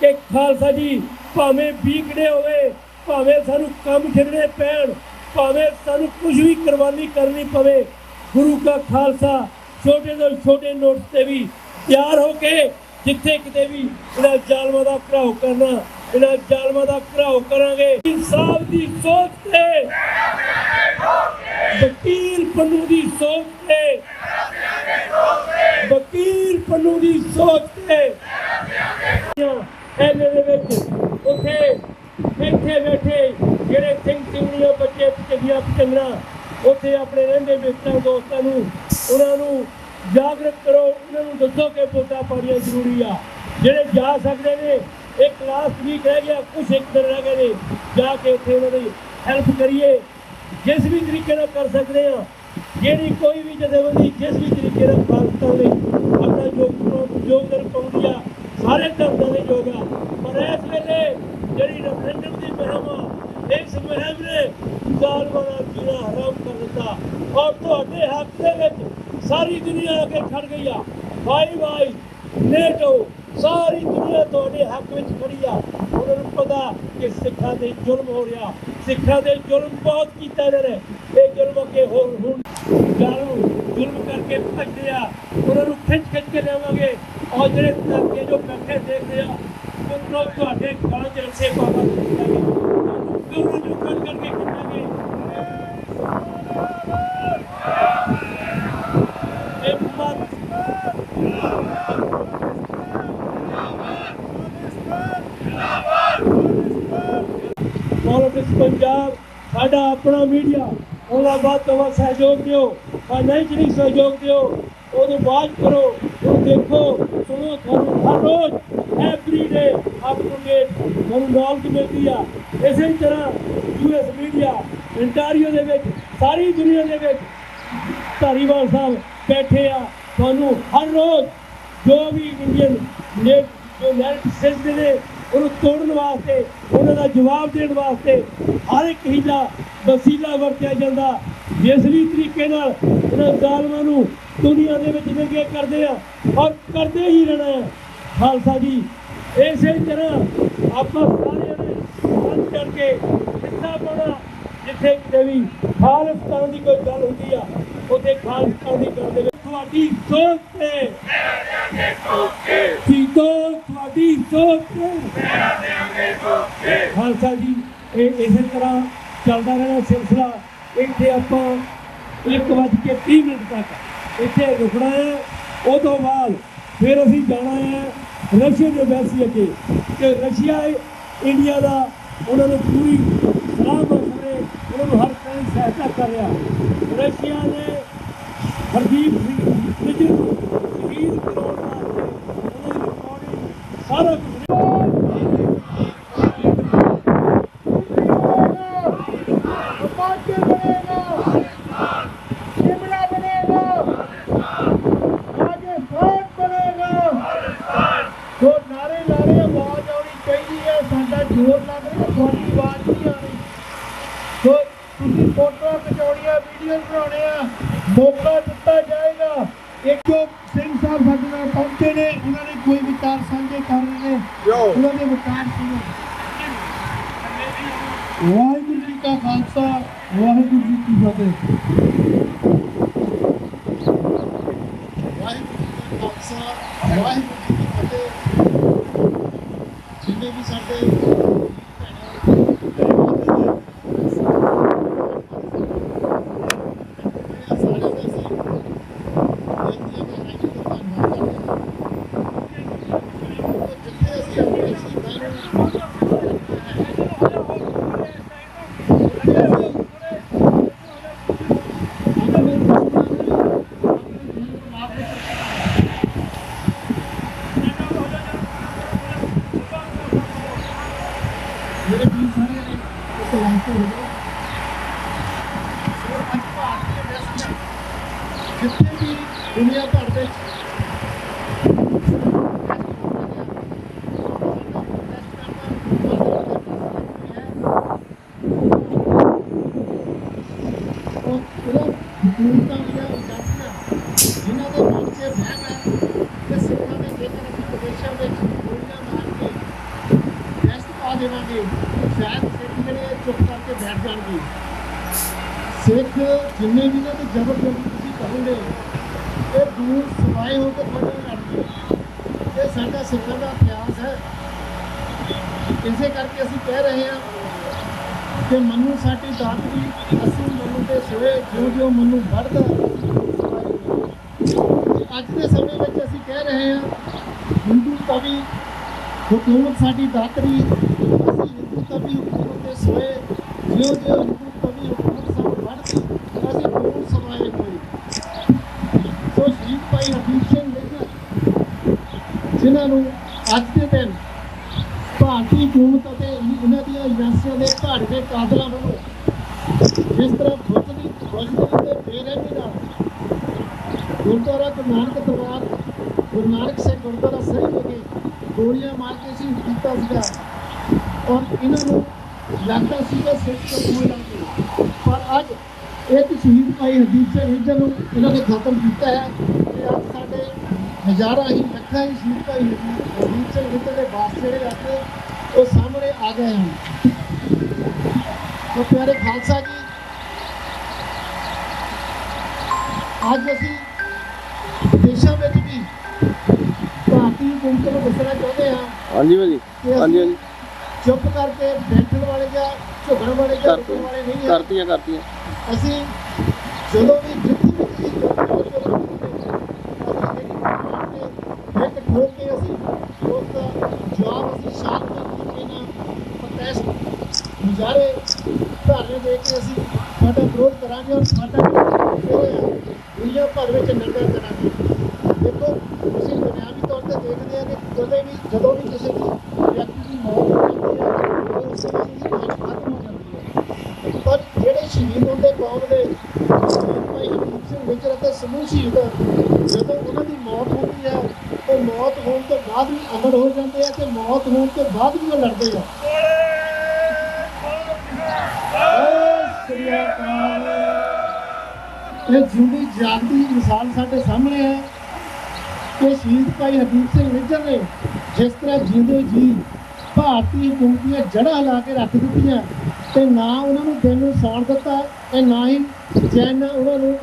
ਕਿ ਖਾਲਸਾ ਜੀ ਭਾਵੇਂ ਵੀਕੜੇ ਹੋਵੇ, ਭਾਵੇਂ ਸਾਨੂੰ ਕੰਮ ਛੱਡਣੇ ਪੈਣ, ਭਾਵੇਂ ਸਾਨੂੰ ਕੁਝ ਵੀ ਕੁਰਬਾਨੀ ਕਰਨੀ ਪਵੇ, ਗੁਰੂ ਕਾ ਖਾਲਸਾ ਛੋਟੇ ਤੋਂ ਛੋਟੇ ਨੋਟਸ ਤੇ ਵੀ ਤਿਆਰ ਹੋ ਕੇ ਜਿੱਥੇ ਕਿਤੇ ਵੀ ਇਹਨਾਂ ਜ਼ਾਲਮਾਂ ਦਾ ਘਰਾਓ ਕਰਨਾ, ਇਹਨਾਂ ਜ਼ਾਲਮਾਂ ਦਾ ਘਰਾਓ ਕਰਾਂਗੇ। ਇਨਸਾਫ ਦੀ ਸੋਚ ਤੇ ਵਕੀਲ ਪੰਨੂ ਦੀ ਸੋਚ ਤੇ ਵਕੀਲ ਪੰਨੂ ਦੀ ਸੋਚ ਤੇ ਇਹਦੇ ਦੇ ਵਿੱਚ ਉੱਥੇ ਇੱਥੇ ਬੈਠੇ ਜਿਹੜੇ ਸਿੰਘ ਸਿੰਘਣੀਆਂ ਬੱਚੇ ਚੰਗੀਆਂ ਚੰਗਣਾ ਉੱਥੇ ਆਪਣੇ ਰਹਿੰਦੇ ਮਿੱਤਰਾਂ ਦੋਸਤਾਂ ਨੂੰ ਉਹਨਾਂ ਨੂੰ ਜਾਗਰੂਕ ਕਰੋ, ਉਹਨਾਂ ਨੂੰ ਦੱਸੋ ਕਿ ਵੋਟਾਂ ਪਾਉਣੀਆਂ ਜ਼ਰੂਰੀ ਆ। ਜਿਹੜੇ ਜਾ ਸਕਦੇ ਨੇ ਇੱਕ ਲਾਸਟ ਵੀਕ ਰਹਿ ਗਿਆ, ਕੁਛ ਇੱਕ ਦਿਨ ਰਹਿ ਗਏ ਨੇ, ਜਾ ਕੇ ਉੱਥੇ ਉਹਨਾਂ ਦੀ ਹੈਲਪ ਕਰੀਏ ਜਿਸ ਵੀ ਤਰੀਕੇ ਨਾਲ ਕਰ ਸਕਦੇ ਆ। ਜਿਹੜੀ ਕੋਈ ਵੀ ਜਥੇਬੰਦੀ ਜਿਸ ਵੀ ਤਰੀਕੇ ਨਾਲ ਖਾਲਸਾ ਲਈ ਆਪਣਾ ਯੋਗਦਾਨ ਪਾਉਂਦੀ ਆ, ਸਾਰੇ ਧਰਮਾਂ ਦੇ ਯੋਗ ਆ। ਪਰ ਇਸ ਵੇਲੇ ਜਿਹੜੀ ਰੈਫਰੈਂਡਮ ਦੀ ਮੁਹਿੰਮ ਆ, ਇਸ ਮੁਹਿੰਮ ਨੇ ਜ਼ਾਲਮਾਂ ਦਾ ਜੀਣਾ ਹਰਾਮ ਕਰ ਦਿੱਤਾ ਔਰ ਤੁਹਾਡੇ ਹੱਕ ਦੇ ਵਿੱਚ ਸਾਰੀ ਦੁਨੀਆ ਆ ਕੇ ਖੜ ਗਈ ਆ। ਭਾਈ ਨੇਟੋ ਸਾਰੀ ਦੁਨੀਆ ਤੁਹਾਡੇ ਹੱਕ ਵਿੱਚ ਖੜੀ ਆ। ਉਹਨਾਂ ਨੂੰ ਪਤਾ ਕਿ ਸਿੱਖਾਂ ਤੇ ਜ਼ੁਲਮ ਹੋ ਰਿਹਾ, ਸਿੱਖਾਂ ਦੇ ਜ਼ੁਲਮ ਬਹੁਤ ਕੀਤਾ ਇਹਨਾਂ ਨੇ। ਇਹ ਜ਼ੁਲਮ ਅੱਗੇ ਹੋਰ ਹੁਣ ਜ਼ੁਲਮ ਕਰਕੇ ਭੱਜਦੇ ਆ, ਉਹਨਾਂ ਨੂੰ ਖਿੱਚ ਕੇ ਲਿਆਵਾਂਗੇ। ਔਰ ਜਿਹੜੇ ਧਰਕੇ ਜੋ ਬੈਠੇ ਦੇਖਦੇ ਆ ਉਹਨਾਂ ਤੁਹਾਡੇ ਗਲਾਂ 'ਚ ਰੱਸੇ ਪਾਵਾਂ ਉਹਨਾਂ ਨੂੰ ਕਰਕੇ ਖਿੱਚਾਂਗੇ। ਪੋਲਿਟਿਕਸ ਪੰਜਾਬ ਸਾਡਾ ਆਪਣਾ ਮੀਡੀਆ, ਉਹਦਾ ਵੱਧ ਤੋਂ ਵੱਧ ਸਹਿਯੋਗ ਦਿਓ। ਪਰ ਨਹੀਂ ਸਹਿਯੋਗ ਦਿਓ ਉਹਨੂੰ ਬਾਅਦ ਕਰੋ, ਉਹਨੂੰ ਦੇਖੋ ਸੁਣੋ। ਤੁਹਾਨੂੰ ਹਰ ਰੋਜ਼ ਐਵਰੀਡੇ ਅਪ ਟੂ ਡੇਟ ਤੁਹਾਨੂੰ ਨੌਲੇਜ ਮਿਲਦੀ ਆ। ਇਸੇ ਤਰ੍ਹਾਂ US ਮੀਡੀਆ ਇੰਟਾਰੀਓ ਦੇ ਵਿੱਚ ਸਾਰੀ ਦੁਨੀਆ ਦੇ ਵਿੱਚ ਧਾਰੀਵਾਲ ਸਾਹਿਬ ਬੈਠੇ ਆ। ਤੁਹਾਨੂੰ ਹਰ ਰੋਜ਼ ਜੋ ਵੀ ਇੰਡੀਅਨ ਜੋ ਨੈਰੇਟਿਵ ਨੇ ਉਹਨੂੰ ਤੋੜਨ ਵਾਸਤੇ, ਉਹਨਾਂ ਦਾ ਜਵਾਬ ਦੇਣ ਵਾਸਤੇ ਹਰ ਇੱਕ ਹੀਲਾ ਵਸੀਲਾ ਵਰਤਿਆ ਜਾਂਦਾ। ਜਿਸ ਵੀ ਤਰੀਕੇ ਨਾਲ ਇਹਨਾਂ ਜ਼ਾਲਮਾਂ ਨੂੰ ਦੁਨੀਆ ਦੇ ਵਿੱਚ ਨੰਗੇ ਕਰਦੇ ਆ ਔਰ ਕਰਦੇ ਹੀ ਰਹਿਣਾ ਹੈ। ਖਾਲਸਾ ਜੀ ਇਸੇ ਤਰ੍ਹਾਂ ਆਪਾਂ ਸਾਰਿਆਂ ਨੇ ਮਿਲ ਕਰਕੇ ਹਿੱਸਾ ਪਾਉਣਾ। ਜਿੱਥੇ ਕਿਤੇ ਵੀ ਖਾਲਿਸਤਾਨ ਦੀ ਕੋਈ ਗੱਲ ਹੁੰਦੀ ਆ ਉੱਥੇ ਖਾਲਿਸਤਾਨ ਦੀ ਗੱਲ ਦੇ ਵਿੱਚ ਤੁਹਾਡੀ ਸੋਚ ਤੇ ਤੁਹਾਡੀ ਸੋਚ ਤੇ ਖਾਲਸਾ ਜੀ ਇਹ ਇਸੇ ਤਰ੍ਹਾਂ ਚੱਲਦਾ ਰਹਿਣਾ ਸਿਲਸਿਲਾ। ਇੱਥੇ ਆਪਾਂ 1:30 ਤੱਕ ਇੱਥੇ ਰੁਕਣਾ ਹੈ। ਉਹ ਤੋਂ ਬਾਅਦ ਫਿਰ ਅਸੀਂ ਜਾਣਾ ਹੈ ਰਸ਼ੀਅਨ ਐਮਬੈਸੀ ਅੱਗੇ ਕਿ ਰਸ਼ੀਆ ਇੰਡੀਆ ਦਾ ਉਹਨਾਂ ਨੂੰ ਪੂਰੀ ਸਲਾਹ ਮਸ਼ਵਰੇ ਉਹਨਾਂ ਨੂੰ ਹਰ ਤਰ੍ਹਾਂ ਦੀ ਸਹਾਇਤਾ ਕਰ ਰਿਹਾ। ਰਸ਼ੀਆ ਨੇ ਹਰਦੀਪ ਸਿੰਘ ਨਿੱਜਰ ਨੂੰ ਸ਼ਹੀਦ ਕਰਾਉਣ ਵਾਸਤੇ ਉਹਨਾਂ ਦੀ ਰਿਕਾਰਡਿੰਗ ਸਾਰਾ ਕੁਝ ਜ਼ੋਰ ਲੱਗ ਰਿਹਾ, ਤੁਹਾਡੀ ਆਵਾਜ਼ ਨਹੀਂ ਆ ਰਹੀ। ਸੋ ਤੁਸੀਂ ਫੋਟੋਆਂ ਖਿਚਾਉਣੀਆਂ, ਵੀਡੀਓ ਬਣਾਉਣੇ ਆ, ਮੌਕਾ ਦਿੱਤਾ ਜਾਏਗਾ। ਇੱਕ ਜੋ ਸਿੰਘ ਸਾਹਿਬ ਸਾਡੇ ਨਾਲ ਪਹੁੰਚੇ ਨੇ, ਉਹਨਾਂ ਨੇ ਕੋਈ ਵਿਚਾਰ ਸਾਂਝੇ ਕਰ ਰਹੇ ਨੇ, ਉਹਨਾਂ ਦੇ ਵਿਚਾਰ ਸੁਣੋ। ਵਾਹਿਗੁਰੂ ਜੀ ਕਾ ਖਾਲਸਾ, ਵਾਹਿਗੁਰੂ ਜੀ ਕੀ ਫਤਿਹ। ਵਾਹਿਗੁਰੂ ਜੀ ਕਾ ਖਾਲਸਾ, ਵਾਹਿਗੁਰੂ ਜੀ ਕੀ ਫਤਿਹ। ਜਿੰਨੇ ਵੀ ਸਾਡੇ जितने भी दुनिया भर में जिन्हों के मन से बहम है कि सिखा ने जेकर अपने प्रदेशों में गोलियां मार के रेस्ट पा देवे शायद सिख ਜਿਹੜੇ चुप करके बैठ जाएंगे। सिख जिन्हें भी ना जबरदस्ती करोगे ये दूर सफाई होकर थोड़े लड़के ये साडा सिखण का इतिहास है। इसे करके असीं कह रहे हैं कि मनु साडी दातरी असीं मनु के सोए जो जो मनु बढ़दा अज के समय में असीं कह रहे हैं हिंदू कवि हुकूमत साडी दातरी असीं हिंदू कवि हुकूमत के सोए जो जो हिंदू कवि हुकूमत सब बढ़दी असीं दूर समाए होए। तो शहीद भाई हरदीप सिंह निज्जर जिन्होंने अज के दिन भारतीय हुकूमत और इन्हों दी एजेंसियों के घाट के कातलों वालों जिस तरह बुजदली के बेरहमी नाल गुरुद्वारा गुरु नानक दरबार गुरु नानक सिंह गुरुद्वारा सही लगे गोलियां मार के शहीद किया सीगा और इन्होंने लगता सीगा सिख खत्म हो जाएंगे पर अज एक शहीद भाई हरदीप सिंह निज्जर को इन्होंने खत्म किया है कि अज साढ़े हज़ारां ही लखां ही शहीद भाई हरदीप सिंह निज्जर के वास ਜਿਹੜੇ आते वो सामने आ गए हैं। तो प्यारे खालसा जी आज असीं देशों में भी भारतीय हुकूमत को दसना चाहते हैं। हाँ जी भाजी, हाँ जी चुप करके बैठने वाले या झुकने वाले या रुकने वाले नहीं है। करती असीं जदों भी जितनी भी एक ठोक के असीं उसका जवाब असीं शांत तरीके नाल प्रोटेस्ट मुजाहरे धरने दे के असीं साडा विरोध करांगे और साडा दुनिया भर में नंगा करांगे। देखो असीं बुनियादी तौर पर देखते हैं कि जदों भी किसी व्यक्ति की मौत होती है उस खत्म हो जाती है पर ਜਿਹੜੇ ਸ਼ਹੀਦ ਹੁੰਦੇ ਕੌਮ ਦੇ ਭਾਈ ਹਰਦੀਪ ਸਿੰਘ ਨਿੱਜਰ ਅਤੇ ਸਮੂਹ ਸ਼ਹੀਦ ਜਦੋਂ ਉਹਨਾਂ ਦੀ ਮੌਤ ਹੁੰਦੀ ਹੈ ਉਹ ਮੌਤ ਹੋਣ ਤੋਂ ਬਾਅਦ ਵੀ ਅਮਰ ਹੋ ਜਾਂਦੇ ਆ ਤੇ ਮੌਤ ਹੋਣ ਤੋਂ ਬਾਅਦ ਵੀ ਉਹ ਲੜਦੇ ਆ। ਇਹ ਜਿਉਂਦੀ ਜਾਗਦੀ ਮਿਸਾਲ ਸਾਡੇ ਸਾਹਮਣੇ ਹੈ ਕਿ ਸ਼ਹੀਦ ਭਾਈ ਹਰਦੀਪ ਸਿੰਘ ਨਿੱਜਰ ਨੇ ਜਿਸ ਤਰ੍ਹਾਂ ਜਿਉਂਦੇ ਜੀ ਭਾਰਤੀ ਹੁਕੂਮਤ ਦੀਆਂ ਜੜ੍ਹਾਂ ਹਿਲਾ ਕੇ ਰੱਖ ਦਿੱਤੀਆਂ ਤੇ ਨਾ ਉਹਨਾਂ ਨੂੰ ਦਿਨ ਨੂੰ ਸੌਣ ਦਿੱਤਾ ਤੇ ਨਾ ਹੀ ਚੈਨ ਨਾਲ ਉਹਨਾਂ ਨੂੰ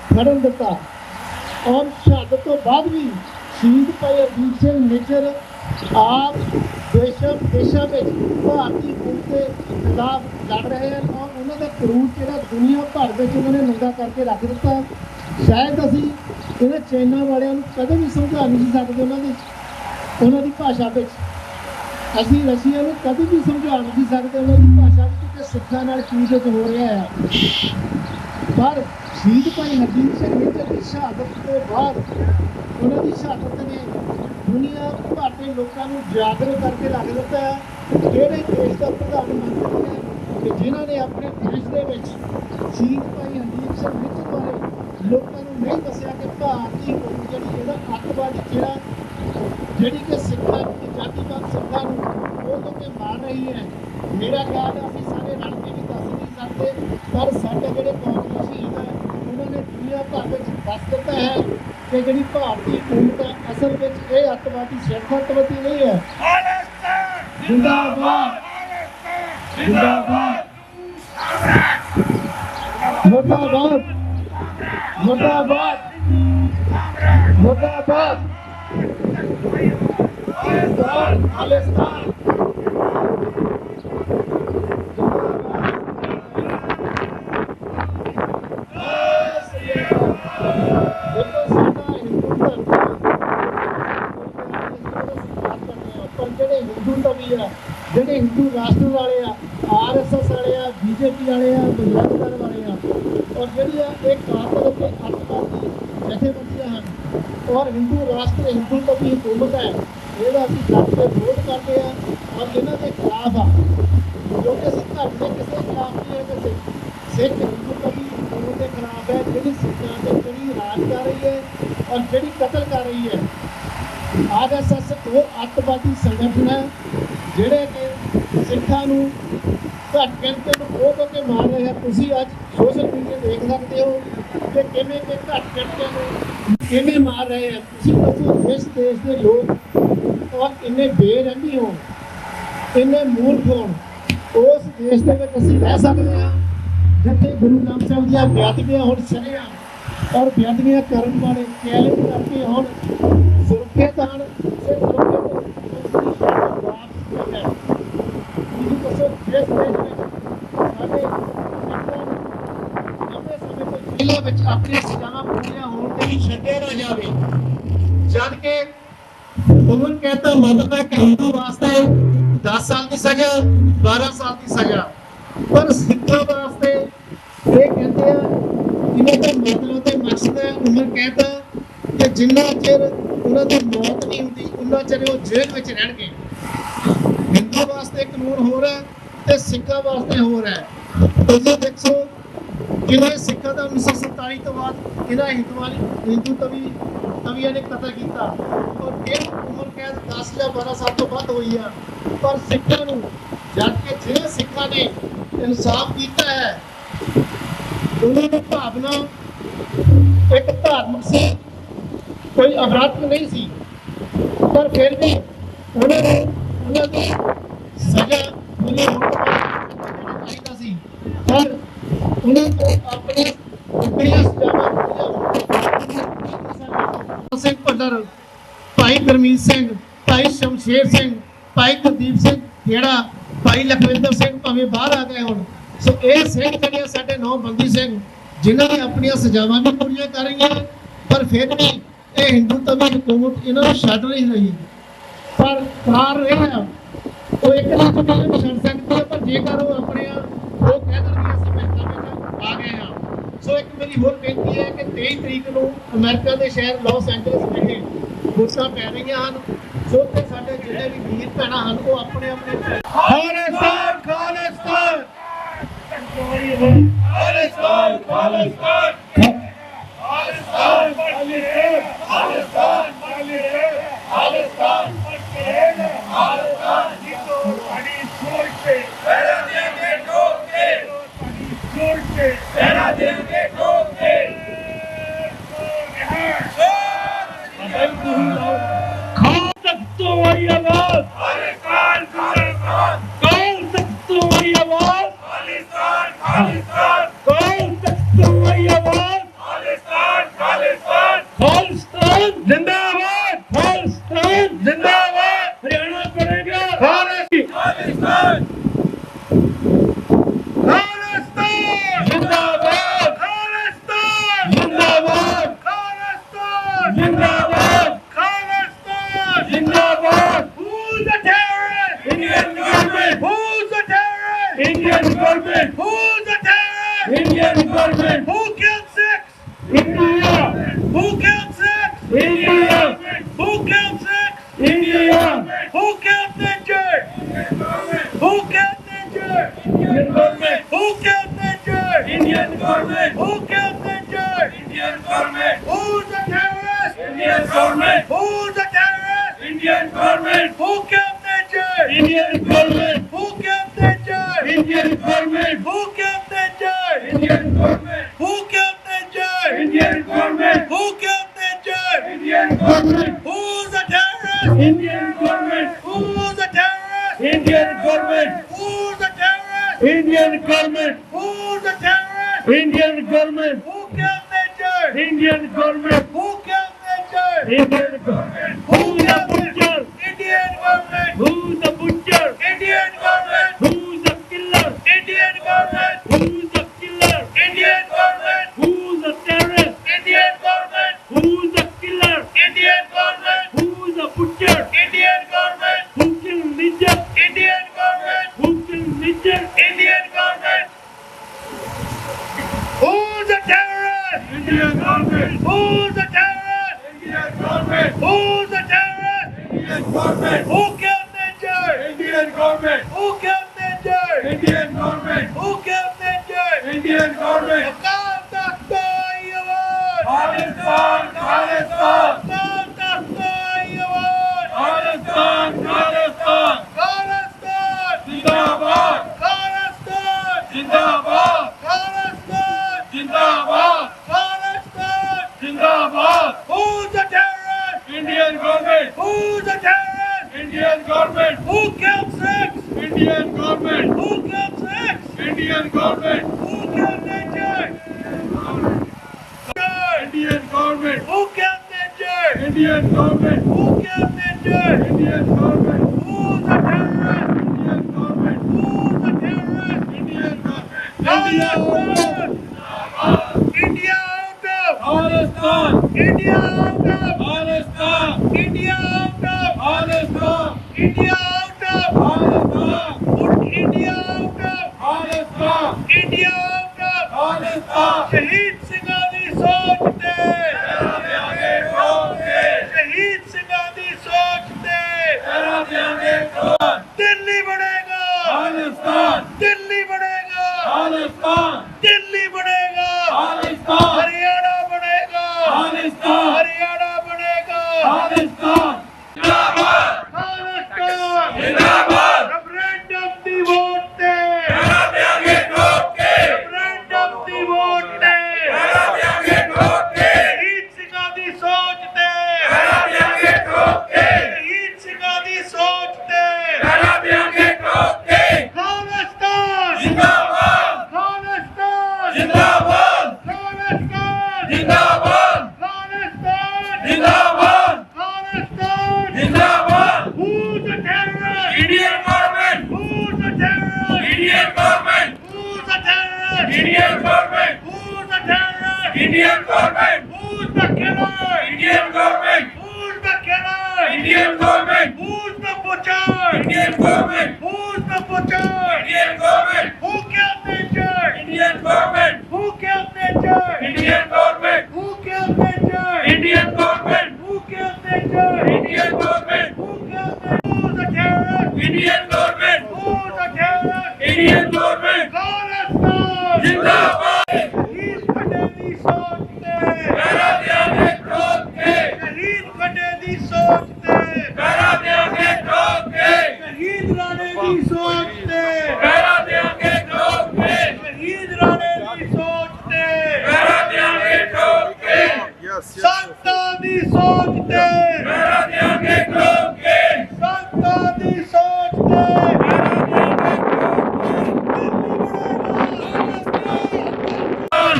ਖੜਨ ਦਿੱਤਾ ਔਰ ਸ਼ਹਾਦਤ ਤੋਂ ਬਾਅਦ ਵੀ ਸ਼ਹੀਦ ਭਾਈ ਹਰਦੀਪ ਸਿੰਘ ਨਿੱਜਰ ਆਪ ਦੇਸ਼ਾਂ ਵਿੱਚ ਭਾਰਤੀ ਹੁਕੂਮਤ ਦੇ ਖਿਲਾਫ ਲੜ ਰਹੇ ਹਨ ਔਰ ਉਹਨਾਂ ਦਾ ਕਰੂਰ ਜਿਹੜਾ ਦੁਨੀਆ ਭਰ ਵਿੱਚ ਉਹਨਾਂ ਨੇ ਨੰਗਾ ਕਰਕੇ ਰੱਖ ਦਿੱਤਾ। ਸ਼ਾਇਦ ਅਸੀਂ ਇਹਨਾਂ ਚਾਈਨਾ ਵਾਲਿਆਂ ਨੂੰ ਕਦੇ ਵੀ ਸਮਝਾ ਨਹੀਂ ਸਕਦੇ ਉਹਨਾਂ ਦੀ ਉਹਨਾਂ ਦੀ ਭਾਸ਼ਾ ਵਿੱਚ। ਅਸੀਂ ਰਸ਼ੀਆ ਨੂੰ ਕਦੇ ਵੀ ਸਮਝਾ ਨਹੀਂ ਸਕਦੇ ਉਹਨਾਂ ਦੀ ਭਾਸ਼ਾ ਵਿੱਚ ਕਿ ਸਿੱਖਾਂ ਨਾਲ ਕੀ ਕੁਝ ਹੋ ਰਿਹਾ ਹੈ। ਪਰ ਸ਼ਹੀਦ ਭਾਈ ਹਰਜੀਤ ਸਿੰਘ ਨਿੱਜਰ ਦੀ ਸ਼ਹਾਦਤ ਤੋਂ ਬਾਅਦ ਉਹਨਾਂ ਦੀ ਸ਼ਹਾਦਤ ਨੇ ਦੁਨੀਆ ਭਰ ਦੇ ਲੋਕਾਂ ਨੂੰ ਜਾਗਰੂਕ ਕਰਕੇ ਰੱਖ ਦਿੱਤਾ ਹੈ। ਕਿਹੜੇ ਦੇਸ਼ ਦਾ ਪ੍ਰਧਾਨ ਮੰਤਰੀ ਹੈ ਕਿ ਜਿਨ੍ਹਾਂ ਨੇ ਆਪਣੇ ਦੇਸ਼ ਦੇ ਵਿੱਚ ਸ਼ਹੀਦ ਭਾਈ ਹਰਜੀਤ ਸਿੰਘ ਨਿੱਜਰ ਬਾਰੇ ਲੋਕਾਂ ਨੂੰ ਨਹੀਂ ਦੱਸਿਆ ਕਿ ਭਾਰਤੀ ਕੌਮ ਜਿਹੜੀ ਇਹਦਾ ਅੱਤਵਾਦੀ ਜਿਹੜੀ ਕਿ ਸਿੱਖਾਂ ਦੀ ਜਾਤੀਵਾਦ ਸਿੱਖਾਂ ਨੂੰ ਉਹ ਤੋਂ ਮਾਰ ਰਹੀ ਹੈ। ਮੇਰਾ ਖਿਆਲ ਹੈ ਅਸੀਂ ਸਾਰੇ ਰਲ ਕੇ ਵੀ ਦੱਸ ਨਹੀਂ ਸਕਦੇ, ਪਰ ਸਾਡੇ ਜਿਹੜੇ ਕੌਮੀ ਸ਼ਹੀਦ ਹੈ ਉਹਨਾਂ ਨੇ ਦੁਨੀਆ ਭਰ ਵਿੱਚ ਦੱਸ ਦਿੱਤਾ ਹੈ ਕਿ ਜਿਹੜੀ ਭਾਰਤੀ ਕੌਮ ਦਾ ਅਸਲ ਵਿੱਚ ਇਹ ਅੱਤਵਾਦੀ ਸਿੱਖ ਅੱਤਵਾਦੀ ਨਹੀਂ ਹੈ। ਜ਼ਿੰਦਾਬਾਦ ਜ਼ਿੰਦਾਬਾਦ ਮੁਰਦਾਬਾਦ ਮੁਰਦਾਬਾਦ ਮੁਰਦਾਬਾਦ ਖਾਲਿਸਤਾਨ ਜਿਹੜੇ ਹਿੰਦੂ ਰਾਸ਼ਟਰ ਵਾਲੇ ਆ, RSS ਵਾਲੇ ਆ, BJP ਵਾਲੇ ਆ, ਬਜਰੰਗ ਦਲ ਵਾਲੇ ਆ, ਔਰ ਜਿਹੜੀਆਂ ਇਹ ਕਾਤਲ ਅਤੇ ਅੱਤਵਾਦੀ ਜਥੇਬੰਦੀਆਂ ਹਨ ਔਰ ਹਿੰਦੂ ਰਾਸ਼ਟਰ ਹਿੰਦੂ ਤਵੀ ਹਕੂਮਤ ਹੈ, ਇਹਦਾ ਅਸੀਂ ਡਟ ਕੇ ਵਿਰੋਧ ਕਰਦੇ ਹਾਂ ਔਰ ਇਹਨਾਂ ਦੇ ਖਿਲਾਫ ਆ। ਕਿਉਂਕਿ ਅਸੀਂ ਧਰਮ ਦੇ ਕਿਸੇ ਖਿਲਾਫ ਨਹੀਂ ਹੈ ਕਿ ਸਿੱਖ ਹਿੰਦੂ ਤਵੀ ਹਕੂਮਤ ਦੇ ਖਿਲਾਫ ਹੈ ਜਿਹੜੀ ਸਿੱਖਾਂ ਤੇ ਜਿਹੜੀ ਰਾਜ ਕਰ ਰਹੀ ਹੈ ਔਰ ਜਿਹੜੀ ਕਤਲ ਕਰ ਰਹੀ ਹੈ। RSS ਉਹ ਅੱਤਵਾਦੀ ਸੰਗਠਨ ਹੈ ਜਿਹੜੇ ਕਿ ਸਿੱਖਾਂ ਨੂੰ ਘੱਟ ਗਿਣਤੀ ਨੂੰ ਖੋ ਕੇ ਮਾਰ ਰਹੇ ਆ। ਤੁਸੀਂ ਅੱਜ ਸੋਸ਼ਲ ਮੀਡੀਆ ਦੇਖ ਸਕਦੇ ਹੋ ਕਿ ਕਿਵੇਂ ਕਿ ਘੱਟ ਗਿਣਤੀ ਨੂੰ ਕਿਵੇਂ ਮਾਰ ਰਹੇ ਆ। ਤੁਸੀਂ ਦੱਸੋ ਇਸ ਦੇਸ਼ ਦੇ ਲੋਕ ਔਰ ਇੰਨੇ ਬੇਰਹਿਮੀ ਹੋਣ, ਇੰਨੇ ਮੂਰਖ ਹੋਣ, ਉਸ ਦੇਸ਼ ਦੇ ਵਿੱਚ ਅਸੀਂ ਰਹਿ ਸਕਦੇ ਹਾਂ ਜਿੱਥੇ ਗੁਰੂ ਨਾਨਕ ਸਾਹਿਬ ਦੀਆਂ ਬੇਅਦਬੀਆਂ ਹੁਣ ਸ਼ਰੇਆਮ ਔਰ ਬੇਅਦਬੀਆਂ ਕਰਨ ਵਾਲੇ ਚੈਲੰਜ ਕਰਕੇ ਹੁਣ ਸੁਰੱਖਿਅਤ ਹਨ। ਵਿੱਚ ਆਪਣੀਆਂ ਸਜ਼ਾਵਾਂ ਪੂਰੀਆਂ ਹੋਣ ਤੇ ਵੀ ਛੱਡਿਆ ਨਾ ਜਾਵੇ। ਜਦ ਕਿ ਉਮਰ ਕਹਿੰਦਾ ਮਤਲਬ ਹੈ ਕਿ ਹਿੰਦੂ ਵਾਸਤੇ 10 ਸਾਲ ਦੀ ਸਜ਼ਾ, 12 ਸਾਲ ਦੀ ਸਜ਼ਾ, ਪਰ ਸਿੱਖਾਂ ਵਾਸਤੇ ਇਹ ਕਹਿੰਦੇ ਆ ਇਹਨਾਂ ਦਾ ਮਤਲਬ ਤੇ ਮਕਸਦ ਹੈ ਉਮਰ ਕਹਿੰਦਾ ਕਿ ਜਿੰਨਾ ਚਿਰ ਉਹਨਾਂ ਦੀ ਮੌਤ ਨਹੀਂ ਹੁੰਦੀ ਉਹਨਾਂ ਚਿਰ ਉਹ ਜੇਲ੍ਹ ਵਿੱਚ ਰਹਿਣਗੇ। ਹਿੰਦੂ ਵਾਸਤੇ ਕਾਨੂੰਨ ਹੋਰ ਹੈ ਤੇ ਸਿੱਖਾਂ ਵਾਸਤੇ ਹੋਰ ਹੈ। ਤੁਸੀਂ ਦੇਖੋ ਕਿਵੇਂ ਸਿੱਖਾਂ ਦਾ 1947 ਤੋਂ ਬਾਅਦ ਇਹਨਾਂ ਹਿੰਦੂ ਤਵੀਆਂ ਨੇ ਕਤਲ ਕੀਤਾ ਔਰ ਫਿਰ ਉਮਰ ਕੈਦ 10 ਜਾਂ 12 ਸਾਲ ਤੋਂ ਵੱਧ ਹੋਈ ਆ। ਪਰ ਸਿੱਖਾਂ ਨੂੰ ਜਦ ਕਿ ਜਿਹੜੇ ਸਿੱਖਾਂ ਨੇ ਇਨਸਾਫ ਕੀਤਾ ਹੈ ਉਹਨਾਂ ਦੀ ਭਾਵਨਾ ਇੱਕ ਧਾਰਮਿਕ ਸੀ, ਕੋਈ ਅਪਰਾਧ ਨਹੀਂ ਸੀ, ਪਰ ਫਿਰ ਵੀ ਉਹਨਾਂ ਦੀ ਸਜ਼ਾ ਮਿਲੀ ਹੋਣੀ ਚਾਹੀਦਾ ਸੀ। ਪਰ ਉਹਨਾਂ ਨੂੰ ਆਪਣੇ ਟੁਕੜੀਆਂ ਸਜ਼ਾਵਾਂ ਸਿੰਘ ਭੱਲਰ, ਭਾਈ ਗੁਰਮੀਤ ਸਿੰਘ, ਭਾਈ ਸ਼ਮਸ਼ੇਰ ਸਿੰਘ, ਭਾਈ ਕੁਲਦੀਪ ਸਿੰਘ ਜਿਹੜਾ, ਭਾਈ ਲਖਵਿੰਦਰ ਸਿੰਘ ਭਾਵੇਂ ਬਾਹਰ ਆ ਗਏ ਹੁਣ। ਸੋ ਇਹ ਸਿੰਘ ਜਿਹੜੇ ਸਾਡੇ 9 ਬੰਦੀ ਸਿੰਘ ਜਿਨ੍ਹਾਂ ਨੇ ਆਪਣੀਆਂ ਸਜ਼ਾਵਾਂ ਵੀ ਪੂਰੀਆਂ ਕਰ ਰਹੀਆਂ ਪਰ ਫਿਰ ਵੀ ਇਹ ਹਿੰਦੂ ਤਵੀ ਹਕੂਮਤ ਇਹਨਾਂ ਨੂੰ ਛੱਡ ਨਹੀਂ ਰਹੀ। ਪਰ ਕਾਰ ਰਿਹਾ ਉਹ ਇੱਕ ਨਾ ਛੱਡ ਸਕਦੀ ਹੈ, ਪਰ ਜੇਕਰ ਉਹ ਆਪਣੇ ਉਹ ਕਹਿ ਦੇਣਗੇ ਅਸੀਂ ਮਹਿਕਮੇ ਵਿੱਚ ਆ ਗਏ ਹਾਂ। ਸੋ ਇੱਕ ਮੇਰੀ ਹੋਰ ਬੇਨਤੀ ਹੈ ਕਿ 23 ਤਰੀਕ ਨੂੰ ਅਮਰੀਕਾ ਦੇ ਸ਼ਹਿਰ ਲਾਸ ਐਂਜਲਸ ਵਿਖੇ ਵੋਟਾਂ ਪੈ ਰਹੀਆਂ ਹਨ। ਸੋ ਤੇ ਸਾਡੇ ਜਿਹੜੇ ਵੀ ਵੀਰ ਭੈਣਾਂ ਹਨ ਉਹ ਆਪਣੇ ਖਾਲਿਸਤਾਨ ਖਾਲਿਸਤਾਨ ਖਾਲਿਸਤਾਨ ਖਾਲਿਸਤਾਨ ਖਾਲਿਸਤਾਨ ਖਾਲਿਸਤਾਨ ਖਾਲਿਸਤਾਨ ਖਾਲਿਸਤਾਨ ਜੀਤੋ ਸਾਡੀ ਸੋਚ ਤੇ ਪਹਿਰਾ ਦੇਂਗੇ ਠੋਕ ਕੇ, ਸਾਡੀ ਸੋਚ ਤੇ ਪਹਿਰਾ ਦੇਂਗੇ ਠੋਕ ਕੇ। ਕੌਣ ਤਖਤੋਂ ਵਾਲੀ ਆਵਾਜ਼, ਖਾਲਿਸਤਾਨ ਖਾਲਿਸਤਾਨ ਕੌਣ ਤਖਤੋਂ ਵਾਲੀ ਆਵਾਜ਼, ਖਾਲਿਸਤਾਨ ਖਾਲਿਸਤਾਨ ਕੌਣ ਤਖਤੋਂ ਵਾਲੀ ਆਵਾਜ਼, ਖਾਲਿਸਤਾਨ ਖਾਲਿਸਤਾਨ ਖਾਲਿਸਤਾਨ ਜਿੰਦਾਬਾਦ ਖਾਲਿਸਤਾਨ ਜਿੰਦਾਬਾਦ ਹਰਿਆਣਾ ਕਰੇਗਾ ਖਾਲਿਸਤਾਨ ਖਾਲਿਸਤਾਨ ਜਿੰਦਾਬਾਦ Who kept the judge? Indian government. Who kept the judge? Indian government. Who kept the judge? Indian government. Who's the terrorist? Indian government. Who's the terrorist? Indian government. Who's the terrorist? Indian government. Who's the terrorist? Indian government. Who kept the judge? Indian government. Who kept the judge? Indian government. Who's the butcher? Indian government. Who's the butcher? Indian government. Who's the killer? Indian government. Who's the killer? Indian government. Who's the terrorist? Indian government. Who's the killer? Indian government. Who's the butcher? Indian government. Who killed Nijar? Indian government. Who killed Nijar? Indian government. Who's the terrorist? Indian government. Who's the terrorist? Indian government. Who's the terrorist? Indian government. Who killed Nijar? Indian government. Who killed Nijar? Indian government. Who killed Nijar? Indian government. Akal Takhta Award! Khalistan, Khalistan. Akal Takhta Award! Khalistan, Khalistan. Khalistan! Zindabad. Khalistan! Zindabad. Khalistan! Zindabad. Khalistan! Zindabad. Who's the terrorist? Indian government. Who's the terrorist? Indian government. Who killed six? Indian government. Who killed six? Indian government. Who killed Nijar? Indian government. Who killed Nijar? Indian government. Who killed Nijar? Indian government. Who's the terrorist? Indian government. Who's the terrorist? Indian government. Khalistan! India out of! Khalistan. India out of! Khalistan. India out of! Khalistan. India out of! Khalistan. Put India out of! Khalistan. India out of! Khalistan. ਸ਼ਹੀਦ ਸਿੰਘਾਂ ਦੀ ਸੋਚ ਤੇ ਪਹਿਰਾ ਦਿਆਂਗੇ ਠੋਕ ਕੇ। ਸ਼ਹੀਦ ਸਿੰਘਾਂ ਦੀ ਸੋਚ ਤੇ ਪਹਿਰਾ ਦਿਆਂਗੇ ਠੋਕ। ਦਿੱਲੀ ਬਣੇਗਾ ਖਾਲਿਸਤਾਨ। ਦਿੱਲੀ ਬਣੇਗਾ ਖਾਲਿਸਤਾਨ। ਦਿੱਲੀ ਬਣੇਗਾ ਖਾਲਿਸਤਾਨ। ਹਰਿਆਣਾ ਬਣੇਗਾ ਖਾਲਿਸਤਾਨ। ਹਰਿਆਣਾ ਬਣੇਗਾ ਖਾਲਿਸਤਾਨ। ਜਿੰਦਾਬਾਦ। ਖਾਲਿਸਤਾਨ ਜਿੰਦਾਬਾਦ। ਰੈਫਰੈਂਡਮ ਦੀ ਵੋਟ ਤੇ ਪਹਿਰਾ ਦਿਆਂਗੇ ਠੋਕ ਕੇ। ਰੈਫਰੈਂਡਮ ਦੀ ਵੋਟ ਤੇ ਪਹਿਰਾ ਦਿਆਂਗੇ ਠੋਕ ਕੇ। ਸ਼ਹੀਦ ਸਿੰਘਾਂ ਦੀ ਸੋਚ ਤੇ ਪਹਿਰਾ ਦਿਆਂਗੇ ਠੋਕ ਕੇ। ਸ਼ਹੀਦ ਸਿੰਘਾਂ ਦੀ ਸੋਚ ਤੇ ਪਹਿਰਾ ਦਿਆਂਗੇ ਠੋਕ ਕੇ। ਖਾਲਿਸਤਾਨ ਜਿੰਦਾਬਾਦ। ਖਾਲਿਸਤਾਨ ਜਿੰਦਾਬਾਦ। ਖਾਲਿਸਤਾਨ ਜਿੰਦਾਬਾਦ। ਖਾਲਿਸਤਾਨ ਜਿੰਦਾਬਾਦ। ਖਾਲਿਸਤਾਨ ਜਿੰਦਾਬਾਦ। Who's the terrorist? Indian government. Who's the terrorist? Indian government. Who's the terrorist? Indian government. Who's the terrorist? Indian government. Who's the killer? Indian government. Who's the killer? Indian government. Who's the butcher? Indian government. Who's the butcher? Indian government. Who killed Nijar? Indian government. Who killed Nijar? Indian government. Who killed Nijar? Indian government. Who killed Nijar? Indian government. Who killed Nijar? Who's the terrorist? Indian government. Who's the terrorist? Indian government. Khalistan! जिंदाबाद। शहीद खड्डे दी सोच ते ਪਹਿਰਾ ਦਿਆਂਗੇ ਠੋਕ ਕੇ। शहीद खड्डे दी सोच ते ਪਹਿਰਾ ਦਿਆਂਗੇ ਠੋਕ ਕੇ। शहीद राणे दी सोच ते ਪਹਿਰਾ ਦਿਆਂਗੇ ਠੋਕ ਕੇ। शहीद राणे दी सोच ते ਪਹਿਰਾ ਦਿਆਂਗੇ ਠੋਕ ਕੇ। संतां दी सोच ते ਪਹਿਰਾ ਦਿਆਂਗੇ ਠੋਕ ਕੇ। संतां दी सोच ते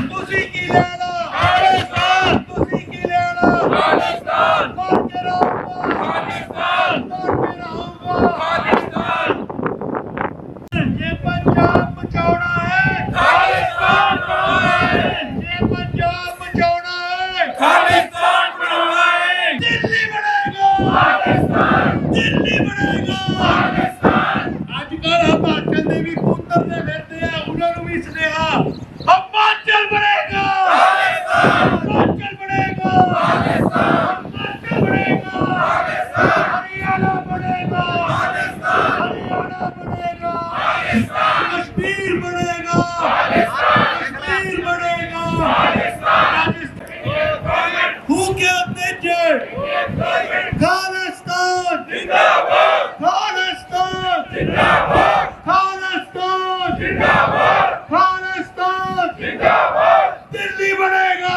ਤੁਸੀਂ ਕੀ ਲੈਣਾ ਖਾਲਿਸਤਾਨ। ਤੁਸੀਂ ਕੀ ਲੈਣਾ ਖਾਲਿਸਤਾਨ। ਮਰ ਕੇ ਰਹੂੰਗਾ ਖਾਲਿਸਤਾਨ। ਮਰ ਕੇ ਰਹੂੰਗਾ ਖਾਲਿਸਤਾਨ। ਜੇ ਪੰਜਾਬ ਬਚਾਉਣਾ ਹੈ ਖਾਲਿਸਤਾਨ ਬਣਾਉਣਾ ਹੈ। ਜੇ ਪੰਜਾਬ ਬਚਾਉਣਾ ਹੈ ਖਾਲਿਸਤਾਨ ਬਣਾਉਣਾ ਹੈ। ਦਿੱਲੀ ਬਣੇਗਾ ਖਾਲਿਸਤਾਨ। ਦਿੱਲੀ ਬਣੇਗਾ ਖਾਲਿਸਤਾਨ। ਅੱਜ ਕੱਲ੍ਹ ਹਿਮਾਚਲ ਦੇ ਵੀ ਪੁੱਤਰ ਨੇ ਫਿਰਦੇ ਆ ਉਹਨਾਂ ਨੂੰ ਵੀ ਸੁਨੇਹਾ ਹਿਮਾਚਲ ਬਣੇਗਾ ਹਿਮਾਚਲ ਬਣੇਗਾ ਹਿਮਾਚਲ ਬਣੇਗਾ ਹਰਿਆਣਾ ਬਣੇਗਾ ਹਰਿਆਣਾ ਬਣੇਗਾ ਕਸ਼ਮੀਰ ਬਣੇਗਾ ਕਸ਼ਮੀਰ ਬਣੇਗਾ Who killed Nijar? Khalistan! जिंदाबाद। Khalistan! जिंदाबाद। Khalistan! जिंदाबाद। दिल्ली बनेगा,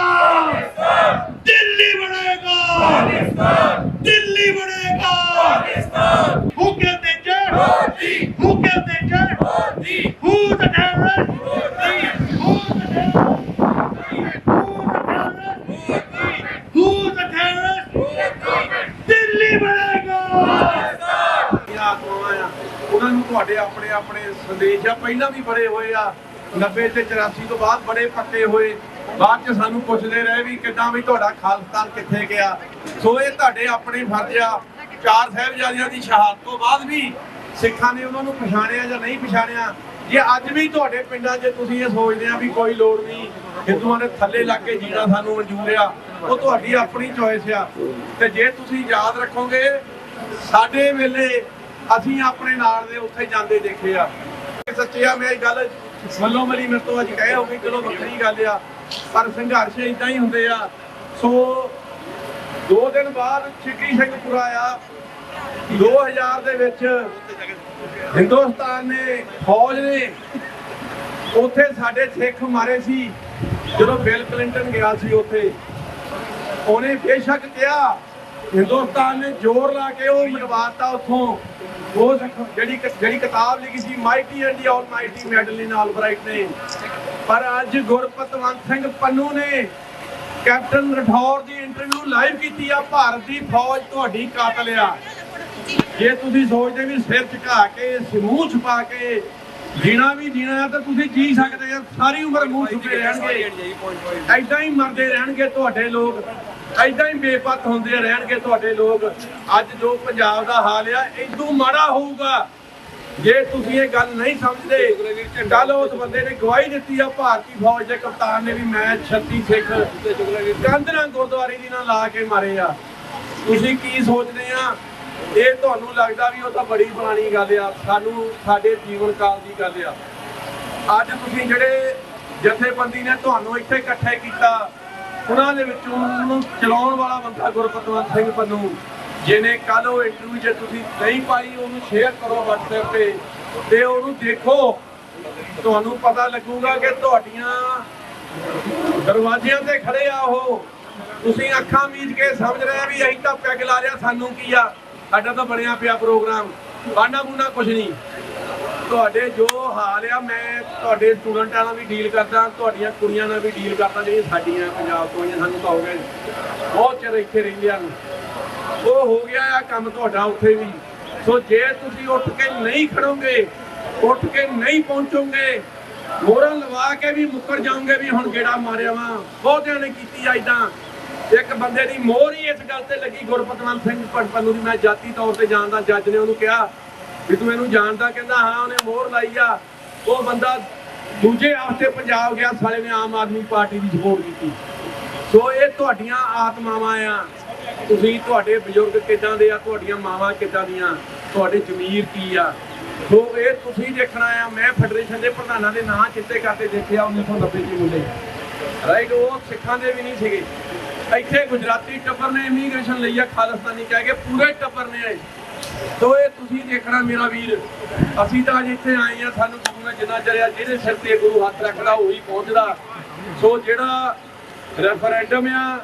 दिल्ली बनेगा, दिल्ली बनेगा। Who killed the judge? Who killed the judge? Who's the terrorist? Who's the terrorist? Who's the terrorist? Delhi बनेगा। ਆਤਮਾਵਾਂ ਆ ਉਹਨਾਂ ਨੂੰ ਤੁਹਾਡੇ ਆਪਣੇ ਆਪਣੇ ਸੰਦੇਸ਼ ਆ ਪਹਿਲਾਂ ਵੀ ਬੜੇ ਹੋਏ ਆ 90 ਤੇ 84 ਤੋਂ ਬਾਅਦ ਬੜੇ ਪੱਕੇ ਹੋਏ ਬਾਅਦ ਚ ਸਾਨੂੰ ਪੁੱਛਦੇ ਰਹੇ ਵੀ ਕਿੱਦਾਂ ਵੀ ਤੁਹਾਡਾ ਖਾਲਿਸਤਾਨ ਕਿੱਥੇ ਗਿਆ ਸੋ ਇਹ ਤੁਹਾਡੇ ਆਪਣੇ ਫਰਜ਼ ਆ ਚਾਰ ਸਾਹਿਬਜ਼ਾਦਿਆਂ ਦੀ ਸ਼ਹਾਦਤ ਤੋਂ ਬਾਅਦ ਵੀ ਸਿੱਖਾਂ ਨੇ ਉਹਨਾਂ ਨੂੰ ਪਛਾਣਿਆ ਜਾਂ ਨਹੀਂ ਪਛਾਣਿਆ ਜੇ ਅੱਜ ਵੀ ਤੁਹਾਡੇ ਪਿੰਡਾਂ 'ਚ ਤੁਸੀਂ ਇਹ ਸੋਚਦੇ ਆ ਵੀ ਕੋਈ ਲੋੜ ਨਹੀਂ ਹਿੰਦੂਆਂ ਦੇ ਥੱਲੇ ਲੱਗ ਕੇ ਜੀਣਾ ਸਾਨੂੰ ਮਨਜ਼ੂਰ ਆ ਉਹ ਤੁਹਾਡੀ ਆਪਣੀ ਚੋਇਸ ਆ ਤੇ ਜੇ ਤੁਸੀਂ ਯਾਦ ਰੱਖੋਗੇ ਸਾਡੇ ਵੇਲੇ ਅਸੀਂ ਆਪਣੇ ਨਾਲ ਦੇ ਉੱਥੇ ਜਾਂਦੇ ਦੇਖੇ ਆ ਸੱਚੇ ਆ ਮੈਂ ਇਹ ਗੱਲ ਮੱਲੋ ਮਲੀ ਮੇਰੇ ਤੋਂ ਅੱਜ ਕਹੇ ਹੋ ਗਈ ਚਲੋ ਵੱਖਰੀ ਗੱਲ ਆ ਪਰ ਸੰਘਰਸ਼ ਇਦਾਂ ਹੀ ਹੁੰਦੇ ਆ ਸੋ 2 ਦਿਨ ਬਾਅਦ ਸਿੱਖੀ ਸਿੰਘਪੁਰਾ ਆ 2000 ਦੇ ਵਿੱਚ ਹਿੰਦੁਸਤਾਨ ਨੇ ਫੌਜ ਨੇ ਉੱਥੇ ਸਾਡੇ ਸਿੱਖ ਮਾਰੇ ਸੀ ਜਦੋਂ ਬਿਲ ਕਲਿੰਟਨ ਗਿਆ ਸੀ ਉੱਥੇ ਉਹਨੇ ਬੇਸ਼ੱਕ ਕਿਹਾ ਹਿੰਦੁਸਤਾਨ ਨੇ ਜ਼ੋਰ ਲਾ ਕੇ ਉਹ ਮਰਵਾਤਾ ਉੱਥੋਂ ਉਹ ਜਿਹੜੀ ਕਿਤਾਬ ਲਿਖੀ ਸੀ mighty and the almighty Madeleine ਆਲਬਰਾਈਟ ਨੇ ਪਰ ਅੱਜ ਗੁਰਪਤਵੰਤ ਸਿੰਘ ਪੰਨੂ ਨੇ ਕੈਪਟਨ ਰਠੌਰ ਦੀ ਇੰਟਰਵਿਊ ਲਾਈਵ ਕੀਤੀ ਆ ਭਾਰਤ ਦੀ ਫੌਜ ਤੁਹਾਡੀ ਕਾਤਲ ਆ ਜੇ ਤੁਸੀਂ ਸੋਚਦੇ ਵੀ ਸਿਰ ਝੁਕਾ ਕੇ ਮੂੰਹ ਛੁਪਾ ਕੇ ਜੀਣਾ ਵੀ ਜੀਣਾ ਤਾਂ ਤੁਸੀਂ ਜੀ ਸਕਦੇ ਆ ਸਾਰੀ ਉਮਰ ਮੂੰਹ ਛੁਪੇ ਰਹਿਣਗੇ ਐਦਾਂ ਹੀ ਮਰਦੇ ਰਹਿਣਗੇ ਤੁਹਾਡੇ ਲੋਕ ਐਦਾਂ ਹੀ ਬੇਪਤ ਹੁੰਦੇ ਰਹਿਣਗੇ ਤੁਹਾਡੇ ਲੋਕ ਅੱਜ ਜੋ ਪੰਜਾਬ ਦਾ ਹਾਲ ਆ ਇਦੋਂ ਮਾੜਾ ਹੋਊਗਾ ਜੇ ਤੁਸੀਂ ਇਹ ਗੱਲ ਨਹੀਂ ਸਮਝਦੇ ਕੱਲ ਉਸ ਬੰਦੇ ਨੇ ਗਵਾਹੀ ਦਿੱਤੀ ਆ ਭਾਰਤੀ ਫੌਜ ਦੇ ਕਪਤਾਨ ਨੇ ਵੀ ਮੈਂ 36 ਸਿੱਖ ਕੰਧਰਾਂ ਗੁਰਦੁਆਰੇ ਦੀ ਨਾਲ ਲਾ ਕੇ ਮਾਰੇ ਆ ਤੁਸੀਂ ਕੀ ਸੋਚਦੇ ਆ ਇਹ ਤੁਹਾਨੂੰ ਲੱਗਦਾ ਵੀ ਉਹ ਤਾਂ ਬੜੀ ਪੁਰਾਣੀ ਗੱਲ ਆ ਸਾਨੂੰ ਸਾਡੇ ਜੀਵਨ ਕਾਲ ਦੀ ਗੱਲ ਆ ਅੱਜ ਤੁਸੀਂ ਜਿਹੜੇ ਜਥੇਬੰਦੀ ਨੇ ਤੁਹਾਨੂੰ ਇੱਥੇ ਇਕੱਠੇ ਕੀਤਾ ਉਹਨਾਂ ਦੇ ਵਿੱਚੋਂ ਉਹਨੂੰ ਚਲਾਉਣ ਵਾਲਾ ਬੰਦਾ ਗੁਰਪਤਵੰਤ ਸਿੰਘ ਪੰਨੂ ਜਿਹਨੇ ਕੱਲ ਉਹ ਇੰਟਰਵਿਊ ਜੇ ਤੁਸੀਂ ਨਹੀਂ ਪਾਈ ਉਹਨੂੰ ਸ਼ੇਅਰ ਕਰੋ WhatsApp ਤੇ ਉਹਨੂੰ ਦੇਖੋ ਤੁਹਾਨੂੰ ਪਤਾ ਲੱਗੂਗਾ ਕਿ ਤੁਹਾਡੀਆਂ ਦਰਵਾਜ਼ਿਆਂ ਤੇ ਖੜੇ ਆ ਉਹ ਤੁਸੀਂ ਅੱਖਾਂ ਮੀਚ ਕੇ ਸਮਝ ਰਹੇ ਵੀ ਅਸੀਂ ਤਾਂ ਪੈਗ ਲਾ ਲਿਆ ਸਾਨੂੰ ਕੀ ਆ ਸਾਡਾ ਤਾਂ ਬਣਿਆ ਪਿਆ ਪ੍ਰੋਗਰਾਮ ਬਾਨਾ ਬੁਨਾ ਕੁਝ ਨਹੀਂ ਤੁਹਾਡੇ ਜੋ ਹਾਲ ਆ ਮੈਂ ਤੁਹਾਡੇ ਸਟੂਡੈਂਟਾਂ ਨਾਲ ਵੀ ਡੀਲ ਕਰਦਾ ਤੁਹਾਡੀਆਂ ਕੁੜੀਆਂ ਨਾਲ ਵੀ ਡੀਲ ਕਰਦਾ ਜਿਹੜੀਆਂ ਸਾਡੀਆਂ ਪੰਜਾਬ ਤੋਂ ਆਈਆਂ ਸਾਨੂੰ ਤਾਂ ਹੋ ਗਏ ਬਹੁਤ ਚਿਰ ਇੱਥੇ ਰਹਿੰਦਿਆਂ ਨੂੰ ਉਹ ਹੋ ਗਿਆ ਆ ਕੰਮ ਤੁਹਾਡਾ ਉੱਥੇ ਵੀ ਸੋ ਜੇ ਤੁਸੀਂ ਉੱਠ ਕੇ ਨਹੀਂ ਖੜੋਗੇ ਉੱਠ ਕੇ ਨਹੀਂ ਪਹੁੰਚੋਗੇ ਮੋਹਰਾਂ ਲਵਾ ਕੇ ਵੀ ਮੁੱਕਰ ਜਾਓਗੇ ਵੀ ਹੁਣ ਗੇੜਾ ਮਾਰਿਆ ਵਾ ਬਹੁਤਿਆਂ ਨੇ ਕੀਤੀ ਆ ਇਦਾਂ ਇੱਕ ਬੰਦੇ ਦੀ ਮੋਹਰ ਹੀ ਇਸ ਗੱਲ ਤੇ ਲੱਗੀ ਗੁਰਪਤਵੰਤ ਸਿੰਘ ਪੰਨੂ ਦੀ ਮੈਂ ਜਾਤੀ ਤੌਰ ਤੇ ਜਾਣਦਾ ਜੱਜ ਨੇ ਉਹਨੂੰ ਕਿਹਾ ਵੀ ਤੂੰ ਇਹਨੂੰ ਜਾਣਦਾ ਕਹਿੰਦਾ ਹਾਂ ਉਹਨੇ ਮੋਹਰ ਲਾਈ ਆ ਉਹ ਬੰਦਾ ਦੂਜੇ ਹਫ਼ਤੇ ਪੰਜਾਬ ਗਿਆ ਸਾਲੇ ਨੇ ਆਮ ਆਦਮੀ ਪਾਰਟੀ ਦੀ ਸਪੋਰਟ ਕੀਤੀ ਸੋ ਇਹ ਤੁਹਾਡੀਆਂ ਆਤਮਾਵਾਂ ਆ ਤੁਸੀਂ ਤੁਹਾਡੇ ਬਜ਼ੁਰਗ ਕਿੱਦਾਂ ਦੇ ਆ ਤੁਹਾਡੀਆਂ ਮਾਵਾਂ ਕਿੱਦਾਂ ਦੀਆਂ ਤੁਹਾਡੇ ਜ਼ਮੀਰ ਕੀ ਆ ਸੋ ਇਹ ਤੁਸੀਂ ਦੇਖਣਾ ਆ ਮੈਂ ਫੈਡਰੇਸ਼ਨ ਦੇ ਪ੍ਰਧਾਨਾਂ ਦੇ ਨਾਂ ਚਿੱਤੇ ਕਰਦੇ ਦੇਖਿਆ 1990 ਚ ਮੁੰਡੇ ਰਾਈਟ ਉਹ ਸਿੱਖਾਂ ਦੇ ਵੀ ਨਹੀਂ ਸੀਗੇ ਇੱਥੇ ਗੁਜਰਾਤੀ ਟੱਬਰ ਨੇ ਇਮੀਗ੍ਰੇਸ਼ਨ ਲਈ ਆ ਖਾਲਿਸਤਾਨੀ ਕਹਿ ਕੇ ਪੂਰੇ ਟੱਬਰ ਨੇ ਆਏ ਸੋ ਇਹ ਤੁਸੀਂ ਦੇਖਣਾ ਮੇਰਾ ਵੀਰ ਅਸੀਂ ਤਾਂ ਅੱਜ ਇੱਥੇ ਆਏ ਆ ਸਾਨੂੰ ਗੁਰੂ ਨੇ ਜਿੰਨਾ ਚਰਿਆ ਜਿਹਦੇ ਸਿਰ ਤੇ ਗੁਰੂ ਹੱਥ ਰੱਖਦਾ ਉਹੀ ਪਹੁੰਚਦਾ ਸੋ ਜਿਹੜਾ ਰੈਫਰੈਂਡਮ ਆ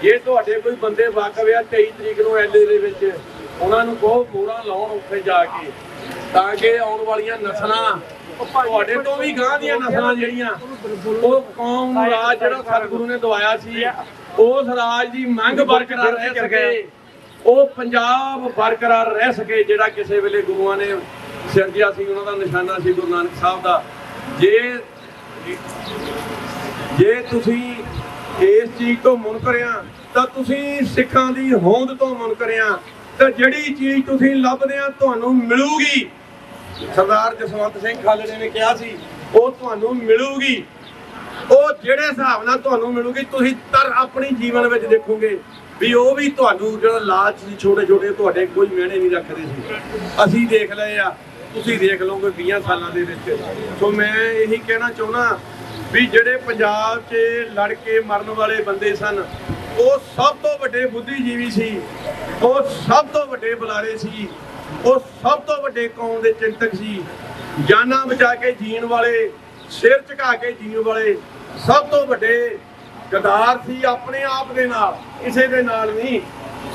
ਜੇ ਤੁਹਾਡੇ ਕੋਈ ਬੰਦੇ ਵਾਕਫ ਆ 23 ਤਰੀਕ ਨੂੰ ਐਲਏ ਦੇ ਵਿੱਚ ਉਹਨਾਂ ਨੂੰ ਕਹੋ ਮੋਹਰਾਂ ਲਾਉਣ ਉੱਥੇ ਜਾ ਕੇ ਤਾਂ ਕਿ ਆਉਣ ਵਾਲੀਆਂ ਨਸਲਾਂ ਤੁਹਾਡੇ ਤੋਂ ਵੀ ਗਾਂ ਦੀਆਂ ਨਸਲਾਂ ਜਿਹੜੀਆਂ ਉਹ ਕੌਮ ਨੂੰ ਰਾਜ ਜਿਹੜਾ ਸਤਿਗੁਰੂ ਨੇ ਦਵਾਇਆ ਸੀ ਉਸ ਰਾਜ ਦੀ ਮੰਗ ਬਰਕਰਾਰ ਰਹਿ ਸਕੇ ਉਹ ਪੰਜਾਬ ਬਰਕਰਾਰ ਰਹਿ ਸਕੇ ਜਿਹੜਾ ਕਿਸੇ ਵੇਲੇ ਗੁਰੂਆਂ ਨੇ ਸਿਰਜਿਆ ਸੀ ਉਹਨਾਂ ਦਾ ਨਿਸ਼ਾਨਾ ਸੀ ਗੁਰੂ ਨਾਨਕ ਸਾਹਿਬ ਦਾ ਜੇ ਤੁਸੀਂ ਇਸ ਚੀਜ਼ ਤੋਂ ਮੁਨਕਰਿਆ ਤਾਂ ਤੁਸੀਂ ਸਿੱਖਾਂ ਦੀ ਹੋਂਦ ਤੋਂ ਮੁਨਕਰਿਆ ਤਾਂ ਜਿਹੜੀ ਚੀਜ਼ ਤੁਸੀਂ ਲੱਭਦੇ ਆ ਤੁਹਾਨੂੰ ਮਿਲੂਗੀ ਸਰਦਾਰ ਜਸਵੰਤ ਸਿੰਘ ਖਾਲੜੇ ਨੇ ਕਿਹਾ ਸੀ ਉਹ ਤੁਹਾਨੂੰ ਮਿਲੂਗੀ ਉਹ ਜਿਹੜੇ ਹਿਸਾਬ ਨਾਲ ਤੁਹਾਨੂੰ ਮਿਲੂਗੀ ਤੁਸੀਂ ਤਰ ਆਪਣੀ ਜੀਵਨ ਵਿੱਚ ਦੇਖੋਗੇ ਵੀ ਉਹ ਵੀ ਤੁਹਾਨੂੰ ਜਿਹੜਾ ਲਾਲਚ ਸੀ ਛੋਟੇ ਛੋਟੇ ਤੁਹਾਡੇ ਕੋਈ ਮਿਹਣੇ ਨਹੀਂ ਰੱਖਦੇ ਸੀ ਅਸੀਂ ਦੇਖ ਲਏ ਆ ਤੁਸੀਂ ਦੇਖ ਲਓਗੇ 20 ਸਾਲਾਂ ਦੇ ਵਿੱਚ ਸੋ ਮੈਂ ਇਹੀ ਕਹਿਣਾ ਚਾਹੁੰਦਾ ਵੀ ਜਿਹੜੇ ਪੰਜਾਬ 'ਚ ਲੜ ਕੇ ਮਰਨ ਵਾਲੇ ਬੰਦੇ ਸਨ ਉਹ ਸਭ ਤੋਂ ਵੱਡੇ ਬੁੱਧੀਜੀਵੀ ਸੀ ਉਹ ਸਭ ਤੋਂ ਵੱਡੇ ਬੁਲਾਰੇ ਸੀ ਉਹ ਸਭ ਤੋਂ ਵੱਡੇ ਕੌਮ ਦੇ ਚਿੰਤਕ ਸੀ ਜਾਨਾਂ ਬਚਾ ਕੇ ਜੀਣ ਵਾਲੇ ਸਿਰ ਝੁਕਾ ਕੇ ਜੀਣ ਵਾਲੇ ਸਭ ਤੋਂ ਵੱਡੇ ਗਦਾਰ ਸੀ, ਆਪਣੇ ਆਪ ਦੇ ਨਾਲ, ਕਿਸੇ ਦੇ ਨਾਲ ਨਹੀਂ।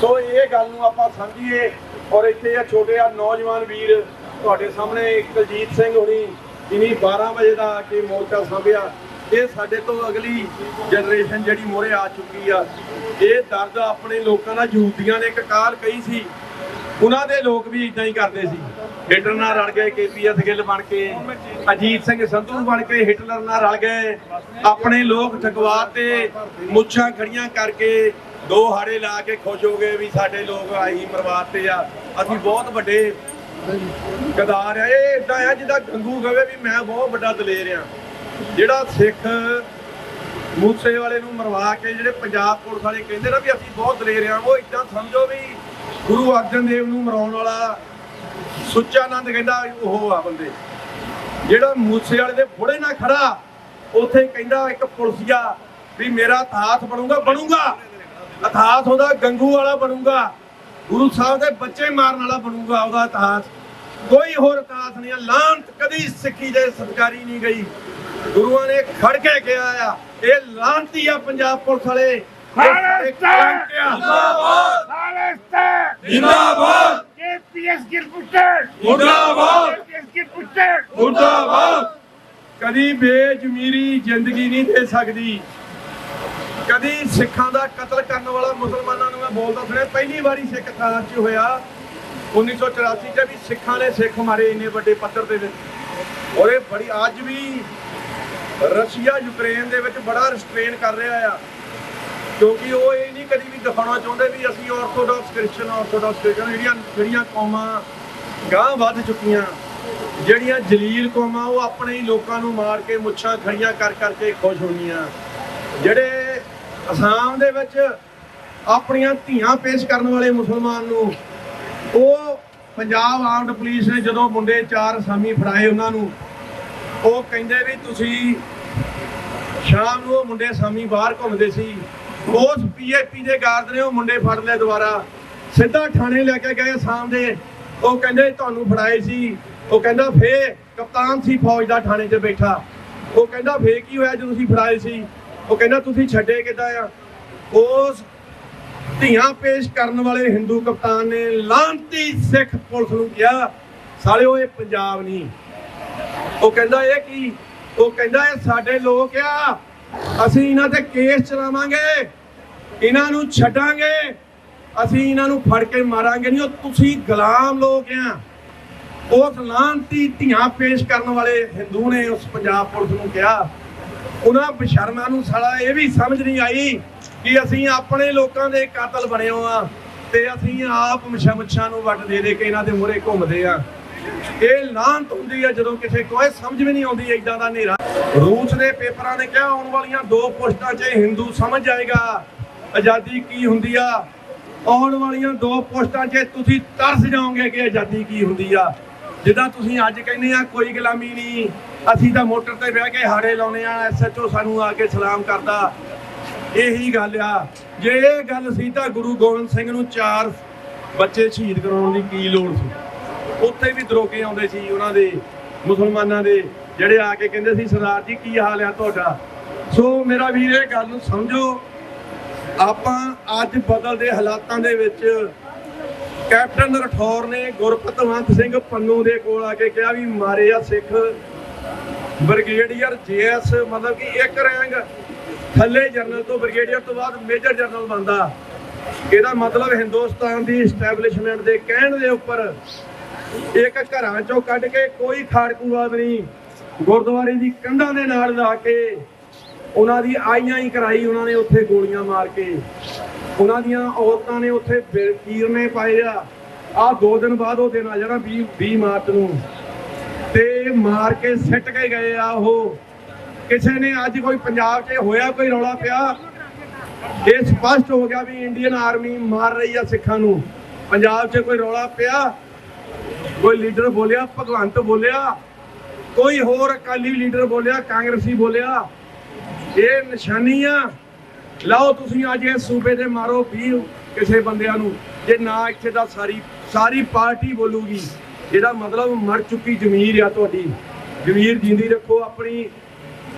ਸੋ ਇਹ ਗੱਲ ਨੂੰ ਆਪਾਂ ਸਮਝੀਏ। ਔਰ ਇੱਥੇ ਆ ਛੋਟੇ ਆ ਨੌਜਵਾਨ ਵੀਰ ਤੁਹਾਡੇ ਸਾਹਮਣੇ ਕੁਲਜੀਤ ਸਿੰਘ ਹੋਣੀ, ਜਿਹਨੇ 12 ਵਜੇ ਦਾ ਆ ਕੇ ਮੋਰਚਾ ਸਾਂਭਿਆ। ਇਹ ਸਾਡੇ ਤੋਂ ਅਗਲੀ ਜਨਰੇਸ਼ਨ ਜਿਹੜੀ ਮੋਹਰੇ ਆ ਚੁੱਕੀ ਆ। ਇਹ ਦਰਦ ਆਪਣੇ ਲੋਕਾਂ ਦਾ ਯਹੂਦੀਆਂ ਨੇ ਇੱਕ ਕਾਲ ਕਹੀ ਸੀ, ਉਹਨਾਂ ਦੇ ਲੋਕ ਵੀ ਇਦਾਂ ਹੀ ਕਰਦੇ ਸੀ। ਹਿਟਲਰ ਨਾਲ ਰਲ ਗਏ, KPS ਗਿੱਲ ਬਣ ਕੇ, ਅਜੀਤ ਸਿੰਘ ਸੰਧੂ ਬਣ ਕੇ ਹਿਟਲਰ ਨਾਲ ਰਲ ਗਏ। ਆਪਣੇ ਲੋਕ ਠਗਵਾ ਤੇ ਮੁੱਛਾਂ ਖੜੀਆਂ ਕਰਕੇ ਦੋ ਹਾੜੇ ਲਾ ਕੇ ਖੁਸ਼ ਹੋ ਗਏ ਵੀ ਸਾਡੇ ਲੋਕ ਆਹੀ ਮਰਵਾਤੇ ਆ, ਅਸੀਂ ਬਹੁਤ ਵੱਡੇ ਗਦਾਰ ਆ। ਇਹ ਇਦਾਂ ਆ ਜਿੱਦਾਂ ਗੰਗੂ ਕਹੇ ਵੀ ਮੈਂ ਬਹੁਤ ਵੱਡਾ ਦਲੇਰ ਆ। ਜਿਹੜਾ ਸਿੱਖ ਮੂਸੇ ਵਾਲੇ ਨੂੰ ਮਰਵਾ ਕੇ ਜਿਹੜੇ ਪੰਜਾਬ ਪੁਲਿਸ ਵਾਲੇ ਕਹਿੰਦੇ ਨਾ ਵੀ ਅਸੀਂ ਬਹੁਤ ਦਲੇਰ ਆ, ਉਹ ਇਦਾਂ ਸਮਝੋ ਵੀ ਗੁਰੂ ਅਰਜਨ ਦੇਵ ਨੂੰ ਮਰਾਉਣ ਵਾਲਾ ਸੁੱਚਾਨੰਦ ਕਹਿੰਦਾ ਉਹ ਆ ਬੰਦੇ। ਜਿਹੜਾ ਮੂਸੇ ਵਾਲੇ ਦੇ ਬੁੜੇ ਨਾਲ ਖੜਾ ਉੱਥੇ ਕਹਿੰਦਾ ਇੱਕ ਪੁਲਿਸੀਆ ਵੀ ਮੇਰਾ ਇਤਿਹਾਸ ਬਣੂਗਾ ਇਤਿਹਾਸ ਉਹਦਾ ਗੰਗੂ ਵਾਲਾ ਬਣੂਗਾ, ਗੁਰੂ ਸਾਹਿਬ ਦੇ ਬੱਚੇ ਮਾਰਨ ਵਾਲਾ ਬਣੂਗਾ ਉਹਦਾ ਇਤਿਹਾਸ, ਕੋਈ ਹੋਰ ਇਤਿਹਾਸ ਨਹੀਂ। ਲਾਂਤ ਕਦੀ ਸਿੱਖੀ ਦੇ ਸਤਿਕਾਰੀ ਨਹੀਂ ਗਈ। ਗੁਰੂਆਂ ਨੇ ਖੜ ਕੇ ਕਿਹਾ ਆ ਇਹ ਲਾਂਤੀ ਆ ਪੰਜਾਬ ਪੁਲਿਸ ਵਾਲੇ। ਕਦੀ ਬੇਜ਼ਮੀਰੀ ਜ਼ਿੰਦਗੀ ਨਹੀਂ ਦੇ ਸਕਦੀ। ਕਦੀ ਸਿੱਖਾਂ ਦਾ ਕਤਲ ਕਰਨ ਵਾਲਾ ਮੁਸਲਮਾਨਾਂ ਨੂੰ ਮੈਂ ਬੋਲਦਾ ਸੁਣਿਆ। ਪਹਿਲੀ ਵਾਰੀ ਸਿੱਖ ਥਾਂ 'ਚ ਹੋਇਆ 1984 'ਚ ਵੀ ਸਿੱਖਾਂ ਨੇ ਸਿੱਖ ਮਾਰੇ ਇੰਨੇ ਵੱਡੇ ਪੱਧਰ ਦੇ ਵਿੱਚ। ਔਰ ਇਹ ਬੜੀ ਅੱਜ ਵੀ ਰਸ਼ੀਆ ਯੂਕਰੇਨ ਦੇ ਵਿੱਚ ਬੜਾ ਰਿਸਟ੍ਰੇਨ ਕਰ ਰਿਹਾ ਆ, ਕਿਉਂਕਿ ਉਹ ਇਹ ਨਹੀਂ ਕਦੀ ਵੀ ਦਿਖਾਉਣਾ ਚਾਹੁੰਦੇ ਵੀ ਅਸੀਂ ਆਰਥੋਡਾਕਸ ਕ੍ਰਿਸਚਨ ਜਿਹੜੀਆਂ ਕੌਮਾਂ ਗਾਂਹ ਵੱਧ ਚੁੱਕੀਆਂ, ਜਿਹੜੀਆਂ ਜਲੀਲ ਕੌਮਾਂ ਉਹ ਆਪਣੇ ਹੀ ਲੋਕਾਂ ਨੂੰ ਮਾਰ ਕੇ ਮੁੱਛਾਂ ਖੜੀਆਂ ਕਰ ਕਰਕੇ ਖੁਸ਼ ਹੋਣੀਆਂ। ਜਿਹੜੇ ਅਸਾਮ ਦੇ ਵਿੱਚ ਆਪਣੀਆਂ ਧੀਆਂ ਪੇਸ਼ ਕਰਨ ਵਾਲੇ ਮੁਸਲਮਾਨ ਨੂੰ, ਉਹ ਪੰਜਾਬ ਆਰਮਡ ਪੁਲਿਸ ਨੇ ਜਦੋਂ ਮੁੰਡੇ 4 ਅਸਾਮੀ ਫੜਾਏ ਉਹਨਾਂ ਨੂੰ, ਉਹ ਕਹਿੰਦੇ ਵੀ ਤੁਸੀਂ ਸ਼ਾਮ ਨੂੰ ਉਹ ਮੁੰਡੇ ਅਸਾਮੀ ਬਾਹਰ ਘੁੰਮਦੇ ਸੀ, ਉਸ PAP ਦੇ ਗਾਰਡ ਨੇ ਉਹ ਮੁੰਡੇ ਫੜ ਲਏ, ਦੁਬਾਰਾ ਸਿੱਧਾ ਥਾਣੇ ਲੈ ਕੇ ਗਏ ਅਸਾਮ ਦੇ। ਉਹ ਕਹਿੰਦੇ ਤੁਹਾਨੂੰ ਫੜਾਏ ਸੀ। ਉਹ ਕਹਿੰਦਾ ਫੇ ਕਪਤਾਨ ਸੀ ਫੌਜ ਦਾ ਥਾਣੇ 'ਚ ਬੈਠਾ। ਉਹ ਕਹਿੰਦਾ ਫੇ ਕੀ ਹੋਇਆ ਜਦੋਂ ਤੁਸੀਂ ਫੜਾਏ ਸੀ? ਉਹ ਕਹਿੰਦਾ ਤੁਸੀਂ ਛੱਡੇ ਕਿੱਦਾਂ ਆ? ਉਸ ਧੀਆਂ ਪੇਸ਼ ਕਰਨ ਵਾਲੇ ਹਿੰਦੂ ਕਪਤਾਨ ਨੇ ਲਾਂਤੀ ਸਿੱਖ ਪੁਲਿਸ ਨੂੰ ਕਿਹਾ ਸਾਲਿਓ ਇਹ ਪੰਜਾਬ ਨਹੀਂ। ਉਹ ਕਹਿੰਦਾ ਇਹ ਕੀ? ਉਹ ਕਹਿੰਦਾ ਇਹ ਸਾਡੇ ਲੋਕ ਆ, ਅਸੀਂ ਇਹਨਾਂ ਤੇ ਕੇਸ ਚਲਾਵਾਂਗੇ, ਇਹਨਾਂ ਨੂੰ ਛੱਡਾਂਗੇ, ਅਸੀਂ ਇਹਨਾਂ ਨੂੰ ਫੜ ਕੇ ਮਾਰਾਂਗੇ ਨਹੀਂ। ਉਹ ਤੁਸੀਂ ਗੁਲਾਮ ਲੋਕ ਆ। ਉਸ ਲਾਂਤੀ ਧੀਆਂ ਪੇਸ਼ ਕਰਨ ਵਾਲੇ ਹਿੰਦੂ ਨੇ ਉਸ ਪੰਜਾਬ ਪੁਲਿਸ ਨੂੰ ਕਿਹਾ। ਉਹਨਾਂ ਬਸ਼ਰਮਾਂ ਨੂੰ ਸਾਲਾ ਇਹ ਵੀ ਸਮਝ ਨਹੀਂ ਆਈ ਕਿ ਅਸੀਂ ਆਪਣੇ ਲੋਕਾਂ ਦੇ ਕਾਤਲ ਬਣੇ ਆ ਤੇ ਅਸੀਂ ਆਪ ਮੁੱਛਾਂ ਨੂੰ ਵੱਟ ਦੇ ਕੇ ਇਹਨਾਂ ਦੇ ਮੂਹਰੇ ਘੁੰਮਦੇ ਆ। ਇਹ ਲਾਂਤ ਹੁੰਦੀ ਆ ਜਦੋਂ ਕਿਸੇ ਕੋਈ ਸਮਝ ਵੀ ਨਹੀਂ ਆਉਂਦੀ ਏਦਾਂ ਦਾ ਹਨੇਰਾ। ਰੂਸ ਦੇ ਪੇਪਰਾਂ ਨੇ ਕਿਹਾ ਆਉਣ ਵਾਲੀਆਂ 2 ਪੁਸ਼ਤਾਂ 'ਚ ਹਿੰਦੂ ਸਮਝ ਜਾਏਗਾ ਆਜ਼ਾਦੀ ਕੀ ਹੁੰਦੀ ਆ। ਆਉਣ ਵਾਲੀਆਂ 2 ਪੁਸ਼ਤਾਂ 'ਚ ਤੁਸੀਂ ਤਰਸ ਜਾਓਗੇ ਕਿ ਆਜ਼ਾਦੀ ਕੀ ਹੁੰਦੀ ਆ। ਜਿੱਦਾਂ ਤੁਸੀਂ ਅੱਜ ਕਹਿੰਦੇ ਆ ਕੋਈ ਗੁਲਾਮੀ ਨਹੀਂ, ਅਸੀਂ ਤਾਂ ਮੋਟਰ ਤੇ ਬਹਿ ਕੇ ਹਾੜੇ ਲਾਉਣੇ ਆ, SHO ਸਾਨੂੰ ਆ ਕੇ ਸਲਾਮ ਕਰਦਾ। ਇਹੀ ਗੱਲ ਆ। ਜੇ ਇਹ ਗੱਲ ਸੀ ਤਾਂ ਗੁਰੂ ਗੋਬਿੰਦ ਸਿੰਘ ਨੂੰ 4 ਬੱਚੇ ਸ਼ਹੀਦ ਕਰਾਉਣ ਦੀ ਕੀ ਲੋੜ ਸੀ? ਉੱਥੇ ਵੀ ਦਰੋਕੇ ਆਉਂਦੇ ਸੀ ਉਹਨਾਂ ਦੇ ਮੁਸਲਮਾਨਾਂ ਦੇ, ਜਿਹੜੇ ਆ ਕੇ ਕਹਿੰਦੇ ਸੀ ਸਰਦਾਰ ਜੀ ਕੀ ਹਾਲ ਆ ਤੁਹਾਡਾ। ਸੋ ਮੇਰਾ ਵੀਰ ਇਹ ਗੱਲ ਨੂੰ ਸਮਝੋ। ਆਪਾਂ ਅੱਜ ਬਦਲਦੇ ਹਾਲਾਤਾਂ ਦੇ ਵਿੱਚ ਕੈਪਟਨ ਰਠੌਰ ਨੇ ਗੁਰਪਤਵੰਤ ਸਿੰਘ ਪੰਨੂ ਦੇ ਕੋਲ ਆ ਕੇ ਕਿਹਾ ਵੀ ਮਾਰੇ ਆ ਸਿੱਖ ਬ੍ਰਿਗੇਡੀਅਰ JS, ਮਤਲਬ ਕਿ ਇੱਕ ਰੈਂਕ ਥੱਲੇ ਜਨਰਲ ਤੋਂ, ਬ੍ਰਿਗੇਡੀਅਰ ਤੋਂ ਬਾਅਦ ਮੇਜਰ ਜਨਰਲ ਬਣਦਾ। ਇਹਦਾ ਮਤਲਬ ਹਿੰਦੁਸਤਾਨ ਦੀ ਐਸਟੈਬਲਿਸ਼ਮੈਂਟ ਦੇ ਕਹਿਣ ਦੇ ਉੱਪਰ ਇੱਕ ਘਰਾਂ ਚੋਂ ਕੱਢ ਕੇ ਕੋਈ ਖਾੜਕੂਵਾਦ ਨਹੀਂ, ਗੁਰਦੁਆਰੇ ਦੀ ਕੰਧਾਂ ਦੇ ਨਾਲ ਲਾ ਕੇ ਉਹਨਾਂ ਦੀ ਆਈਆਂ ਹੀ ਕਰਾਈ। ਉਹਨਾਂ ਨੇ ਉੱਥੇ ਗੋਲੀਆਂ ਮਾਰ ਕੇ ਉਹਨਾਂ ਦੀਆਂ ਔਰਤਾਂ ਨੇ ਉੱਥੇ ਕੀਰਨੇ ਪਾਏ ਆ। 2 ਦਿਨ ਬਾਅਦ ਉਹ ਦਿਨ ਆ ਜਾਣਾ 20 ਮਾਰਚ ਨੂੰ, ਤੇ ਮਾਰ ਕੇ ਸਿੱਟ ਕੇ ਗਏ ਆ ਉਹ। ਕਿਸੇ ਨੇ ਅੱਜ ਕੋਈ ਪੰਜਾਬ 'ਚ ਹੋਇਆ ਕੋਈ ਰੌਲਾ ਪਿਆ, ਇਹ ਸਪਸ਼ਟ ਹੋ ਗਿਆ ਵੀ ਇੰਡੀਅਨ ਆਰਮੀ ਮਾਰ ਰਹੀ ਆ ਸਿੱਖਾਂ ਨੂੰ। ਪੰਜਾਬ 'ਚ ਕੋਈ ਰੌਲਾ ਪਿਆ, ਕੋਈ ਲੀਡਰ ਬੋਲਿਆ, ਭਗਵੰਤ ਬੋਲਿਆ, ਕੋਈ ਹੋਰ ਅਕਾਲੀ ਲੀਡਰ ਬੋਲਿਆ, ਕਾਂਗਰਸੀ ਬੋਲਿਆ, ਇਹ ਨਿਸ਼ਾਨੀ ਆ। ਲਾਓ ਤੁਸੀਂ ਅੱਜ ਇਸ ਸੂਬੇ ਦੇ ਮਾਰੋ 20 ਕਿਸੇ ਬੰਦਿਆਂ ਨੂੰ, ਜੇ ਨਾ ਇੱਥੇ ਦਾ ਸਾਰੀ ਪਾਰਟੀ ਬੋਲੂਗੀ। ਇਹਦਾ ਮਤਲਬ ਮਰ ਚੁੱਕੀ ਜ਼ਮੀਰ ਆ ਤੁਹਾਡੀ। ਜ਼ਮੀਰ ਜਿੰਦੀ ਰੱਖੋ ਆਪਣੀ।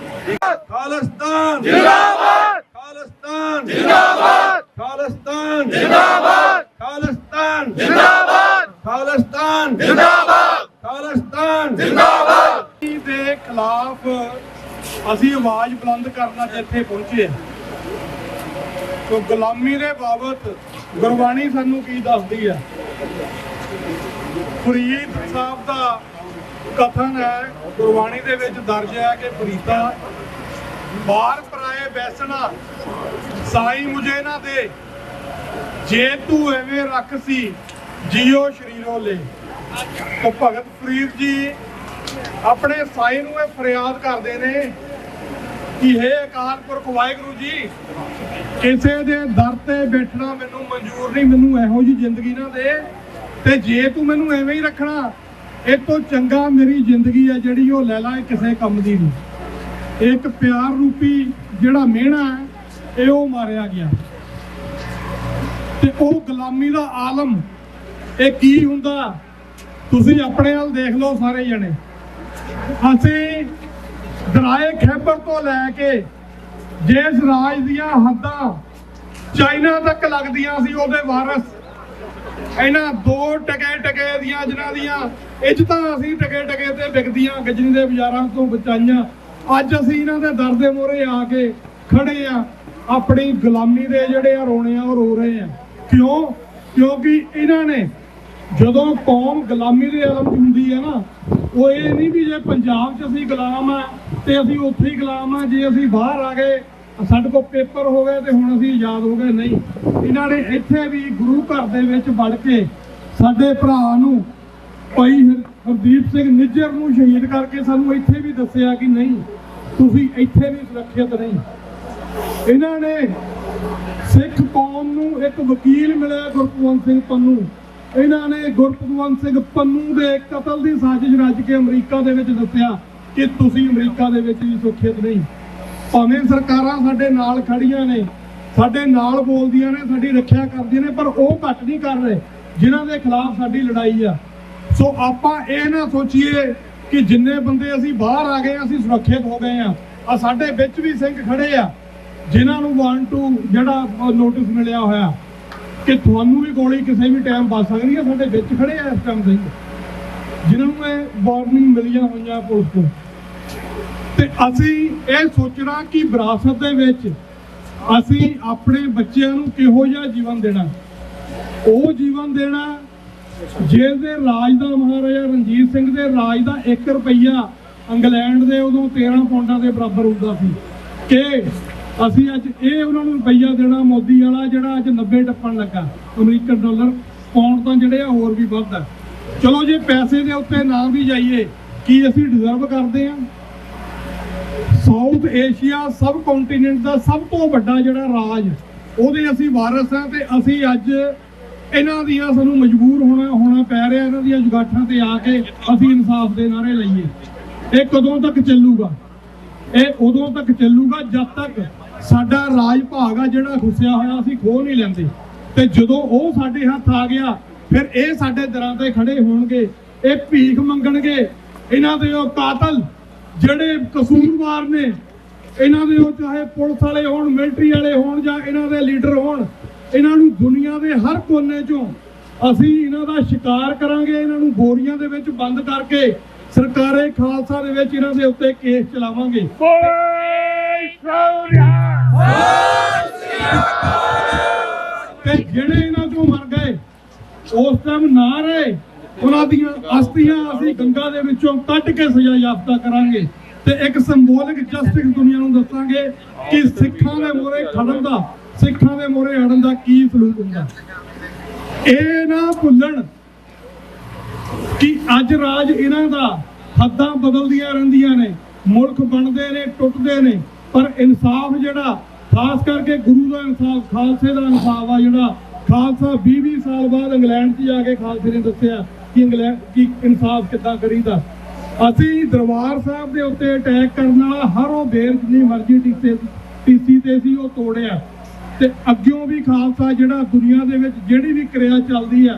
ਖਾਲਿਸਤਾਨ ਜਿੰਦਾਬਾਦ, ਖਾਲਿਸਤਾਨ ਜਿੰਦਾਬਾਦ, ਖਾਲਿਸਤਾਨ ਜਿੰਦਾਬਾਦ, ਖਾਲਿਸਤਾਨ ਜਿੰਦਾਬਾਦ, ਖਾਲਿਸਤਾਨ ਜਿੰਦਾਬਾਦ, ਖਾਲਿਸਤਾਨ ਜਿੰਦਾਬਾਦ ਦੇ ਖਿਲਾਫ ਅਸੀਂ ਆਵਾਜ਼ ਬੁਲੰਦ ਕਰਨਾ ਜਿੱਥੇ ਪਹੁੰਚੇ। ਤੋ ਗੁਲਾਮੀ ਦੇ ਬਾਬਤ ਗੁਰਬਾਣੀ ਸਾਨੂੰ ਕੀ ਦੱਸਦੀ ਹੈ? ਫਰੀਦ ਸਾਹਿਬ ਦਾ ਕਥਨ ਹੈ, ਗੁਰਬਾਣੀ ਦੇ ਵਿੱਚ ਦਰਜ ਹੈ ਕਿ ਫਰੀਦਾ ਬਾਹਰ ਪਰਾਏ ਬੈਸਣਾ ਸਾਈ ਮੁਝੇ ਨਾ ਦੇ, ਜੇ ਤੂੰ ਐਵੇਂ ਰੱਖ ਸੀ ਜੀਓ ਸ਼ਰੀਰੋ ਲੈ। ਤਾਂ ਭਗਤ ਫਰੀਦ ਜੀ ਆਪਣੇ ਸਾਈ ਨੂੰ ਇਹ ਫਰਿਆਦ ਕਰਦੇ ਨੇ ਕਿ ਹੇ ਅਕਾਲ ਪੁਰਖ ਵਾਹਿਗੁਰੂ ਜੀ, ਕਿਸੇ ਦੇ ਦਰ ਤੇ ਬੈਠਣਾ ਮੈਨੂੰ ਮਨਜ਼ੂਰ ਨਹੀਂ, ਮੈਨੂੰ ਇਹੋ ਜਿਹੀ ਜ਼ਿੰਦਗੀ ਨਾ ਦੇ, ਤੇ ਜੇ ਤੂੰ ਮੈਨੂੰ ਐਵੇਂ ਹੀ ਰੱਖਣਾ ਇਹ ਤੋਂ ਚੰਗਾ ਮੇਰੀ ਜ਼ਿੰਦਗੀ ਹੈ ਜਿਹੜੀ ਉਹ ਲੈ ਲਾ, ਕਿਸੇ ਕੰਮ ਦੀ ਨਹੀਂ। ਇੱਕ ਪਿਆਰ ਰੂਪੀ ਜਿਹੜਾ ਮਿਹਣਾ ਹੈ ਇਹ ਉਹ ਮਾਰਿਆ ਗਿਆ, ਤੇ ਉਹ ਗੁਲਾਮੀ ਦਾ ਆਲਮ ਇਹ ਕੀ ਹੁੰਦਾ ਤੁਸੀਂ ਆਪਣੇ ਵੱਲ ਦੇਖ ਲਓ ਸਾਰੇ ਜਣੇ। ਅਸੀਂ ਦਰਾਏ ਖੈਬਰ ਤੋਂ ਲੈ ਕੇ ਜਿਸ ਰਾਜ ਦੀਆਂ ਹੱਦਾਂ ਚਾਈਨਾ ਤੱਕ ਲੱਗਦੀਆਂ ਸੀ ਉਹਦੇ ਵਾਰਸ, ਇਹਨਾਂ ਦੋ ਟਕੇ ਦੀਆਂ ਜਿਨ੍ਹਾਂ ਦੀਆਂ ਇੱਜ਼ਤਾਂ ਅਸੀਂ ਟਕੇ ਤੇ ਵਿਕਦੀਆਂ ਗਜਨੀ ਦੇ ਬਾਜ਼ਾਰਾਂ ਤੋਂ ਬਚਾਈਆਂ, ਅੱਜ ਅਸੀਂ ਇਹਨਾਂ ਦੇ ਦਰ ਦੇ ਮੂਹਰੇ ਆ ਕੇ ਖੜੇ ਆ, ਆਪਣੀ ਗੁਲਾਮੀ ਦੇ ਜਿਹੜੇ ਆ ਰੋਣੇ ਆ ਉਹ ਰੋ ਰਹੇ ਆ। ਕਿਉਂ? ਕਿਉਂਕਿ ਇਹਨਾਂ ਨੇ ਜਦੋਂ ਕੌਮ ਗੁਲਾਮੀ ਦੇ ਆਲਮ 'ਚ ਹੁੰਦੀ ਹੈ ਨਾ, ਉਹ ਇਹ ਨਹੀਂ ਵੀ ਜੇ ਪੰਜਾਬ 'ਚ ਅਸੀਂ ਗੁਲਾਮ ਆ ਤੇ ਅਸੀਂ ਉੱਥੇ ਹੀ ਗੁਲਾਮ ਆ, ਜੇ ਅਸੀਂ ਬਾਹਰ ਆ ਗਏ ਸਾਡੇ ਕੋਲ ਪੇਪਰ ਹੋ ਗਏ ਤੇ ਹੁਣ ਅਸੀਂ ਆਜ਼ਾਦ ਹੋ ਗਏ, ਨਹੀਂ। ਇਹਨਾਂ ਨੇ ਇੱਥੇ ਵੀ ਗੁਰੂ ਘਰ ਦੇ ਵਿੱਚ ਵੜ ਕੇ ਸਾਡੇ ਭਰਾ ਨੂੰ ਭਾਈ ਹਰਦੀਪ ਸਿੰਘ ਨਿੱਜਰ ਨੂੰ ਸ਼ਹੀਦ ਕਰਕੇ ਸਾਨੂੰ ਇੱਥੇ ਵੀ ਦੱਸਿਆ ਕਿ ਨਹੀਂ ਤੁਸੀਂ ਇੱਥੇ ਵੀ ਸੁਰੱਖਿਅਤ ਨਹੀਂ। ਇਹਨਾਂ ਨੇ ਸਿੱਖ ਕੌਮ ਨੂੰ ਇੱਕ ਵਕੀਲ ਮਿਲਿਆ ਗੁਰਪਤਵੰਤ ਸਿੰਘ ਪੰਨੂ, ਇਹਨਾਂ ਨੇ ਗੁਰਪਤਵੰਤ ਸਿੰਘ ਪੰਨੂ ਦੇ ਕਤਲ ਦੀ ਸਾਜ਼ਿਸ਼ ਰਚ ਕੇ ਅਮਰੀਕਾ ਦੇ ਵਿੱਚ ਦੱਸਿਆ ਕਿ ਤੁਸੀਂ ਅਮਰੀਕਾ ਦੇ ਵਿੱਚ ਵੀ ਸੁਰੱਖਿਅਤ ਨਹੀਂ। ਭਾਵੇਂ ਸਰਕਾਰਾਂ ਸਾਡੇ ਨਾਲ ਖੜੀਆਂ ਨੇ, ਸਾਡੇ ਨਾਲ ਬੋਲਦੀਆਂ ਨੇ, ਸਾਡੀ ਰੱਖਿਆ ਕਰਦੀਆਂ ਨੇ, ਪਰ ਉਹ ਘੱਟ ਨਹੀਂ ਕਰ ਰਹੇ ਜਿਨ੍ਹਾਂ ਦੇ ਖਿਲਾਫ ਸਾਡੀ ਲੜਾਈ ਆ। ਸੋ ਆਪਾਂ ਇਹ ਨਾ ਸੋਚੀਏ ਕਿ ਜਿੰਨੇ ਬੰਦੇ ਅਸੀਂ ਬਾਹਰ ਆ ਗਏ ਅਸੀਂ ਸੁਰੱਖਿਅਤ ਹੋ ਗਏ ਆ ਸਾਡੇ ਵਿੱਚ ਵੀ ਸਿੰਘ ਖੜੇ ਆ ਜਿਨ੍ਹਾਂ ਨੂੰ 1-2 ਜਿਹੜਾ ਨੋਟਿਸ ਮਿਲਿਆ ਹੋਇਆ ਕਿ ਤੁਹਾਨੂੰ ਵੀ ਗੋਲੀ ਕਿਸੇ ਵੀ ਟਾਈਮ ਵੱਜ ਸਕਦੀ ਹੈ, ਸਾਡੇ ਵਿੱਚ ਖੜੇ ਆ ਇਸ ਟਾਈਮ ਸਿੰਘ ਜਿਨ੍ਹਾਂ ਨੂੰ ਇਹ ਵਾਰਨਿੰਗ ਮਿਲੀਆਂ ਹੋਈਆਂ ਪੁਲਿਸ ਤੋਂ। ਤੇ ਅਸੀਂ ਇਹ ਸੋਚਣਾ ਕਿ ਵਿਰਾਸਤ ਦੇ ਵਿੱਚ ਅਸੀਂ ਆਪਣੇ ਬੱਚਿਆਂ ਨੂੰ ਕਿਹੋ ਜਿਹਾ ਜੀਵਨ ਦੇਣਾ, ਉਹ ਜੀਵਨ ਦੇਣਾ ਜਿਸ ਦੇ ਰਾਜ ਦਾ ਮਹਾਰਾਜਾ ਰਣਜੀਤ ਸਿੰਘ ਦੇ ਰਾਜ ਦਾ 1 ਰੁਪਈਆ ਇੰਗਲੈਂਡ ਦੇ ਉਦੋਂ 13 ਪਾਉਂਡਾਂ ਦੇ ਬਰਾਬਰ ਹੁੰਦਾ ਸੀ, ਕਿ ਅਸੀਂ ਅੱਜ ਇਹ ਉਹਨਾਂ ਨੂੰ ਰੁਪਈਆ ਦੇਣਾ ਮੋਦੀ ਵਾਲਾ ਜਿਹੜਾ ਅੱਜ 90 ਟੱਪਣ ਲੱਗਾ ਅਮਰੀਕਨ ਡਾਲਰ, ਪਾਉਂਡ ਤਾਂ ਜਿਹੜੇ ਆ ਹੋਰ ਵੀ ਵੱਧ ਆ। ਚਲੋ ਜੇ ਪੈਸੇ ਦੇ ਉੱਤੇ ਨਾ ਵੀ ਜਾਈਏ, ਕੀ ਅਸੀਂ ਡਿਜ਼ਰਵ ਕਰਦੇ ਹਾਂ? ਸਾਊਥ ਏਸ਼ੀਆ ਸਬ ਕੰਟੀਨੈਂਟ ਦਾ ਸਭ ਤੋਂ ਵੱਡਾ ਜਿਹੜਾ ਰਾਜ ਉਹਦੇ ਅਸੀਂ ਵਾਰਸ ਹਾਂ, ਤੇ ਅਸੀਂ ਅੱਜ ਇਹਨਾਂ ਦੀਆਂ ਸਾਨੂੰ ਮਜਬੂਰ ਹੋਣਾ ਪੈ ਰਿਹਾ, ਇਹਨਾਂ ਦੀਆਂ ਜੁਗਾਠਾਂ ਤੇ ਆ ਕੇ ਅਸੀਂ ਇਨਸਾਫ ਦੇ ਨਾਅਰੇ ਲਾਈਏ। ਇਹ ਕਦੋਂ ਤੱਕ ਚੱਲੂਗਾ? ਇਹ ਉਦੋਂ ਤੱਕ ਚੱਲੂਗਾ ਜਦ ਤੱਕ ਸਾਡਾ ਰਾਜ ਭਾਗ ਆ ਜਿਹੜਾ ਖੁੱਸਿਆ ਹੋਇਆ ਅਸੀਂ ਖੋਹ ਨਹੀਂ ਲੈਂਦੇ, ਤੇ ਜਦੋਂ ਉਹ ਸਾਡੇ ਹੱਥ ਆ ਗਿਆ ਫਿਰ ਇਹ ਸਾਡੇ ਦਰਾਂ ਤੇ ਖੜੇ ਹੋਣਗੇ, ਇਹ ਭੀਖ ਮੰਗਣਗੇ। ਇਹਨਾਂ ਦੇ ਉਹ ਕਾਤਲ ਜਿਹੜੇ ਕਸੂਰਵਾਰ ਨੇ, ਇਹਨਾਂ ਦੇ ਉਹ ਚਾਹੇ ਪੁਲਿਸ ਵਾਲੇ ਹੋਣ, ਮਿਲਟਰੀ ਵਾਲੇ ਹੋਣ ਜਾਂ ਇਹਨਾਂ ਦੇ ਲੀਡਰ ਹੋਣ, ਇਹਨਾਂ ਨੂੰ ਦੁਨੀਆ ਦੇ ਹਰ ਕੋਨੇ 'ਚੋਂ ਅਸੀਂ ਇਹਨਾਂ ਦਾ ਸ਼ਿਕਾਰ ਕਰਾਂਗੇ। ਇਹਨਾਂ ਨੂੰ ਬੋਰੀਆਂ ਦੇ ਵਿੱਚ ਬੰਦ ਕਰਕੇ ਸਰਕਾਰੇ ਖਾਲਸਾ ਦੇ ਵਿੱਚ ਇਹਨਾਂ ਦੇ ਉੱਤੇ ਕੇਸ ਚਲਾਵਾਂਗੇ। ਤੇ ਜਿਹੜੇ ਇਹਨਾਂ ਚੋਂ ਮਰ ਗਏ ਉਸ ਟਾਈਮ ਨਾ ਰਹੇ, ਉਹਨਾਂ ਦੀਆਂ ਅਸਥੀਆਂ ਅਸੀਂ ਗੰਗਾ ਦੇ ਵਿੱਚੋਂ ਕੱਢ ਕੇ ਸਜ਼ਾ ਯਾਫਤਾ ਕਰਾਂਗੇ, ਤੇ ਇੱਕ ਸਿੰਬੋਲਿਕ ਜਸਟਿਸ ਦੁਨੀਆ ਨੂੰ ਦੱਸਾਂਗੇ ਕਿ ਸਿੱਖਾਂ ਦੇ ਮੋਹਰੇ ਖੜਨ ਦਾ, ਸਿੱਖਾਂ ਦੇ ਮੋਹਰੇ ਅੜਨ ਦਾ ਕੀ ਸਲੂਕ ਹੁੰਦਾ। ਇਹ ਨਾ ਭੁੱਲਣ ਕਿ ਅੱਜ ਰਾਜ ਇਹਨਾਂ ਦਾ, ਹੱਦਾਂ ਬਦਲਦੀਆਂ ਰਹਿੰਦੀਆਂ ਨੇ, ਮੁਲਕ ਬਣਦੇ ਨੇ, ਟੁੱਟਦੇ ਨੇ, ਪਰ ਇਨਸਾਫ ਜਿਹੜਾ ਖਾਸ ਕਰਕੇ ਗੁਰੂ ਦਾ ਇਨਸਾਫ, ਖਾਲਸੇ ਦਾ ਇਨਸਾਫ ਆ ਜਿਹੜਾ ਖਾਲਸਾ 20 ਸਾਲ ਬਾਅਦ ਇੰਗਲੈਂਡ 'ਚ ਜਾ ਕੇ ਖਾਲਸੇ ਨੇ ਦੱਸਿਆ ਕਿ ਇਨਸਾਫ ਕਿੱਦਾਂ ਕਰੀਦਾ। ਅਸੀਂ ਦਰਬਾਰ ਸਾਹਿਬ ਦੇ ਉੱਤੇ ਅਟੈਕ ਕਰਨ ਵਾਲਾ ਹਰ ਉਹ ਬੇਰ ਜਿੰਨੀ ਮਰਜ਼ੀ ਟੀਸੀ ਤੇ ਸੀ ਉਹ ਤੋੜਿਆ, ਤੇ ਅੱਗਿਓਂ ਵੀ ਖਾਲਸਾ ਜਿਹੜਾ ਦੁਨੀਆ ਦੇ ਵਿੱਚ ਜਿਹੜੀ ਵੀ ਕਿਰਿਆ ਚੱਲਦੀ ਆ,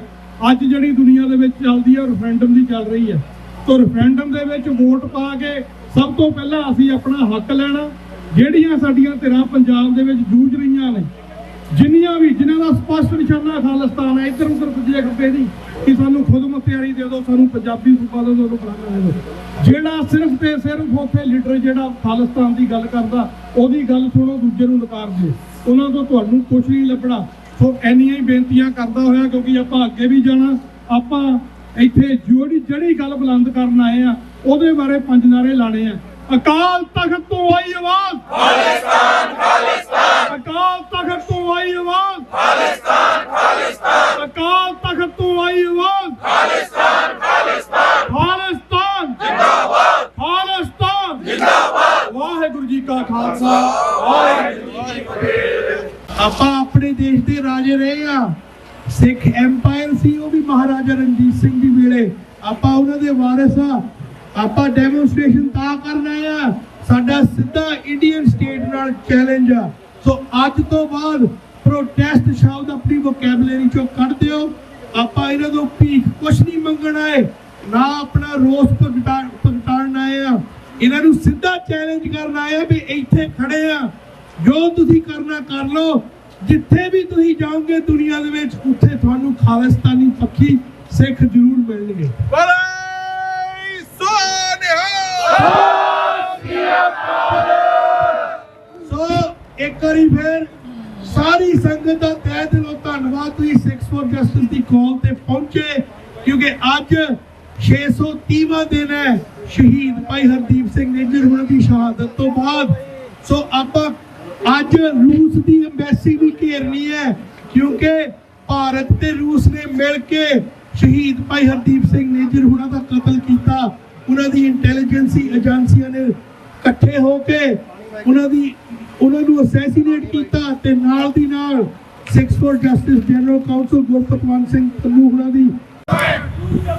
ਅੱਜ ਜਿਹੜੀ ਦੁਨੀਆ ਦੇ ਵਿੱਚ ਚੱਲਦੀ ਆ ਰੈਫਰੈਂਡਮ ਦੀ ਚੱਲ ਰਹੀ ਹੈ, ਤਾਂ ਰੈਫਰੈਂਡਮ ਦੇ ਵਿੱਚ ਵੋਟ ਪਾ ਕੇ ਸਭ ਤੋਂ ਪਹਿਲਾਂ ਅਸੀਂ ਆਪਣਾ ਹੱਕ ਲੈਣਾ। ਜਿਹੜੀਆਂ ਸਾਡੀਆਂ ਧਿਰਾਂ ਪੰਜਾਬ ਦੇ ਵਿੱਚ ਜੂਝ ਰਹੀਆਂ ਨੇ, ਜਿਨ੍ਹਾਂ ਦਾ ਸਪਸ਼ਟ ਨਿਸ਼ਾਨਾ ਖਾਲਿਸਤਾਨ ਹੈ, ਇੱਧਰ ਉੱਧਰ ਸੱਜੇ ਖੱਬੇ ਨਹੀਂ ਕਿ ਸਾਨੂੰ ਖੁਦ ਮੁਖਤਿਆਰੀ ਦੇ ਦਿਓ, ਸਾਨੂੰ ਪੰਜਾਬੀ ਸੂਬਾ ਦੇ ਦਿਓ, ਫਲਾਣਾ ਦੇ ਦਿਓ। ਜਿਹੜਾ ਸਿਰਫ ਤੇ ਸਿਰਫ ਉੱਥੇ ਲੀਡਰ ਜਿਹੜਾ ਖਾਲਿਸਤਾਨ ਦੀ ਗੱਲ ਕਰਦਾ, ਉਹਦੀ ਗੱਲ ਸੁਣੋ, ਦੂਜੇ ਨੂੰ ਨਕਾਰ ਦਿਓ, ਉਹਨਾਂ ਤੋਂ ਤੁਹਾਨੂੰ ਕੁਝ ਨਹੀਂ ਲੱਭਣਾ। ਸੋ ਇੰਨੀਆਂ ਹੀ ਬੇਨਤੀਆਂ ਕਰਦਾ ਹੋਇਆ, ਕਿਉਂਕਿ ਆਪਾਂ ਅੱਗੇ ਵੀ ਜਾਣਾ, ਆਪਾਂ ਇੱਥੇ ਜਿਹੜੀ ਗੱਲ ਬੁਲੰਦ ਕਰਨ ਆਏ ਆ ਉਹਦੇ ਬਾਰੇ 5 ਨਾਅਰੇ ਲਾਣੇ ਆ। ਅਕਾਲ ਤਖਤ ਤੋਂ ਆਈ ਆਵਾਜ਼ ਖਾਲਿਸਤਾਨ ਖਾਲਿਸਤਾਨ, ਅਕਾਲ ਤਖਤ ਤੋਂ ਆਈ ਆਵਾਜ਼ ਖਾਲਿਸਤਾਨ ਖਾਲਿਸਤਾਨ, ਅਕਾਲ ਤਖਤ ਤੋਂ ਆਈ ਆਵਾਜ਼ ਖਾਲਿਸਤਾਨ ਖਾਲਿਸਤਾਨ, ਖਾਲਿਸਤਾਨ ਜਿੰਦਾਬਾਦ, ਖਾਲਿਸਤਾਨ ਜਿੰਦਾਬਾਦ। ਵਾਹਿਗੁਰੂ ਜੀ ਕਾ ਖਾਲਸਾ, ਵਾਹਿਗੁਰੂ ਜੀ ਕੀ ਫਤਿਹ। ਆਪਾਂ ਆਪਣੇ ਦੇਸ਼ ਦੇ ਰਾਜੇ ਰਹੇ ਆ, ਸਿੱਖ ਐਮਪਾਇਰ ਸੀ, ਉਹ ਵੀ ਮਹਾਰਾਜਾ ਰਣਜੀਤ ਸਿੰਘ ਦੀ ਵੇਲੇ, ਆਪਾਂ ਉਹਨਾਂ ਦੇ ਵਾਰਿਸ ਆ। ਆਪਾਂ ਡੈਮੋਨਸਟ੍ਰੇਸ਼ਨ ਤਾਂ ਕਰਨ ਆਏ ਆ, ਸਾਡਾ ਸਿੱਧਾ ਇੰਡੀਅਨ ਸਟੇਟ ਨਾਲ ਚੈਲੰਜ ਆ। ਸੋ ਅੱਜ ਤੋਂ ਬਾਅਦ ਪ੍ਰੋਟੈਸਟ ਸ਼ਬਦ ਆਪਣੀ ਵੋਕੈਬਲਰੀ ਚੋਂ ਕੱਢ ਦਿਓ। ਆਪਾਂ ਇਹਨਾਂ ਤੋਂ ਭੀਖ ਕੁਛ ਨਹੀਂ ਮੰਗਣ ਆਏ, ਨਾ ਆਪਣਾ ਰੋਸ ਪ੍ਰਗਟਾਉਣ ਆਏ ਆ, ਇਹਨਾਂ ਨੂੰ ਸਿੱਧਾ ਚੈਲੰਜ ਕਰਨ ਆਏ ਆ ਵੀ ਇੱਥੇ ਖੜੇ ਆ, ਜੋ ਤੁਸੀਂ ਕਰਨਾ ਕਰ ਲਓ। ਜਿੱਥੇ ਵੀ ਤੁਸੀਂ ਜਾਓਗੇ ਦੁਨੀਆ ਦੇ ਵਿੱਚ, ਉੱਥੇ ਤੁਹਾਨੂੰ ਖਾਲਿਸਤਾਨੀ ਪੱਖੀ ਸਿੱਖ ਜ਼ਰੂਰ ਮਿਲਣਗੇ। ਸੋ ਇੱਕ ਵਾਰੀ ਫਿਰ ਸਾਰੀ ਸੰਗਤ ਦਾ ਤਹਿ ਦਿਲੋਂ ਧੰਨਵਾਦ, ਤੁਸੀਂ 6 ਫॉर ਜਸਟਿਸ ਦੀ ਕਾਲ ਤੇ ਪਹੁੰਚੇ, ਕਿਉਂਕਿ ਅੱਜ 630ਵਾਂ ਦਿਨ ਹੈ ਸ਼ਹੀਦ ਭਾਈ ਹਰਦੀਪ ਸਿੰਘ ਨਿੱਜਰ ਹੋਣਾ ਦੀ ਸ਼ਹਾਦਤ ਤੋਂ ਬਾਅਦ। ਸੋ ਆਪਾਂ ਅੱਜ ਰੂਸ ਦੀ ਐਮਬੈਸੀ ਵੀ ਘੇਰਨੀ ਹੈ, ਕਿਉਂਕਿ ਭਾਰਤ ਤੇ ਰੂਸ ਨੇ ਮਿਲ ਕੇ ਸ਼ਹੀਦ ਭਾਈ ਹਰਦੀਪ ਸਿੰਘ ਨਿੱਜਰ ਹੋਣਾ ਦਾ ਕਤਲ ਕੀਤਾ। ਉਹਨਾਂ ਦੀ ਇੰਟੈਲੀਜੈਂਸੀ ਏਜੰਸੀਆਂ ਨੇ ਇਕੱਠੇ ਹੋ ਕੇ ਉਹਨਾਂ ਨੂੰ ਅਸੈਸੀਨੇਟ ਕੀਤਾ, ਤੇ ਨਾਲ ਦੀ ਨਾਲ 6 for justice general council Gurpatwant Singh Pannu ਹੋਣਾ ਦੀ ਵਾਹਿਗੁਰੂ ਜੀ ਕਾ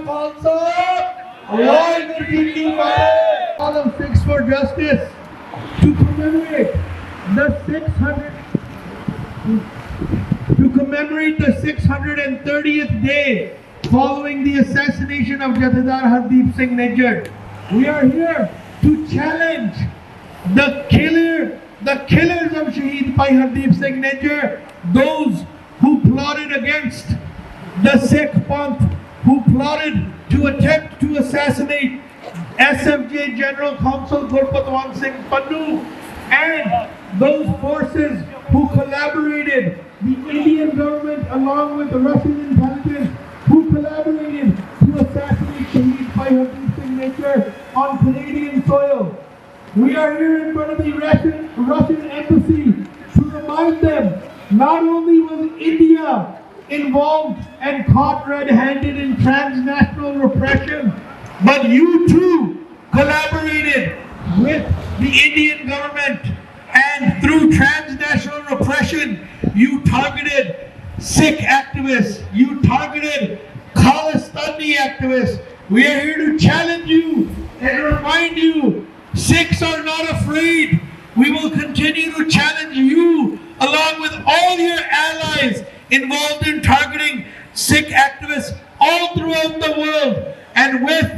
ਖਾਲਸਾ, ਵਾਹਿਗੁਰੂ ਜੀ ਕੀ ਫਤਿਹ। All of 6 for Justice to commemorate the 630th day following the assassination of Jathedar Hardeep Singh Nijjar. We are here to challenge the killers of Shaheed Bhai Hardeep Singh Nijjar, those who plotted against the Sikh Panth, who plotted to attempt to assassinate SFJ General Counsel Gurpatwant Singh Pannu, and those forces who collaborated, the Indian government along with the Russian intelligence, who collaborated to assassinate Shaheed Bhai Hardeep Singh Nijjar on Canadian soil. We are here in front of the Russian embassy to remind them, not only was India involved and caught red-handed in transnational repression, but you too collaborated with the Indian government, and through transnational repression you targeted Sikh activists, you targeted Khalistani activists. We are here to challenge you and remind you, Sikhs are not afraid. We will continue to challenge you along with all your allies involved in targeting Sikh activists all throughout the world. And with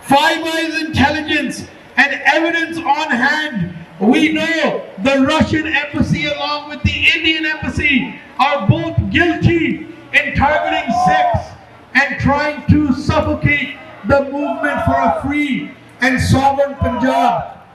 Five Eyes intelligence and evidence on hand, we know the Russian embassy along with the Indian embassy are both guilty in targeting Sikhs and trying to suffocate the movement for a free and sovereign Punjab.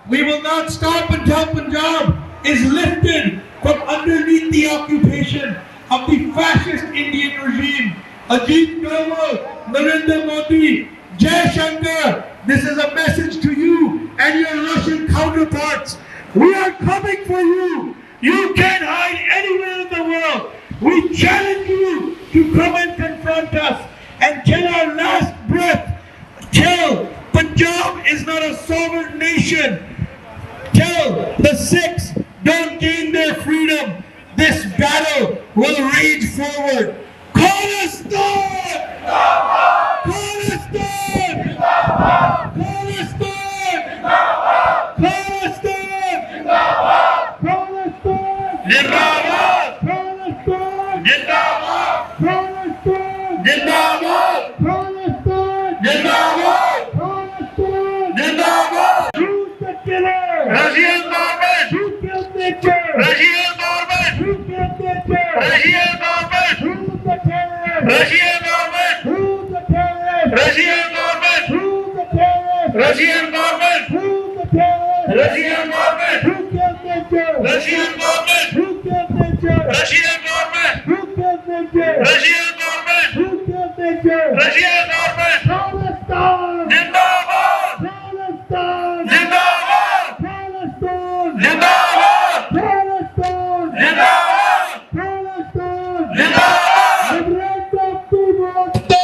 We will not stop until Punjab is lifted from underneath the occupation of the fascist Indian regime. Ajit Doval, Narendra Modi, Jai Shankar, this is a message to you and your Russian counterparts. We are coming for you. You can't hide anywhere in the world. We challenge you to come and confront us, and till our last breath, till Punjab is not a sovereign nation, till the Sikhs don't gain their freedom, this battle will rage forward. Khalistan! Khalistan! Khalistan! Khalistan! Khalistan! Zindabad! Khalistan ਜਿੰਦਾਬਾਦ ਖਾਲਿਸਤਾਨ ਜਿੰਦਾਬਾਦ ਖਾਲਿਸਤਾਨ ਜਿੰਦਾਬਾਦ ਝੂਠ ਚੱਲੇ Russian government ਝੂਠ ਦੇ Russian government ਝੂਠ ਦੇ Russian government ਝੂਠ ਦੇ ਰਸ਼ੀਅਨ ਗਵਰਨਮੈਂਟ ਝੂਠ ਦੇ ਰਸ਼ੀਅਨ ਗਵਰਨਮੈਂਟ ਝੂਠ ਦੇ ਰਸ਼ੀਅਨ ਗਵਰਨਮੈਂਟ ਝੂਠ ਦੇ ਰਸ਼ੀਅਨ ਗਵਰਨਮੈਂਟ ਝੂਠ ਦੇ ਰਸ਼ੀਅਨ ਗਵਰਨਮੈਂਟ ਝੂਠ ਦੇ ਰਸ਼ੀਅਨ ਗਵਰਨਮੈਂਟ ਝੂਠ ਦੇ ਰਸ਼ੀਅਨ ਗਵਰਨਮੈਂਟ ਝੂਠ ਦੇ ਰਸ਼ੀਅਨ ਗਵਰਨਮੈਂਟ ਖਾਲਿਸਤਾਨ ਜਿੰਦਾਬਾਦ ਖਾਲਿਸਤਾਨ ਜਿੰਦਾਬਾਦ ਖਾਲਿਸਤਾਨ ਜਿੰਦਾਬਾਦ ਖਾਲਿਸਤਾਨ ਜਿੰਦਾਬਾਦ ਖਾਲਿਸਤਾਨ ਜਿੰਦਾਬਾਦ ਰੈਫਰੈਂਡਮ ਦੀ ਵੋਟ ਤੇ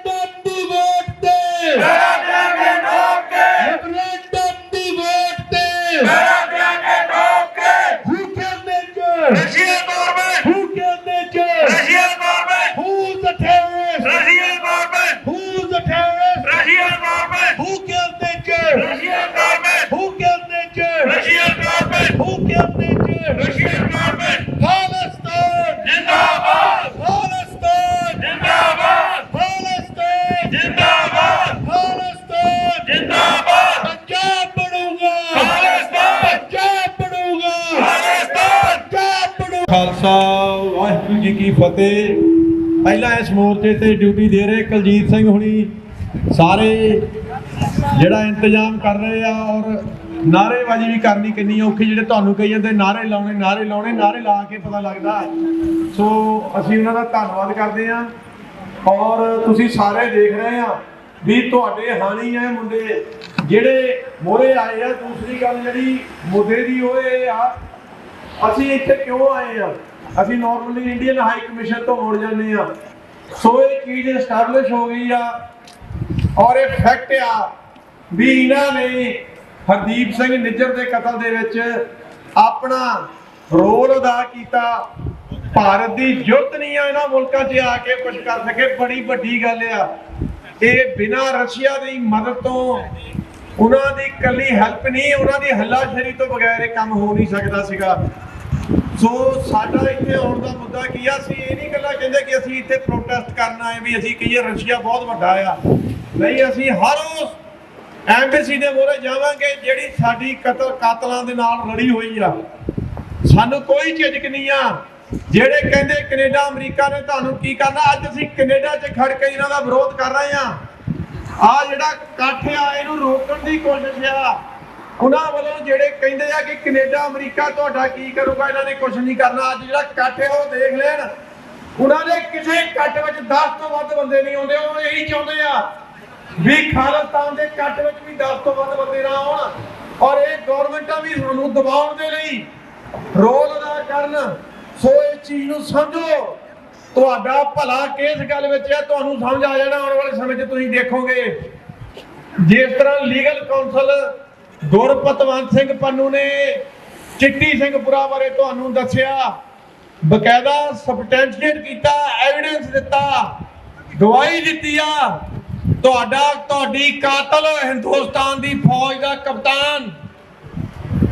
ਰੈਫਰੈਂਡਮ ਦੀ ਵੋਟ ਤੇ ਰੈਫਰੈਂਡਮ ਦੀ ਵੋਟ ਤੇ ਹੂ ਕਹਿੰਦੇ ਚ ਰਸ਼ੀਅਨ ਗਵਰਨਮੈਂਟ ਹੂ ਕਹਿੰਦੇ ਚ Russian government who the terrorist Russian government who's the terrorist Russian government who killed nature Russian government who killed nature Russian government who killed nature Russian government Palestine ਜਿੰਦਾਬਾਦ Palestine ਜਿੰਦਾਬਾਦ Palestine ਜਿੰਦਾਬਾਦ Palestine ਜਿੰਦਾਬਾਦ ਪੰਜਾਬ ਬਣੂਗਾ ਖਾਲਿਸਤਾਨ ਪੰਜਾਬ ਬਣੂਗਾ ਖਾਲਿਸਤਾਨ ਪੰਜਾਬ ਬਣੂਗਾ ਖਾਲਸਾ ਵਾਹਿਗੁਰੂ ਜੀ ਕੀ ਫਤਿਹ। ਪਹਿਲਾਂ ਇਸ ਮੋਰਚੇ ਤੇ ਡਿਊਟੀ ਦੇ ਰਹੇ ਕੁਲਜੀਤ ਸਿੰਘ ਹੁਣੀ ਸਾਰੇ ਜਿਹੜਾ ਇੰਤਜ਼ਾਮ ਕਰ ਰਹੇ ਆ ਔਰ ਨਾਅਰੇਬਾਜ਼ੀ ਵੀ ਕਰਨੀ ਕਿੰਨੀ ਔਖੀ, ਜਿਹੜੇ ਤੁਹਾਨੂੰ ਕਹੀ ਜਾਂਦੇ ਨਾਅਰੇ ਨਾਅਰੇ ਲਾ ਕੇ ਪਤਾ ਲੱਗਦਾ। ਸੋ ਅਸੀਂ ਉਹਨਾਂ ਦਾ ਧੰਨਵਾਦ ਕਰਦੇ ਆ ਔਰ ਤੁਸੀਂ ਸਾਰੇ ਦੇਖ ਰਹੇ ਆ ਵੀ ਤੁਹਾਡੇ ਹਾਣੀ ਹੈ ਮੁੰਡੇ ਜਿਹੜੇ ਮੋਰੇ ਆਏ ਆ। ਦੂਸਰੀ ਗੱਲ ਜਿਹੜੀ ਮੁੱਦੇ ਦੀ ਉਹ ਇਹ ਆ, ਅਸੀਂ ਇੱਥੇ ਕਿਉਂ ਆਏ ਆ? ਅਸੀਂ ਨਾਰਮਲੀ ਇੰਡੀਅਨ ਹਾਈ ਕਮਿਸ਼ਨ ਤੋਂ ਮੁੜ ਜਾਂਦੇ ਆ। ਸੋ ਇਹ ਚੀਜ਼ ਐਸਟੈਬਲਿਸ਼ ਹੋ ਗਈ ਆ ਔਰ ਇਹ ਫੈਕਟ ਆ ਵੀ ਇਹਨਾਂ ਨੇ ਹਰਦੀਪ ਸਿੰਘ ਨਿੱਜਰ ਦੇ ਕਤਲ ਦੇ ਵਿੱਚ ਆਪਣਾ ਰੋਲ ਅਦਾ ਕੀਤਾ। ਭਾਰਤ ਦੀ ਜ਼ਰੂਰਤ ਨਹੀਂ ਆ ਇਹਨਾਂ ਮੁਲਕਾਂ 'ਚ ਆ ਕੇ ਕੁਝ ਕਰ ਸਕੇ, ਬੜੀ ਵੱਡੀ ਗੱਲ ਆ ਇਹ। ਬਿਨਾਂ ਰਸ਼ੀਆ ਦੀ ਮਦਦ ਤੋਂ, ਉਹਨਾਂ ਦੀ ਇਕੱਲੀ ਹੈਲਪ ਨਹੀਂ, ਉਹਨਾਂ ਦੀ ਹੱਲਾਸ਼ੇਰੀ ਤੋਂ ਬਗੈਰ ਇਹ ਕੰਮ ਹੋ ਨਹੀਂ ਸਕਦਾ ਸੀਗਾ। ਸੋ ਸਾਡਾ ਇੱਥੇ ਆਉਣ ਦਾ ਮੁੱਦਾ ਕੀ ਆ? ਅਸੀਂ ਇਹ ਨਹੀਂ ਗੱਲਾਂ ਕਹਿੰਦੇ ਕਿ ਅਸੀਂ ਇੱਥੇ ਪ੍ਰੋਟੈਸਟ ਕਰਨ ਆਏ ਵੀ ਅਸੀਂ ਕਹੀਏ ਰਸ਼ੀਆ ਬਹੁਤ ਵੱਡਾ ਆ। ਨਹੀਂ, ਅਸੀਂ ਹਰ ਉਸ ਐਮਬੈਸੀ ਦੇ ਮੂਹਰੇ ਜਾਵਾਂਗੇ ਜਿਹੜੀ ਸਾਡੀ ਕਾਤਲਾਂ ਦੇ ਨਾਲ ਲੜੀ ਹੋਈ ਆ। ਸਾਨੂੰ ਕੋਈ ਝਿਜਕ ਨਹੀਂ ਆ। ਜਿਹੜੇ ਕਹਿੰਦੇ ਕੈਨੇਡਾ ਅਮਰੀਕਾ ਨੇ ਤੁਹਾਨੂੰ ਕੀ ਕਰਨਾ, ਅੱਜ ਅਸੀਂ ਕੈਨੇਡਾ 'ਚ ਖੜ ਕੇ ਇਹਨਾਂ ਦਾ ਵਿਰੋਧ ਕਰ ਰਹੇ ਆ। ਆ ਜਿਹੜਾ ਇਕੱਠ ਆ ਇਹਨੂੰ ਰੋਕਣ ਦੀ ਕੋਸ਼ਿਸ਼ ਆ ਉਹਨਾਂ ਵੱਲੋਂ, ਜਿਹੜੇ ਕਹਿੰਦੇ ਆ ਕਿ ਕੈਨੇਡਾ ਅਮਰੀਕਾ ਤੁਹਾਡਾ ਕੀ ਕਰੂਗਾ, ਇਹਨਾਂ ਨੇ ਕੁਝ ਨਹੀਂ ਕਰਨਾ। ਅੱਜ ਜਿਹੜਾ ਇਕੱਠ ਹੈ ਉਹ ਦੇਖ ਲੈਣ। ਉਹਨਾਂ ਦੇ ਕਿਸੇ ਇਕੱਠ ਵਿੱਚ 10 ਤੋਂ ਵੱਧ ਬੰਦੇ ਨਹੀਂ ਆਉਂਦੇ। ਉਹ ਇਹੀ ਚਾਹੁੰਦੇ ਆ ਵੀ ਖਾਲਿਸਤਾਨ ਦੇ ਇਕੱਠ ਵਿੱਚ ਵੀ 10 ਤੋਂ ਵੱਧ ਬੰਦੇ ਨਾ ਆਉਣ ਔਰ ਇਹ ਗਵਰਨਮੈਂਟਾਂ ਵੀ ਸਾਨੂੰ ਦਬਾਉਣ ਦੇ ਲਈ ਰੋਲ ਅਦਾ ਕਰਨ। ਸੋ ਇਸ ਚੀਜ਼ ਨੂੰ ਸਮਝੋ, ਤੁਹਾਡਾ ਭਲਾ ਕਿਸ ਗੱਲ ਵਿੱਚ ਹੈ ਤੁਹਾਨੂੰ ਸਮਝ ਆ ਜਾਣਾ। ਆਉਣ ਵਾਲੇ ਸਮੇਂ 'ਚ ਤੁਸੀਂ ਦੇਖੋਗੇ ਜਿਸ ਤਰ੍ਹਾਂ ਲੀਗਲ ਕਾਉਂਸਲ ਗੁਰਪਤਵੰਤ ਸਿੰਘ ਪੰਨੂ ਨੇ ਚਿੱਟੀ ਸਿੰਘਪੁਰਾ ਬਾਰੇ ਤੁਹਾਨੂੰ ਦੱਸਿਆ, ਬਕਾਇਦਾ ਸਬਸਟੈਂਸ਼ੀਏਟ ਕੀਤਾ, ਐਵੀਡੈਂਸ ਦਿੱਤਾ, ਗਵਾਹੀ ਦਿੱਤੀ ਆ। ਤੁਹਾਡੀ ਕਾਤਲ ਹਿੰਦੁਸਤਾਨ ਦੀ ਫੌਜ ਦਾ ਕਪਤਾਨ,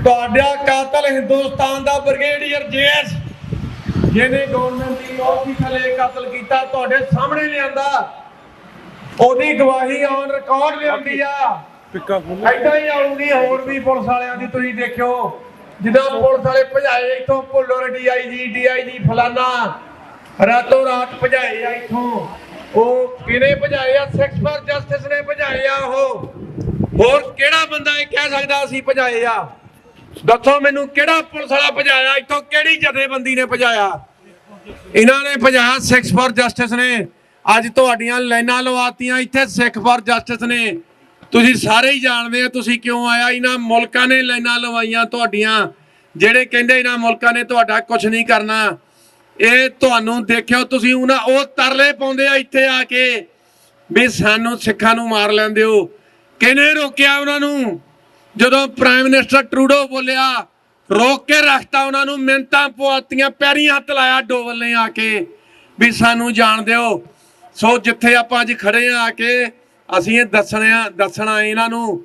ਤੁਹਾਡਾ ਕਾਤਲ ਹਿੰਦੁਸਤਾਨ ਦਾ ਬ੍ਰਿਗੇਡੀਅਰ ਜੇਐਸ ਜਿਹਨੇ ਗਵਰਨਮੈਂਟ ਦੀ ਔਖੀ ਥੱਲੇ ਕਤਲ ਕੀਤਾ, ਤੁਹਾਡੇ ਸਾਹਮਣੇ ਲਿਆਂਦਾ। ਉਹਦੀ ਗਵਾਹੀ ਔਨ ਰਿਕਾਰਡ ਲਿਆਂਦੀ ਆ। ਏਦਾਂ ਹੀ ਆਉਣੀ ਹੋਰ ਵੀ ਪੁਲਿਸ ਵਾਲਿਆਂ ਦੀ। ਤੁਸੀਂ ਦੇਖਿਓ ਜਦੋਂ ਪੁਲਿਸ ਵਾਲੇ ਭਜਾਏ ਇੱਥੋਂ ਭੁੱਲਰ ਡੀਆਈਜੀ ਫਲਾਨਾ ਰਾਤੋਂ ਰਾਤ ਭਜਾਏ ਆ ਇੱਥੋਂ। ਉਹ ਕਿਹਨੇ ਭਜਾਏ ਆ? ਸਿੱਖਸ ਫਾਰ ਜਸਟਿਸ ਨੇ ਭਜਾਏ ਆ। ਉਹ ਹੋਰ ਕਿਹੜਾ ਬੰਦਾ ਇਹ ਕਹਿ ਸਕਦਾ ਅਸੀਂ ਭਜਾਏ ਆ? ਦੱਸੋ ਮੈਨੂੰ, ਕਿਹੜਾ ਪੁਲਿਸ ਵਾਲਾ ਭਜਾਇਆ ਇੱਥੋਂ? ਕਿਹੜੀ ਜਥੇਬੰਦੀ ਨੇ ਭਜਾਇਆ? ਇਹਨਾਂ ਨੇ ਭਜਾਇਆ, ਸਿੱਖਸ ਫਾਰ ਜਸਟਿਸ ਨੇ। ਅੱਜ ਤੁਹਾਡੀਆਂ ਲਾਈਨਾਂ ਲਵਾਤੀਆਂ ਇੱਥੇ ਸਿੱਖ ਫਾਰ ਜਸਟਿਸ ਨੇ। ਤੁਸੀਂ ਸਾਰੇ ਹੀ ਜਾਣਦੇ ਆ ਤੁਸੀਂ ਕਿਉਂ ਆਇਆ। ਇਹਨਾਂ ਮੁਲਕਾਂ ਨੇ ਲਾਈਨਾਂ ਲਵਾਈਆਂ ਤੁਹਾਡੀਆਂ, ਜਿਹੜੇ ਕਹਿੰਦੇ ਇਹਨਾਂ ਮੁਲਕਾਂ ਨੇ ਤੁਹਾਡਾ ਕੁਝ ਨਹੀਂ ਕਰਨਾ। ਇਹ ਤੁਹਾਨੂੰ ਦੇਖਿਓ ਤੁਸੀਂ ਉਹ ਤਰਲੇ ਪਾਉਂਦੇ ਆ ਇੱਥੇ ਆ ਕੇ ਵੀ ਸਾਨੂੰ ਸਿੱਖਾਂ ਨੂੰ ਮਾਰ ਲੈਂਦੇ ਹੋ। ਕਿਹਨੇ ਰੋਕਿਆ ਉਹਨਾਂ ਨੂੰ? ਜਦੋਂ ਪ੍ਰਾਈਮ ਮਿਨਿਸਟਰ ਟਰੂਡੋ ਬੋਲਿਆ ਰੋਕ ਕੇ ਰੱਖਤਾ ਉਹਨਾਂ ਨੂੰ, ਮਿੰਨਤਾਂ ਪਵਾਤੀਆਂ, ਪੈਰੀਂ ਹੱਥ ਲਾਇਆ ਡੋਵਲ ਨੇ ਆ ਕੇ ਵੀ ਸਾਨੂੰ ਜਾਣ ਦਿਓ। ਸੋ ਜਿੱਥੇ ਆਪਾਂ ਅੱਜ ਖੜੇ ਆ ਕੇ ਅਸੀਂ ਇਹ ਦੱਸਣਾ ਇਹਨਾਂ ਨੂੰ,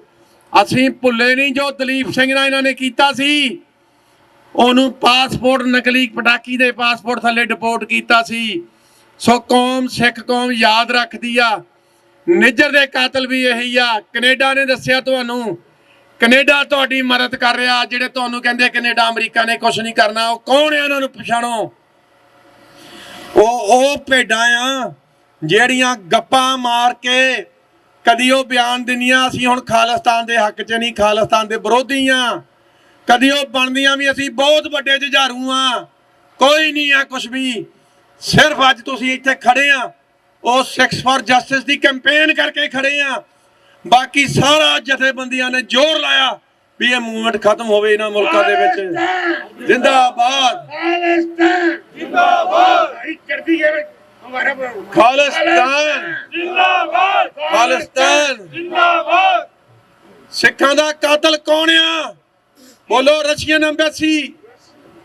ਅਸੀਂ ਭੁੱਲੇ ਨਹੀਂ ਜੋ ਦਲੀਪ ਸਿੰਘ ਨਾਲ ਇਹਨਾਂ ਨੇ ਕੀਤਾ ਸੀ। ਉਹਨੂੰ ਪਾਸਪੋਰਟ ਨਕਲੀ ਪਟਾਕੀ ਦੇ ਪਾਸਪੋਰਟ ਥੱਲੇ ਡਿਪੋਰਟ ਕੀਤਾ ਸੀ। ਸੋ ਕੌਮ ਸਿੱਖ ਕੌਮ ਯਾਦ ਰੱਖਦੀ ਆ। ਨਿੱਜਰ ਦੇ ਕਾਤਲ ਵੀ ਇਹੀ ਆ। ਕੈਨੇਡਾ ਨੇ ਦੱਸਿਆ ਤੁਹਾਨੂੰ, ਕੈਨੇਡਾ ਤੁਹਾਡੀ ਮਦਦ ਕਰ ਰਿਹਾ। ਜਿਹੜੇ ਤੁਹਾਨੂੰ ਕਹਿੰਦੇ ਕੈਨੇਡਾ ਅਮਰੀਕਾ ਨੇ ਕੁਝ ਨਹੀਂ ਕਰਨਾ, ਉਹ ਕੌਣ ਹੈ ਉਹਨਾਂ ਨੂੰ ਪਛਾਣੋ। ਉਹ ਭੇਡਾਂ ਆ ਜਿਹੜੀਆਂ ਗੱਪਾਂ ਮਾਰ ਕੇ ਕਦੀ ਉਹ ਬਿਆਨ ਦਿੰਦੀਆਂ ਅਸੀਂ ਹੁਣ ਖਾਲਿਸਤਾਨ ਦੇ ਹੱਕ 'ਚ ਨਹੀਂ, ਖਾਲਿਸਤਾਨ ਦੇ ਵਿਰੋਧੀ ਆ। ਕਦੀ ਉਹ ਬਣਦੀਆਂ ਵੀ ਅਸੀਂ ਬਹੁਤ ਵੱਡੇ ਜੁਝਾਰੂ ਆ। ਕੋਈ ਨਹੀਂ ਆ ਕੁਛ ਵੀ। ਸਿਰਫ ਅੱਜ ਤੁਸੀਂ ਇੱਥੇ ਖੜੇ ਆ ਉਹ Sikhs for justice the campaign ਕਰਕੇ ਖੜੇ ਆ। ਬਾਕੀ ਸਾਰਾ ਜਥੇਬੰਦੀਆਂ ਨੇ ਜ਼ੋਰ ਲਾਇਆ ਵੀ ਇਹ ਮੂਵਮੈਂਟ ਖਤਮ ਹੋਵੇ ਇਹਨਾਂ ਮੁਲਕਾਂ ਦੇ ਵਿੱਚ। ਜਿੰਦਾਬਾਦ ਖਾਲਿਸਤਾਨ ਜਿੰਦਾਬਾਦ, ਖਾਲਿਸਤਾਨ ਜਿੰਦਾਬਾਦ। ਸਿੱਖਾਂ ਦਾ ਕਾਤਲ ਕੌਣ ਆ? ਬੋਲੋ। Russian embassy,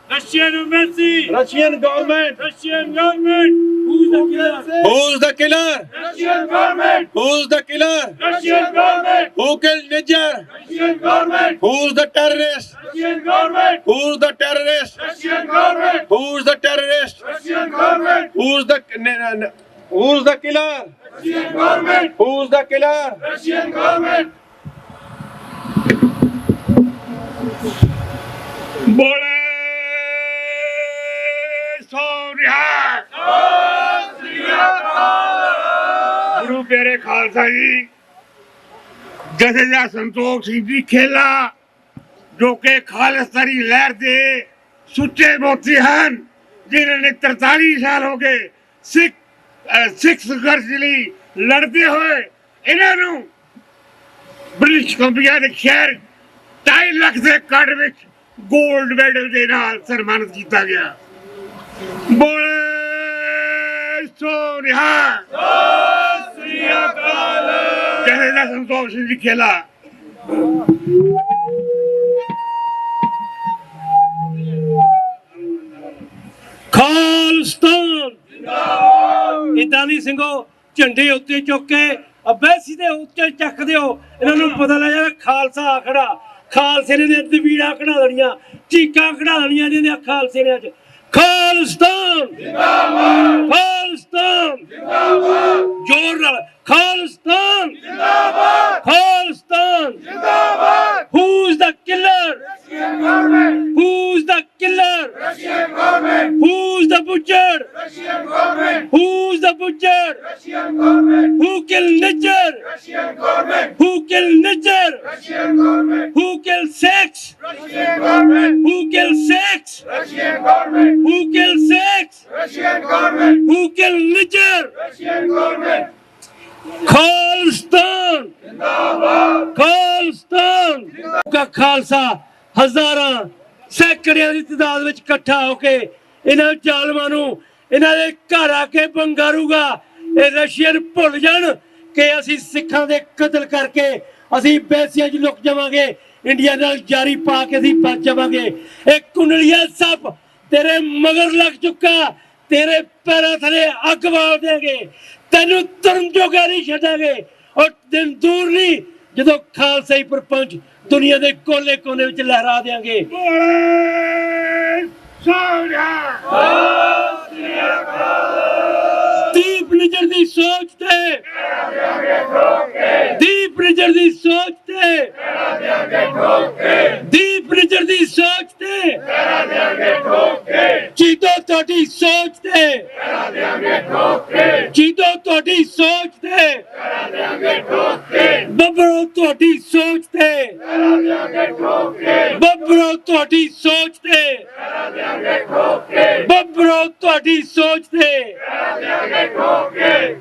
Russian embassy, Russian government. Russian government. Who's the killer? Who's the killer? Russian government. Who's the killer? Russian government. Who killed Niger? Russian government. Who's the terrorist? Russian government. Who's the terrorist? Russian government. Who's the terrorist? Russian government. Who's the killer? Russian government. Who's the killer? Russian government. ਬੋਲੇ ਗੁਰੂ ਪਿਆਰੇ ਖਾਲਸਾ ਜੀ। ਜਥੇਦਾਰ ਸੰਤੋਖ ਸਿੰਘ ਜੀ ਖੇਲਾ ਜੋ ਕਿ ਖਾਲਿਸਤਾਨੀ ਲਹਿਰ ਦੇ ਸੁੱਚੇ ਮੋਤੀ ਹਨ, ਜਿਨ੍ਹਾਂ ਨੇ 43 ਸਾਲ ਹੋ ਗਏ ਸਿੱਖ ਸੰਘਰਸ਼ ਲਈ ਲੜਦੇ ਹੋਏ ਇਹਨਾਂ ਨੂੰ ਬ੍ਰਿਟਿਸ਼ ਕੰਪਨੀਆਂ ਦੇ ਸ਼ਹਿਰ 2.5 ਲੱਖ ਦੇ ਕੱਢ ਵਿੱਚ ਗੋਲਡ ਮੈਡਲ ਦੇ ਨਾਲ ਸਨਮਾਨਿਤ ਕੀਤਾ ਗਿਆ। ਬੋਲੇ ਸੋ ਨਿਹਾਲ, ਸਤਿ ਸ੍ਰੀ ਅਕਾਲ। ਜਥੇਦਾਰ ਸੰਤੋਖ ਸਿੰਘ ਜੀ ਖੇਲਾ। ਖਾਲਿਸਤਾਨ ਜਿੰਦਾਬਾਦ। ਇਦਾਂ ਦੀ ਸਿੰਘੋ ਝੰਡੇ ਉੱਤੇ ਚੁੱਕ ਕੇ ਅਬੈਸੀ ਦੇ ਉੱਤੇ ਚੱਕ ਦਿਓ। ਇਹਨਾਂ ਨੂੰ ਪਤਾ ਲੱਗ ਜਾਣਾ ਖਾਲਸਾ ਆਖੜਾ। ਖਾਲਸੇ ਨੇ ਦਵੀੜਾਂ ਕਢਾ ਦੇਣੀਆਂ, ਚੀਕਾਂ ਕਢਾ ਦੇਣੀਆਂ ਜਿਹਦੇ ਖਾਲਸੇ ਨੇ। ਅੱਜ ਖਾਲਿਸਤਾਨ ਜਿੰਦਾਬਾਦ, ਖਾਲਿਸਤਾਨ ਜਿੰਦਾਬਾਦ। ਜ਼ੋਰ ਨਾਲ ਖਾਲਿਸਤਾਨ ਜਿੰਦਾਬਾਦ, ਖਾਲਿਸਤਾਨ ਜਿੰਦਾਬਾਦ। Who's the killer? Russian government. Who's the killer? Russian government. Who's the butcher? Russian government. Who's the butcher? Russian government. Who killed Niger? Russian government. Who killed Niger? Russian government. Who killed sex? Russian government. Who killed sex? Russian government. Who killed sex? Russian government. Who killed Niger? Russian government. Khalistan ਜਿੰਦਾਬਾਦ, ਖਾਲਿਸਤਾਨ ਦਾ ਖਾਲਸਾ ਹਜ਼ਾਰਾਂ ਸੈਂਕੜਿਆਂ ਦੀ ਤਾਦਾਦ ਵਿੱਚ ਇਕੱਠਾ ਹੋ ਕੇ ਇਹਨਾਂ ਜ਼ਾਲਮਾਂ ਨੂੰ ਇਹਨਾਂ ਦੇ ਘਰ ਆ ਕੇ ਬੰਗਾਰੂਗਾ। ਇਹ ਰਸ਼ੀਅਨ ਭੁੱਲ ਜਾਣ ਕਿ ਅਸੀਂ ਸਿੱਖਾਂ ਦੇ ਕਤਲ ਕਰਕੇ ਅਸੀਂ ਬੈਸੀਆਂ 'ਚ ਲੁਕ ਜਾਵਾਂਗੇ, ਇੰਡੀਆ ਨਾਲ ਜਾਰੀ ਪਾ ਕੇ ਅਸੀਂ ਬਚ ਜਾਵਾਂਗੇ। ਇਹ ਕੁੰਡਲੀਆ ਸੱਪ ਤੇਰੇ ਮਗਰ ਲੱਗ ਚੁੱਕਾ, ਤੇਰੇ ਪੈਰਾਂ ਥਲੇ ਅੱਗ ਬਾਲ ਦੇਗੇ, ਤੈਨੂੰ ਤੁਰਨ ਜੋਗਾ ਨਹੀਂ ਛੱਡਾਂਗੇ। ਔਰ ਦਿਨ ਦੂਰ ਨਹੀਂ ਜਦੋਂ ਖਾਲਸਾ ਹੀ ਪ੍ਰਪੰਚ ਦੁਨੀਆ ਦੇ ਕੋਨੇ ਕੋਨੇ ਵਿੱਚ ਲਹਿਰਾ ਦੇਾਂਗੇ। ਦੀਪ ਨਿਜਰ ਦੀ ਸੋਚ ਤੇ, ਦੀਪ ਨਿਜਰ ਦੀ ਸੋਚ ਤੇ, ਦੀਪ ਨਿਜਰ ਦੀ ਸੋਚ ਤੇ, ਜੀਤੋ ਤੁਹਾਡੀ ਸੋਚ ਤੇ, ਜੀਤੋ ਤੁਹਾਡੀ ਸੋਚ ਤੇ, ਬੱਬਰੋ ਤੁਹਾਡੀ ਸੋਚ ਤੇ, ਬੱਬਰੋ ਤੁਹਾਡੀ ਸੋਚ ਤੇ, ਬੱਬਰੋ ਤੁਹਾਡੀ ਸੋਚ ਤੇ।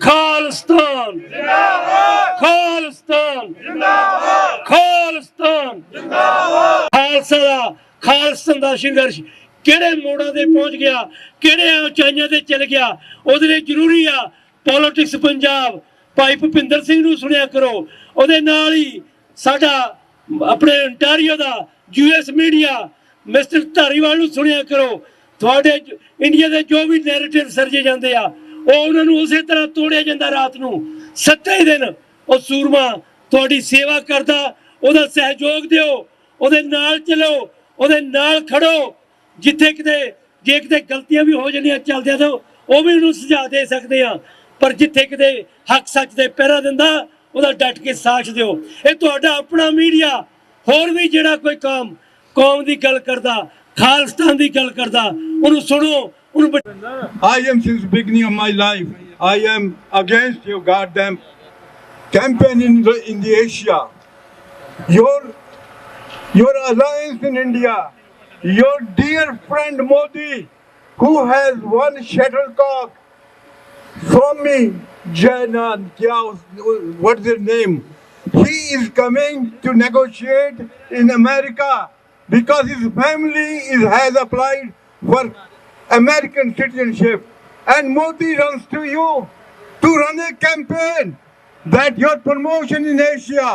ਖਾਲਿਸਤਾਨ ਜਿੰਦਾਬਾਦ, ਖਾਲਿਸਤਾਨ ਜਿੰਦਾਬਾਦ, ਖਾਲਿਸਤਾਨ ਜਿੰਦਾਬਾਦ। ਖਾਲਸਾ ਦਾ, ਖਾਲਿਸਤਾਨ ਦਾ ਸੰਘਰਸ਼ ਕਿਹੜੇ ਮੋੜਾਂ ਤੇ ਪਹੁੰਚ ਗਿਆ, ਕਿਹੜੇ ਉਚਾਈਆਂ ਤੇ ਚਲ ਗਿਆ, ਉਹਦੇ ਲਈ ਜ਼ਰੂਰੀ ਆ ਪੋਲਿਟਿਕਸ ਪੰਜਾਬ। ਭਾਈ ਭੁਪਿੰਦਰ ਸਿੰਘ ਨੂੰ ਸੁਣਿਆ ਕਰੋ, ਉਹਦੇ ਨਾਲ ਹੀ ਸਾਡਾ ਆਪਣੇ ਅੰਟਾਰੀਓ ਦਾ US ਮੀਡੀਆ ਮਿਸਟਰ ਧਾਰੀਵਾਲ ਨੂੰ ਸੁਣਿਆ ਕਰੋ। ਤੁਹਾਡੇ ਇੰਡੀਆ ਦੇ ਜੋ ਵੀ ਨੈਰੇਟਿਵ ਸਰਜੇ ਜਾਂਦੇ ਆ ਉਹ ਉਹਨਾਂ ਨੂੰ ਉਸੇ ਤਰ੍ਹਾਂ ਤੋੜਿਆ ਜਾਂਦਾ। ਰਾਤ ਨੂੰ 7 ਦਿਨ ਉਹ ਸੂਰਮਾ ਤੁਹਾਡੀ ਸੇਵਾ ਕਰਦਾ, ਉਹਦਾ ਸਹਿਯੋਗ ਦਿਓ, ਉਹਦੇ ਨਾਲ ਚਲੋ, ਉਹਦੇ ਨਾਲ ਖੜੋ। ਜਿੱਥੇ ਕਿਤੇ ਜੇ ਕਿਤੇ ਗਲਤੀਆਂ ਵੀ ਹੋ ਜਾਂਦੀਆਂ ਚੱਲਦਿਆਂ ਤਾਂ ਉਹ ਵੀ ਉਹਨੂੰ ਸੁਝਾਅ ਦੇ ਸਕਦੇ ਆ, ਪਰ ਜਿੱਥੇ ਕਿਤੇ ਹੱਕ ਸੱਚ ਦੇ ਪਹਿਰਾ ਦਿੰਦਾ ਉਹਦਾ ਡਟ ਕੇ ਸਾਥ ਦਿਓ। ਇਹ ਤੁਹਾਡਾ ਆਪਣਾ ਮੀਡੀਆ। ਹੋਰ ਵੀ ਜਿਹੜਾ ਕੋਈ ਕੌਮ ਦੀ ਗੱਲ ਕਰਦਾ, ਖਾਲਿਸਤਾਨ ਦੀ ਗੱਲ ਕਰਦਾ, ਉਹਨੂੰ ਸੁਣੋ, ਉਹਨੂੰ I am since beginning of my life, I am against your goddamn campaign in the Asia. Your alliance in India, your dear friend Modi, who has one shuttlecock from me, Janan, what's his name? He is coming to negotiate in America because his family has applied for American citizenship. And Modi runs to you to run a campaign that your promotion in Asia,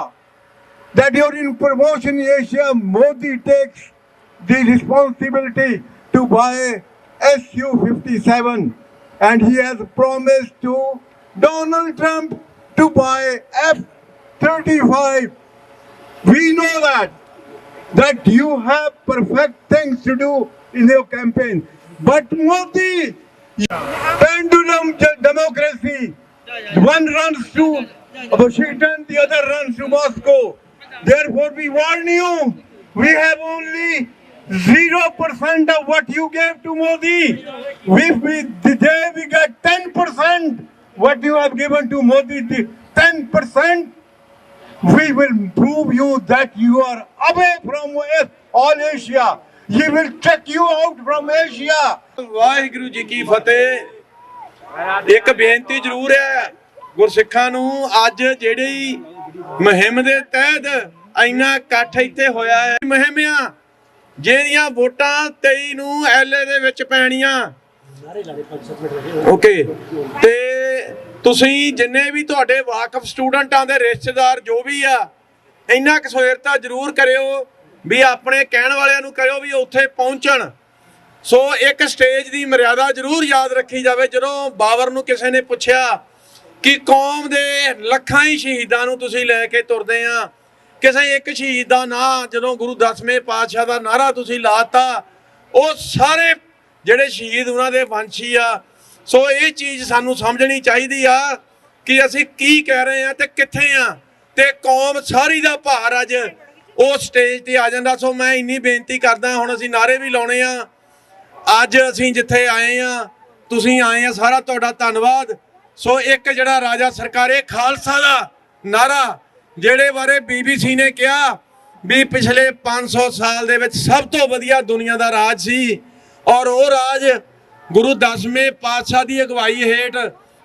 Modi takes the responsibility to buy Su-57, and he has promised to Donald Trump to buy F-35. We know that you have perfect things to do in your campaign, but Modi, pendulum democracy, one runs to Washington, the other runs to Moscow. Therefore, we warn you, we have only 0% of what you gave to Modi. Today we got 10% what you have given to Modi. 10%. We will prove you that you are away from all Asia. We will check you out from Asia. Waheguru ji ਕੀ ਫਤਿਹ। ਇੱਕ ਬੇਨਤੀ ਜ਼ਰੂਰ ਹੈ ਗੁਰਸਿੱਖਾਂ ਨੂੰ, ਅੱਜ ਜਿਹੜੀ ਮੁਹਿੰਮ ਦੇ ਤਹਿਤ ਇੰਨਾ ਇਕੱਠ ਇੱਥੇ ਹੋਇਆ ਹੈ, ਮੁਹਿੰਮ ਆ ਜਿਹੜੀਆਂ ਵੋਟਾਂ 23 ਨੂੰ ਐਲਏ ਦੇ ਵਿੱਚ ਪੈਣੀਆਂ। ਓਕੇ, ਤੇ ਤੁਸੀਂ ਜਿੰਨੇ ਵੀ ਤੁਹਾਡੇ ਵਾਕਫ ਸਟੂਡੈਂਟਾਂ ਦੇ ਰਿਸ਼ਤੇਦਾਰ ਜੋ ਵੀ ਆ, ਇੰਨਾ ਕੁ ਸਵੇਰਤਾ ਜ਼ਰੂਰ ਕਰਿਓ ਵੀ ਆਪਣੇ ਕਹਿਣ ਵਾਲਿਆਂ ਨੂੰ ਕਰਿਓ ਵੀ ਉੱਥੇ ਪਹੁੰਚਣ। ਸੋ ਇੱਕ ਸਟੇਜ ਦੀ ਮਰਿਆਦਾ ਜ਼ਰੂਰ ਯਾਦ ਰੱਖੀ ਜਾਵੇ। ਜਦੋਂ ਬਾਬਰ ਨੂੰ ਕਿਸੇ ਨੇ ਪੁੱਛਿਆ ਕਿ ਕੌਮ ਦੇ ਲੱਖਾਂ ਹੀ ਸ਼ਹੀਦਾਂ ਨੂੰ ਤੁਸੀਂ ਲੈ ਕੇ ਤੁਰਦੇ ਆ, ਕਿਸੇ ਇੱਕ ਸ਼ਹੀਦ ਦਾ ਨਾਂ ਜਦੋਂ ਗੁਰੂ 10ਵੇਂ ਪਾਤਸ਼ਾਹ ਦਾ ਨਾਰਾ ਤੁਸੀਂ ਲਾਤਾ, ਉਹ ਸਾਰੇ ਜਿਹੜੇ ਸ਼ਹੀਦ ਉਹਨਾਂ ਦੇ ਵੰਸ਼ੀ ਆ। ਸੋ ਇਹ ਚੀਜ਼ ਸਾਨੂੰ ਸਮਝਣੀ ਚਾਹੀਦੀ ਆ ਕਿ ਅਸੀਂ ਕੀ ਕਹਿ ਰਹੇ ਆ ਤੇ ਕਿੱਥੇ ਆ, ਤੇ ਕੌਮ ਸਾਰੀ ਦਾ ਭਾਰ ਅੱਜ ਉਹ ਸਟੇਜ ਤੇ ਆ ਜਾਂਦਾ। ਸੋ ਮੈਂ ਇੰਨੀ ਬੇਨਤੀ ਕਰਦਾ, ਹੁਣ ਅਸੀਂ ਨਾਰੇ ਵੀ ਲਾਉਣੇ ਆ। ਅੱਜ ਅਸੀਂ ਜਿੱਥੇ ਆਏ ਆ, ਤੁਸੀਂ ਆਏ ਆ, ਸਾਰਾ ਤੁਹਾਡਾ ਧੰਨਵਾਦ। ਸੋ ਇੱਕ ਜਿਹੜਾ ਰਾਜਾ ਸਰਕਾਰੇ ਖਾਲਸਾ ਦਾ ਨਾਰਾ, ਜਿਹੜੇ ਬਾਰੇ BBC ਨੇ ਕਿਹਾ ਵੀ ਪਿਛਲੇ 500 ਸਾਲ ਦੇ ਵਿੱਚ ਸਭ ਤੋਂ ਵਧੀਆ ਦੁਨੀਆ ਦਾ ਰਾਜ ਸੀ, ਔਰ ਉਹ ਰਾਜ ਗੁਰੂ 10ਵੇਂ ਪਾਤਸ਼ਾਹ ਦੀ ਅਗਵਾਈ ਹੇਠ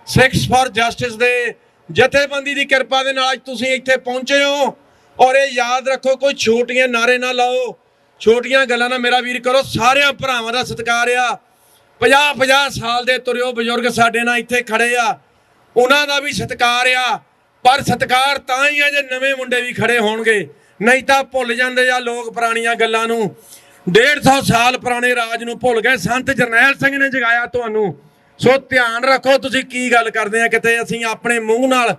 ਸਿੱਖਸ ਫॉर ਜਸਟਿਸ ਦੇ ਜਥੇਬੰਦੀ ਦੀ ਕਿਰਪਾ ਦੇ ਨਾਲ ਅੱਜ ਤੁਸੀਂ ਇੱਥੇ ਪਹੁੰਚੇ ਹੋ। ਔਰ ਇਹ ਯਾਦ ਰੱਖੋ, ਕੋਈ ਛੋਟੀਆਂ ਨਾਰੇ ਨਾ ਲਾਓ, ਛੋਟੀਆਂ ਗੱਲਾਂ ਨਾ ਮੇਰਾ ਵੀਰ ਕਰੋ। ਸਾਰਿਆਂ ਭਰਾਵਾਂ ਦਾ ਸਤਿਕਾਰ ਆ। 50-50 ਸਾਲ ਦੇ ਤੁਰਿਓ ਬਜ਼ੁਰਗ ਸਾਡੇ ਨਾਲ ਇੱਥੇ ਖੜੇ ਆ, ਉਹਨਾਂ ਦਾ ਵੀ ਸਤਿਕਾਰ ਆ। ਪਰ ਸਤਿਕਾਰ ਤਾਂ ਹੀ ਆ ਜੇ ਨਵੇਂ ਮੁੰਡੇ ਵੀ ਖੜੇ ਹੋਣਗੇ, ਨਹੀਂ ਤਾਂ ਭੁੱਲ ਜਾਂਦੇ ਆ ਲੋਕ ਪੁਰਾਣੀਆਂ ਗੱਲਾਂ ਨੂੰ। 150 ਸਾਲ ਪੁਰਾਣੇ ਰਾਜ ਨੂੰ ਭੁੱਲ ਗਏ। ਸੰਤ ਜਰਨੈਲ ਸਿੰਘ ਨੇ ਜਗਾਇਆ ਤੁਹਾਨੂੰ। ਸੋ ਧਿਆਨ ਰੱਖੋ ਤੁਸੀਂ ਕੀ ਗੱਲ ਕਰਦੇ ਆ, ਕਿਤੇ ਅਸੀਂ ਆਪਣੇ ਮੂੰਹ ਨਾਲ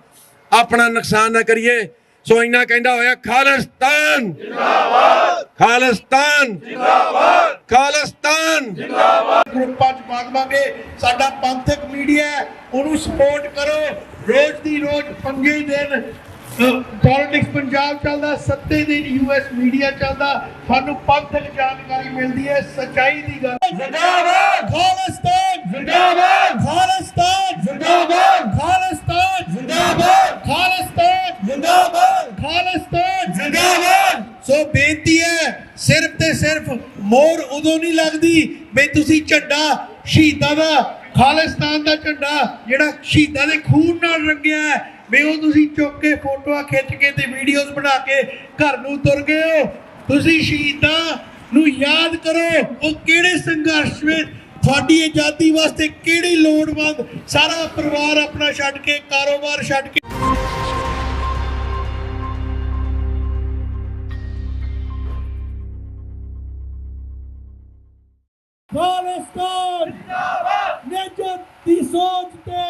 ਆਪਣਾ ਨੁਕਸਾਨ ਨਾ ਕਰੀਏ। ਸੋ ਇੰਨਾ ਕਹਿੰਦਾ ਹੋਇਆ, ਖਾਲਿਸਤਾਨ ਜਿੰਦਾਬਾਦ, ਖਾਲਿਸਤਾਨ ਜਿੰਦਾਬਾਦ, ਖਾਲਿਸਤਾਨ ਜਿੰਦਾਬਾਦ। ਗਰੁੱਪਾਂ 'ਚ ਪਾ ਦੇਵਾਂਗੇ। ਸਾਡਾ ਪੰਥਕ ਮੀਡੀਆ ਹੈ, ਉਹਨੂੰ ਸਪੋਰਟ ਕਰੋ। ਰੋਜ਼ ਦੀ ਰੋਜ਼ ਪੰਗੇ ਦਿਨ ਪੋਲਿਟਿਕਸ ਪੰਜਾਬ ਚੱਲਦਾ, ਸੱਤੇ ਦਿਨ US ਮੀਡੀਆ ਚੱਲਦਾ। ਸਾਨੂੰ ਪੰਥਕ ਜਾਣਕਾਰੀ ਮਿਲਦੀ ਹੈ, ਸੱਚਾਈ ਦੀ ਗੱਲ। ਜ਼ਿੰਦਾਬਾਦ ਖਾਲਿਸਤਾਨ, ਜ਼ਿੰਦਾਬਾਦ ਖਾਲਿਸਤਾਨ, ਜ਼ਿੰਦਾਬਾਦ ਖਾਲਿਸਤਾਨ, ਜ਼ਿੰਦਾਬਾਦ ਖਾਲਿਸਤਾਨ, ਜ਼ਿੰਦਾਬਾਦ ਖਾਲਿਸਤਾਨ, ਜ਼ਿੰਦਾਬਾਦ। ਸੋ ਬੇਨਤੀ ਹੈ, ਸਿਰਫ ਤੇ ਸਿਰਫ ਮੋਹਰ ਉਦੋਂ ਨਹੀਂ ਲੱਗਦੀ ਵੀ ਤੁਸੀਂ ਝੰਡਾ ਸ਼ਹੀਦਾਂ ਦਾ, ਖਾਲਿਸਤਾਨ ਦਾ ਝੰਡਾ ਜਿਹੜਾ ਸ਼ਹੀਦਾਂ ਦੇ ਖੂਨ ਨਾਲ ਰੰਗਿਆ ਹੈ, ਵੀ ਉਹ ਤੁਸੀਂ ਚੁੱਕ ਕੇ ਫੋਟੋਆਂ ਖਿੱਚ ਕੇ ਤੇ ਵੀਡੀਓਜ਼ ਬਣਾ ਕੇ ਘਰ ਨੂੰ ਤੁਰ ਗਏ ਹੋ। ਤੁਸੀਂ ਸ਼ਹੀਦਾਂ ਨੂੰ ਯਾਦ ਕਰੋ, ਉਹ ਕਿਹੜੇ ਸੰਘਰਸ਼ ਵਿੱਚ ਤੁਹਾਡੀ ਆਜ਼ਾਦੀ ਵਾਸਤੇ ਕਿਹੜੀ ਲੋੜਵੰਦ, ਸਾਰਾ ਪਰਿਵਾਰ ਆਪਣਾ ਛੱਡ ਕੇ, ਕਾਰੋਬਾਰ ਛੱਡ ਕੇ। ਖਾਲਿਸਤਾਨ ਜਿੰਦਾਬਾਦ। ਨਿਜਰ ਦੀ ਸੋਚ ਤੇ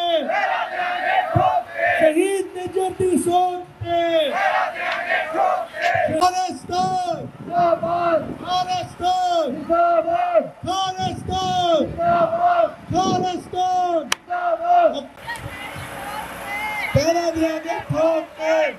ਸ਼ਹੀਦ ਨਿਜਰ ਦੀ ਸੋਚ ਤੇ ਖਾਲਿਸਤਾਨ ਜਿੰਦਾਬਾਦ, ਖਾਲਿਸਤਾਨ ਜਿੰਦਾਬਾਦ। ਖਾਲਿਸਤਾਨ ਜਿੰਦਾਬਾਦ ਪਹਿਰਾ ਦਿਆਂਗੇ ਠੋਕ ਕੇ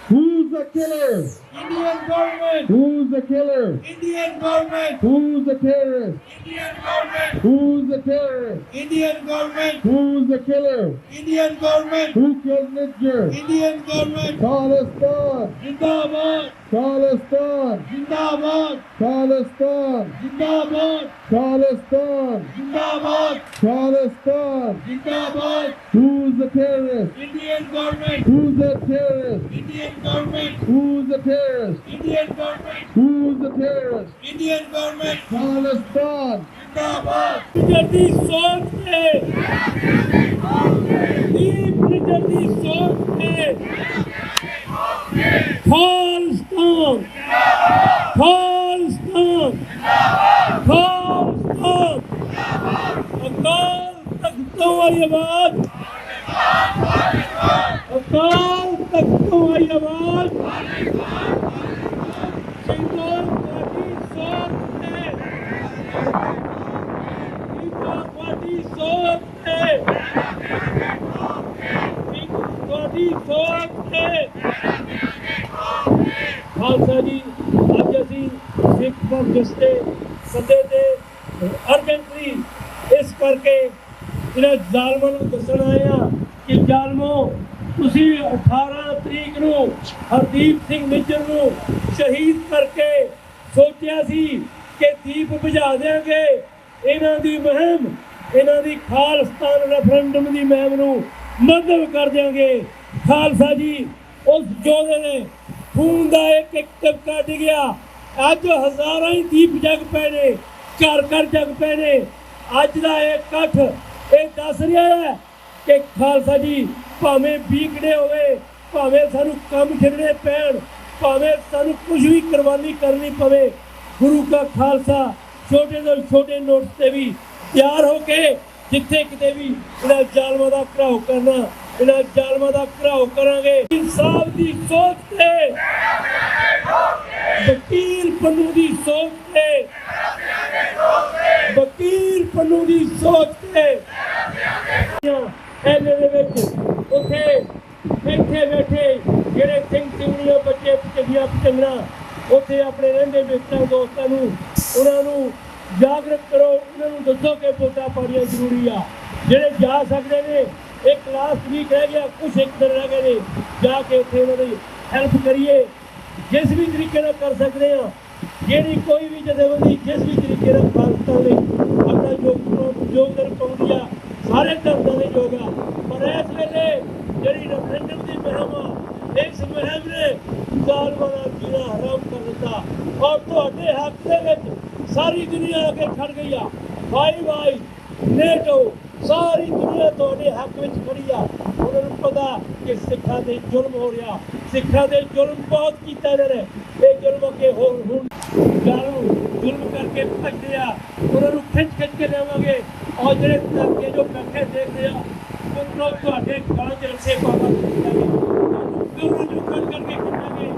Who's the killer? Indian government, Who's the killer? Indian government, Who's the terrorist? Indian government, Who's the terrorist? Indian government, Who's the killer? Indian government, Who killed Niger? Indian government, Khalistan! जिंदाबाद Khalistan! जिंदाबाद Khalistan! जिंदाबाद Khalistan! जिंदाबाद Khalistan! जिंदाबाद Who's the terrorist? Indian government, Who's the terrorist? Indian government, Who's the terrorist? Indian government, Who's the terrorist? Indian government, Khalistan! जिंदाबाद जल्दी सोच के दीप जल्दी सोच के खालिस्तान खालिस्तान खालिस्तान अकाल तख्तों वाली आवाज अकाल तख्तों वाली आवाज सिंदूर पार्टी सोच है पार्टी सोच है खालसा जी ਅੱਜ ਅਸੀਂ ਸਿੱਖ ਪੰਥ ਦੇ ਸੱਦੇ ਤੇ ਅਰਜੈਂਟਲੀ ਇਸ ਕਰਕੇ ਇਹਨਾਂ ਜ਼ਾਲਮਾਂ ਨੂੰ ਦੱਸਣ ਆਏ ਆ ਕਿ ਜ਼ਾਲਮੋ ਤੁਸੀਂ 18 ਤਰੀਕ ਨੂੰ ਹਰਦੀਪ ਸਿੰਘ ਨਿੱਜਰ ਨੂੰ ਸ਼ਹੀਦ ਕਰਕੇ ਸੋਚਿਆ ਸੀ ਕਿ ਦੀਪ ਬੁਝਾ ਦੇਾਂਗੇ ਇਹਨਾਂ ਦੀ ਮੁਹਿੰਮ ਇਹਨਾਂ ਦੀ ਖਾਲਿਸਤਾਨ ਰੈਫਰੈਂਡਮ ਦੀ ਮੁਹਿੰਮ ਨੂੰ ਮੱਦਦ ਕਰ ਦਿਆਂਗੇ ਖਾਲਸਾ ਜੀ ਉਸ ਯੋਧੇ ਨੇ ਖੂਨ ਦਾ ਇੱਕ ਇੱਕ ਟਿਪਕਾ ਡਿੱਗਿਆ ਅੱਜ ਹਜ਼ਾਰਾਂ ਹੀ ਦੀਪ ਜਗ ਪਏ ਨੇ ਘਰ ਘਰ ਜਗ ਪਏ ਨੇ ਅੱਜ ਦਾ ਇਹ ਇਕੱਠ ਇਹ ਦੱਸ ਰਿਹਾ ਹੈ ਕਿ ਖਾਲਸਾ ਜੀ ਭਾਵੇਂ ਵੀਕੜੇ ਹੋਵੇ ਭਾਵੇਂ ਸਾਨੂੰ ਕੰਮ ਛੱਡਣੇ ਪੈਣ ਭਾਵੇਂ ਸਾਨੂੰ ਕੁਝ ਵੀ ਕੁਰਬਾਨੀ ਕਰਨੀ ਪਵੇ ਗੁਰੂ ਕਾ ਖਾਲਸਾ ਛੋਟੇ ਤੋਂ ਛੋਟੇ ਨੋਟ ਤੇ ਵੀ ਤਿਆਰ ਹੋ ਕੇ ਜਿੱਥੇ ਕਿਤੇ ਵੀ ਇਹਨਾਂ ਜ਼ਾਲਮਾਂ ਦਾ ਘਰਾਓ ਕਰਨਾ ਇਹਨਾਂ ਜ਼ਾਲਮਾਂ ਦਾ ਘਰਾਓ ਕਰਾਂਗੇ ਇਨਸਾਫ ਦੀ ਸੋਚ ਤੇ ਵਕੀਲ ਪੰਨੂ ਦੀ ਸੋਚ ਤੇ ਵਕੀਲ ਪੰਨੂ ਦੀ ਸੋਚ ਤੇ ਇਹਦੇ ਦੇ ਵਿੱਚ ਉੱਥੇ ਇੱਥੇ ਬੈਠੇ ਜਿਹੜੇ ਸਿੰਘ ਸਿੰਘਣੀਆਂ ਬੱਚੇ ਚੰਗੀਆਂ ਚੰਗਣਾ ਉੱਥੇ ਆਪਣੇ ਰਹਿੰਦੇ ਮਿੱਤਰਾਂ ਦੋਸਤਾਂ ਨੂੰ ਉਹਨਾਂ ਨੂੰ ਜਾਗਰਤ ਕਰੋ ਉਹਨਾਂ ਨੂੰ ਦੱਸੋ ਕਿ ਵੋਟਾਂ ਪਾਉਣੀਆਂ ਜ਼ਰੂਰੀ ਆ ਜਿਹੜੇ ਜਾ ਸਕਦੇ ਨੇ ਇੱਕ ਲਾਸਟ ਵੀਕ ਰਹਿ ਗਿਆ ਕੁਛ ਇੱਕ ਦਿਨ ਰਹਿ ਗਏ ਨੇ ਜਾ ਕੇ ਉੱਥੇ ਉਹਨਾਂ ਦੀ ਹੈਲਪ ਕਰੀਏ ਜਿਸ ਵੀ ਤਰੀਕੇ ਨਾਲ ਕਰ ਸਕਦੇ ਆ ਜਿਹੜੀ ਕੋਈ ਵੀ ਜਥੇਬੰਦੀ ਜਿਸ ਵੀ ਤਰੀਕੇ ਨਾਲ ਖਾਲਸਾ ਲਈ ਆਪਣਾ ਯੋਗਦਾਨ ਪਾਉਂਦੀ ਆ ਸਾਰੇ ਧਰਮਾਂ ਦੇ ਯੋਗ ਆ ਪਰ ਇਸ ਵੇਲੇ ਜਿਹੜੀ ਰੈਫਰੈਂਡਮ ਦੀ ਮੁਹਿੰਮ ਆ ਇਸ ਮੁਹਿੰਮ ਨੇ ਜ਼ਾਲਮਾਂ ਦਾ ਜੀਣਾ ਹਰਾਮ ਕਰ ਦਿੱਤਾ ਔਰ ਤੁਹਾਡੇ ਹੱਕ ਦੇ ਵਿੱਚ ਸਾਰੀ ਦੁਨੀਆ ਆ ਕੇ ਖੜ ਗਈ ਆ ਭਾਈ ਨੇਟੋ ਸਾਰੀ ਦੁਨੀਆ ਤੁਹਾਡੇ ਹੱਕ ਵਿੱਚ ਖੜੀ ਆ ਉਹਨਾਂ ਨੂੰ ਪਤਾ ਕਿ ਸਿੱਖਾਂ ਤੇ ਜ਼ੁਲਮ ਹੋ ਰਿਹਾ ਸਿੱਖਾਂ ਦੇ ਜ਼ੁਲਮ ਬਹੁਤ ਕੀਤਾ ਇਹਨਾਂ ਨੇ ਇਹ ਜ਼ੁਲਮ ਅੱਗੇ ਹੁਣ ਜ਼ੁਲਮ ਕਰਕੇ ਭੱਜਦੇ ਆ ਉਹਨਾਂ ਨੂੰ ਖਿੱਚ ਕੇ ਲਿਆਵਾਂਗੇ ਔਰ ਜਿਹੜੇ ਅੱਗੇ ਜੋ ਬੈਠੇ ਦੇਖਦੇ ਆ ਉਹ ਤੁਹਾਡੇ ਗਾਂ 'ਚ ਰੱਸੇ ਪਾਵਾਂ ਕਿਉਂ ਜੋ ਕਰਕੇ ਖਿੱਚਾਂਗੇ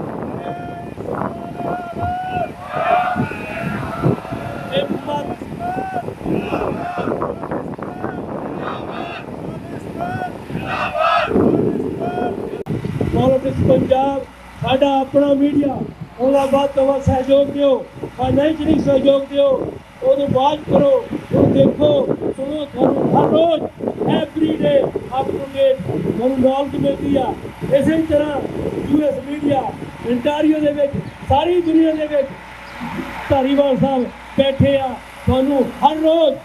ਪੋਲਿਟਿਕਸ ਪੰਜਾਬ ਸਾਡਾ ਆਪਣਾ ਮੀਡੀਆ ਉਹਦਾ ਵੱਧ ਤੋਂ ਵੱਧ ਸਹਿਯੋਗ ਦਿਓ ਫਾਈਨੈਂਸ਼ਲੀ ਸਹਿਯੋਗ ਦਿਓ ਉਹਨੂੰ ਬਾਤ ਕਰੋ ਉਹ ਦੇਖੋ ਸੁਣੋ ਤੁਹਾਨੂੰ ਹਰ ਰੋਜ਼ every day up to date ਤੁਹਾਨੂੰ ਨੌਲੇਜ ਮਿਲਦੀ ਆ ਇਸੇ ਤਰ੍ਹਾਂ ਯੂਐਸ ਮੀਡੀਆ ਇੰਟਾਰੀਓ ਦੇ ਵਿੱਚ ਸਾਰੀ ਦੁਨੀਆ ਦੇ ਵਿੱਚ ਧਾਰੀਵਾਲ ਸਾਹਿਬ ਬੈਠੇ ਆ ਤੁਹਾਨੂੰ ਹਰ ਰੋਜ਼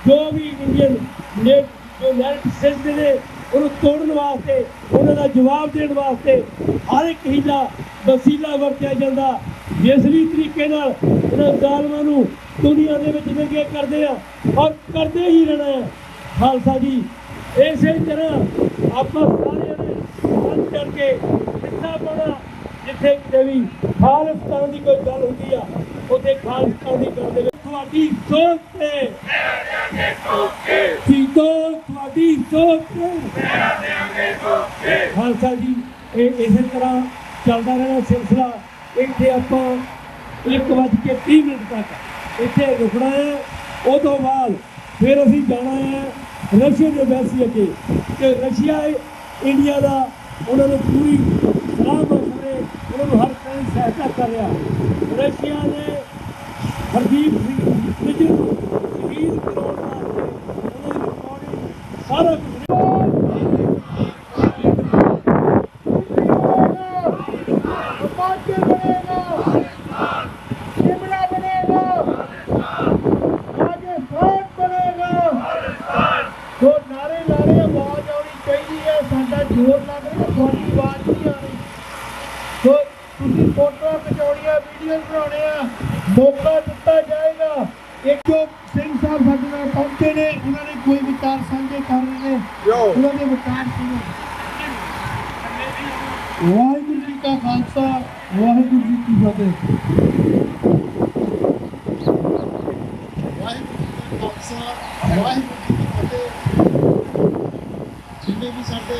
ਜੋ ਵੀ ਇੰਡੀਅਨ ਜੋ ਨੈਰੇਟਿਵ ਸਿਸਟਮ ਨੇ ਉਹਨੂੰ ਤੋੜਨ ਵਾਸਤੇ ਉਹਨਾਂ ਦਾ ਜਵਾਬ ਦੇਣ ਵਾਸਤੇ ਹਰ ਇੱਕ ਹੀਲਾ ਵਸੀਲਾ ਵਰਤਿਆ ਜਾਂਦਾ ਜਿਸ ਵੀ ਤਰੀਕੇ ਨਾਲ ਇਹਨਾਂ ਜ਼ਾਲਮਾਂ ਨੂੰ ਦੁਨੀਆ ਦੇ ਵਿੱਚ ਨੰਗੇ ਕਰਦੇ ਆ ਔਰ ਕਰਦੇ ਹੀ ਰਹਿਣਾ ਹੈ ਖਾਲਸਾ ਜੀ ਇਸੇ ਤਰ੍ਹਾਂ ਆਪਾਂ ਸਾਰਿਆਂ ਨੇ ਮੰਨ ਕਰਕੇ ਹਿੱਸਾ ਪਾਉਣਾ ਜਿੱਥੇ ਕਿਤੇ ਵੀ ਖਾਲਿਸਤਾਨ ਦੀ ਕੋਈ ਗੱਲ ਹੁੰਦੀ ਆ ਉੱਥੇ ਖਾਲਿਸਤਾਨ ਦੀ ਗੱਲ ਦੇ ਵਿੱਚ ਤੁਹਾਡੀ ਸੋਚ ਤੇ ਤੁਹਾਡੀ ਸੋਚ ਤੇ ਖਾਲਸਾ ਜੀ ਇਹ ਇਸੇ ਤਰ੍ਹਾਂ ਚੱਲਦਾ ਰਹਿਣਾ ਸਿਲਸਿਲਾ ਇੱਥੇ ਆਪਾਂ 1:30 ਤੱਕ ਇੱਥੇ ਰੁਕਣਾ ਹੈ। ਉਹ ਤੋਂ ਬਾਅਦ ਫਿਰ ਅਸੀਂ ਜਾਣਾ ਹੈ ਰਸ਼ੀਅਨ ਐਮਬੈਸੀ ਅੱਗੇ ਕਿ ਰਸ਼ੀਆ ਇੰਡੀਆ ਦਾ ਉਹਨਾਂ ਨੂੰ ਪੂਰੀ ਸਲਾਹ ਮਸ਼ਵਰੇ ਉਹਨਾਂ ਨੂੰ ਹਰ ਤਰ੍ਹਾਂ ਦੀ ਸਹਾਇਤਾ ਕਰ ਰਿਹਾ। ਰਸ਼ੀਆ ਨੇ ਹਰਦੀਪ ਸਿੰਘ ਨਿੱਜਰ ਨੂੰ ਸ਼ਹੀਦ ਕਰਾਉਣ ਵਾਸਤੇ ਉਹਨਾਂ ਦੀ ਰਿਕਾਰਡਿੰਗ ਸਾਰਾ ਕੁਝ ਜ਼ੋਰ ਲੱਗ ਰਿਹਾ ਤੁਹਾਡੀ ਆਵਾਜ਼ ਨਹੀਂ ਆ ਰਹੀ। ਸੋ ਤੁਸੀਂ ਫੋਟੋਆਂ ਖਿਚਾਉਣੀਆਂ, ਵੀਡੀਓ ਬਣਾਉਣੇ ਆ, ਮੌਕਾ ਦਿੱਤਾ ਜਾਏਗਾ। ਇੱਕ ਜੋ ਸਿੰਘ ਸਾਹਿਬ ਸਾਡੇ ਨਾਲ ਪਹੁੰਚੇ ਨੇ, ਉਹਨਾਂ ਨੇ ਕੋਈ ਵਿਚਾਰ ਸਾਂਝੇ ਕਰ ਰਹੇ ਨੇ, ਉਹਨਾਂ ਦੇ ਵਿਚਾਰ ਸੁਣੋ। ਵਾਹਿਗੁਰੂ ਜੀ ਕਾ ਖਾਲਸਾ, ਵਾਹਿਗੁਰੂ ਜੀ ਕੀ ਫਤਿਹ। ਵਾਹਿਗੁਰੂ ਜੀ ਕਾ ਖਾਲਸਾ, ਵਾਹਿਗੁਰੂ ਜੀ ਕੀ ਫਤਿਹ। ਜਿੰਨੇ ਵੀ ਸਾਡੇ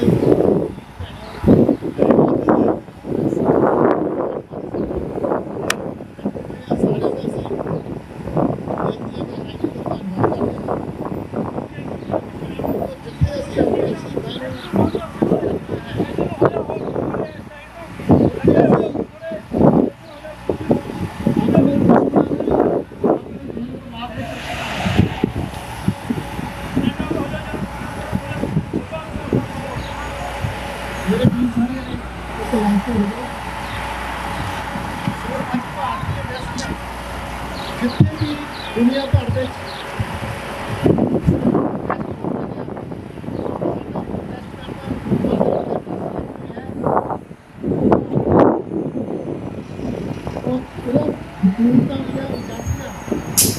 जितने भी दुनिया भर में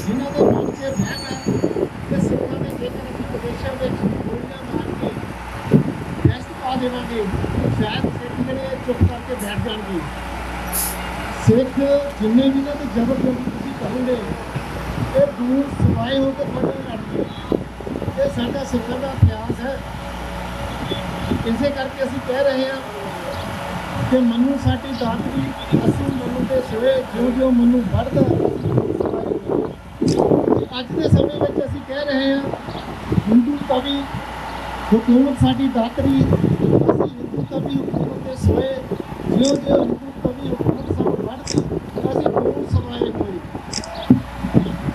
जिन्हों के मन से बहम है कि सिखा ने जेकर विदेशों में गोलियां मार के टेस्ट पा देवे शायद सिख ਜਿਹੜੇ चुप करके बैठ जाएंगे। सिख जिन्हें भी ना तो जबरदस्ती करोगे ये दूर सवाए हो के थोड़े लड़के ये साडा सिखण का इतिहास है। इसे करके असीं कह रहे हैं कि मनु साडी दातरी असीं मनु के सिवे ज्यों ज्यों मनु बढ़दा अज के समय में असीं कह रहे हैं हिंदू कवि हुकूमत साडी दातरी असीं हिंदू कवि हुकूमत के सिवे ज्यों ज्यों हिंदू कवि हुकूमत सानू बढ़दी असीं दूर सवाए होए।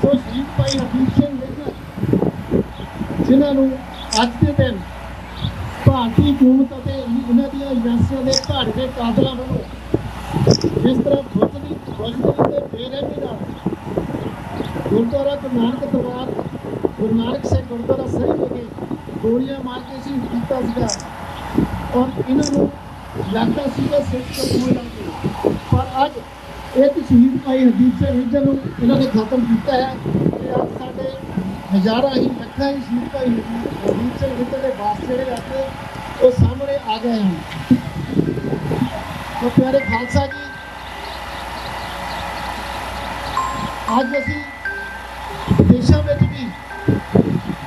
तो शहीद भाई हबीब सिंह निज्जर जिन्हां नूं अज के दिन भारतीय हुकूमत ਅਤੇ ਇਹਨਾਂ ਦੀਆਂ ਏਜੰਸੀਆਂ ਦੇ ਘਾੜ ਦੇ ਕਾਤਲਾਂ ਵੱਲੋਂ ਜਿਸ ਤਰ੍ਹਾਂ ਬੁੱਧਲੀ ਤੇ ਬੇਰਹਿਮੀ ਨਾਲ ਗੁਰਦੁਆਰਾ ਗੁਰੂ ਨਾਨਕ ਦਰਬਾਰ ਗੁਰੂ ਨਾਨਕ ਸਾਹਿਬ ਗੁਰਦੁਆਰਾ ਸਾਹਿਬ ਵਿਖੇ ਗੋਲੀਆਂ ਮਾਰ ਕੇ ਸ਼ਹੀਦ ਕੀਤਾ ਸੀਗਾ ਔਰ ਇਹਨਾਂ ਨੂੰ ਲੱਗਦਾ ਸੀਗਾ ਸਿੱਖ ਕਤਲ ਹੋਣਗੇ ਪਰ ਅੱਜ ਇੱਕ ਸ਼ਹੀਦ ਭਾਈ ਹਰਦੀਪ ਸਿੰਘ ਨਿੱਜਰ ਨੂੰ ਇਹਨਾਂ ਨੇ ਖਤਮ ਕੀਤਾ ਹੈ ਤੇ ਅੱਜ ਸਾਡੇ ਹਜ਼ਾਰਾਂ ਹੀ ਲੱਖਾਂ ਹੀ ਸ਼ਹੀਦ ਭਾਈ ਹਰਦੀਪ ਸਿੰਘ ਨਿੱਜਰ ਦੇ ਵਾਰਸ ਜਿਹੜੇ ਰੱਖੇ ਉਹ ਸਾਹਮਣੇ ਆ ਗਏ ਹਨ। तो प्यारे खालसा जी आज असी विदेशों में भी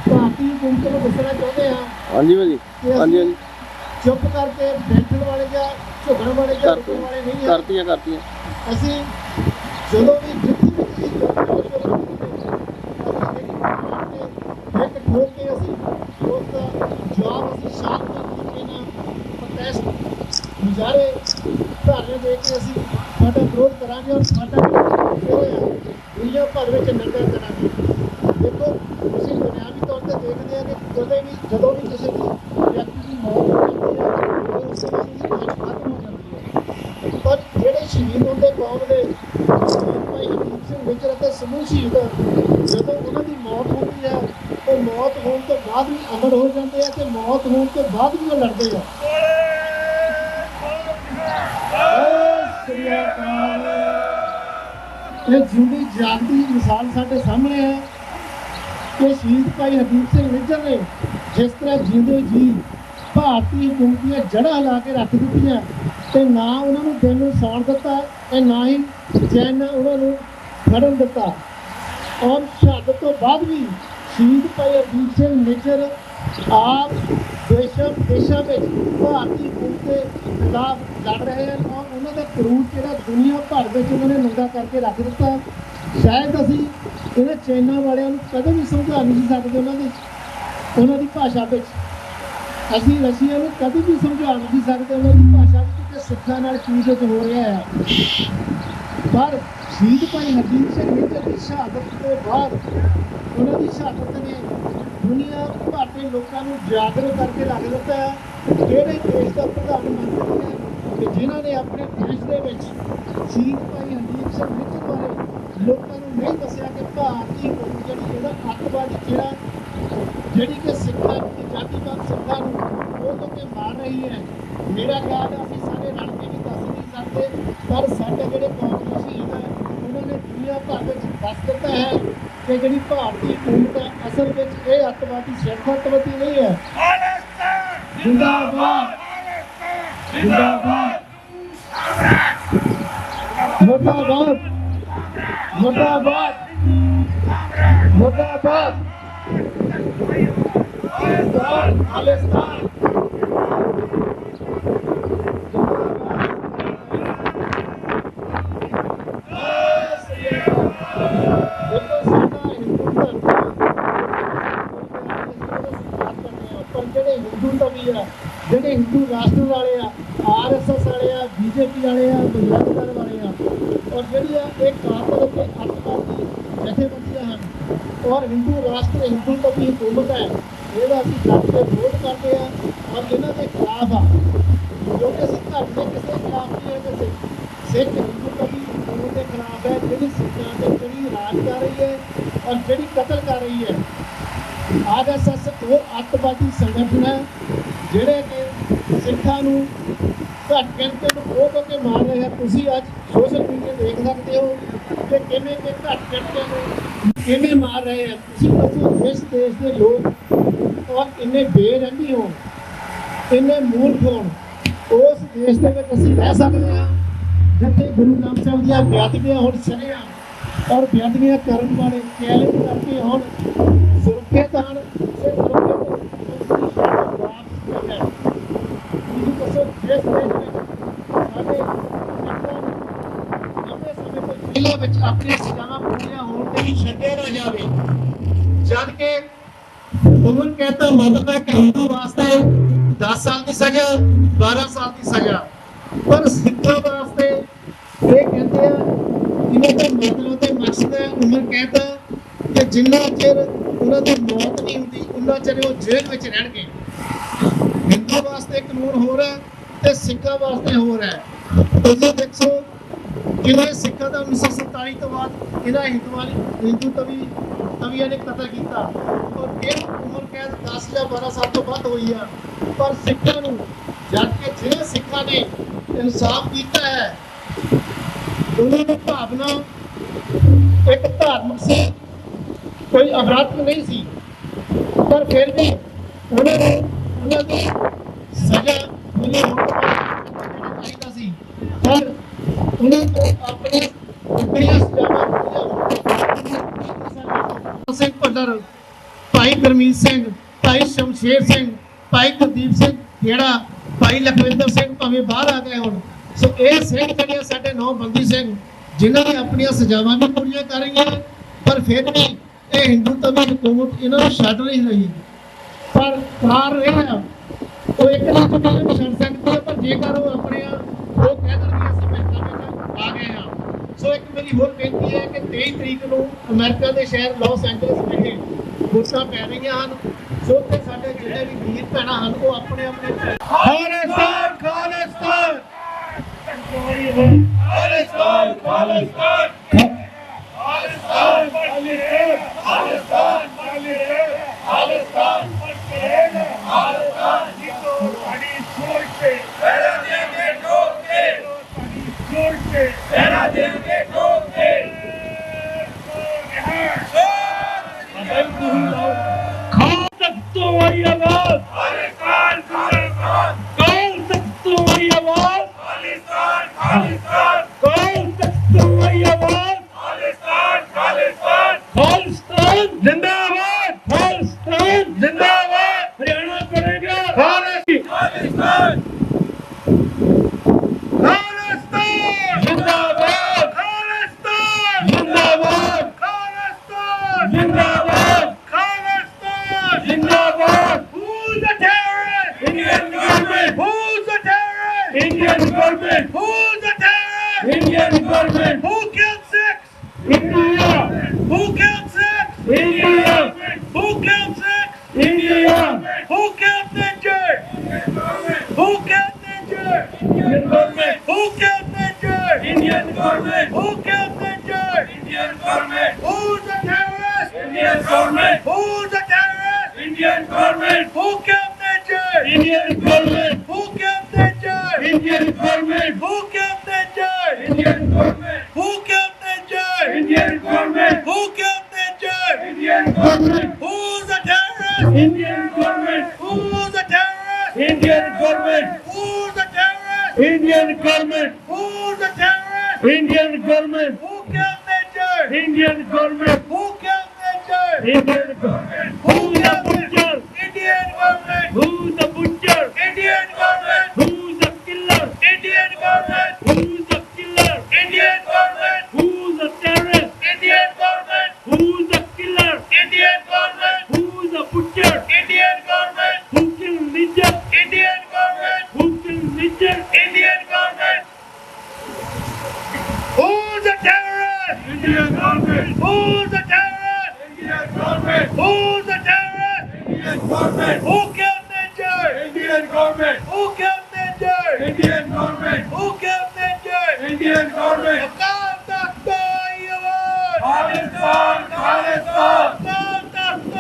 भारतीय हुकूमत को दसना चाहते हैं। हाँ जी भाजी, हाँ जी चुप करके बैठने वाले या झुकने वाले या रुकने वाले नहीं है। करती असी जो भी जितनी एक ठोक के असी उसका जवाब असी शांत तरीके प्रोटेस्ट मुजाहरे ਧਰਨੇ ਦੇ ਕੇ ਅਸੀਂ ਸਾਡਾ ਵਿਰੋਧ ਕਰਾਂਗੇ ਔਰ ਸਾਡਾ ਦੁਨੀਆ ਭਰ ਵਿੱਚ ਨੰਗਾ ਕਰਾਂਗੇ। ਦੇਖੋ ਅਸੀਂ ਦੁਨਿਆਵੀ ਤੌਰ ਤੇ ਦੇਖਦੇ ਹਾਂ ਕਿ ਜਦੋਂ ਵੀ ਕਿਸੇ ਵਿਅਕਤੀ ਦੀ ਮੌਤ ਹੁੰਦੀ ਹੈ ਉਸ ਸਮੇਂ ਦੀ ਜਾਨ ਖਤਮ ਹੋ ਜਾਂਦੀ ਹੈ ਪਰ ਜਿਹੜੇ ਸ਼ਹੀਦ ਹੁੰਦੇ ਕੌਮ ਦੇ ਭਾਈ ਹਰਦੀਪ ਸਿੰਘ ਨਿੱਜਰ ਅਤੇ ਸਮੂਹ ਸ਼ਹੀਦ ਜਦੋਂ ਉਹਨਾਂ ਦੀ ਮੌਤ ਹੁੰਦੀ ਹੈ ਉਹ ਮੌਤ ਹੋਣ ਤੋਂ ਬਾਅਦ ਵੀ ਅਮਰ ਹੋ ਜਾਂਦੇ ਆ ਤੇ ਮੌਤ ਹੋਣ ਤੋਂ ਬਾਅਦ ਵੀ ਉਹ ਲੜਦੇ ਆ। ਇਹ ਜਿਉਂਦੀ ਜਾਗਦੀ ਮਿਸਾਲ ਸਾਡੇ ਸਾਹਮਣੇ ਹੈ ਕਿ ਸ਼ਹੀਦ ਭਾਈ ਹਰਦੀਪ ਸਿੰਘ ਨਿੱਜਰ ਨੇ ਜਿਸ ਤਰ੍ਹਾਂ ਜਿਉਂਦੇ ਜੀ ਭਾਰਤੀ ਹੁਕੂਮਤ ਦੀਆਂ ਜੜ੍ਹਾਂ ਲਾ ਕੇ ਰੱਖ ਦਿੱਤੀਆਂ ਤੇ ਨਾ ਉਹਨਾਂ ਨੂੰ ਦਿਨ ਨੂੰ ਸੌਣ ਦਿੱਤਾ ਤੇ ਨਾ ਹੀ ਚੈਨ ਉਹਨਾਂ ਨੂੰ ਖੜਨ ਦਿੱਤਾ ਔਰ ਸ਼ਹਾਦਤ ਤੋਂ ਬਾਅਦ ਵੀ ਸ਼ਹੀਦ ਭਾਈ ਹਰਦੀਪ ਸਿੰਘ ਨਿੱਜਰ ਆਪ ਦੇਸ਼ਾਂ ਵਿੱਚ ਭਾਰਤੀ ਹੁਕੂਮਤ ਦੇ ਖਿਲਾਫ ਲੜ ਰਹੇ ਹਨ ਔਰ ਉਹਨਾਂ ਦਾ ਕਰੂਰ ਜਿਹੜਾ ਦੁਨੀਆ ਭਰ ਵਿੱਚ ਉਹਨਾਂ ਨੇ ਨੰਗਾ ਕਰਕੇ ਰੱਖ ਦਿੱਤਾ ਸ਼ਾਇਦ ਅਸੀਂ ਇਹਨਾਂ ਚਾਈਨਾ ਵਾਲਿਆਂ ਨੂੰ ਕਦੇ ਵੀ ਸਮਝਾ ਨਹੀਂ ਸਕਦੇ ਉਹਨਾਂ ਦੀ ਭਾਸ਼ਾ ਵਿੱਚ। ਅਸੀਂ ਰਸ਼ੀਆ ਨੂੰ ਕਦੇ ਵੀ ਸਮਝਾ ਨਹੀਂ ਸਕਦੇ ਉਹਨਾਂ ਦੀ ਭਾਸ਼ਾ ਵਿੱਚ ਕਿ ਸਿੱਖਾਂ ਨਾਲ ਕੀ ਕੁਝ ਹੋ ਰਿਹਾ ਹੈ। ਪਰ ਸ਼ਹੀਦ ਭਾਈ ਹਰਜੀਤ ਸਿੰਘ ਨਿੱਜਰ ਦੀ ਸ਼ਹਾਦਤ ਤੋਂ ਬਾਅਦ ਉਹਨਾਂ ਦੀ ਸ਼ਹਾਦਤ ਨੇ ਦੁਨੀਆ ਭਰ ਦੇ ਲੋਕਾਂ ਨੂੰ ਜਾਗਰੂਕ ਕਰਕੇ ਰੱਖ ਦਿੱਤਾ ਹੈ। ਜਿਹੜੇ ਦੇਸ਼ ਦਾ ਪ੍ਰਧਾਨ ਮੰਤਰੀ ਹੈ ਕਿ ਜਿਨ੍ਹਾਂ ਨੇ ਆਪਣੇ ਦੇਸ਼ ਦੇ ਵਿੱਚ ਸ਼ਹੀਦ ਭਾਈ ਹਰਜੀਤ ਸਿੰਘ ਨਿੱਜਰ ਬਾਰੇ ਲੋਕਾਂ ਨੂੰ ਨਹੀਂ ਦੱਸਿਆ ਕਿ ਭਾਰਤੀ ਕੌਮ ਜਿਹੜਾ ਅੱਤਵਾਦੀ ਜਿਹੜੀ ਕਿ ਸਿੱਖਾਂ ਨੂੰ ਜਾਤੀਵਾਦ ਸਿੱਖਾਂ ਨੂੰ ਉਹ ਤੋਂ ਮਾਰ ਰਹੀ ਹੈ। ਮੇਰਾ ਖਿਆਲ ਹੈ ਅਸੀਂ ਸਾਰੇ ਰਲ ਕੇ ਵੀ ਦੱਸ ਨਹੀਂ ਸਕਦੇ, ਪਰ ਸਾਡੇ ਜਿਹੜੇ ਕੌਮੀ ਸ਼ਹੀਦ ਹੈ ਉਹਨਾਂ ਨੇ ਦੁਨੀਆ ਭਰ ਵਿੱਚ ਦੱਸ ਦਿੱਤਾ ਹੈ ਕਿ ਜਿਹੜੀ ਭਾਰਤੀ ਕੌਮ ਹੈ ਅਸਲ ਵਿੱਚ ਇਹ ਅੱਤਵਾਦੀ ਸਿੱਖ ਅੱਤਵਾਦੀ ਨਹੀਂ ਹੈ। ਜ਼ਿੰਦਾਬਾਦ ਜ਼ਿੰਦਾਬਾਦ ਮੁਰਦਾਬਾਦ ਮੁਰਦਾਬਾਦ ਮੁਰਦਾਬਾਦ ਖਾਲਿਸਤਾਨ ਜਿਹੜੇ ਹਿੰਦੂ ਤਵੀ ਆ, ਜਿਹੜੇ ਹਿੰਦੂ ਰਾਸ਼ਟਰ ਵਾਲੇ ਆ, RSS ਵਾਲੇ ਆ, BJP ਵਾਲੇ ਆ, ਬਜਰੰਗ ਦਲ ਵਾਲੇ ਆ, ਔਰ ਜਿਹੜੀ ਆ ਇਹ ਕਾਤਲ ਅਤੇ ਅੱਤਵਾਦੀ ਜਥੇਬੰਦੀਆਂ ਹਨ ਔਰ ਹਿੰਦੂ ਰਾਸ਼ਟਰ ਹਿੰਦੂ ਤਵੀ ਹਕੂਮਤ ਹੈ, ਇਹਦਾ ਅਸੀਂ ਡਟ ਕੇ ਵਿਰੋਧ ਕਰਦੇ ਹਾਂ ਔਰ ਇਹਨਾਂ ਦੇ ਖਿਲਾਫ ਆ। ਕਿਉਂਕਿ ਅਸੀਂ ਘਰ ਦੇ ਕਿਸੇ ਖਿਲਾਫ ਨਹੀਂ ਹੈ, ਕਿ ਸਿੱਖ ਹਿੰਦੂ ਤਵੀ ਹਕੂਮਤ ਦੇ ਖਿਲਾਫ ਹੈ ਜਿਹੜੀ ਸਿੱਖਾਂ ਤੇ ਜਿਹੜੀ ਰਾਜ ਕਰ ਰਹੀ ਹੈ ਔਰ ਜਿਹੜੀ ਕਤਲ ਕਰ ਰਹੀ ਹੈ। RSS ਉਹ ਅੱਤਵਾਦੀ ਸੰਗਠਨ ਹੈ ਜਿਹੜੇ ਕਿ ਸਿੱਖਾਂ ਨੂੰ ਘੱਟ ਗਿਣਤੀ ਨੂੰ ਖੋ ਕੇ ਮਾਰ ਰਹੇ ਹੈ। ਤੁਸੀਂ ਅੱਜ ਸੋਸ਼ਲ ਮੀਡੀਆ ਦੇਖ ਸਕਦੇ ਹੋ ਕਿ ਕਿਵੇਂ ਕਿ ਘੱਟ ਗਿਣਤੀ ਨੂੰ ਕਿਵੇਂ ਮਾਰ ਰਹੇ ਹੈ। ਤੁਸੀਂ ਦੱਸੋ ਇਸ ਦੇਸ਼ ਦੇ ਲੋਕ ਔਰ ਇੰਨੇ ਬੇਰਹਿਮੀ ਹੋਣ, ਇੰਨੇ ਮੂਰਖ ਹੋਣ, ਉਸ ਦੇਸ਼ ਦੇ ਵਿੱਚ ਅਸੀਂ ਰਹਿ ਸਕਦੇ ਹਾਂ ਜਿੱਥੇ ਗੁਰੂ ਨਾਨਕ ਸਾਹਿਬ ਦੀਆਂ ਬੇਅਦਬੀਆਂ ਹੁਣ ਸ਼ਰੇਆਮ ਔਰ ਬੇਅਦਬੀਆਂ ਕਰਨ ਵਾਲੇ ਕੈਲੇ ਕਰਕੇ ਹੁਣ ਸੁਰੱਖਿਅਤ ਹਨ। ਵਿੱਚ ਆਪਣੀਆਂ ਸਜ਼ਾਵਾਂ ਪੂਰੀਆਂ ਹੋਣ ਤੇ ਵੀ ਛੱਡਿਆ ਨਾ ਜਾਵੇ, ਜਦ ਕਿ ਉਮਰ ਕੈਦ ਮਤਲਬ ਹੈ ਕਿ ਹਿੰਦੂ ਵਾਸਤੇ 10 ਸਾਲ ਦੀ ਸਜ਼ਾ, 12 ਸਾਲ ਦੀ ਸਜ਼ਾ, ਪਰ ਸਿੱਖਾਂ ਵਾਸਤੇ ਇਹ ਕਹਿੰਦੇ ਆ ਇਹਨਾਂ ਦਾ ਮਤਲਬ ਤੇ ਮਕਸਦ ਹੈ ਉਮਰ ਕੈਦ ਕਿ ਜਿੰਨਾ ਚਿਰ ਉਹਨਾਂ ਦੀ ਮੌਤ ਨਹੀਂ ਹੁੰਦੀ ਉਹਨਾਂ ਚਿਰ ਉਹ ਜੇਲ੍ਹ ਵਿੱਚ ਰਹਿਣਗੇ। ਹਿੰਦੂ ਵਾਸਤੇ ਕਾਨੂੰਨ ਹੋਰ ਹੈ ਤੇ ਸਿੱਖਾਂ ਵਾਸਤੇ ਹੋਰ ਹੈ। ਤੁਸੀਂ ਦੇਖੋ ਕਿਵੇਂ ਸਿੱਖਾਂ ਦਾ 1947 ਤੋਂ ਬਾਅਦ ਇਹਦਾ ਹਿੰਦੂ ਤਵੀਆਂ ਨੇ ਕਤਲ ਕੀਤਾ ਔਰ ਫਿਰ ਉਮਰ ਕੈਦ 10 ਜਾਂ 12 ਸਾਲ ਤੋਂ ਵੱਧ ਹੋਈ ਆ। ਪਰ ਸਿੱਖਾਂ ਨੂੰ ਜਦ ਕਿ ਜਿਹੜੇ ਸਿੱਖਾਂ ਨੇ ਇਨਸਾਫ ਕੀਤਾ ਹੈ ਉਹਨਾਂ ਦੀ ਭਾਵਨਾ ਇੱਕ ਧਾਰਮਿਕ ਸੀ, ਕੋਈ ਅਪਰਾਧ ਨਹੀਂ ਸੀ, ਪਰ ਫਿਰ ਵੀ ਉਹਨਾਂ ਦੀ ਸਜ਼ਾ ਮਿਲੀ ਚਾਹੀਦਾ ਸੀ। ਪਰ ਉਹਨਾਂ ਤੋਂ ਆਪਣੇ ਆਪਣੀਆਂ ਸਜ਼ਾਵਾਂ ਸਿੰਘ ਭੱਲਰ, ਭਾਈ ਗੁਰਮੀਤ ਸਿੰਘ, ਭਾਈ ਸ਼ਮਸ਼ੇਰ ਸਿੰਘ, ਭਾਈ ਕੁਲਦੀਪ ਸਿੰਘ ਜਿਹੜਾ, ਭਾਈ ਲਖਵਿੰਦਰ ਸਿੰਘ ਭਾਵੇਂ ਬਾਹਰ ਆ ਗਏ ਹੁਣ। ਸੋ ਇਹ ਸਿੰਘ ਜਿਹੜੇ ਸਾਡੇ 9 ਬੰਦੀ ਸਿੰਘ ਜਿਨ੍ਹਾਂ ਨੇ ਆਪਣੀਆਂ ਸਜ਼ਾਵਾਂ ਵੀ ਪੂਰੀਆਂ ਕਰ ਰਹੀਆਂ ਪਰ ਫਿਰ ਵੀ ਇਹ ਹਿੰਦੂ ਤਵੀ ਹਕੂਮਤ ਇਹਨਾਂ ਨੂੰ ਛੱਡ ਨਹੀਂ ਰਹੀ। ਪਰ ਕਾਰ ਇਹ ਹੈ ਉਹ ਇੱਕ ਨਾ ਛੱਡ ਸਕਦੀ ਹੈ, ਪਰ ਜੇਕਰ ਉਹ ਆਪਣੇ ਉਹ ਕਹਿ ਦੇਣਗੇ ਅਸੀਂ ਅਮਰੀਕਾ ਵਿੱਚ ਆ ਗਏ ਹਾਂ। ਸੋ ਇੱਕ ਮੇਰੀ ਹੋਰ ਬੇਨਤੀ ਹੈ ਕਿ 23 ਤਰੀਕ ਨੂੰ ਅਮਰੀਕਾ ਦੇ ਸ਼ਹਿਰ ਲਾਸ ਐਂਜਲਸ ਵਿਖੇ ਵੋਟਾਂ ਪੈ ਰਹੀਆਂ ਹਨ। ਸੋ ਤੇ ਸਾਡੇ ਜਿਹੜੇ ਵੀ ਵੀਰ ਭੈਣਾਂ ਹਨ ਉਹ ਆਪਣੇ ਖਾਲਿਸਤਾਨ ਖਾਲਿਸਤਾਨ ਖਾਲਿਸਤਾਨ ਖਾਲਿਸਤਾਨ ਖਾਲਿਸਤਾਨ ਖਾਲਿਸਤਾਨ ਖਾਲਿਸਤਾਨ ਖਾਲਿਸਤਾਨ ਸਾਡੀ ਸੋਚ ਤੇ ਪਹਿਰਾ ਦੇਂਗੇ ਠੋਕ ਕੇ, ਸਾਡੀ ਸੋਚ ਤੇ ਪਹਿਰਾ ਦੇਂਗੇ ਠੋਕ ਕੇ। ਖਾਲ ਤੱਕ ਤੋਂ ਆਈ ਆਵਾਜ਼ ਖਾਲਿਸਤਾਨ ਖਾਲਿਸਤਾਨ, ਕਾਲ ਤੱਕ ਤੋਂ ਆਈ ਆਵਾਜ਼ ਖਾਲਿਸਤਾਨ ਖਾਲਿਸਤਾਨ, ਕਾਲ ਤੱਕ ਤੋਂ ਆਈ ਆਵਾਜ਼ ਖਾਲਿਸਤਾਨ ਖਾਲਿਸਤਾਨ, ਖਾਲਿਸਤਾਨ ਜਿੰਦਾਬਾਦ, ਖਾਲਿਸਤਾਨ ਜਿੰਦਾਬਾਦ, ਹਰਿਆਣਾ ਕਰੇਗਾ ਖਾਲਿਸਤਾਨ, ਖਾਲਿਸਤਾਨ ਜਿੰਦਾਬਾਦ, ਖਾਲਿਸਤਾਨ ਜਿੰਦਾਬਾਦ। जिंदाबाद Khalistan! जिंदाबाद Who's the terrorist? Indian government Who's the terrorist? Indian government Who's the terrorist? Indian government Who killed 6? India Who killed 6? India Who killed 6? India Who killed Ninja? Who killed Ninja? Indian government Who killed Ninja? Indian government Who killed Ninja? Indian government Who's the terrorist? Indian government Who's the terrorist? Indian government Who killed Ninja? Indian government Who killed Ninja? Indian government Who killed Ninja? Indian government Who killed Ninja? Indian government Who killed Ninja? Indian government Who's the terrorist? Indian government Who's the terrorist? Indian government Who's the terrorist? Indian government Who's the terrorist? Indian government Who killed Ninja? Indian government Who killed Ninja? Indian government who's the butcher Indian government. who's the butcher Indian government. who's the killer Indian government. who's the killer Indian government. who's the terrorist Indian government. who's the killer Indian government. who's the butcher Indian government. who killed Ninja Indian government. who killed Ninja Indian government. Who's the terrorist? Indian government Who's the terrorist? Indian government Who's the terrorist? Indian government Who killed Ninja? Indian government Who killed Ninja? Indian government Who killed Ninja? Indian government Akal Takht Award! Khalistan Khalistan Akal Takht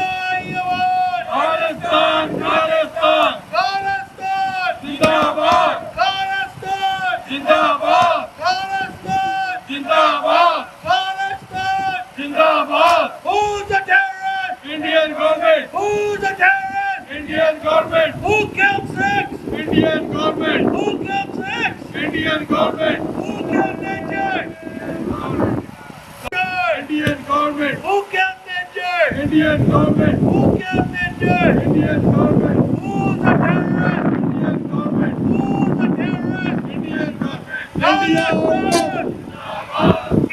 Award! Khalistan Khalistan Khalistan! Zindabad Khalistan! Zindabad Khalistan! Zindabad Khalistan! Zindabad Who's the terrorist? Indian government Who's the terrorist? Indian government Who killed 6? Indian government Who killed 6? Indian government Who killed Ninja? Indian government Who killed Ninja? Indian government Who killed Ninja? Indian government Who's the terrorist? Indian government Who's the terrorist? Indian government Khalistan!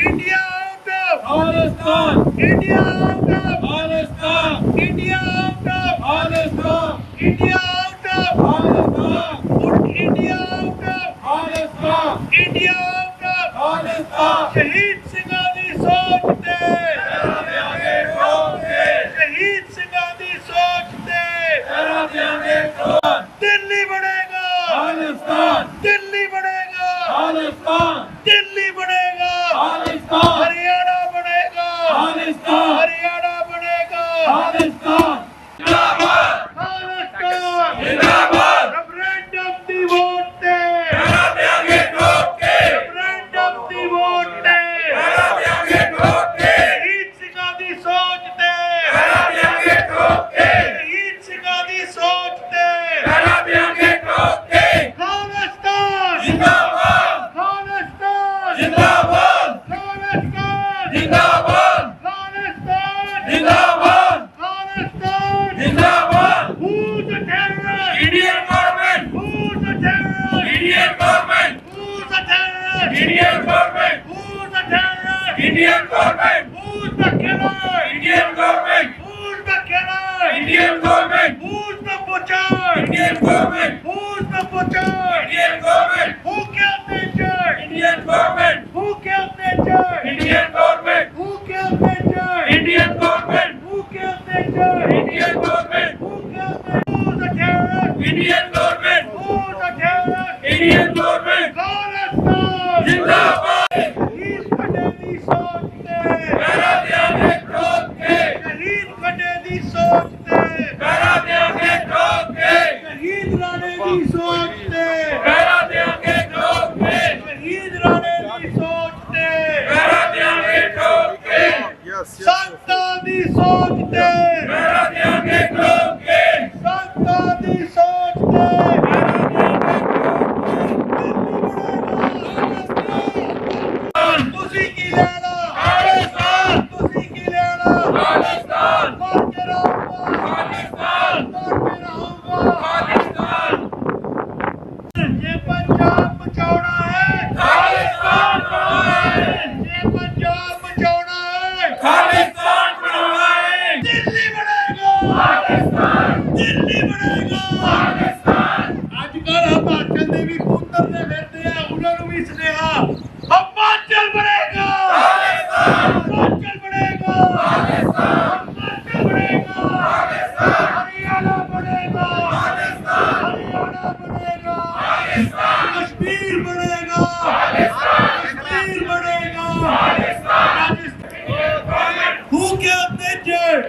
India out of! Khalistan India out of! Khalistan India out of! Khalistan India out of! Khalistan Put India out of! Khalistan India out of! Khalistan ਸ਼ਹੀਦ ਸਿੰਘਾਂ ਦੀ ਸੋਚ ਤੇ ਤੇਰਾ ਦਿਆਂਗੇ ਠੋਕ ਕੇ ਸ਼ਹੀਦ ਸਿੰਘਾਂ ਦੀ ਸੋਚ ਤੇ ਤੇਰਾ ਦਿਆਂਗੇ ਠੋਕ ਦਿੱਲੀ ਬਣੇਗਾ ਖਾਲਿਸਤਾਨ ਦਿੱਲੀ ਬਣੇਗਾ ਖਾਲਿਸਤਾਨ ਦਿੱਲੀ ਬਣੇਗਾ ਖਾਲਿਸਤਾਨ ਹਰਿਆਣਾ ਬਣੇਗਾ ਖਾਲਿਸਤਾਨ ਹਰਿਆਣਾ ਬਣੇਗਾ ਖਾਲਿਸਤਾਨ ਜਿੰਦਾਬਾਦ ਖਾਲਿਸਤਾਨ ਜਿੰਦਾਬਾਦ ਰੈਫਰੈਂਡਮ ਦੀ ਵੋਟ ਤੇ ਤੇਰਾ ਦਿਆਂਗੇ ਠੋਕ ਕੇ ਰੈਫਰੈਂਡਮ ਦੀ ਵੋਟ ਤੇ ਤੇਰਾ ਦਿਆਂਗੇ ਠੋਕ ਕੇ ਸ਼ਹੀਦ ਸਿੰਘਾਂ ਦੀ ਸੋਚ ਤੇ ਤੇਰਾ ਦਿਆਂਗੇ ਠੋਕ ਕੇ ਸ਼ਹੀਦ ਸਿੰਘਾਂ ਦੀ ਸੋਚ ਤੇ ਤੇਰਾ ਦਿਆਂਗੇ ਠੋਕ ਕੇ ਖਾਲਿਸਤਾਨ ਜਿੰਦਾਬਾਦ ਖਾਲਿਸਤਾਨ ਜਿੰਦਾਬਾਦ ਖਾਲਿਸਤਾਨ ਜਿੰਦਾਬਾਦ ਖਾਲਿਸਤਾਨ ਜਿੰਦਾਬਾਦ ਖਾਲਿਸਤਾਨ ਜਿੰਦਾਬਾਦ Who's the terrorist? Indian government Who's the terrorist? Indian government Who's the terrorist? Indian government Who's the terrorist? Indian government Who's the killer? Indian government Who's the killer? Indian government Who's the butcher? Indian government Who's the butcher? Indian government Who killed Ninja? Indian government Who killed Ninja? Indian government Who killed Ninja? Indian government Who killed Ninja? Indian government Who killed Ninja? Who's the terrorist? Indian government Who's the terrorist? Indian government Khalistan! जिंदाबाद शहीद खड्डे ਦੀ ਸੋਚ ਤੇ ਤੇਰਾ ਦਿਆਂਗੇ ਠੋਕ ਕੇ ਸ਼ਹੀਦ ਖੱਡੇ ਦੀ ਸੋਚ ਤੇ ਤੇਰਾ ਦਿਆਂਗੇ ਠੋਕ ਕੇ ਸ਼ਹੀਦ ਰਾਣੇ ਦੀ ਸੋਚ ਤੇ ਤੇਰਾ ਦਿਆਂਗੇ ਠੋਕ ਕੇ ਸ਼ਹੀਦ ਰਾਣੇ ਦੀ ਸੋਚ ਤੇ ਤੇਰਾ ਦਿਆਂਗੇ ਠੋਕ ਕੇ ਸੰਤਾਂ ਦੀ ਸੋਚ ਤੇ ਤੇਰਾ ਦਿਆਂਗੇ ਠੋਕ ਕੇ ਸੰਤਾਂ ਦੀ ਸੋਚ ਤੇ ਤੁਸੀਂ ਕੀ ਲੈਣਾ ਖਾਲਿਸਤਾਨ ਤੁਸੀਂ ਕੀ ਲੈਣਾ ਖਾਲਿਸਤਾਨ ਮਰ ਕੇ ਰਹੂੰਗਾ ਖਾਲਿਸਤਾਨ ਮਰ ਕੇ ਰਹੂੰਗਾ ਖਾਲਿਸਤਾਨ ਜੇ ਪੰਜਾਬ ਬਚਾਉਣਾ ਹੈ ਖਾਲਿਸਤਾਨ ਬਣਾਉਣਾ ਹੈ ਜੇ ਪੰਜਾਬ ਬਚਾਉਣਾ ਹੈ ਖਾਲਿਸਤਾਨ ਬਣਾਉਣਾ दिल्ली बनेगा पाकिस्तान, दिल्ली बनेगा पाकिस्तान। आजकल हिमाचल दे भी पुत्र ने फिरदे आ, उन्हां नूं भी सुनेहा हिमाचल बनेगा पाकिस्तान, हिमाचल बनेगा पाकिस्तान, हिमाचल बनेगा पाकिस्तान, हरियाणा बनेगा पाकिस्तान, हरियाणा बनेगा पाकिस्तान, कश्मीर बनेगा पाकिस्तान, कश्मीर बनेगा Pakistan. Who can mention?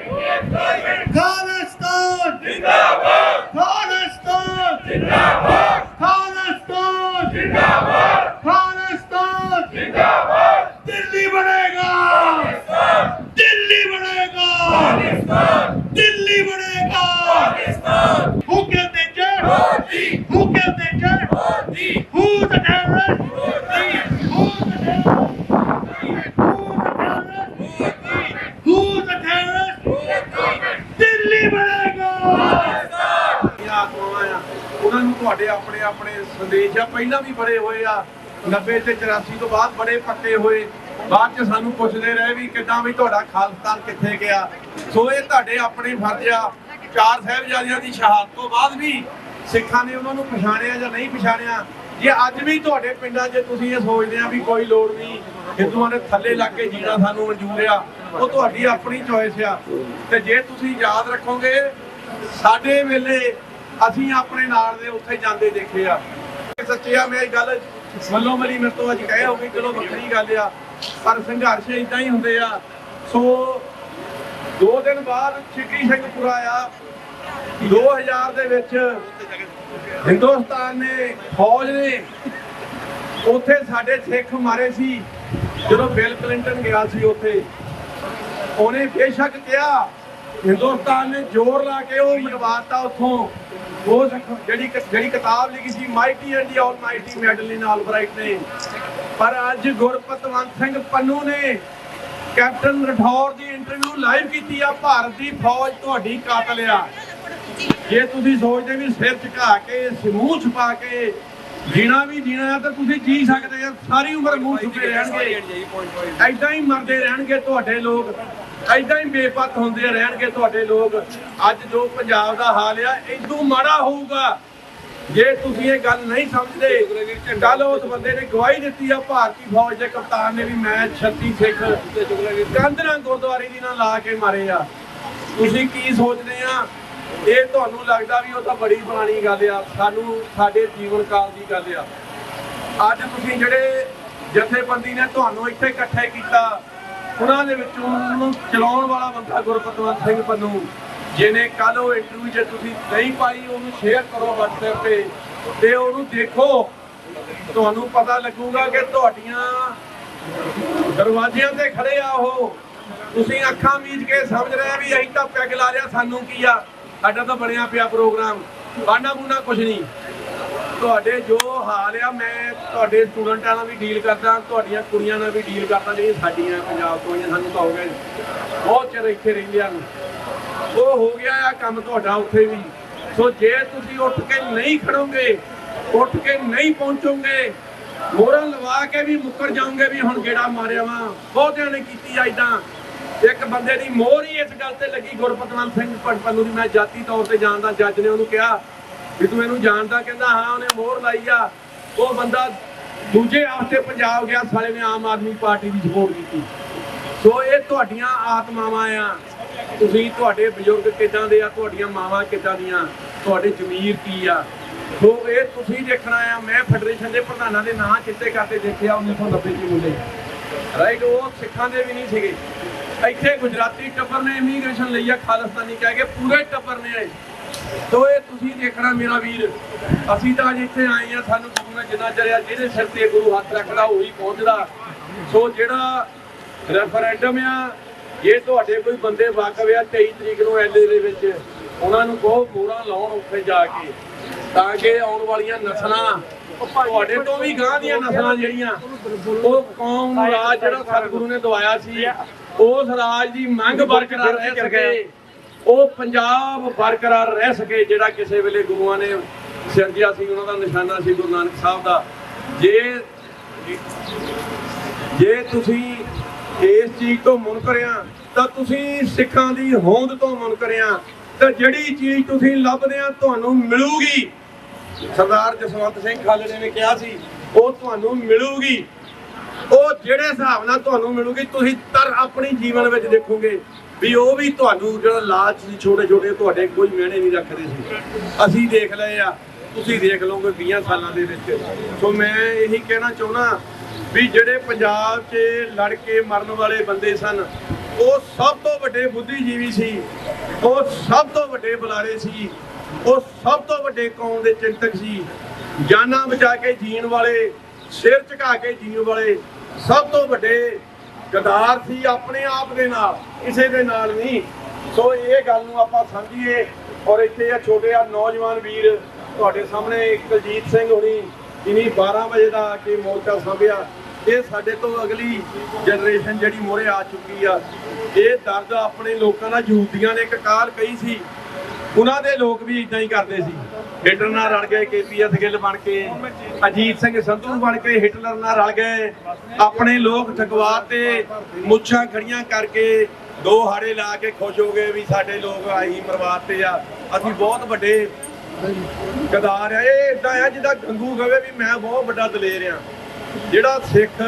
Khalistan Zindabad, Khalistan Zindabad, Khalistan Zindabad, Khalistan Zindabad। Delhi बनेगा पाकिस्तान, दिल्ली बनेगा पाकिस्तान, दिल्ली बनेगा Pakistan. Who can mention? Modi। Who can mention? Modi। Who's the terrorist? Modi। Who's the terrorist? Who's the terrorist? Delhi बनेगा पाकिस्तान। ਆਤਮਾਵਾਂ ਆ ਉਹਨਾਂ ਨੂੰ ਤੁਹਾਡੇ ਆਪਣੇ ਆਪਣੇ ਸੰਦੇਸ਼ ਆ ਪਹਿਲਾਂ ਵੀ ਬੜੇ ਹੋਏ ਆ 90 ਤੇ 84 ਤੋਂ ਬਾਅਦ ਬੜੇ ਪੱਕੇ ਹੋਏ ਬਾਅਦ ਚ ਸਾਨੂੰ ਪੁੱਛਦੇ ਰਹੇ ਵੀ ਕਿੱਦਾਂ ਵੀ ਤੁਹਾਡਾ ਖਾਲਿਸਤਾਨ ਕਿੱਥੇ ਗਿਆ ਸੋ ਇਹ ਤੁਹਾਡੇ ਆਪਣੇ ਫਰਜ਼ ਆ ਚਾਰ ਸਾਹਿਬਜ਼ਾਦਿਆਂ ਦੀ ਸ਼ਹਾਦਤ ਤੋਂ ਬਾਅਦ ਵੀ ਸਿੱਖਾਂ ਨੇ ਉਹਨਾਂ ਨੂੰ ਪਛਾਣਿਆ ਜਾਂ ਨਹੀਂ ਪਛਾਣਿਆ ਜੇ ਅੱਜ ਵੀ ਤੁਹਾਡੇ ਪਿੰਡਾਂ 'ਚ ਤੁਸੀਂ ਇਹ ਸੋਚਦੇ ਆ ਵੀ ਕੋਈ ਲੋੜ ਨਹੀਂ ਹਿੰਦੂਆਂ ਦੇ ਥੱਲੇ ਲੱਗ ਕੇ ਜੀਣਾ ਸਾਨੂੰ ਮਨਜ਼ੂਰ ਆ ਉਹ ਤੁਹਾਡੀ ਆਪਣੀ ਚੋਇਸ ਆ ਤੇ ਜੇ ਤੁਸੀਂ ਯਾਦ ਰੱਖੋਗੇ ਸਾਡੇ ਵੇਲੇ ਅਸੀਂ ਆਪਣੇ ਨਾਲ ਦੇ ਉੱਥੇ ਜਾਂਦੇ ਦੇਖੇ ਆ ਸੱਚੇ ਆ ਮੈਂ ਇਹ ਗੱਲ ਮੱਲੋ ਮਲੀ ਮੇਰੇ ਤੋਂ ਅੱਜ ਕਹੇ ਹੋ ਗਈ ਚਲੋ ਵੱਖਰੀ ਗੱਲ ਆ ਪਰ ਸੰਘਰਸ਼ ਇਦਾਂ ਹੀ ਹੁੰਦੇ ਆ ਸੋ 2 ਦਿਨ ਬਾਅਦ ਸਿੱਖੀ ਸਿੰਘਪੁਰਾ ਆ 2000 ਦੇ ਵਿੱਚ ਹਿੰਦੁਸਤਾਨ ਨੇ ਫੌਜ ਨੇ ਉੱਥੇ ਸਾਡੇ ਸਿੱਖ ਮਾਰੇ ਸੀ ਜਦੋਂ ਬਿਲ ਕਲਿੰਟਨ ਗਿਆ ਸੀ ਉੱਥੇ ਉਹਨੇ ਬੇਸ਼ੱਕ ਕਿਹਾ ਹਿੰਦੁਸਤਾਨ ਨੇ ਜ਼ੋਰ ਲਾ ਕੇ ਉਹ ਮਿਟਵਾਤਾ ਉੱਥੋਂ ਉਹ ਜਿਹੜੀ ਕਿਤਾਬ ਲਿਖੀ ਸੀ mighty and the almighty Madeleine ਆਲਬਰਾਈਟ ਨੇ ਪਰ ਅੱਜ ਗੁਰਪਤਵੰਤ ਸਿੰਘ ਪੰਨੂ ਨੇ ਕੈਪਟਨ ਰਠੌਰ ਦੀ ਇੰਟਰਵਿਊ ਲਾਈਵ ਕੀਤੀ ਆ ਭਾਰਤ ਦੀ ਫੌਜ ਤੁਹਾਡੀ ਕਾਤਲ ਆ ਜੇ ਤੁਸੀਂ ਸੋਚਦੇ ਵੀ ਸਿਰ ਝੁਕਾ ਕੇ ਮੂੰਹ ਛੁਪਾ ਕੇ ਜੀਣਾ ਵੀ ਜੀਣਾ ਤਾਂ ਤੁਸੀਂ ਜੀ ਸਕਦੇ ਆ ਸਾਰੀ ਉਮਰ ਮੂੰਹ ਛੁਪੇ ਰਹਿਣਗੇ ਐਦਾਂ ਹੀ ਮਰਦੇ ਰਹਿਣਗੇ ਤੁਹਾਡੇ ਲੋਕ ਐਦਾਂ ਹੀ ਬੇਪਤ ਹੁੰਦੇ ਰਹਿਣਗੇ ਤੁਹਾਡੇ ਲੋਕ ਅੱਜ ਜੋ ਪੰਜਾਬ ਦਾ ਹਾਲ ਆ ਇਦੋਂ ਮਾੜਾ ਹੋਊਗਾ ਜੇ ਤੁਸੀਂ ਇਹ ਗੱਲ ਨਹੀਂ ਸਮਝਦੇ ਕੱਲ ਉਸ ਬੰਦੇ ਨੇ ਗਵਾਹੀ ਦਿੱਤੀ ਆ ਭਾਰਤੀ ਫੌਜ ਦੇ ਕਪਤਾਨ ਨੇ ਵੀ ਮੈਂ 36 ਸਿੱਖ ਕੰਧਰਾਂ ਗੁਰਦੁਆਰੇ ਦੀ ਨਾਲ ਲਾ ਕੇ ਮਾਰੇ ਆ ਤੁਸੀਂ ਕੀ ਸੋਚਦੇ ਆ ਇਹ ਤੁਹਾਨੂੰ ਲੱਗਦਾ ਵੀ ਉਹ ਤਾਂ ਬੜੀ ਪੁਰਾਣੀ ਗੱਲ ਆ ਸਾਨੂੰ ਸਾਡੇ ਜੀਵਨ ਕਾਲ ਦੀ ਗੱਲ ਆ ਅੱਜ ਤੁਸੀਂ ਜਿਹੜੇ ਜਥੇਬੰਦੀ ਨੇ ਤੁਹਾਨੂੰ ਇੱਥੇ ਇਕੱਠੇ ਕੀਤਾ ਉਹਨਾਂ ਦੇ ਵਿੱਚੋਂ ਉਹਨੂੰ ਚਲਾਉਣ ਵਾਲਾ ਬੰਦਾ ਗੁਰਪਤਵੰਤ ਸਿੰਘ ਪੰਨੂ ਜਿਹਨੇ ਕੱਲ ਉਹ ਇੰਟਰਵਿਊ ਜੇ ਤੁਸੀਂ ਨਹੀਂ ਪਾਈ ਉਹਨੂੰ ਸ਼ੇਅਰ ਕਰੋ WhatsApp ਤੇ ਉਹਨੂੰ ਦੇਖੋ ਤੁਹਾਨੂੰ ਪਤਾ ਲੱਗੂਗਾ ਕਿ ਤੁਹਾਡੀਆਂ ਦਰਵਾਜ਼ਿਆਂ ਤੇ ਖੜੇ ਆ ਉਹ ਤੁਸੀਂ ਅੱਖਾਂ ਮੀਚ ਕੇ ਸਮਝ ਰਹੇ ਵੀ ਅਸੀਂ ਤਾਂ ਪੈਗ ਲਾ ਲਿਆ ਸਾਨੂੰ ਕੀ ਆ ਸਾਡਾ ਤਾਂ ਬਣਿਆ ਪਿਆ ਪ੍ਰੋਗਰਾਮ ਬਾਨਾ ਬੂਨਾ ਕੁਝ ਨਹੀਂ ਤੁਹਾਡੇ ਜੋ ਹਾਲ ਆ ਮੈਂ ਤੁਹਾਡੇ ਸਟੂਡੈਂਟਾਂ ਨਾਲ ਵੀ ਡੀਲ ਕਰਦਾ ਤੁਹਾਡੀਆਂ ਕੁੜੀਆਂ ਨਾਲ ਵੀ ਡੀਲ ਕਰਦਾ ਜਿਹੜੀਆਂ ਸਾਡੀਆਂ ਪੰਜਾਬ ਤੋਂ ਆਈਆਂ ਸਾਨੂੰ ਤਾਂ ਹੋ ਗਏ ਬਹੁਤ ਚਿਰ ਇੱਥੇ ਰਹਿੰਦਿਆਂ ਨੂੰ ਉਹ ਹੋ ਗਿਆ ਆ ਕੰਮ ਤੁਹਾਡਾ ਉੱਥੇ ਵੀ ਸੋ ਜੇ ਤੁਸੀਂ ਉੱਠ ਕੇ ਨਹੀਂ ਖੜੋਗੇ ਉੱਠ ਕੇ ਨਹੀਂ ਪਹੁੰਚੋਗੇ ਮੋਹਰਾਂ ਲਵਾ ਕੇ ਵੀ ਮੁੱਕਰ ਜਾਓਗੇ ਵੀ ਹੁਣ ਗੇੜਾ ਮਾਰਿਆ ਵਾ ਬਹੁਤਿਆਂ ਨੇ ਕੀਤੀ ਆ ਏਦਾਂ ਇੱਕ ਬੰਦੇ ਦੀ ਮੋਹਰ ਹੀ ਇਸ ਗੱਲ ਤੇ ਲੱਗੀ ਗੁਰਪਤਵੰਤ ਸਿੰਘ ਪੰਨੂ ਦੀ ਮੈਂ ਜਾਤੀ ਤੌਰ ਤੇ ਜਾਣਦਾ ਜੱਜ ਨੇ ਉਹਨੂੰ ਕਿਹਾ ਵੀ ਤੂੰ ਇਹਨੂੰ ਜਾਣਦਾ ਕਹਿੰਦਾ ਹਾਂ ਉਹਨੇ ਮੋਹਰ ਲਾਈ ਆ ਉਹ ਬੰਦਾ ਦੂਜੇ ਹਫ਼ਤੇ ਪੰਜਾਬ ਗਿਆ ਸਾਲੇ ਨੇ ਆਮ ਆਦਮੀ ਪਾਰਟੀ ਦੀ ਸਪੋਰਟ ਕੀਤੀ ਸੋ ਇਹ ਤੁਹਾਡੀਆਂ ਆਤਮਾਵਾਂ ਆ ਤੁਸੀਂ ਤੁਹਾਡੇ ਬਜ਼ੁਰਗ ਕਿੱਦਾਂ ਦੇ ਆ ਤੁਹਾਡੀਆਂ ਮਾਵਾਂ ਕਿੱਦਾਂ ਦੀਆਂ ਤੁਹਾਡੇ ਜ਼ਮੀਰ ਕੀ ਆ ਸੋ ਇਹ ਤੁਸੀਂ ਦੇਖਣਾ ਆ ਮੈਂ ਫੈਡਰੇਸ਼ਨ ਦੇ ਪ੍ਰਧਾਨਾਂ ਦੇ ਨਾਂ ਚਿੱਟੇ ਕਰਦੇ ਦੇਖਿਆ 1990 ਚ ਮੁੰਡੇ ਰਾਈਟ ਉਹ ਸਿੱਖਾਂ ਦੇ ਵੀ ਨਹੀਂ ਸੀਗੇ ਇੱਥੇ ਗੁਜਰਾਤੀ ਟੱਬਰ ਨੇ ਇਮੀਗ੍ਰੇਸ਼ਨ ਲਈ ਆ ਖਾਲਿਸਤਾਨੀ ਕਹਿ ਕੇ ਪੂਰੇ ਟੱਬਰ ਨੇ ਸੋ ਇਹ ਤੁਸੀਂ ਦੇਖਣਾ ਮੇਰਾ ਵੀਰ ਅਸੀਂ ਤਾਂ ਅੱਜ ਇੱਥੇ ਆਏ ਆ ਸਾਨੂੰ ਗੁਰੂ ਨੇ ਜਿੰਨਾ ਚਰਿਆ ਜਿਹਦੇ ਸਿਰ ਤੇ ਗੁਰੂ ਹੱਥ ਰੱਖਦਾ ਉਹੀ ਪਹੁੰਚਦਾ ਸੋ ਜਿਹੜਾ ਰੈਫਰੈਂਡਮ ਆ ਜੇ ਤੁਹਾਡੇ ਕੋਈ ਬੰਦੇ ਵਾਕਫ ਆ 23 ਤਰੀਕ ਨੂੰ ਐਲਏ ਦੇ ਵਿੱਚ ਉਹਨਾਂ ਨੂੰ ਕਹੋ ਮੋਹਰਾਂ ਲਾਉਣ ਉੱਥੇ ਜਾ ਕੇ ਤਾਂ ਕਿ ਆਉਣ ਵਾਲੀਆਂ ਨਸਲਾਂ ਤੁਹਾਡੇ ਤੋਂ ਵੀ ਗਾਂ ਦੀਆਂ ਨਸਲਾਂ ਜਿਹੜੀਆਂ ਉਹ ਕੌਮ ਨੂੰ ਰਾਜ ਜਿਹੜਾ ਸਤਿਗੁਰੂ ਨੇ ਦਵਾਇਆ ਸੀ ਉਸ ਰਾਜ ਦੀ ਮੰਗ ਬਰਕਰਾਰ ਰਹਿ ਸਕੇ ਉਹ ਪੰਜਾਬ ਬਰਕਰਾਰ ਰਹਿ ਸਕੇ ਜਿਹੜਾ ਕਿਸੇ ਵੇਲੇ ਗੁਰੂਆਂ ਨੇ ਸਿਰਜਿਆ ਸੀ ਉਹਨਾਂ ਦਾ ਨਿਸ਼ਾਨਾ ਸੀ ਗੁਰੂ ਨਾਨਕ ਸਾਹਿਬ ਦਾ ਜੇ ਤੁਸੀਂ ਇਸ ਚੀਜ਼ ਤੋਂ ਮੁਨਕਰ ਆ ਤਾਂ ਤੁਸੀਂ ਸਿੱਖਾਂ ਦੀ ਹੋਂਦ ਤੋਂ ਮੁਨਕਰਿਆ ਤਾਂ ਜਿਹੜੀ ਚੀਜ਼ ਤੁਸੀਂ ਲੱਭਦੇ ਆ ਤੁਹਾਨੂੰ ਮਿਲੂਗੀ। ਸਰਦਾਰ ਜਸਵੰਤ ਸਿੰਘ ਖਾਲੜੇ ਨੇ ਕਿਹਾ ਸੀ ਉਹ ਤੁਹਾਨੂੰ ਮਿਲੂਗੀ। ਉਹ ਜਿਹੜੇ ਹਿਸਾਬ ਨਾਲ ਤੁਹਾਨੂੰ ਮਿਲੂਗੀ ਤੁਸੀਂ ਆਪਣੀ ਜੀਵਨ ਵਿੱਚ ਦੇਖੋਗੇ ਵੀ ਉਹ ਵੀ ਤੁਹਾਨੂੰ ਜਿਹੜਾ ਲਾਲਚ ਸੀ ਛੋਟੇ ਛੋਟੇ ਤੁਹਾਡੇ ਕੋਈ ਮਿਹਣੇ ਨਹੀਂ ਰੱਖਦੇ ਸੀ, ਅਸੀਂ ਦੇਖ ਲਏ ਆ, ਤੁਸੀਂ ਦੇਖ ਲਓਗੇ 20 ਸਾਲਾਂ ਦੇ ਵਿੱਚ। ਸੋ ਮੈਂ ਇਹੀ ਕਹਿਣਾ ਚਾਹੁੰਦਾ ਵੀ ਜਿਹੜੇ ਪੰਜਾਬ 'ਚ ਲੜ ਕੇ ਮਰਨ ਵਾਲੇ ਬੰਦੇ ਸਨ ਉਹ ਸਭ ਤੋਂ ਵੱਡੇ ਬੁੱਧੀਜੀਵੀ ਸੀ, ਉਹ ਸਭ ਤੋਂ ਵੱਡੇ ਬੁਲਾਰੇ ਸੀ, ਉਹ ਸਭ ਤੋਂ ਵੱਡੇ ਕੌਮ ਦੇ ਚਿੰਤਕ ਸੀ, ਜਾਨਾਂ ਬਚਾ ਕੇ ਜੀਣ ਵਾਲੇ, ਸਿਰ ਝੁਕਾ ਕੇ ਜੀਣ ਵਾਲੇ ਸਭ ਤੋਂ ਵੱਡੇ ਗਦਾਰ ਸੀ ਆਪਣੇ ਆਪ ਦੇ ਨਾਲ, ਕਿਸੇ ਦੇ ਨਾਲ ਨਹੀਂ। ਸੋ ਇਹ ਗੱਲ ਨੂੰ ਆਪਾਂ ਸਮਝੀਏ। ਔਰ ਇੱਥੇ ਆ ਛੋਟੇ ਆ ਨੌਜਵਾਨ ਵੀਰ ਤੁਹਾਡੇ ਸਾਹਮਣੇ ਕੁਲਜੀਤ ਸਿੰਘ ਹੋਣੀ ਜਿਹਨੇ 12 ਵਜੇ ਦਾ ਆ ਕੇ ਮੋਰਚਾ ਸਾਂਭਿਆ। ਇਹ ਸਾਡੇ ਤੋਂ ਅਗਲੀ ਜਨਰੇਸ਼ਨ ਜਿਹੜੀ ਮੋਹਰੇ ਆ ਚੁੱਕੀ ਆ। ਇਹ ਦਰਦ ਆਪਣੇ ਲੋਕਾਂ ਦਾ ਯਹੂਦੀਆਂ ਨੇ ਇੱਕ ਕਾਲ ਕਹੀ ਸੀ, ਉਹਨਾਂ ਦੇ ਲੋਕ ਵੀ ਇਦਾਂ ਹੀ ਕਰਦੇ ਸੀ। ਹਿਟਲਰ ਨਾਲ ਰਲ ਗਏ, KPS ਗਿੱਲ ਬਣ ਕੇ, ਅਜੀਤ ਸਿੰਘ ਸੰਧੂ ਬਣ ਕੇ ਹਿਟਲਰ ਨਾਲ ਰਲ ਗਏ, ਆਪਣੇ ਲੋਕ ਠਗਵਾ ਤੇ ਮੁੱਛਾਂ ਖੜੀਆਂ ਕਰਕੇ ਦੋ ਹਾੜੇ ਲਾ ਕੇ ਖੁਸ਼ ਹੋ ਗਏ ਵੀ ਸਾਡੇ ਲੋਕ ਆਹੀ ਮਰਵਾਤੇ ਆ, ਅਸੀਂ ਬਹੁਤ ਵੱਡੇ ਗਦਾਰ ਆ। ਇਹ ਇਦਾਂ ਆ ਜਿੱਦਾਂ ਗੰਗੂ ਕਹੇ ਵੀ ਮੈਂ ਬਹੁਤ ਵੱਡਾ ਦਲੇਰ ਆ। ਜਿਹੜਾ ਸਿੱਖ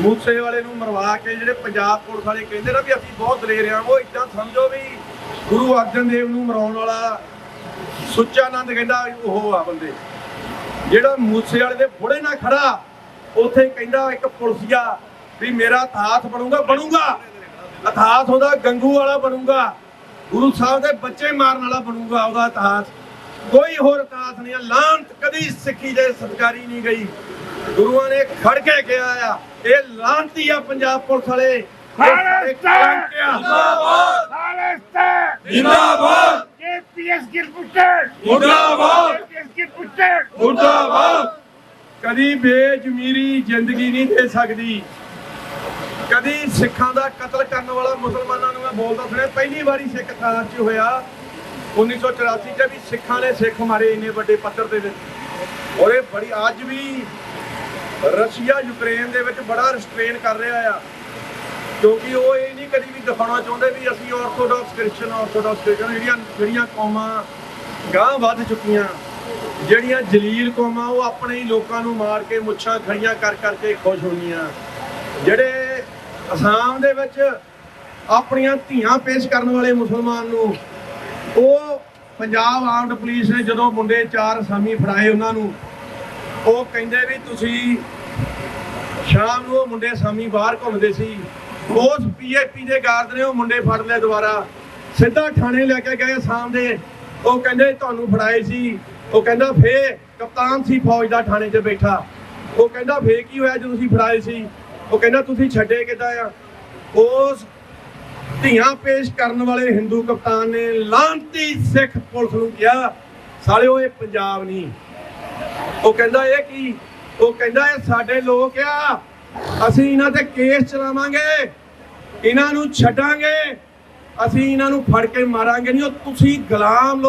ਮੂਸੇ ਵਾਲੇ ਨੂੰ ਮਰਵਾ ਕੇ ਜਿਹੜੇ ਪੰਜਾਬ ਪੁਲਿਸ ਵਾਲੇ ਕਹਿੰਦੇ ਨਾ ਵੀ ਅਸੀਂ ਬਹੁਤ ਦਲੇਰ ਆ, ਉਹ ਇਦਾਂ ਸਮਝੋ ਵੀ ਗੁਰੂ ਅਰਜਨ ਦੇਵ ਨੂੰ ਮਰਾਉਣ ਵਾਲਾ ਸੁੱਚਾਨੰਦ ਕਹਿੰਦਾ ਉਹ ਆ ਬੰਦੇ। ਜਿਹੜਾ ਮੂਸੇ ਵਾਲੇ ਦੇ ਬੁੜੇ ਨਾਲ ਖੜਾ ਉੱਥੇ ਕਹਿੰਦਾ ਇੱਕ ਪੁਲਿਸੀਆ ਵੀ ਮੇਰਾ ਇਤਿਹਾਸ ਬਣੂਗਾ, ਇਤਿਹਾਸ ਉਹਦਾ ਗੰਗੂ ਵਾਲਾ ਬਣੂਗਾ, ਗੁਰੂ ਸਾਹਿਬ ਦੇ ਬੱਚੇ ਮਾਰਨ ਵਾਲਾ ਬਣੂਗਾ ਉਹਦਾ ਇਤਿਹਾਸ, ਕੋਈ ਹੋਰ ਇਤਿਹਾਸ ਨਹੀਂ। ਲਾਂਤ ਕਦੀ ਸਿੱਖੀ ਦੇ ਸਤਿਕਾਰੀ ਨਹੀਂ ਗਈ। ਗੁਰੂਆਂ ਨੇ ਖੜ ਕੇ ਕਿਹਾ ਆ ਇਹ ਲਾਂਤੀ ਆ ਪੰਜਾਬ ਪੁਲਿਸ ਵਾਲੇ। ਜਿੰਦਾਬਾਦ KPS ਗਿੱਲ ਪੁੱਤਰ ਮੁਰਦਾਬਾਦ। ਕਦੀ ਬੇਜ਼ਮੀਰੀ ਜ਼ਿੰਦਗੀ ਨਹੀਂ ਦੇ ਸਕਦੀ। ਕਦੀ ਸਿੱਖਾਂ ਦਾ ਕਤਲ ਕਰਨ ਵਾਲਾ ਮੁਸਲਮਾਨਾਂ ਨੂੰ ਮੈਂ ਬੋਲਦਾ ਸੁਣਿਆ। ਪਹਿਲੀ ਵਾਰੀ ਸਿੱਖ ਥਾਂ 'ਚ ਹੋਇਆ 1984 'ਚ ਵੀ ਸਿੱਖਾਂ ਨੇ ਸਿੱਖ ਮਾਰੇ ਇੰਨੇ ਵੱਡੇ ਪੱਧਰ ਦੇ ਵਿੱਚ। ਔਰ ਇਹ ਬੜੀ ਅੱਜ ਵੀ ਰਸ਼ੀਆ ਯੂਕਰੇਨ ਦੇ ਵਿੱਚ ਬੜਾ ਰਿਸਟ੍ਰੇਨ ਕਰ ਰਿਹਾ ਆ, ਕਿਉਂਕਿ ਉਹ ਇਹ ਨਹੀਂ ਕਦੀ ਵੀ ਦਿਖਾਉਣਾ ਚਾਹੁੰਦੇ ਵੀ ਅਸੀਂ ਆਰਥੋਡਾਕਸ ਕ੍ਰਿਸਚਨ ਜਿਹੜੀਆਂ ਕੌਮਾਂ ਗਾਂਹ ਵੱਧ ਚੁੱਕੀਆਂ, ਜਿਹੜੀਆਂ ਜਲੀਲ ਕੌਮਾਂ ਉਹ ਆਪਣੇ ਹੀ ਲੋਕਾਂ ਨੂੰ ਮਾਰ ਕੇ ਮੁੱਛਾਂ ਖੜੀਆਂ ਕਰ ਕਰਕੇ ਖੁਸ਼ ਹੋਣੀਆਂ। ਜਿਹੜੇ ਅਸਾਮ ਦੇ ਵਿੱਚ ਆਪਣੀਆਂ ਧੀਆਂ ਪੇਸ਼ ਕਰਨ ਵਾਲੇ ਮੁਸਲਮਾਨ ਨੂੰ ਉਹ ਪੰਜਾਬ ਆਰਮਡ ਪੁਲਿਸ ਨੇ ਜਦੋਂ ਮੁੰਡੇ 4 ਅਸਾਮੀ ਫੜਾਏ ਉਹਨਾਂ ਨੂੰ ਉਹ ਕਹਿੰਦੇ ਵੀ ਤੁਸੀਂ ਸ਼ਾਮ ਨੂੰ ਉਹ ਮੁੰਡੇ ਅਸਾਮੀ ਬਾਹਰ ਘੁੰਮਦੇ ਸੀ, ਉਸ PAP ਦੇ ਗਾਰਡ ਨੇ ਉਹ ਮੁੰਡੇ ਫੜ ਲਏ, ਦੁਬਾਰਾ ਸਿੱਧਾ ਥਾਣੇ ਲੈ ਕੇ ਗਏ ਅਸਾਮ ਦੇ। ਉਹ ਕਹਿੰਦੇ ਤੁਹਾਨੂੰ ਫੜਾਏ ਸੀ। ਉਹ ਕਹਿੰਦਾ ਫੇਰ ਕਪਤਾਨ ਸੀ ਫੌਜ ਦਾ ਥਾਣੇ 'ਚ ਬੈਠਾ। ਉਹ ਕਹਿੰਦਾ ਫੇਰ ਕੀ ਹੋਇਆ ਜਦੋਂ ਤੁਸੀਂ ਫੜਾਏ ਸੀ? ਉਹ ਕਹਿੰਦਾ ਤੁਸੀਂ ਛੱਡੇ ਕਿੱਦਾਂ ਆ? ਉਸ ਧੀਆਂ ਪੇਸ਼ ਕਰਨ ਵਾਲੇ ਹਿੰਦੂ ਕਪਤਾਨ ਨੇ ਲਾਂਤੀ ਸਿੱਖ ਪੁਲਿਸ ਨੂੰ ਕਿਹਾ ਸਾਲਿਓ ਇਹ ਪੰਜਾਬ ਨਹੀਂ। ਉਹ ਕਹਿੰਦਾ ਇਹ ਕੀ? ਉਹ ਕਹਿੰਦਾ ਇਹ ਸਾਡੇ ਲੋਕ ਆ, ਅਸੀਂ ਇਹਨਾਂ ਤੇ ਕੇਸ ਚਲਾਵਾਂਗੇ, ਇਹਨਾਂ ਨੂੰ ਛੱਡਾਂਗੇ, ਅਸੀਂ ਇਹਨਾਂ ਨੂੰ ਫੜ ਕੇ ਮਾਰਾਂਗੇ ਨਹੀਂ। ਉਹ ਤੁਸੀਂ ਗੁਲਾਮ